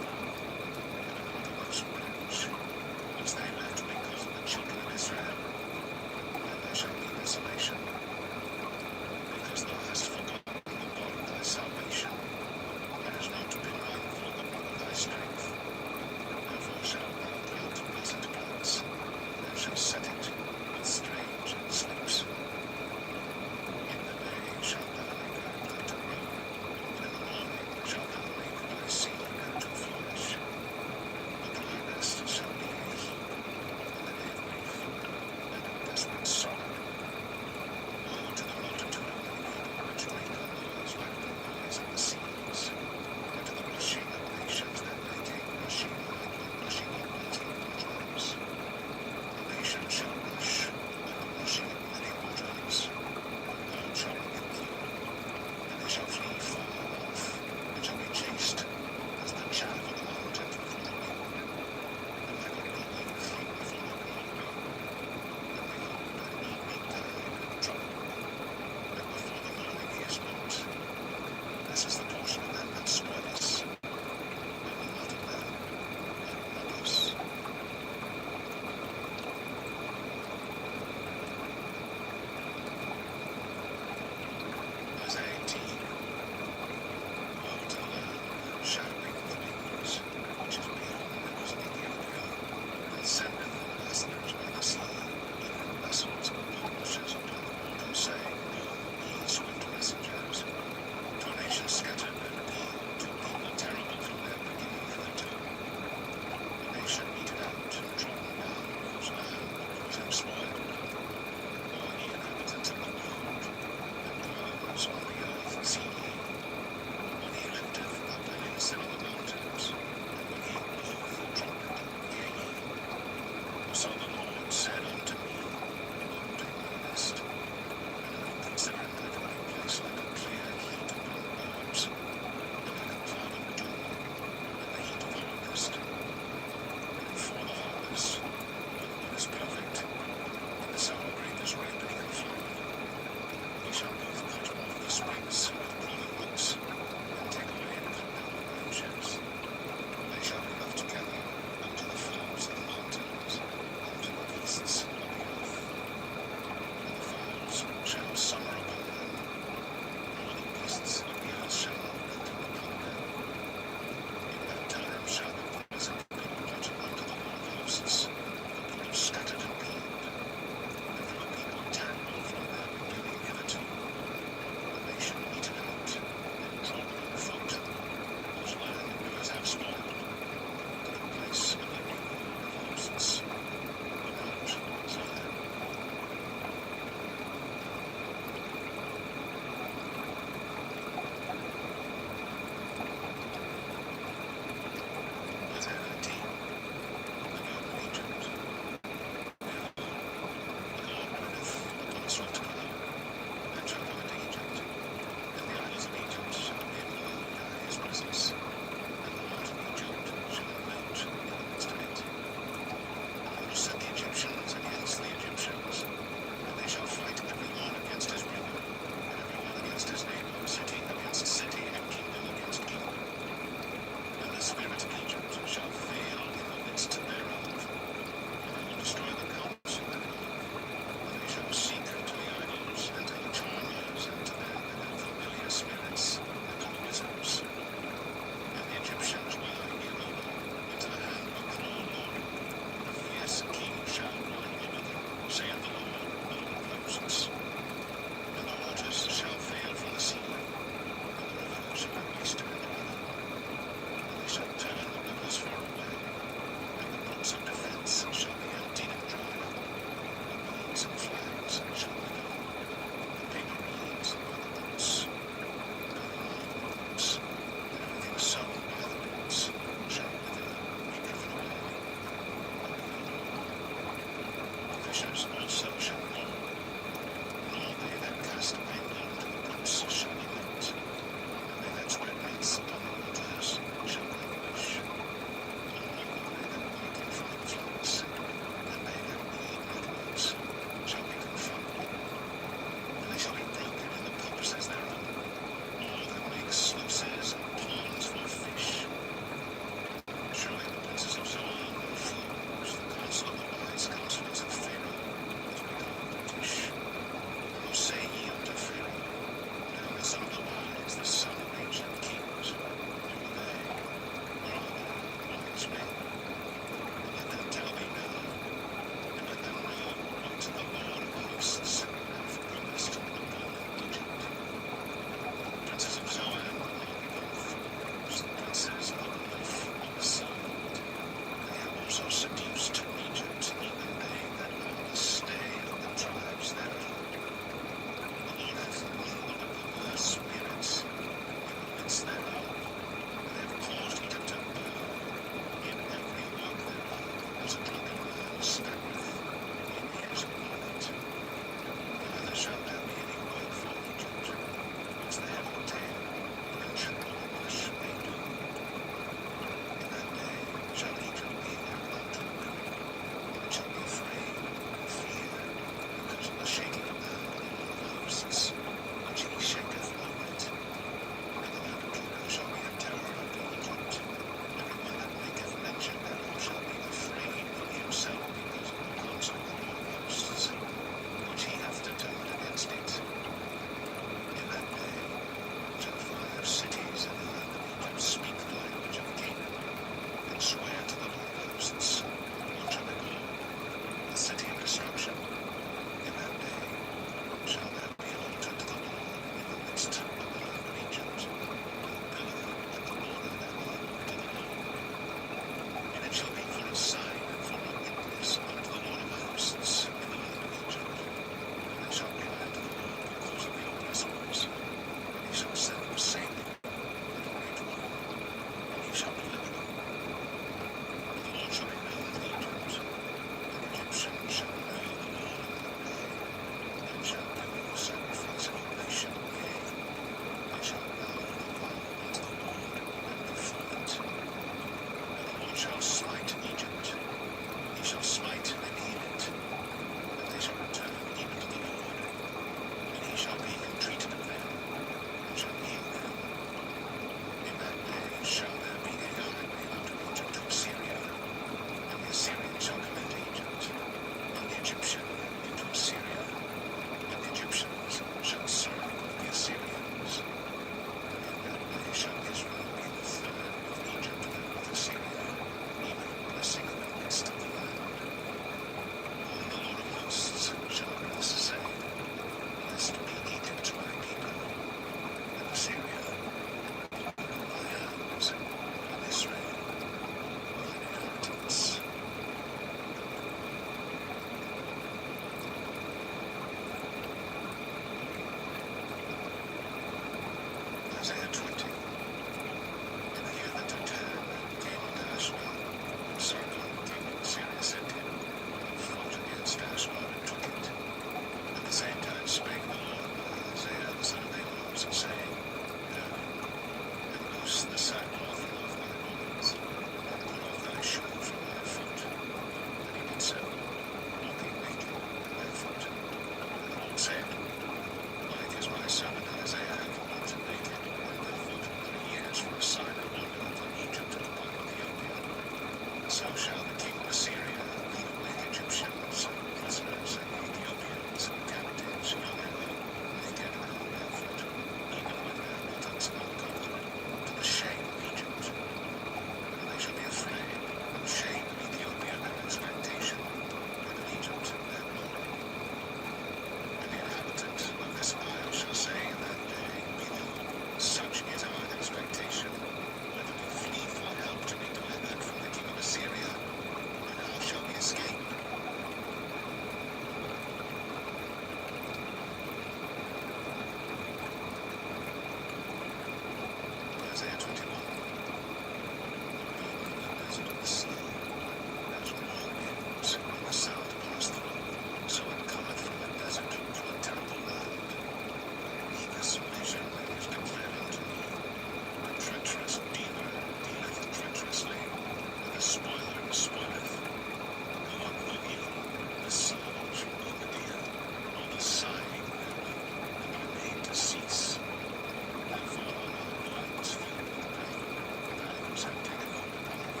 [SPEAKER 2] fears had taken hold upon me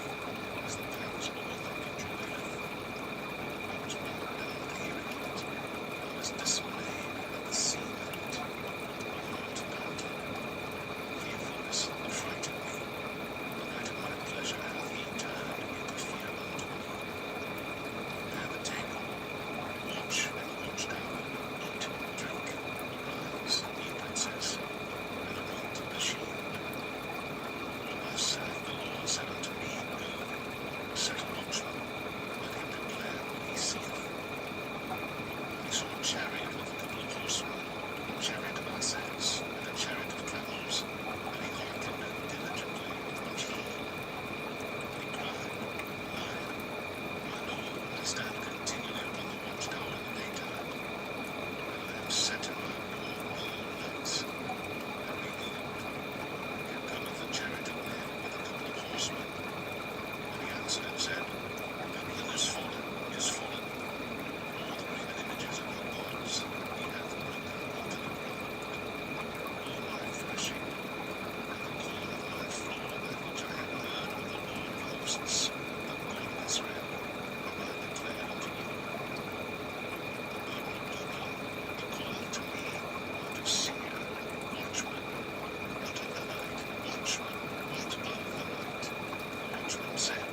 [SPEAKER 2] as the pangs of overthinking drew near. I was worn down with hearing of it. I was dismayed at the scene of it. My heart pounded. Fearfulness affrighted me. The night of my pleasure hath he turned into fear unto me. There the table, watch and watchtower, eat, drink, rise, ye princes, and anoint the shield. Thus hath the Lord said unto me, Go, set a watchman, let him declare what he seeth. And he saw a chariot with a couple of horsemen, a chariot of asses, and a chariot of camels, and he hearkened diligently with much heed. And he cried, Lion, my Lord, I stand continually upon the watchtower in the daytime, and I am set in my wall all nights. And behold, here cometh the chariot of men with a couple of horsemen. And he answered and said, Babylon is fallen, is fallen. All the graven images of her gods he hath broken unto the ground. All my threshing, and the corn of my floor, that which I have heard of the Lord of hosts, the God of Israel, have I declared unto you. The burden of Babylon he calleth to me out of seer, watchman, out of the night, watchman, out of the night. The watchman said,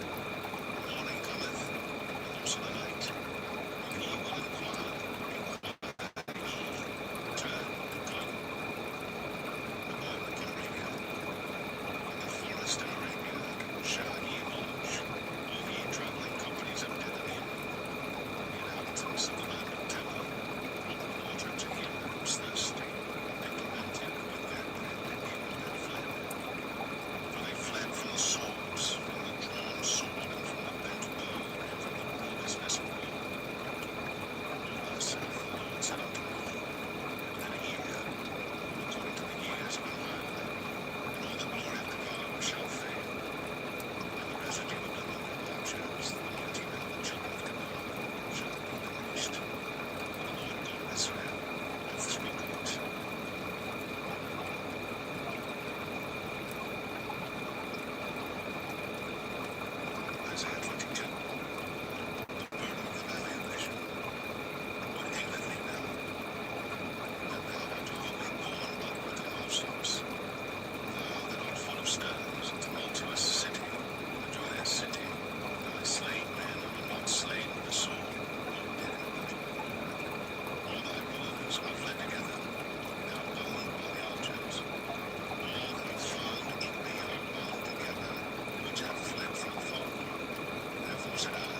[SPEAKER 2] The morning cometh, and also the night. If ye will inquire ye, turn and come. The bird upon Arabia, and the forest in Arabia, shall ye launch, all ye travelling companies of Dedanim, the inhabitants of the land of Tema, on the water to him that was thirsty, they lamented with their bread in and fled. For they fled from the swords, from the drawn sword, and from the bent bow, and from the lawlessness of war. Thus hath the Lord said unto me, Within a year, according to the years of Annihilator, and all the glory of Kavah shall fail, and the residue of the noble captures, the mighty men of the children of Kavah, shall be diminished. For the Lord God of Israel hath spoken it. Isaiah 22. The burden of the valley of vision. What aileth thee now? That thou art wholly borne backward to the housetops. Thou that art full of stones, a tumultuous city, a joyous city, thy slain men are not slain with the sword, nor dead in battle. All thy rulers are fled together, they are bound by the archers. All that are found in thee are bound together, which have fled from the foe. Therefore said I,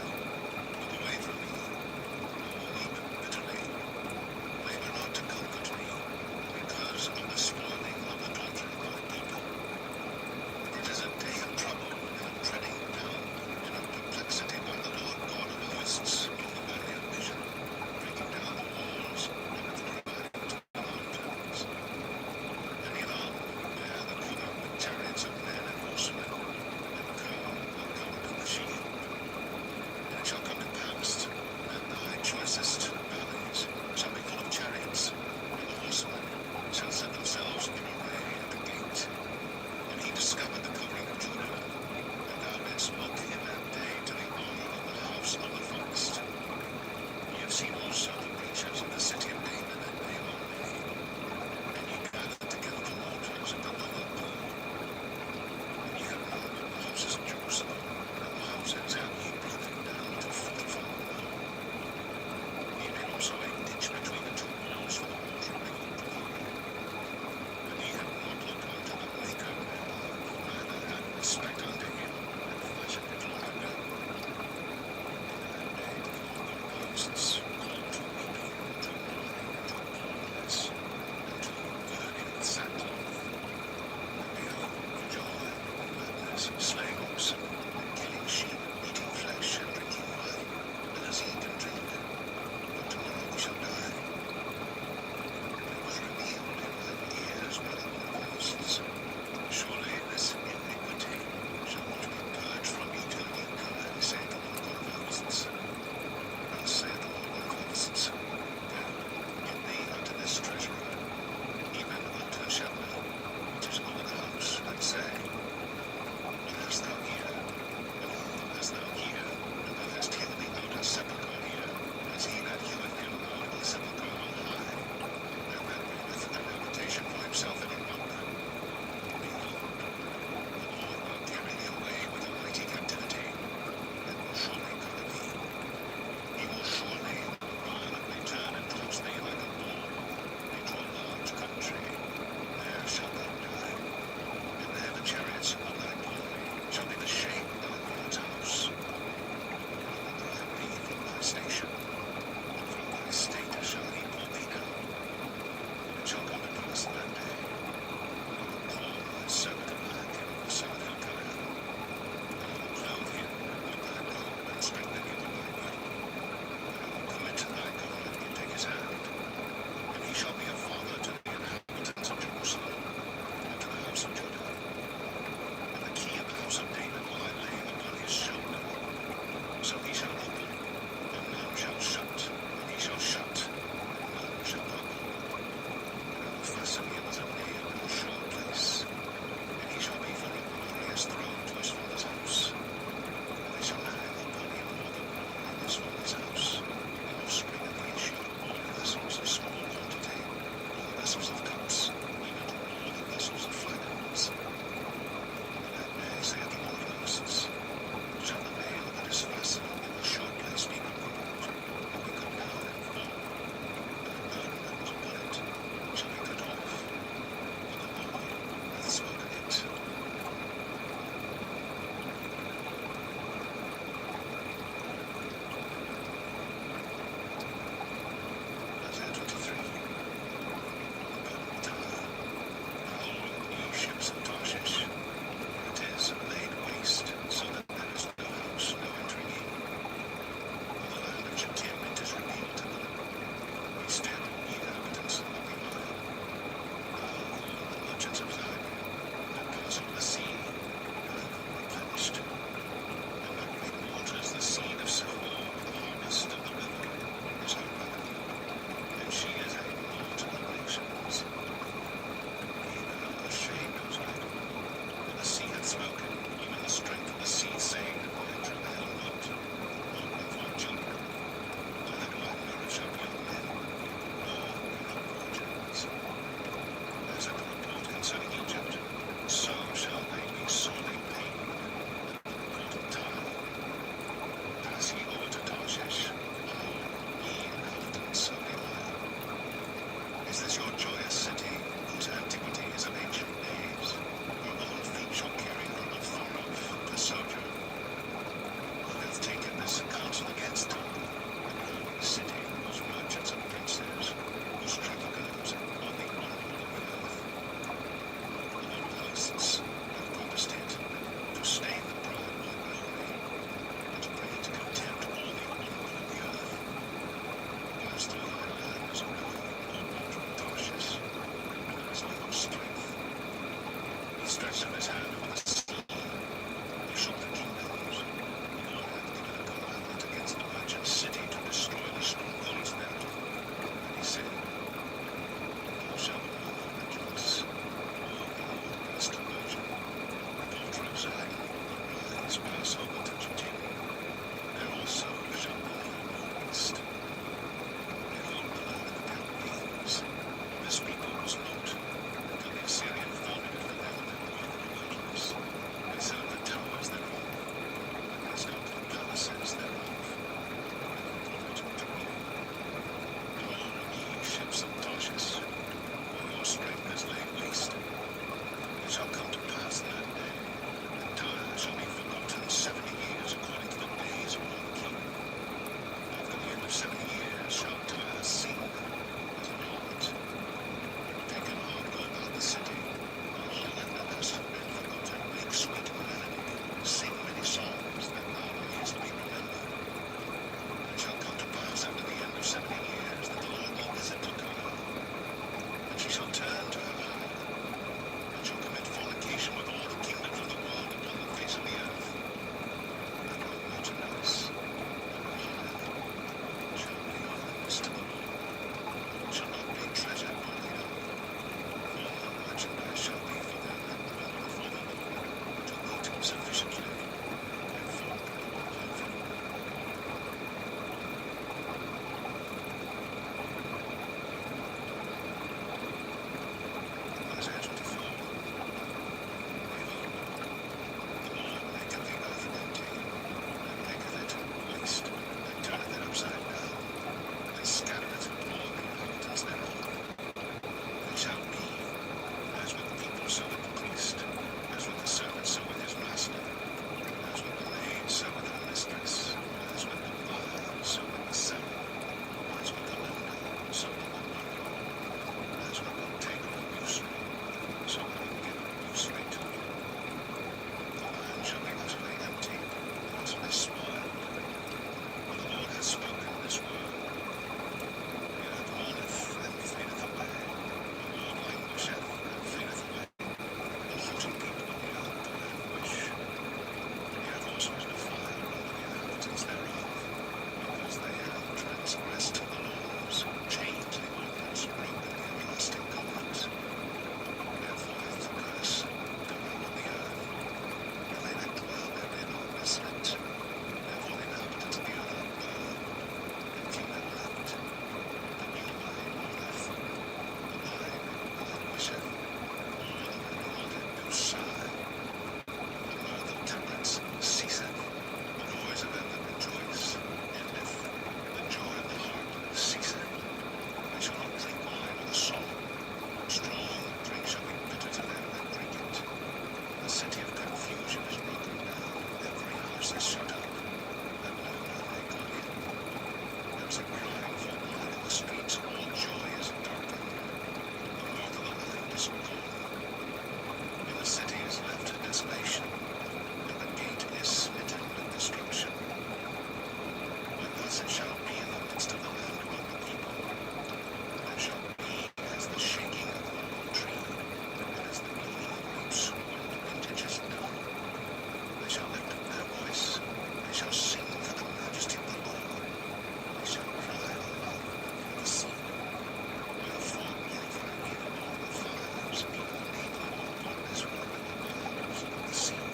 [SPEAKER 2] Look away from me, I will weep bitterly. Labor not to comfort me, because of the spoiling of the doctrine of my people. It is a day of trouble and of treading down, and of perplexity by the Lord God of hosts in the valley of vision, breaking down the walls and of crying to the mountains. And Elam bare the cover with chariots of men and horsemen, and Ker will come to the shield. And it shall come to pass that thy choicest valleys shall be full of chariots, and the horsemen shall set themselves in array at the gate. And he discovered the covering of Judah, and thou didst look in that day to the armor of the house of the forest. Ye have seen also the breaches of the city of David that they are many, and ye gathered together the mortars of the lower pool. And ye have numbered the houses of Jerusalem, and the houses have ye broken down to fortify them. Ye made also a ditch between the two walls for the water of the old pool. And ye have not looked unto the Maker thereof, neither had respect unto him that fashioned it long ago. In that day the Lord God of hosts called to weeping, to mourning, and to coldness, and to girding with sackcloth. And behold, joy, gladness, slaying oxen, and killing sheep, eating flesh, and drinking wine. Let us eat and drink, but tomorrow we shall die. And it was revealed in mine ears by the Lord of hosts. Surely this iniquity shall not be purged from you till ye die, saith the Lord God of hosts. And saith the Lord God of hosts, Go, get thee unto this treasurer, even unto Shebna, which is over the house, and say, What hast also is no fire under the inhabitants thereof, because they have transgressed the laws, changed the ordinance, broken the everlasting covenant. Therefore hath the curse come upon the earth, and they that dwell therein are desolate. Therefore the inhabitants of the earth are burned, and few are left. The new wine ruleth, the vine languisheth, all the rewarded do sigh. The mirth of tabrets ceaseth, the noise of them that rejoice endeth, the joy of the harp ceaseth. They shall not drink wine with a song, strong drink shall be bitter to them that drink it. The city of confusion is broken down, every house is shut up, and no man may go in. There is a crying for blood in the streets, all joy is darkened, the mirth of the land is gone. In the city is left desolation, and the gate is smitten with destruction. When thus it shall be in the midst of the land among the people, there shall be as the shaking of an old tree, and as the gleaning of grapes when the vintage is done. They shall lift up their voice, they shall sing for the majesty of the Lord, they shall cry aloud for the sea. Wherefore glorify me in all the fires, even the name of the Lord upon this rock in the waters of the sea.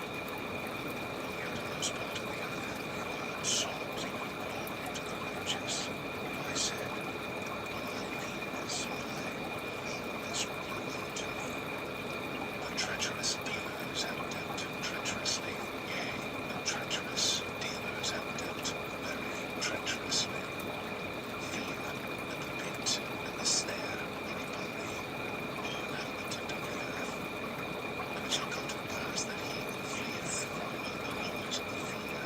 [SPEAKER 2] From the uttermost part of the earth have we heard songs, even glory to the righteous. I said, my leanness grew unto me. The treacherous dealers have dealt treacherously, yea, the treacherous dealers have dealt very treacherously. Fear and the pit and the snare are upon thee, O inhabitant of the earth. And it shall come to pass that he that fleeth from among the noise of the fear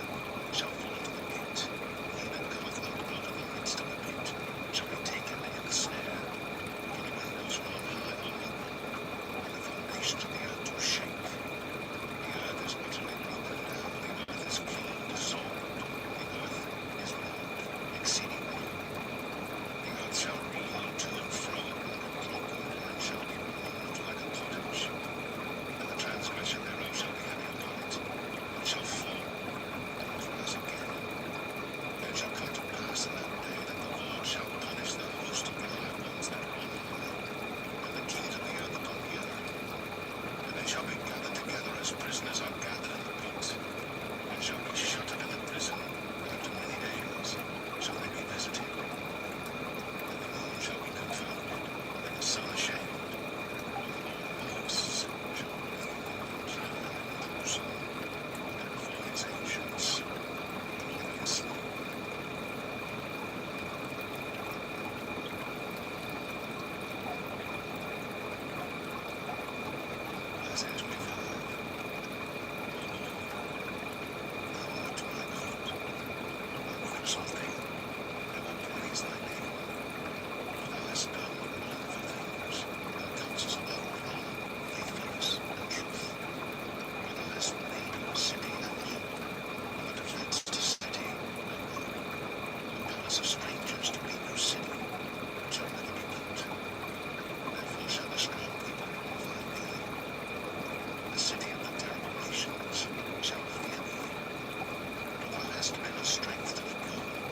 [SPEAKER 2] shall fall into the pit. He that cometh up out of the midst of the pit shall be taken in the snare. For the windows from on high are open, and the foundations of the earth do shake. The earth is utterly broken down, the earth is clean dissolved, the earth is moved exceedingly. The earth shall reel to and fro like a cloak, and shall be removed like a pottage. And the transgression thereof shall be heavy upon it, and shall fall, and not rise again. And it shall come to pass in that day that the Lord shall punish the host of the high ones that are on high, and the kings of the earth upon the earth. And they shall be gathered together as prisoners are gathered in the pit, and shall be shut up in the prison, and after many days shall they be visited. And the moon shall be confounded, and the sun ashamed, and all the hosts shall reign in plan in Jerusalem, and before its ancients gloriously. Isaiah 25. O Lord, thou art my God. I will exalt thee, I will praise thy name. For thou hast done wonderful things, thy counsels above in honor, faithfulness, and truth. For thou hast made a city an heap, and the defense to city a road, a palace of strangers to be no city, which shall never be built. Therefore shall the strong people glorify thee. The city of the terrible nations shall fear thee. For thou hast been a strength to the poor,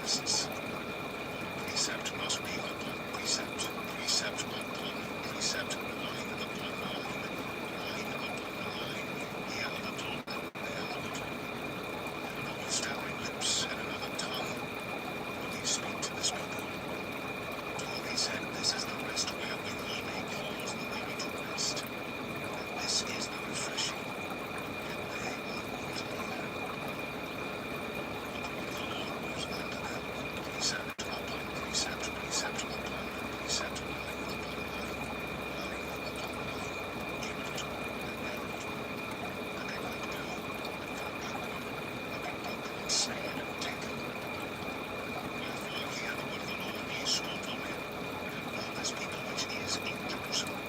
[SPEAKER 2] beasts. Precept must be upon precept, precept upon precept, line upon line, line upon line, here a little, there a little. With stammering lips and another tongue, will he speak to this people? For he said, this is the rest wherewith ye may cause the weary to rest. And this is the refreshing, and they are always near. The Lord was unto them, precept upon precept, precept upon precept, line upon line, line upon line, a little and a little. And they might go and come backward, and be broken and snared and taken. Wherefore hear the word of the Lord, ye scornful men, and all this people which is in Jerusalem.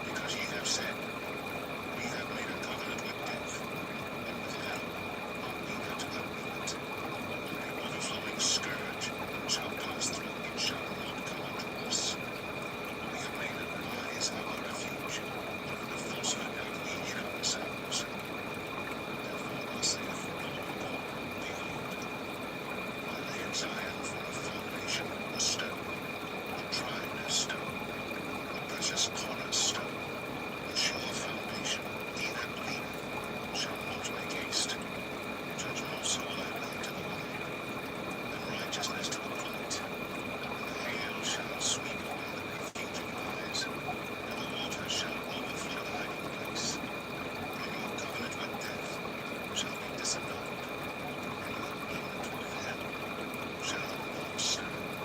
[SPEAKER 2] Because ye have said, we have made a covenant with death, and with hell are we not outward. The overflowing scourge shall pass through, it shall not come unto us. We have made lies our refuge, and the falsehood have we hid ourselves. Therefore thus saith the Lord God, behold, I lay in Zion for a foundation, a stone, a tried stone, a precious cornerstone, a sure foundation. He that believeth shall not make haste. Judgment also will I lay to the line, and righteousness to the point. And the hail shall sweep away the refuge of lies, and the water shall overflow the hiding place. And your covenant with death shall be disannulled, and your covenant with hell shall not stand.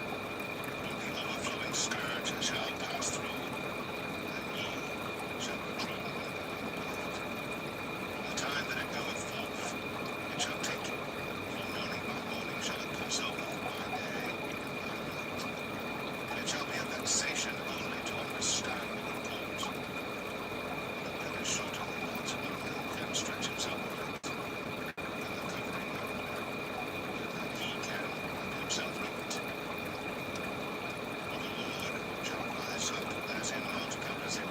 [SPEAKER 2] And the overflowing scourge shall pass through, and ye shall be trodden underfoot. The time that it goeth forth, it shall take you, for morning by morning shall it pass over, by day and by night. And it shall be a vexation only to understand the report. And the bed is shorter than that, a man can stretch himself on it, and the covering over it, that he can wrap himself in it. For the Lord shall rise up as in Mount Perazim,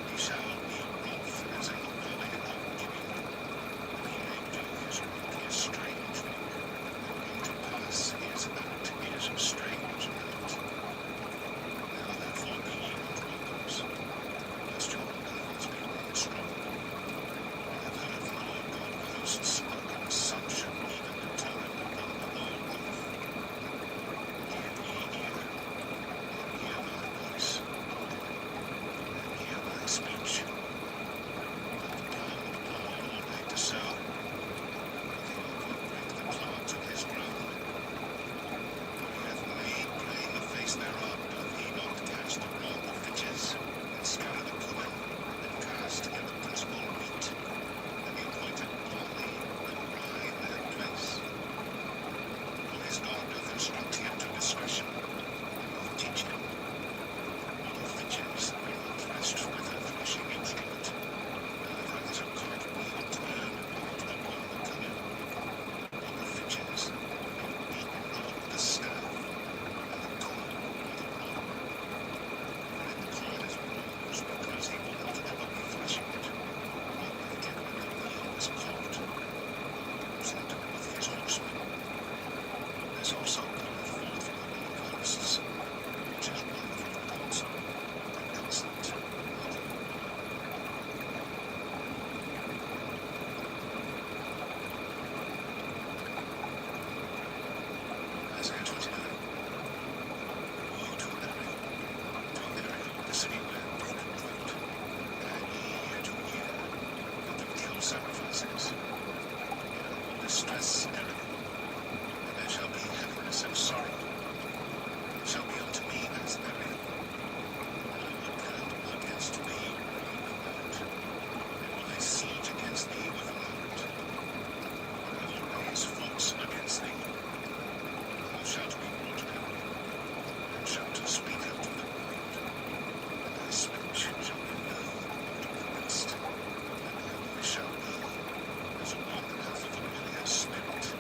[SPEAKER 2] he shall be wroth as in the valley of Gibeon. And he may do his work, his strange work, and bring to pass his act, his strange act. Now therefore be ye not welcomes, lest your unbelievers be made strong. I have heard from the Lord God of hosts a consumption even determined upon the whole earth. Give ye ear, and hear my voice, and hear my speech. Let the plowman plow all night to sow, and the oak break the clods of his ground. For he hath made plain the face thereof, doth he not cast abroad the fitches, and scatter the cumin, and cast in the principal wheat, and the appointed barley, and rye in their place? For his God doth instruct him to discretion, and doth teach him. For the fitches are not threshed with a threshing instrument, neither is a cart wheel turned out upon the cumin. For the fitches are beaten not with a staff, and the corn with a rod. And the corn is bruised, because he will not ever be threshing it, but again when the wheel is caught, sent with his horsemen. This also cometh forth from the Lord of hosts, which is wonderful in counsel, and excellent in wisdom. Isaiah 29. Woe to Ariel, the city where David dwelt. Add ye year to year, and do kill sacrifices. In all distress Ariel, and there shall be heaviness and sorrow. It shall be unto me as Ariel. And I will camp against thee round about, and will lay siege against thee with a mount. And I will raise force against thee. Thou shalt be brought down, and shalt speak unto the ground. And thy speech shall be known unto the rest, and thy voice shall be as one that hath a familiar spirit.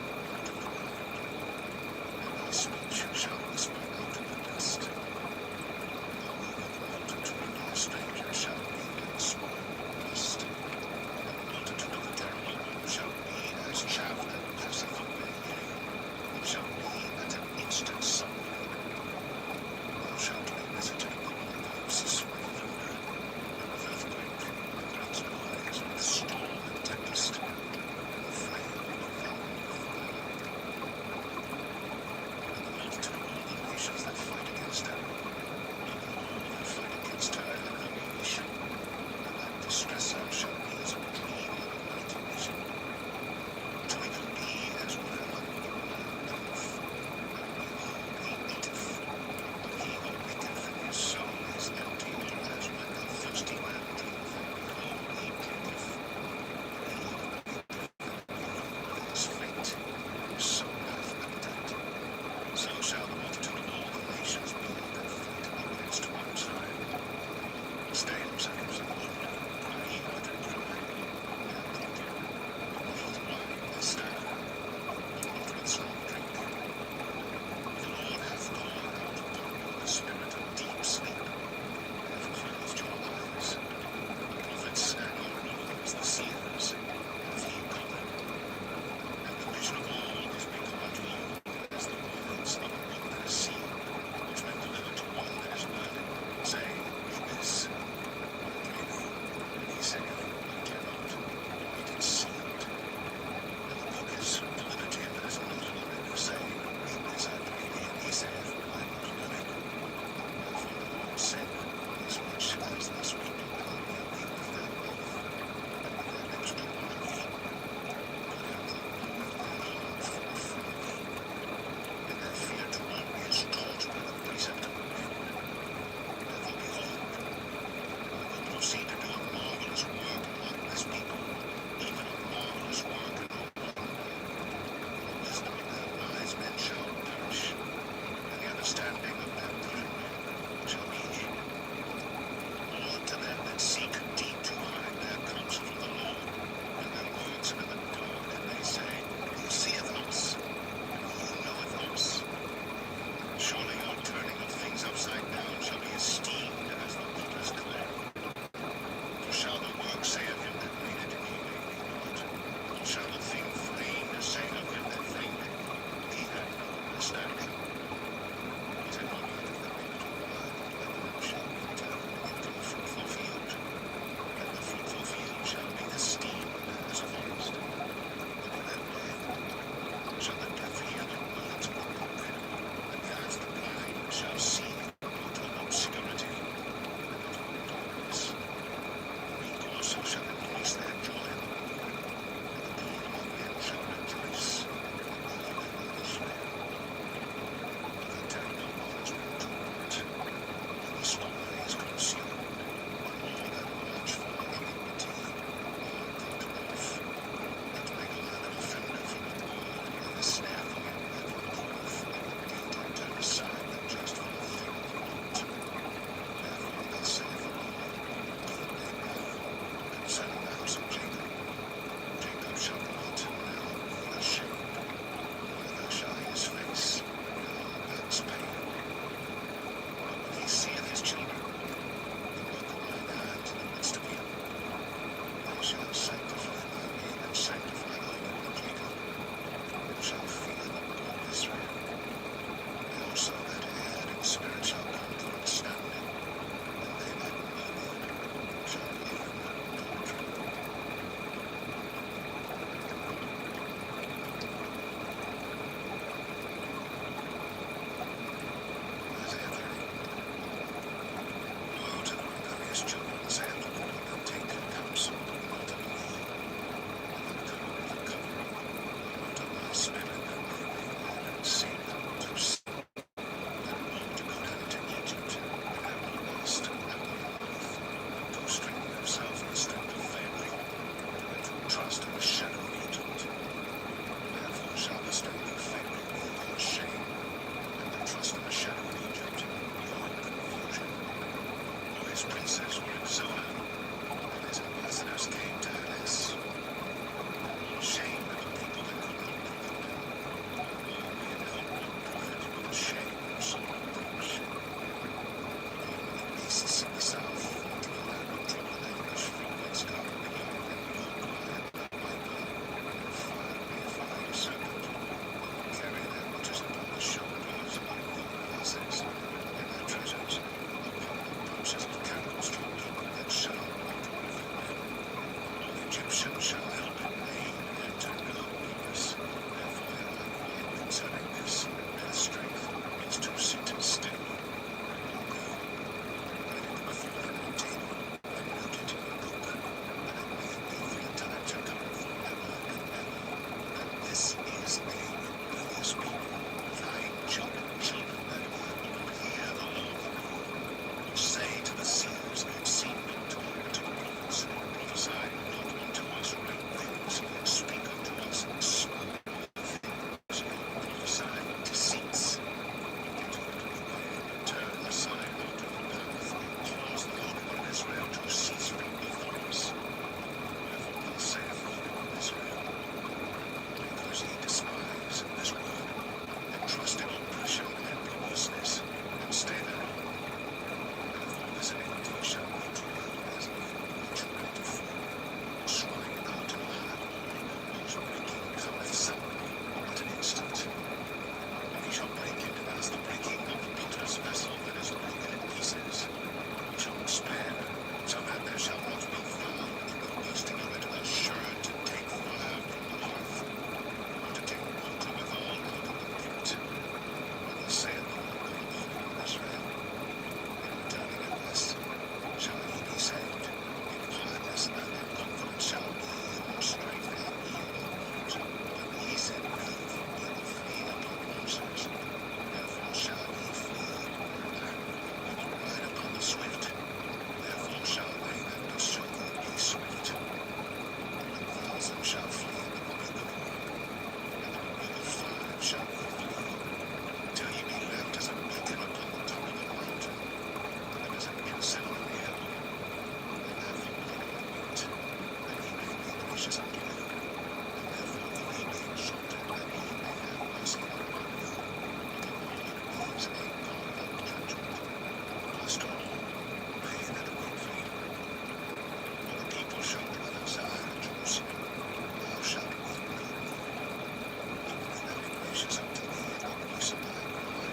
[SPEAKER 2] reaches up to thee in the voice of thy cry,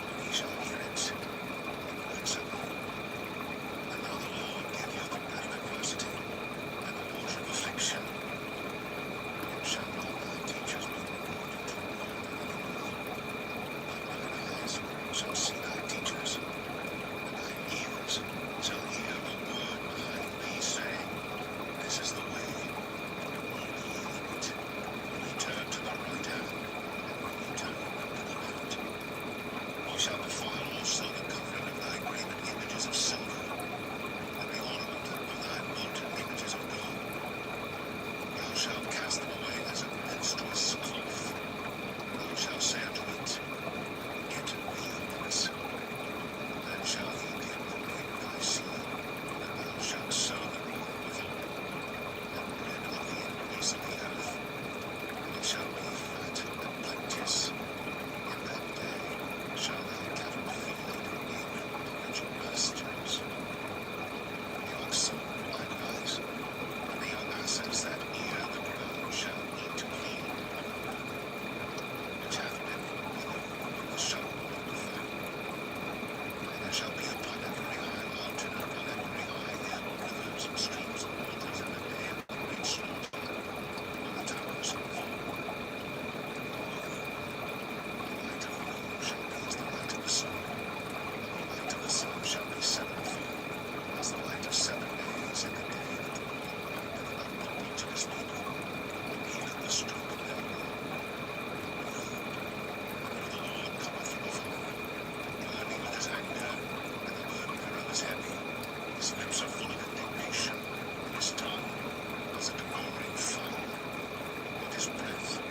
[SPEAKER 2] and he shall hear it, and answer thee. And now the Lord give you the bread of adversity, and the water of affliction. Yet shall not thy teachers be rewarded through word and anymore. But thine eyes shall see thy teachers, and thine ears shall hear a word behind thee, saying, This is the way, walk ye in it. When ye turn to the right hand, and when ye turn to the left. Ye shall defile also the covering of thy graven images of silver, and the ornament of thy molten images of gold. Thou shalt cast them away as a menstruous cloth. Thou shalt say unto it, Get thee hence. Then shall he give the rain of thy seed, and thou shalt sow the corn withal, and bread of the increase of the earth, and it shall be fat and plenteous. In that day shall thy cattle feed in rich pastures. The oxen likewise, and the young asses that ear the ground shall eat clean manure, which hath been winnowed with the shovel of the fire. And there shall be upon every high mountain and upon every high hill rivers and streams of waters in the day of the great slaughter, when the towers shall fall. The light of the moon shall be as the light of the sun, and the light of the sun shall be sevenfold, as the light of 7 days in the day that the Lord openeth up the breach of his people, and healeth the stroke of their will. Behold, the Lord cometh from afar, burning with his anger, and the burden thereof is heavy. His lips are full of indignation, and his tongue as a devouring fire. And his breath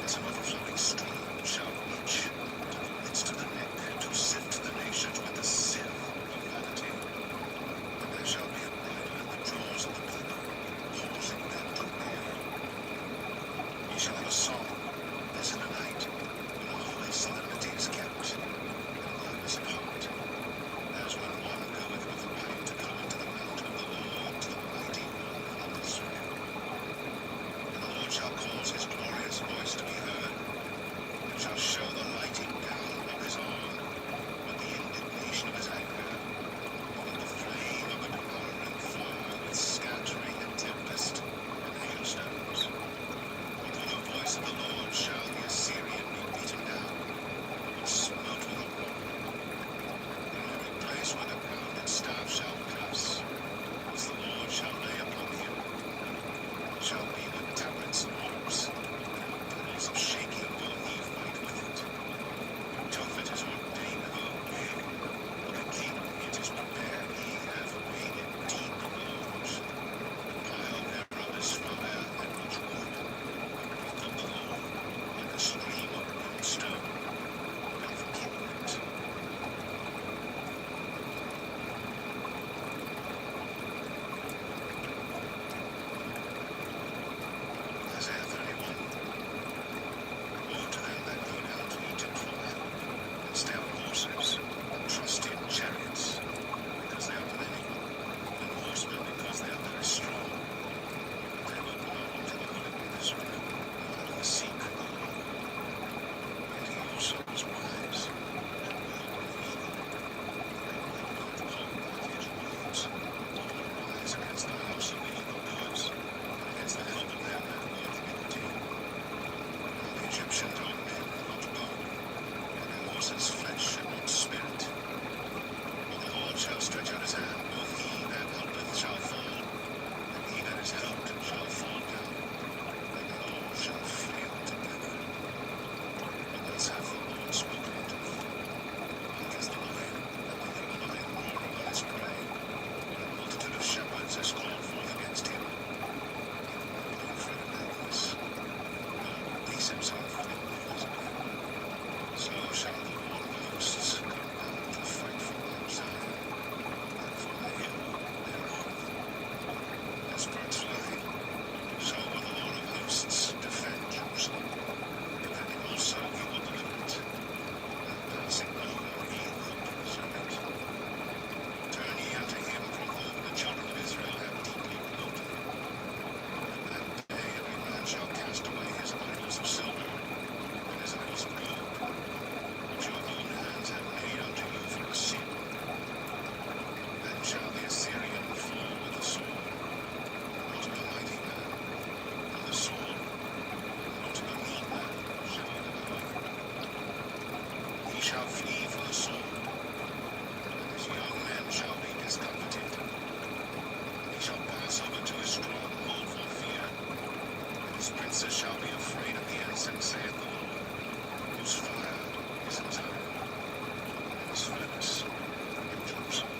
[SPEAKER 2] as an overflowing stream shall reach to the midst of the neck, to sift the nations with the sieve of vanity. And there shall be a bridle in the jaws of the people, causing them to err. Ye shall have a song as in the night, when a holy solemnity is kept, and gladness of heart, as when one goeth with a wife to go into the mount of the Lord, to the mighty one of Israel. And the Lord shall cause his glorious voice to be heard, and shall show the lighting down of his arm, with the indignation of his anger, and with the flame of a devouring fire, with scattering and tempest and hailstones. And through the voice of the Lord shall the Assyrian be beaten down, and smote with a rock. In every place where the grounded staff shall pass, as the Lord shall lay upon him, it shall be with tabrets and harps, and pedals of shaking will he fight with it. Tophet is ordained of a way, but a king it is prepared, he hath made it deep lows. The pile thereof is fire and much wood, the breath of the Lord, like a stream of brimstone, doth kindle it. Isaiah 31. Woe to them that go down to Egypt for oil, and stay on horses, and trust in chariots, because they are many, and horsemen, because they are very strong. But they will not unto the Holy One of Israel, nor will seek the Lord. Yet he also was wise, and will with evil, and will not hold back his words, nor will rise against the house of the evildoers, and against the help of them that work iniquity. Now the Egyptians are men, not bone, and their horses flesh, and not spirit. But the Lord shall stretch out his hand, both he that helpeth shall fall, and he that is helped shall fall down, and they all shall fail together. And thus hath the Lord spoken unto me, like as the lion and the young lion roaring on his prey, and a multitude of shepherds is called forth against him. He will not be afraid of their voice, nor will base himself in the noise of them. So shall the Lord shall flee from the sword, and his young men shall be discomfited. He shall pass over to his stronghold for fear, and his princes shall be afraid of the ensign, saith the Lord, whose fire is in Zion, and his furnace in Jerusalem.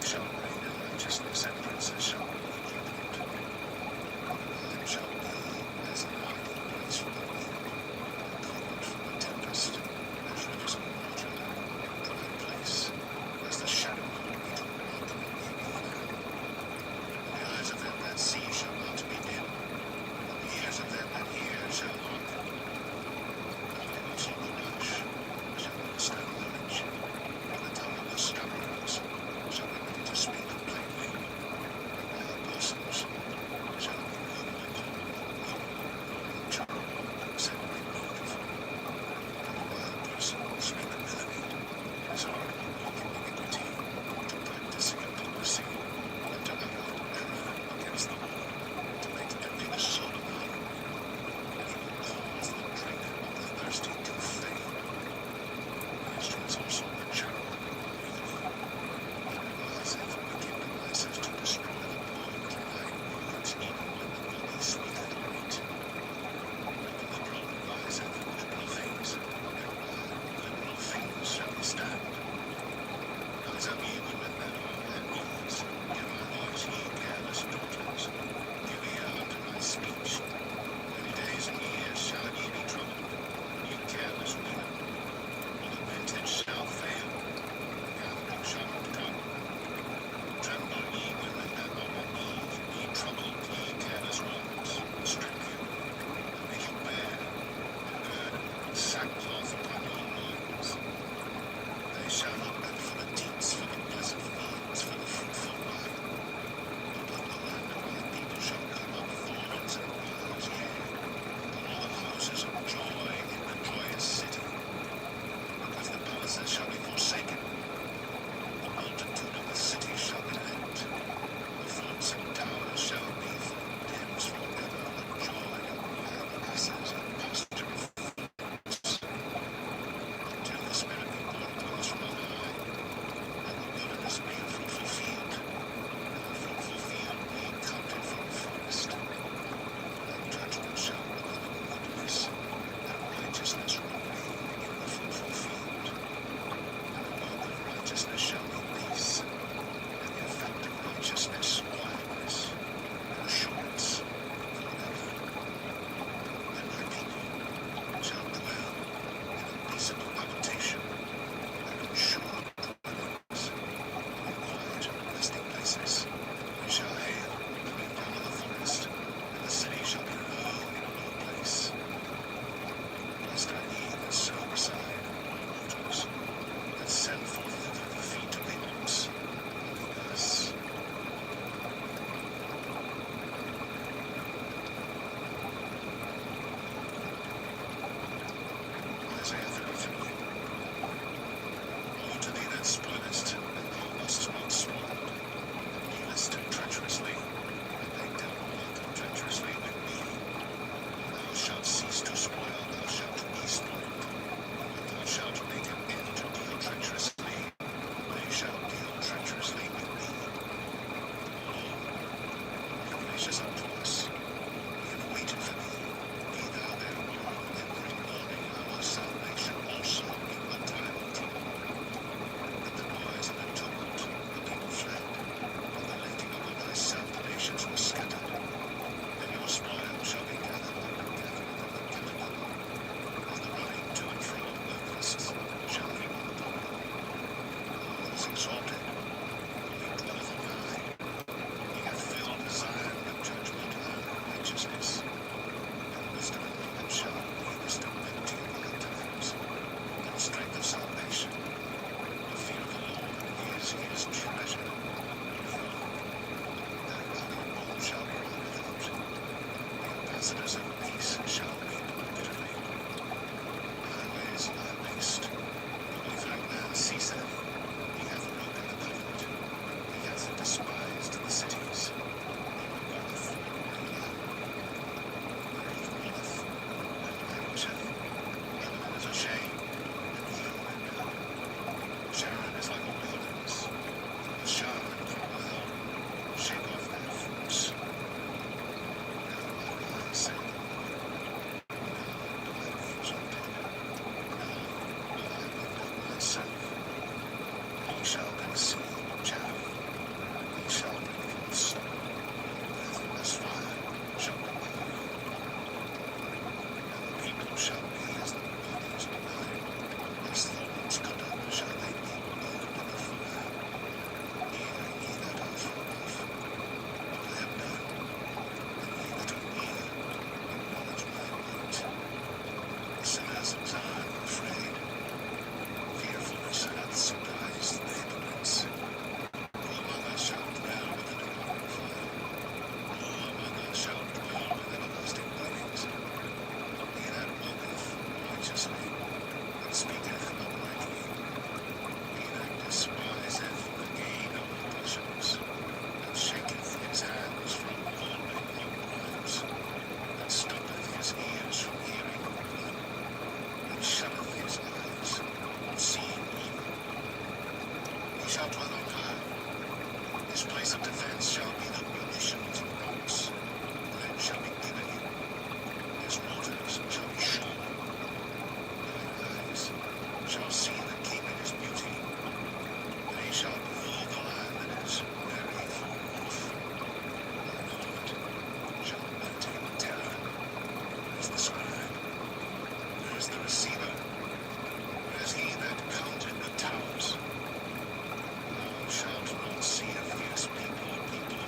[SPEAKER 2] Shall reign in righteousness, and princes shall rule in judgment. The land shall be as an hiding place from the wind, a covert from the tempest, as rivers of water in a dry place, as the shadow of a great rock in a weary land. The eyes of them that see shall not be dim, and the ears of them that hear shall hearken. Only those who rash shall understand knowledge, and the tongue of the stutterers shall be ready to speak plainly, and wild persons shall be verbally called charm, said right beautiful, and the wild person speak melody, his heart will walk in iniquity, to practice hypocrisy, and to utter error against the Lord, to make envy the soul of the hungry, and he will cause the drink of the thirsty to fail. The instruments also were charity. If wicked devices to destroy the poor with lying words, even when the goodly speaketh right. The liberal deviseth liberal things, and liberal things shall he stand. Rise up, ye women that are at ease, give my voice, ye careless daughters, give ear unto my speech. Many days and years shall ye be troubled, ye careless women, for the vintage shall fail, the gathering shall not come. Tremble, ye women that are at ease, be troubled, ye careless ones, strip you, and make you bare, and gird sackcloth upon your loins. They shall not look for the deeps, for the pleasant fields, for the fruitful vine. Upon the land of my people shall come up thorns and briars, yea, upon all the houses of joy in the joyous city. Because the palaces shall be forsaken, the multitude of the cities shall be left. The forts and towers shall be full of dens forever, the joy of wild asses and pasture of flocks. Until the Spirit be poured upon us from on high, and the wilderness be a fruitful field, and the fruitful field be counted for a forest. And judgment shall rule in the wilderness, and righteousness reign in the fruitful field. He shall conceive chaff, he shall bring forth snow, as fire shall be moved. And the people shall be as the bodies divine, as thorns cut up shall they be burned in the fire. Hear ye that are far off, declare none, and ye that are near, acknowledge my might. The sinners of Zion are afraid, fearfulness hath surprised the hypocrites. No mother shall dwell with the devouring fire, no mother shall dwell with everlasting burnings. He that walketh righteously, and speaketh uprightly, he that despiseth the gain of passions, and shaketh his hands from holding of bribes, and stoppeth his ears from hearing of blood, and shutteth his eyes from seeing evil. He shall dwell on high. His place of defense shall be the munitions of rocks. Lead shall be given him. His waters shall be sure. Thine eyes shall see the king in his beauty, and he shall behold the land that is very far off. Thine heart shall meditate terror. Where is the scribe? Where is the receiver? Where is he that counted the towers? Thou shalt not see a fierce people, people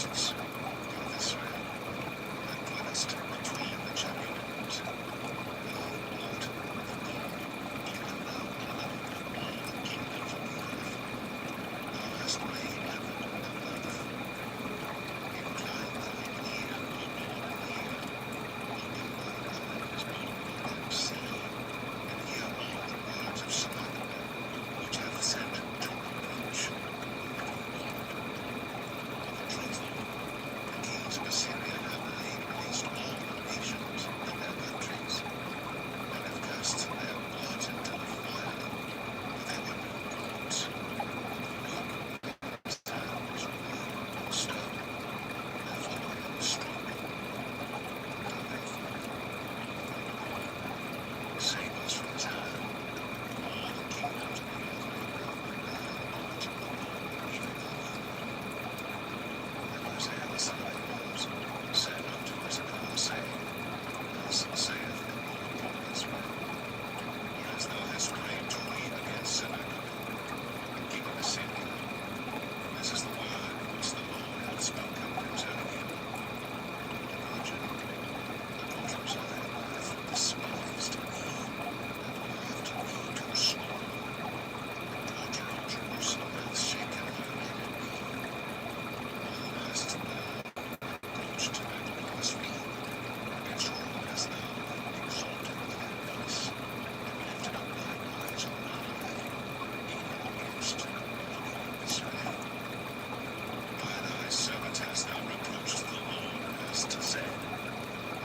[SPEAKER 2] hosts, Vanessa and placed between the champions. The whole lot of gold, even though allowed all the kingdoms of the earth, thou hast made heaven and earth. Incline thine ear, O Lord, and hear. Open thine eyes, O Lord, and see, and hear all the words of Solomon, which hath sent to reproach. The kings of Assyria have laid waste all the nations and their countries, and have cast their gods into the fire, for they were no gods. The work of man's hand was wood and stone, therefore I am struck. Now therefore, sabres from his hand, all the kingdoms of the earth may know knowledge of the Lord, even the Lord. And Hosea the son of Amos said unto Hezekiah, saying, Thus saith the Lord God of Israel, whereas thou hast prayed to me against Sennacherib, king of Assyria, this is the word which the Lord hath spoken concerning him. The virgin, the daughter of Zion, hath despised me, and will after me to slaughter. The daughter of Jerusalem hath shaken her head at me. Whom hast thou approached and blasphemed? Against whom hast thou exalted thy voice, and lifted up thine eyes on high, even against the God of Israel? By thy servant hast thou reproached the Lord, and hast said,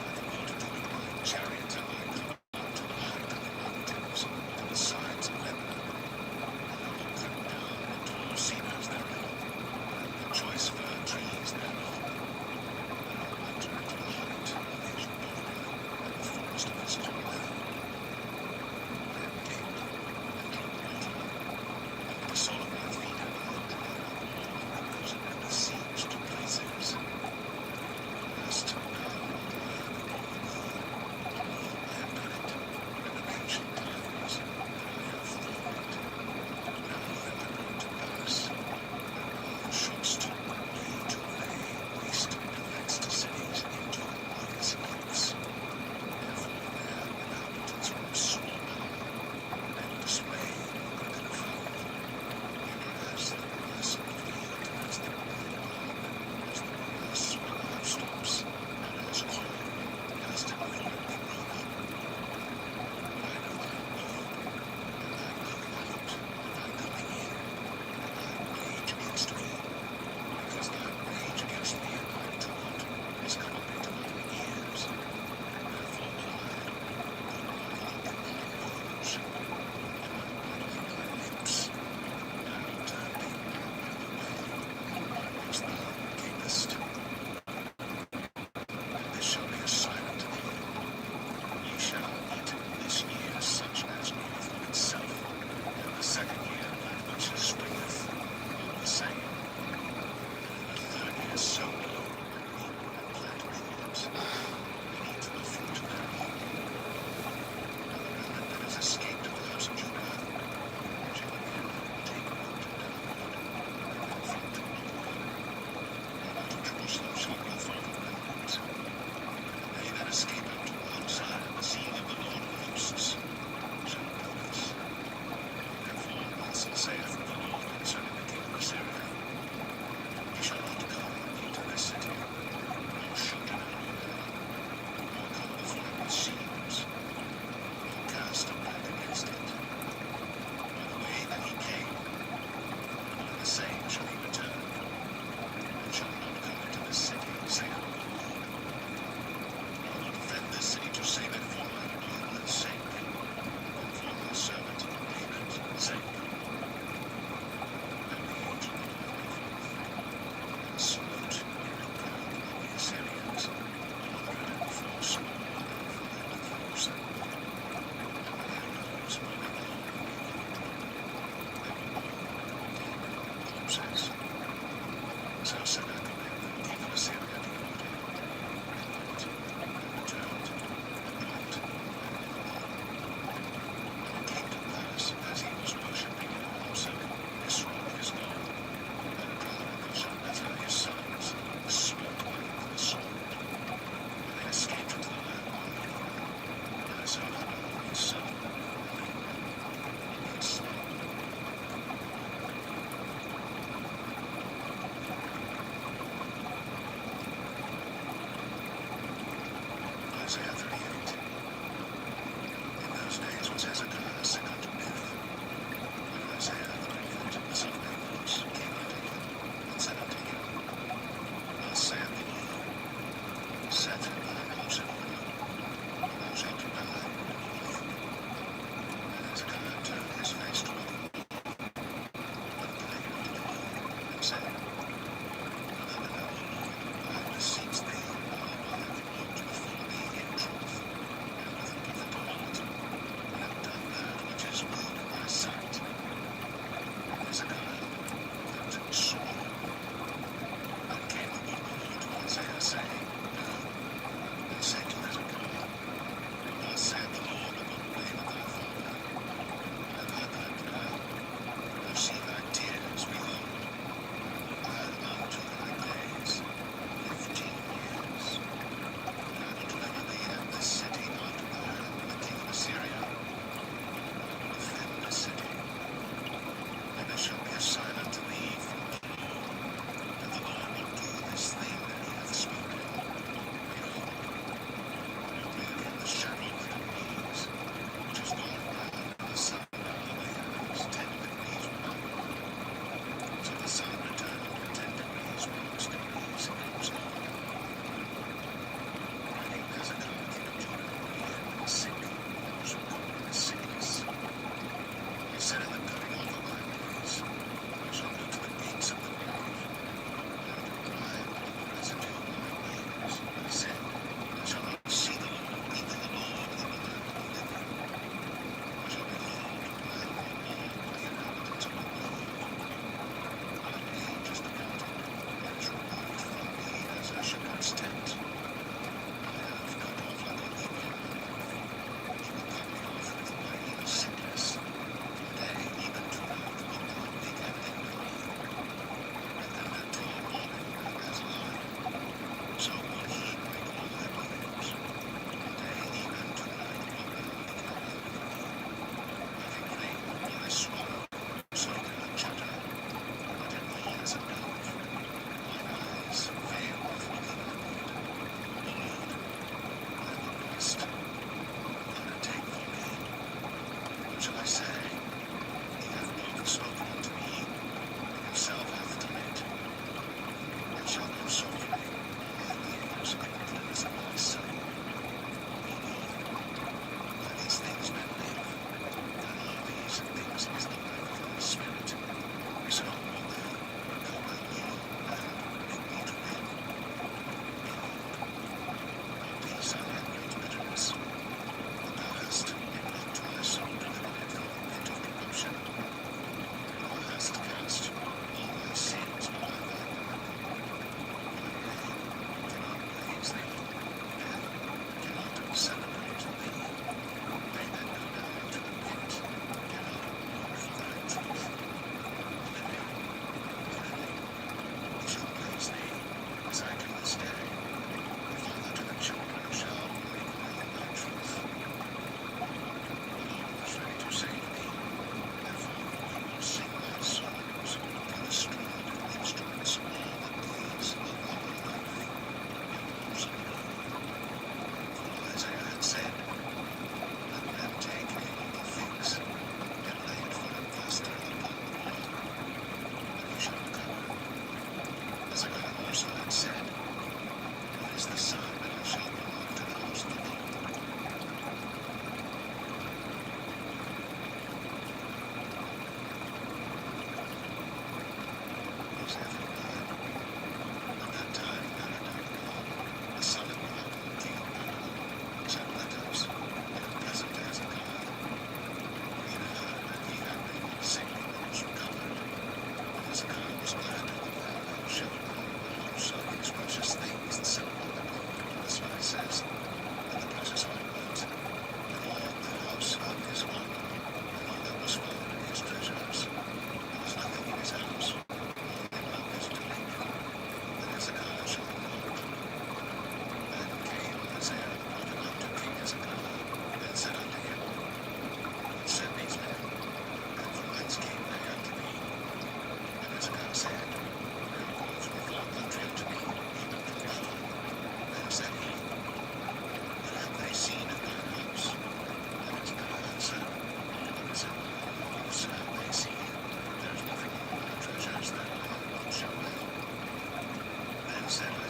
[SPEAKER 2] I will do in my chariot, and I come up to the height of the mountains, to the sides of Lebanon, and I will cut down the tall cedars thereof, and the choice fir trees thereof, and I will enter into the height of his border, and the forest of his corner. I am dead, and drunk water, and with the sole of my feet have I dried up all the rivers, and besieged places. Hast thou, O Lord, God, I have done it in the ancient times, and I have thought it. Now then I brought to pass, and thou shouldst be to lay waste the fenced cities into wise heaps. Therefore their inhabitants were swollen, and dismayed and confounded, even as the grass of the field, and as the green garden, as the grass when the housetops, and as corn, hast it fully grown up. But I know thy road, and thy going out, and thy coming in, and thy rage against me, because thy rage against me and thy taunt is come up into mine ears. Therefore will I put my hope in thy words, and my body in thy lips. Now turn thee back the way by which thou camest. And this shall be a sign unto thee. Ye shall eat this year such as groweth of itself, and the second year that which springeth of the same. And in the third year sow thou, and reap, and plant vineyards, and eat the fruit thereof. And the remnant that is escaped of the house of Judah shall again take root downward, and from to upward, and unto Jerusalem shall go forth remnants. And they that escape unto Mount Zion, the seeing of the Lord of hosts, shall do this. Therefore thus saith the Lord concerning the king of Assyria, Ye shall not come into this city, nor shoot it out there, nor come before it with shields, nor cast a back against it. By the way that he came, by the same shall he return, and shall not come into this city, saith the Lord. I will defend this city to save it for mine own sake, and for my servant David's sake. Then the angel of the Lord went forth, and smote in the ground of the Assyrians 104 and 5,000. And the arrows were in the Lord they were all dead corpses. So Sennacherib, king of Assyria, departed, and went, and returned, and dwelt in Lebanon. And it came to pass, as he was worshipping in Hormozek, Israel his God, and Adonijah his sons,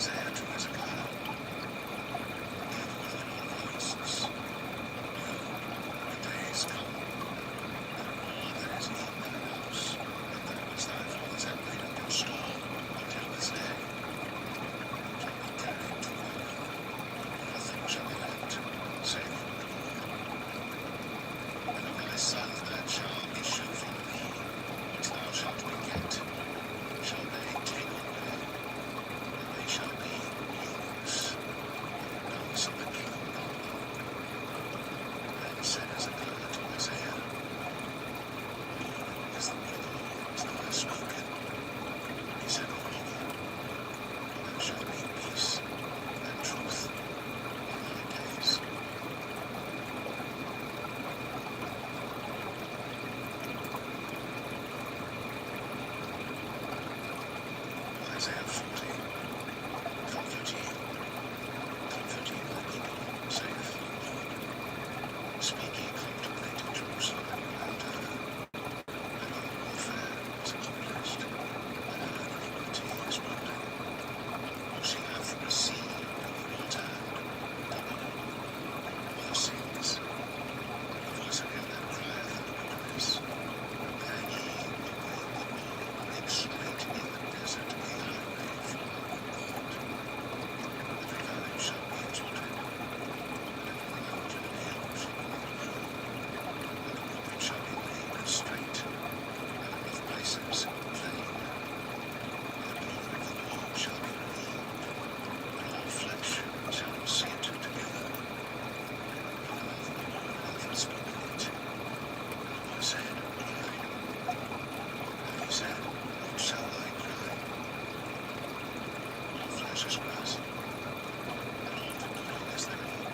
[SPEAKER 2] Isaiah to Hezekiah, hear the word of the Lord of hosts. The days come that all that is in thine house, and that which thy fathers have laid up in store until this day, shall be carried to thine own. Nothing shall be left, save the Lord. And of thy sons that shall issue from thee, which thou shalt beget, shall they take away, and they shall be eunuchs, in the house of the king of Babylon. Then said Hezekiah to Isaiah, Lord, is the word of the Lord which thou hast spoken? He said, Moreover, there shall be peace and truth in thy days. Isaiah 40. Comfort ye my people, saith the Lord. Speak ye comfortably to Jerusalem and to her, that her warfare is accomplished, and her iniquity is broken. For she hath received of the Lord's hand double all her sins. The voice of him that crieth in the wilderness, Prepare ye the way of the Lord, make straight in the desert a highway for our God. Every valley shall be exalted, and every mountain and hill shall be made low, and the crooked shall be made straight, and the rough places plain. And the glory of the Lord shall be revealed, and all flesh shall see it together. For the mouth of the Lord hath spoken it. And I said, Cry. And he said, What shall I cry? All flesh is grass, and all the growing is thereof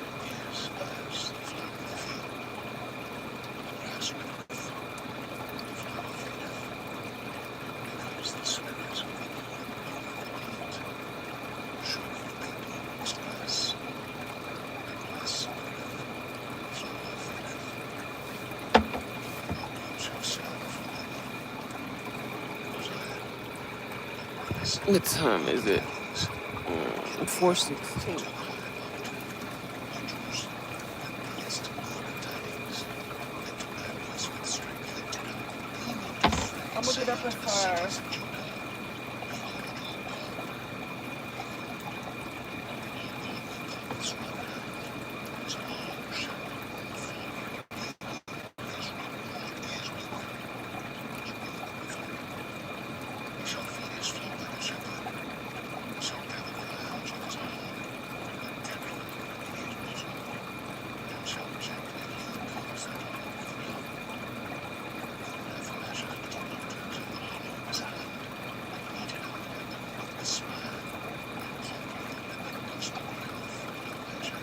[SPEAKER 2] is as the flower of the field. The grass withereth, the flower fadeth, because the Spirit of the Lord bloweth upon it. Surely the people is grass, the grass withereth, the flower fadeth, but God shall stand forever.
[SPEAKER 1] What time is it? 4:16. I'm gonna get up at 5.
[SPEAKER 2] Shall feed his flock like a shepherd, shall gather the lambs with his arm, and carry them in his bosom, and shall gently lead those that are with young. Who hath measured the waters in the hollow of his hand, and meted out like the wood of the span, and conquered them in the dust of the earth for pleasure.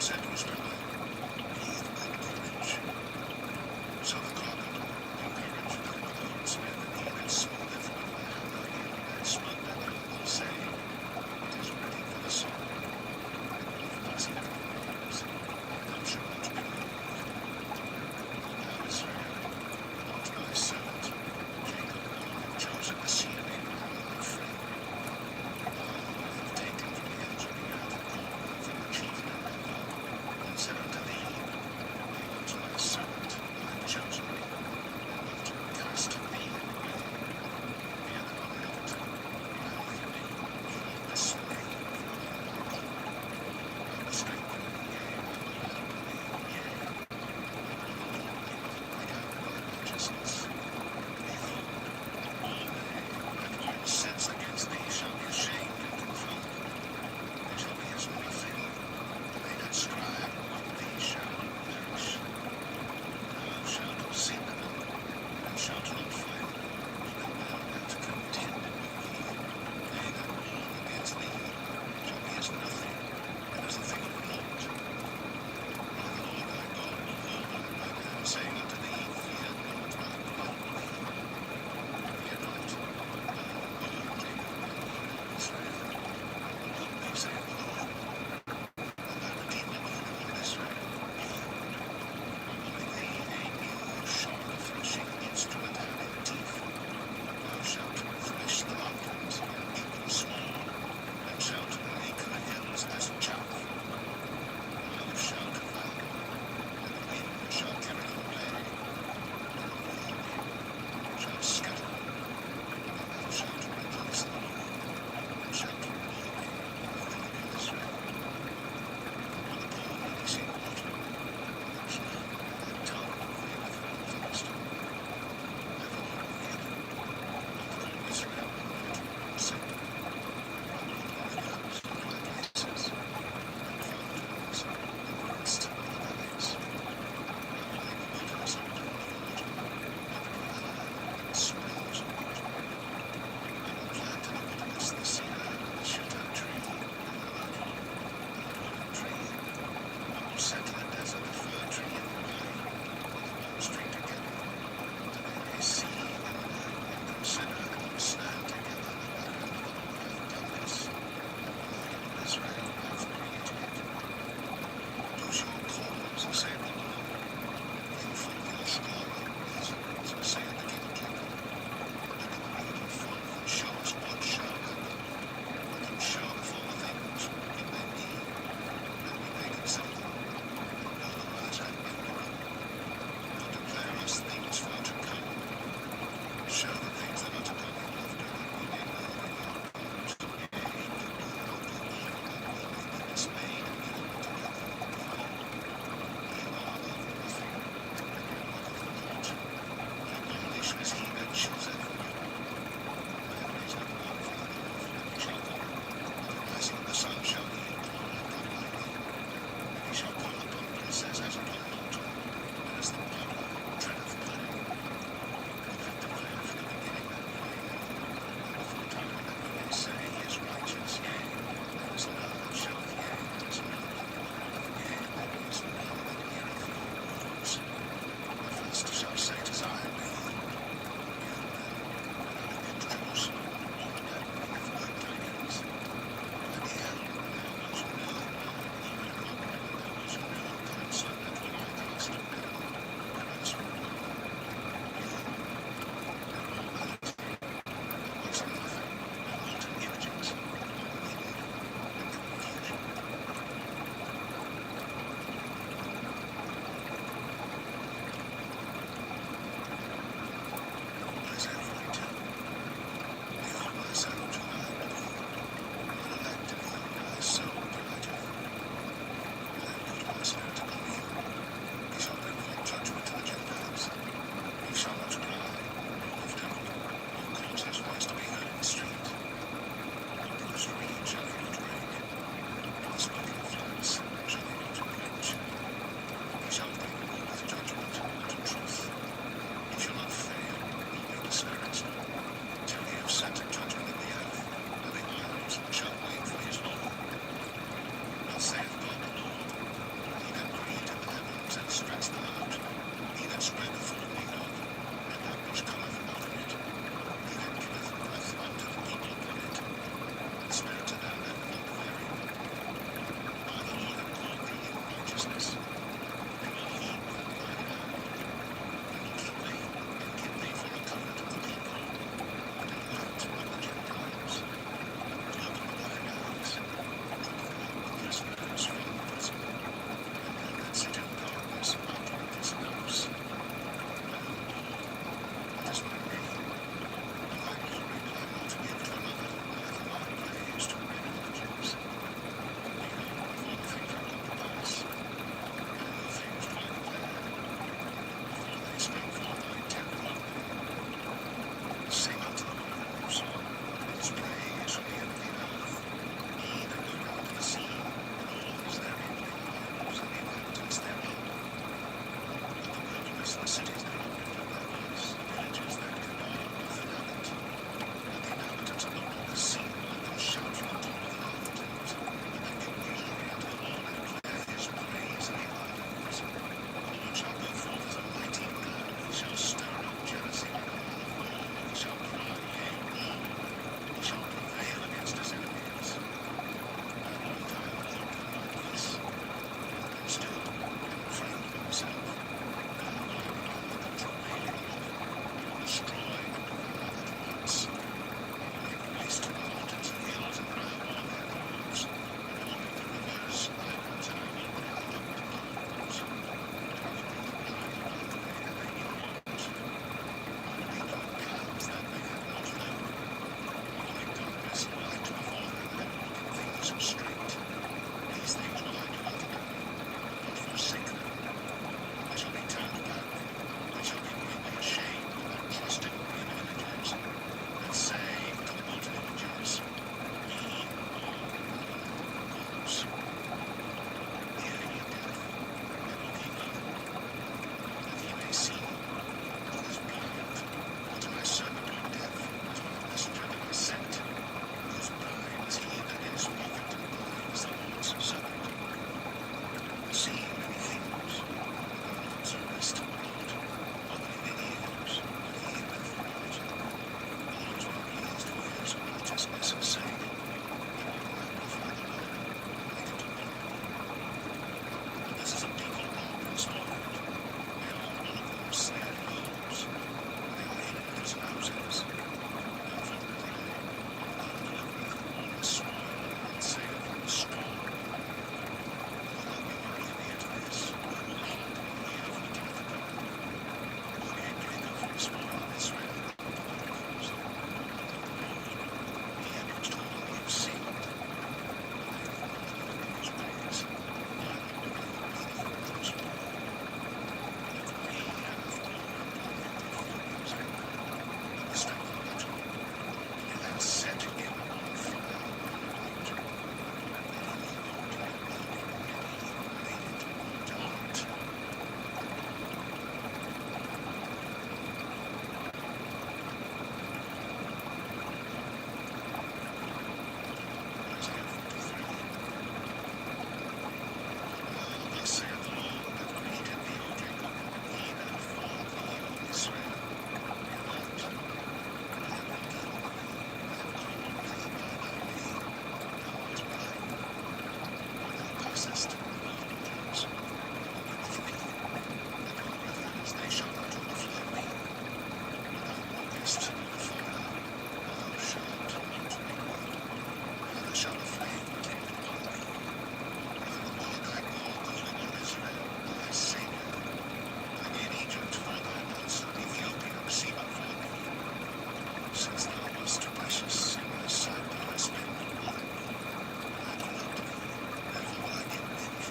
[SPEAKER 2] said was fellow, heave good courage. So the carpenter, encouraged by the woodsmith, and he that smote it from the hammer, and smote the hammer, saying, it is ready for the soul. If thus it continues, thou shalt not be moved. Thou Israel, not thy servant, Jacob, whom I have chosen the seed of Abraham, my friend. I have taken from the ends of the earth gold from the children of Levi, and accessed in olden times. But with me, the God reveals they shall not overflow me. When thou walkest in the fire, thou shalt not be burned, neither shall a flame take upon thee. I will mark thy God, the Holy One of Israel, thy Saviour. Again Egypt for thy ransom, Ethiopia receive it for thee. Since thou wast precious in my sight, thou hast been honored. I have loved thee, therefore will I give thee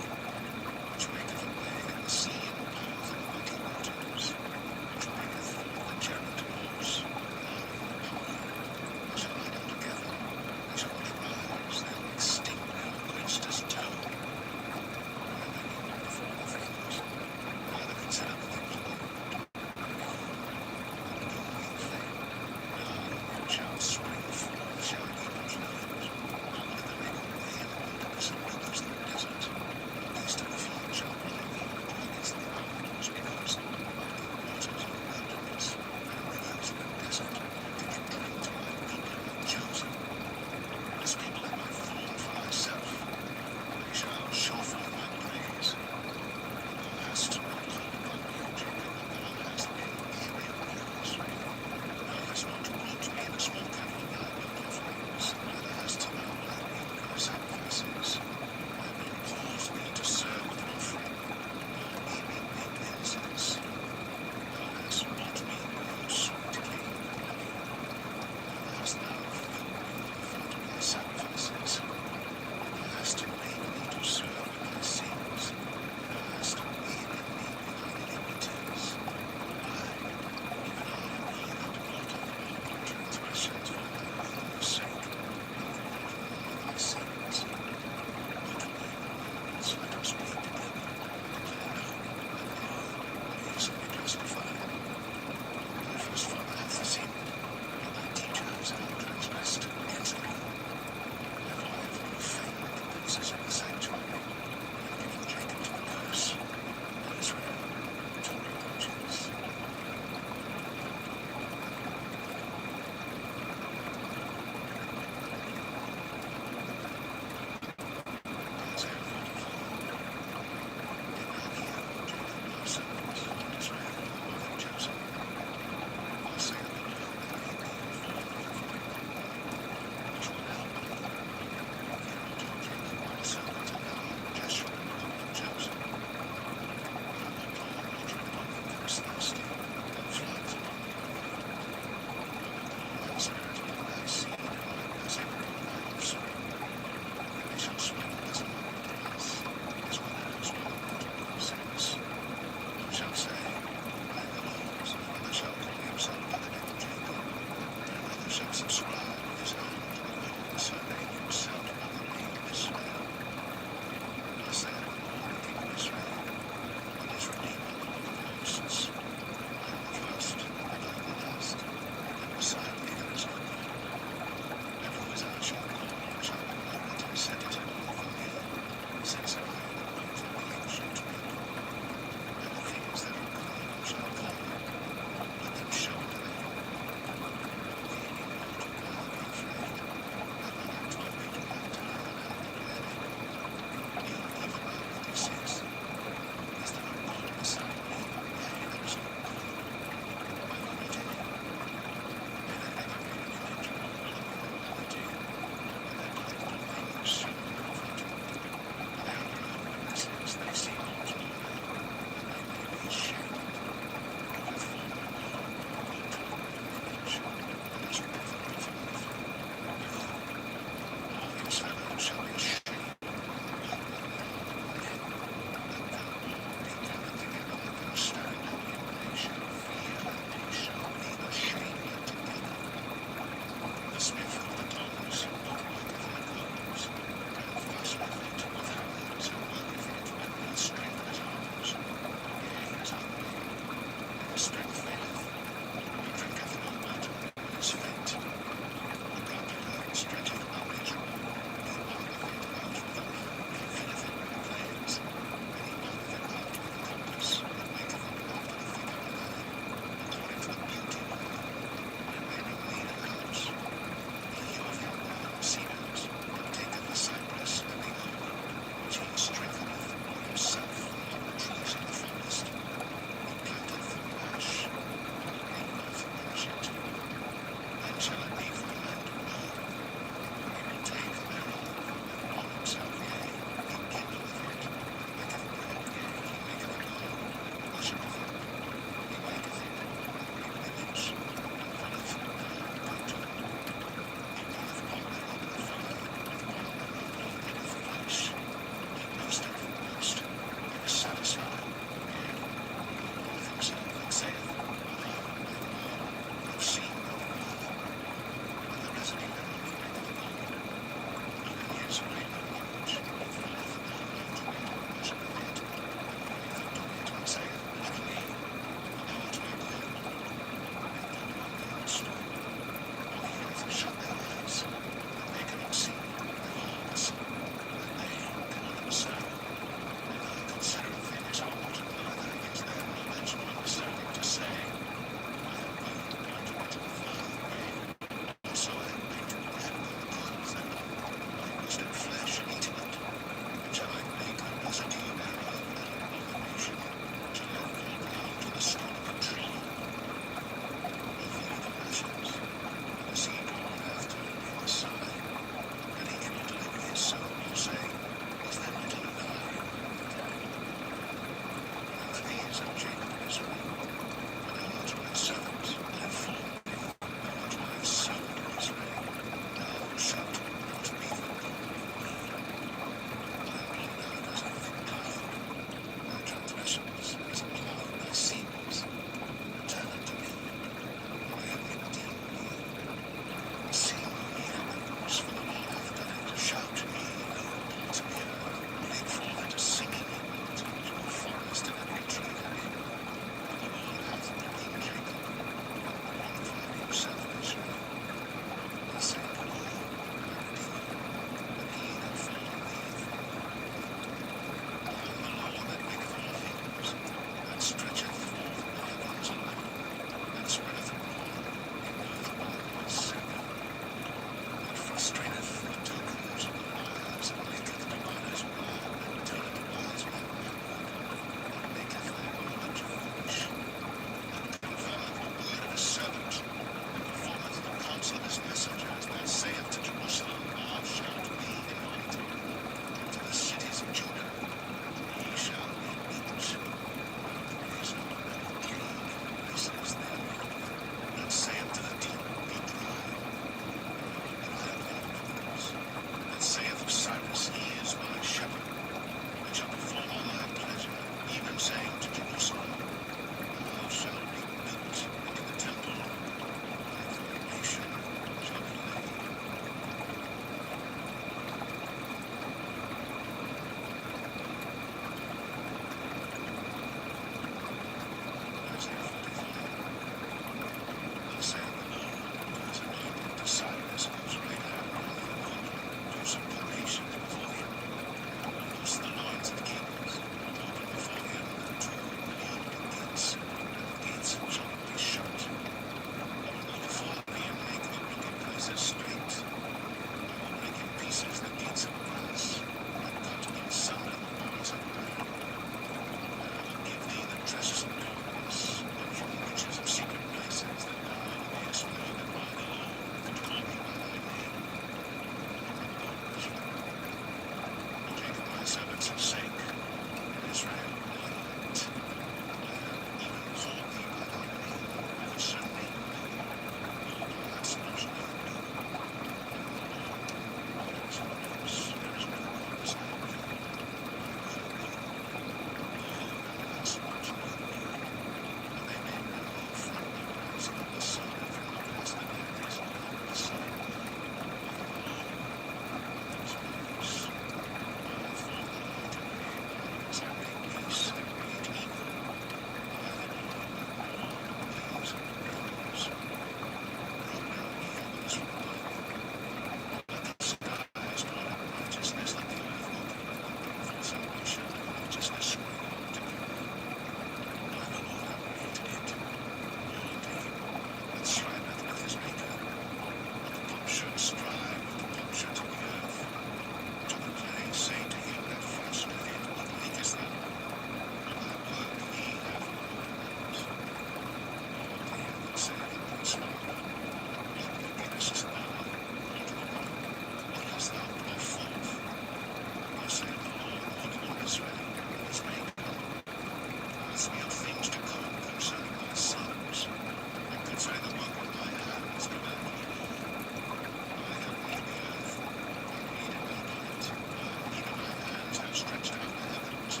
[SPEAKER 2] have stretched out the heavens,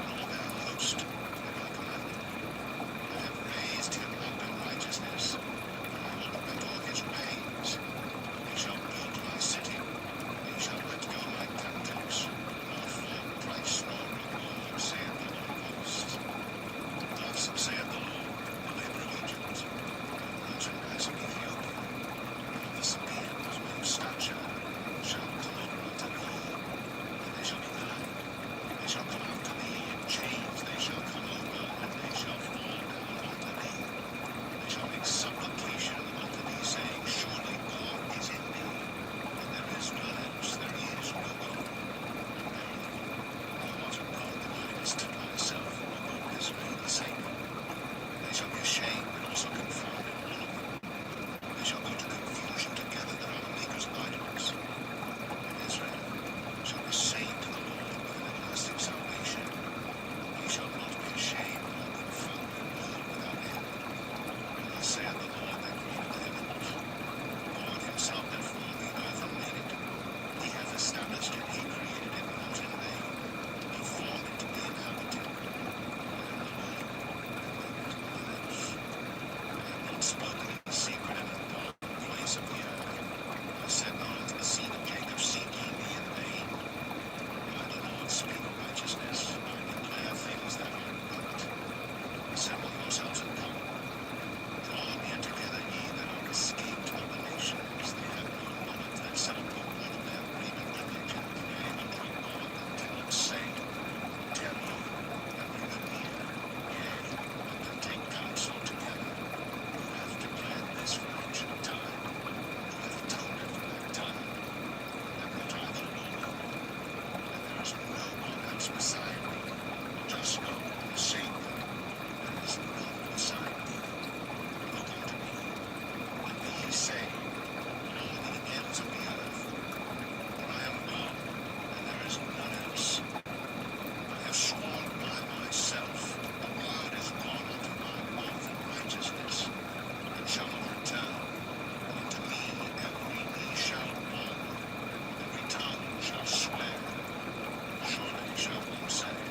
[SPEAKER 2] nor their host have I commanded. I have raised him up in righteousness, and I will remit all his ways. He shall build my city, he shall let go my captives, nor form price nor reward, saith the Lord of hosts. Thus saith the Lord, the labor of Egypt, and the merchandise of Ethiopia, and the Sabaeans men of stature shall come over unto me, and they shall be glad. They shall come after me in chains, they shall come over, and they shall fall down unto thee. They shall make supplication unto thee, saying, Surely God is in thee, and there is none else, there is no God. Verily, thou art a God that hidest thyself, O God of Israel, the Savior. They shall be ashamed and also confounded, all of them. They shall go to confusion together that are the makers of idols. And Israel shall be saved to the Lord with an everlasting salvation. He shall not be ashamed nor confounded, world without end. And thus saith the Lord that created the heavens, God himself that formed the earth and made it. He hath established it, he created it not in vain. He formed it to be inhabited. I am the Lord, and none else. I have not spoken in secret in a dark place of the earth. I said not unto the seed of Jacob, Seek ye me in vain. I, the Lord, speak righteousness. I declare things that are right. Assemble yourselves and come. Draw near together, ye that are escaped of the nations. They have no knowledge that set up the word of their graven image, and pray unto a God that cannot save. Tell ye, and bring them near. Yea, let them take counsel together. Who hath declared this for ancient time? Who hath told it from that time? That not I the Lord, and there is no one else beside me, just God, the Savior. There is none beside me. Look unto me, and be ye saved, all the ends of the earth. For I am God, and there is none else. I have sworn by myself, the word is gone out of my mouth in righteousness, and shall not return. And unto me every knee shall bow, every tongue shall swear. Surely shall one say,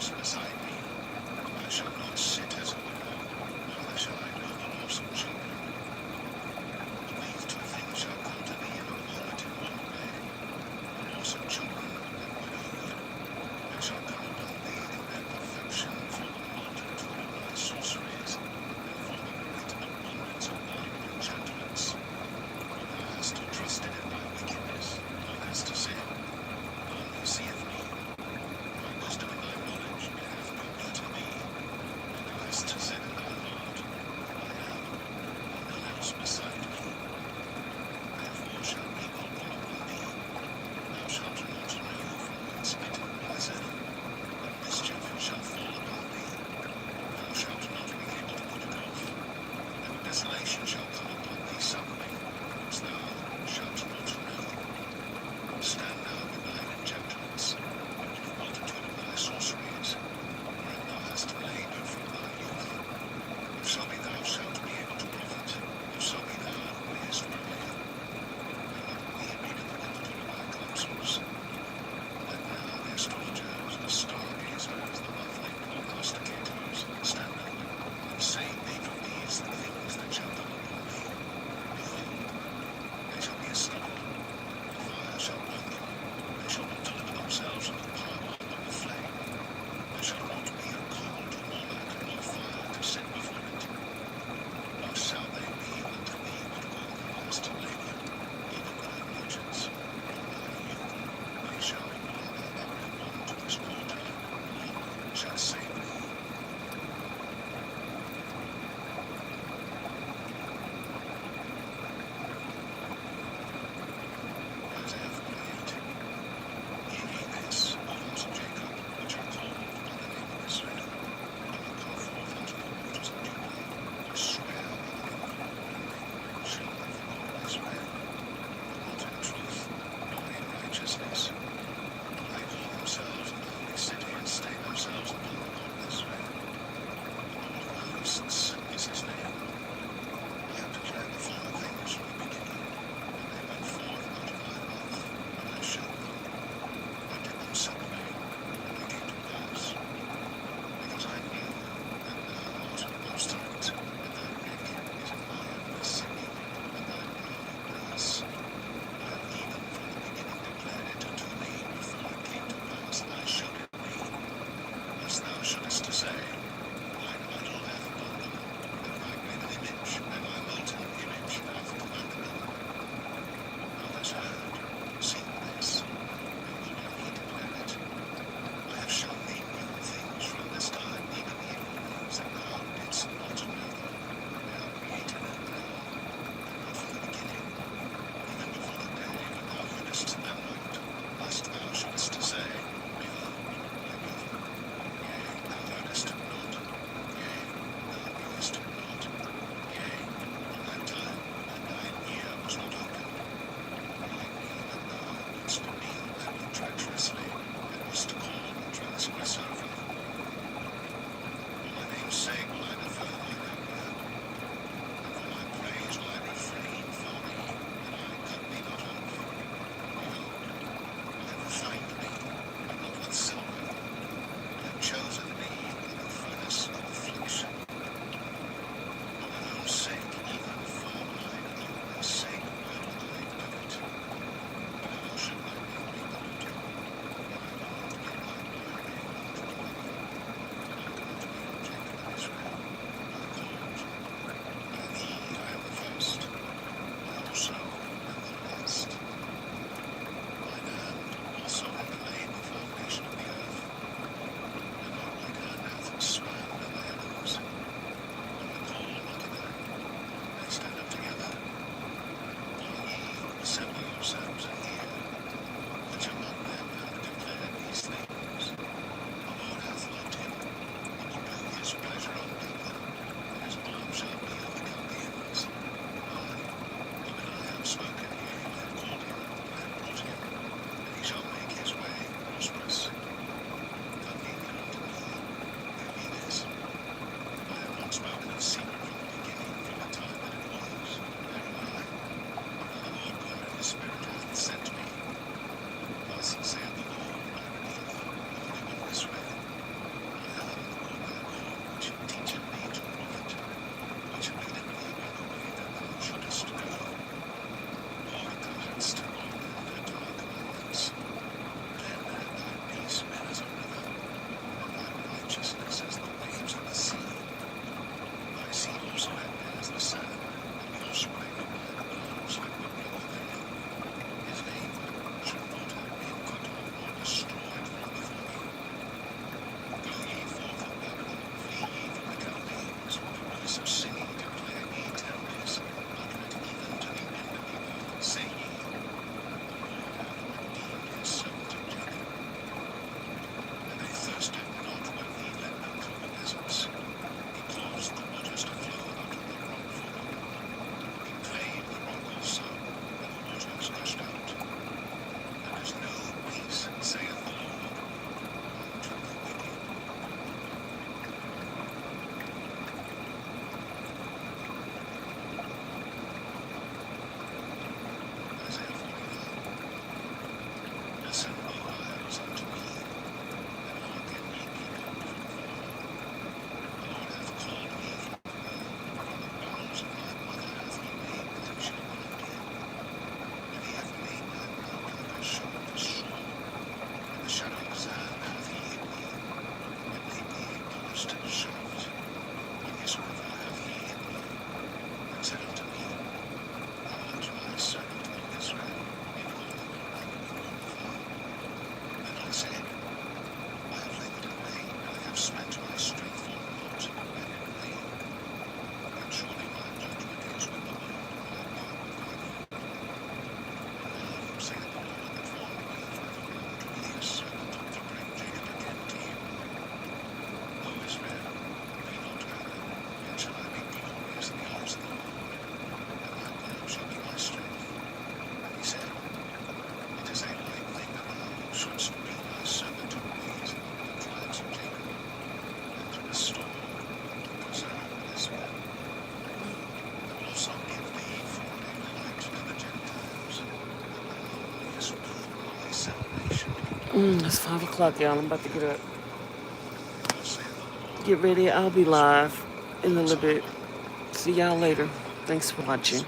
[SPEAKER 2] walks beside me. I shall not sit as a widow, neither shall I know the loss of children. These two things shall come to me in a moment in one way, the loss of children and widowhood, and shall come upon thee in their perfection for the multitude of thy sorceries, and for the great abundance of thine enchantments. For thou hast trusted in thy wickedness, thou hast said, None seeth me. My wisdom and thy knowledge hath voice of singing declare ye tempest, uttereth even to the end of the earth, say ye, the Lord hath redeemed his servant Jacob. And they thirsted not when he led them through the deserts. He caused the waters to flow out of the rock for them. He clave the rock also, and the waters gushed out. There is no peace, saith the Lord, unto the wicked. Isaiah 49. Listen, O isles, unto me, and hearken, ye people from far. The Lord hath called me from the bowels of my mother hath he made me to shall not dead. And he hath made my mouth like a sharp sword. In the shadow of Zion hath he hid me, and made me a post shaft. In his river hath he hid me, and said unto me, Thou art my servant, O Israel, behold, I will be glorified. Then I said, I have labored in vain, and I have spent my strength for naught, and in vain. And surely my judgment is with the Lord, and my part with my God. And now, saith the Lord that formed me forevermore to be his servant, to bring Jacob again to him. O Israel, be not mad, yet shall I be glorious in the eyes of the Lord, and my God shall be my strength. And he said, It is a light thing that thou shouldst be my servant to raise the tribes of Jacob, and to restore and to preserve Israel. I will also give thee for a light to the Gentiles, and thou mayest be my salvation.
[SPEAKER 1] It's 5 o'clock, y'all. I'm about to get up.
[SPEAKER 2] Thus saith the Lord,
[SPEAKER 1] Get ready. I'll be live in a little bit. See y'all later. Thanks for watching.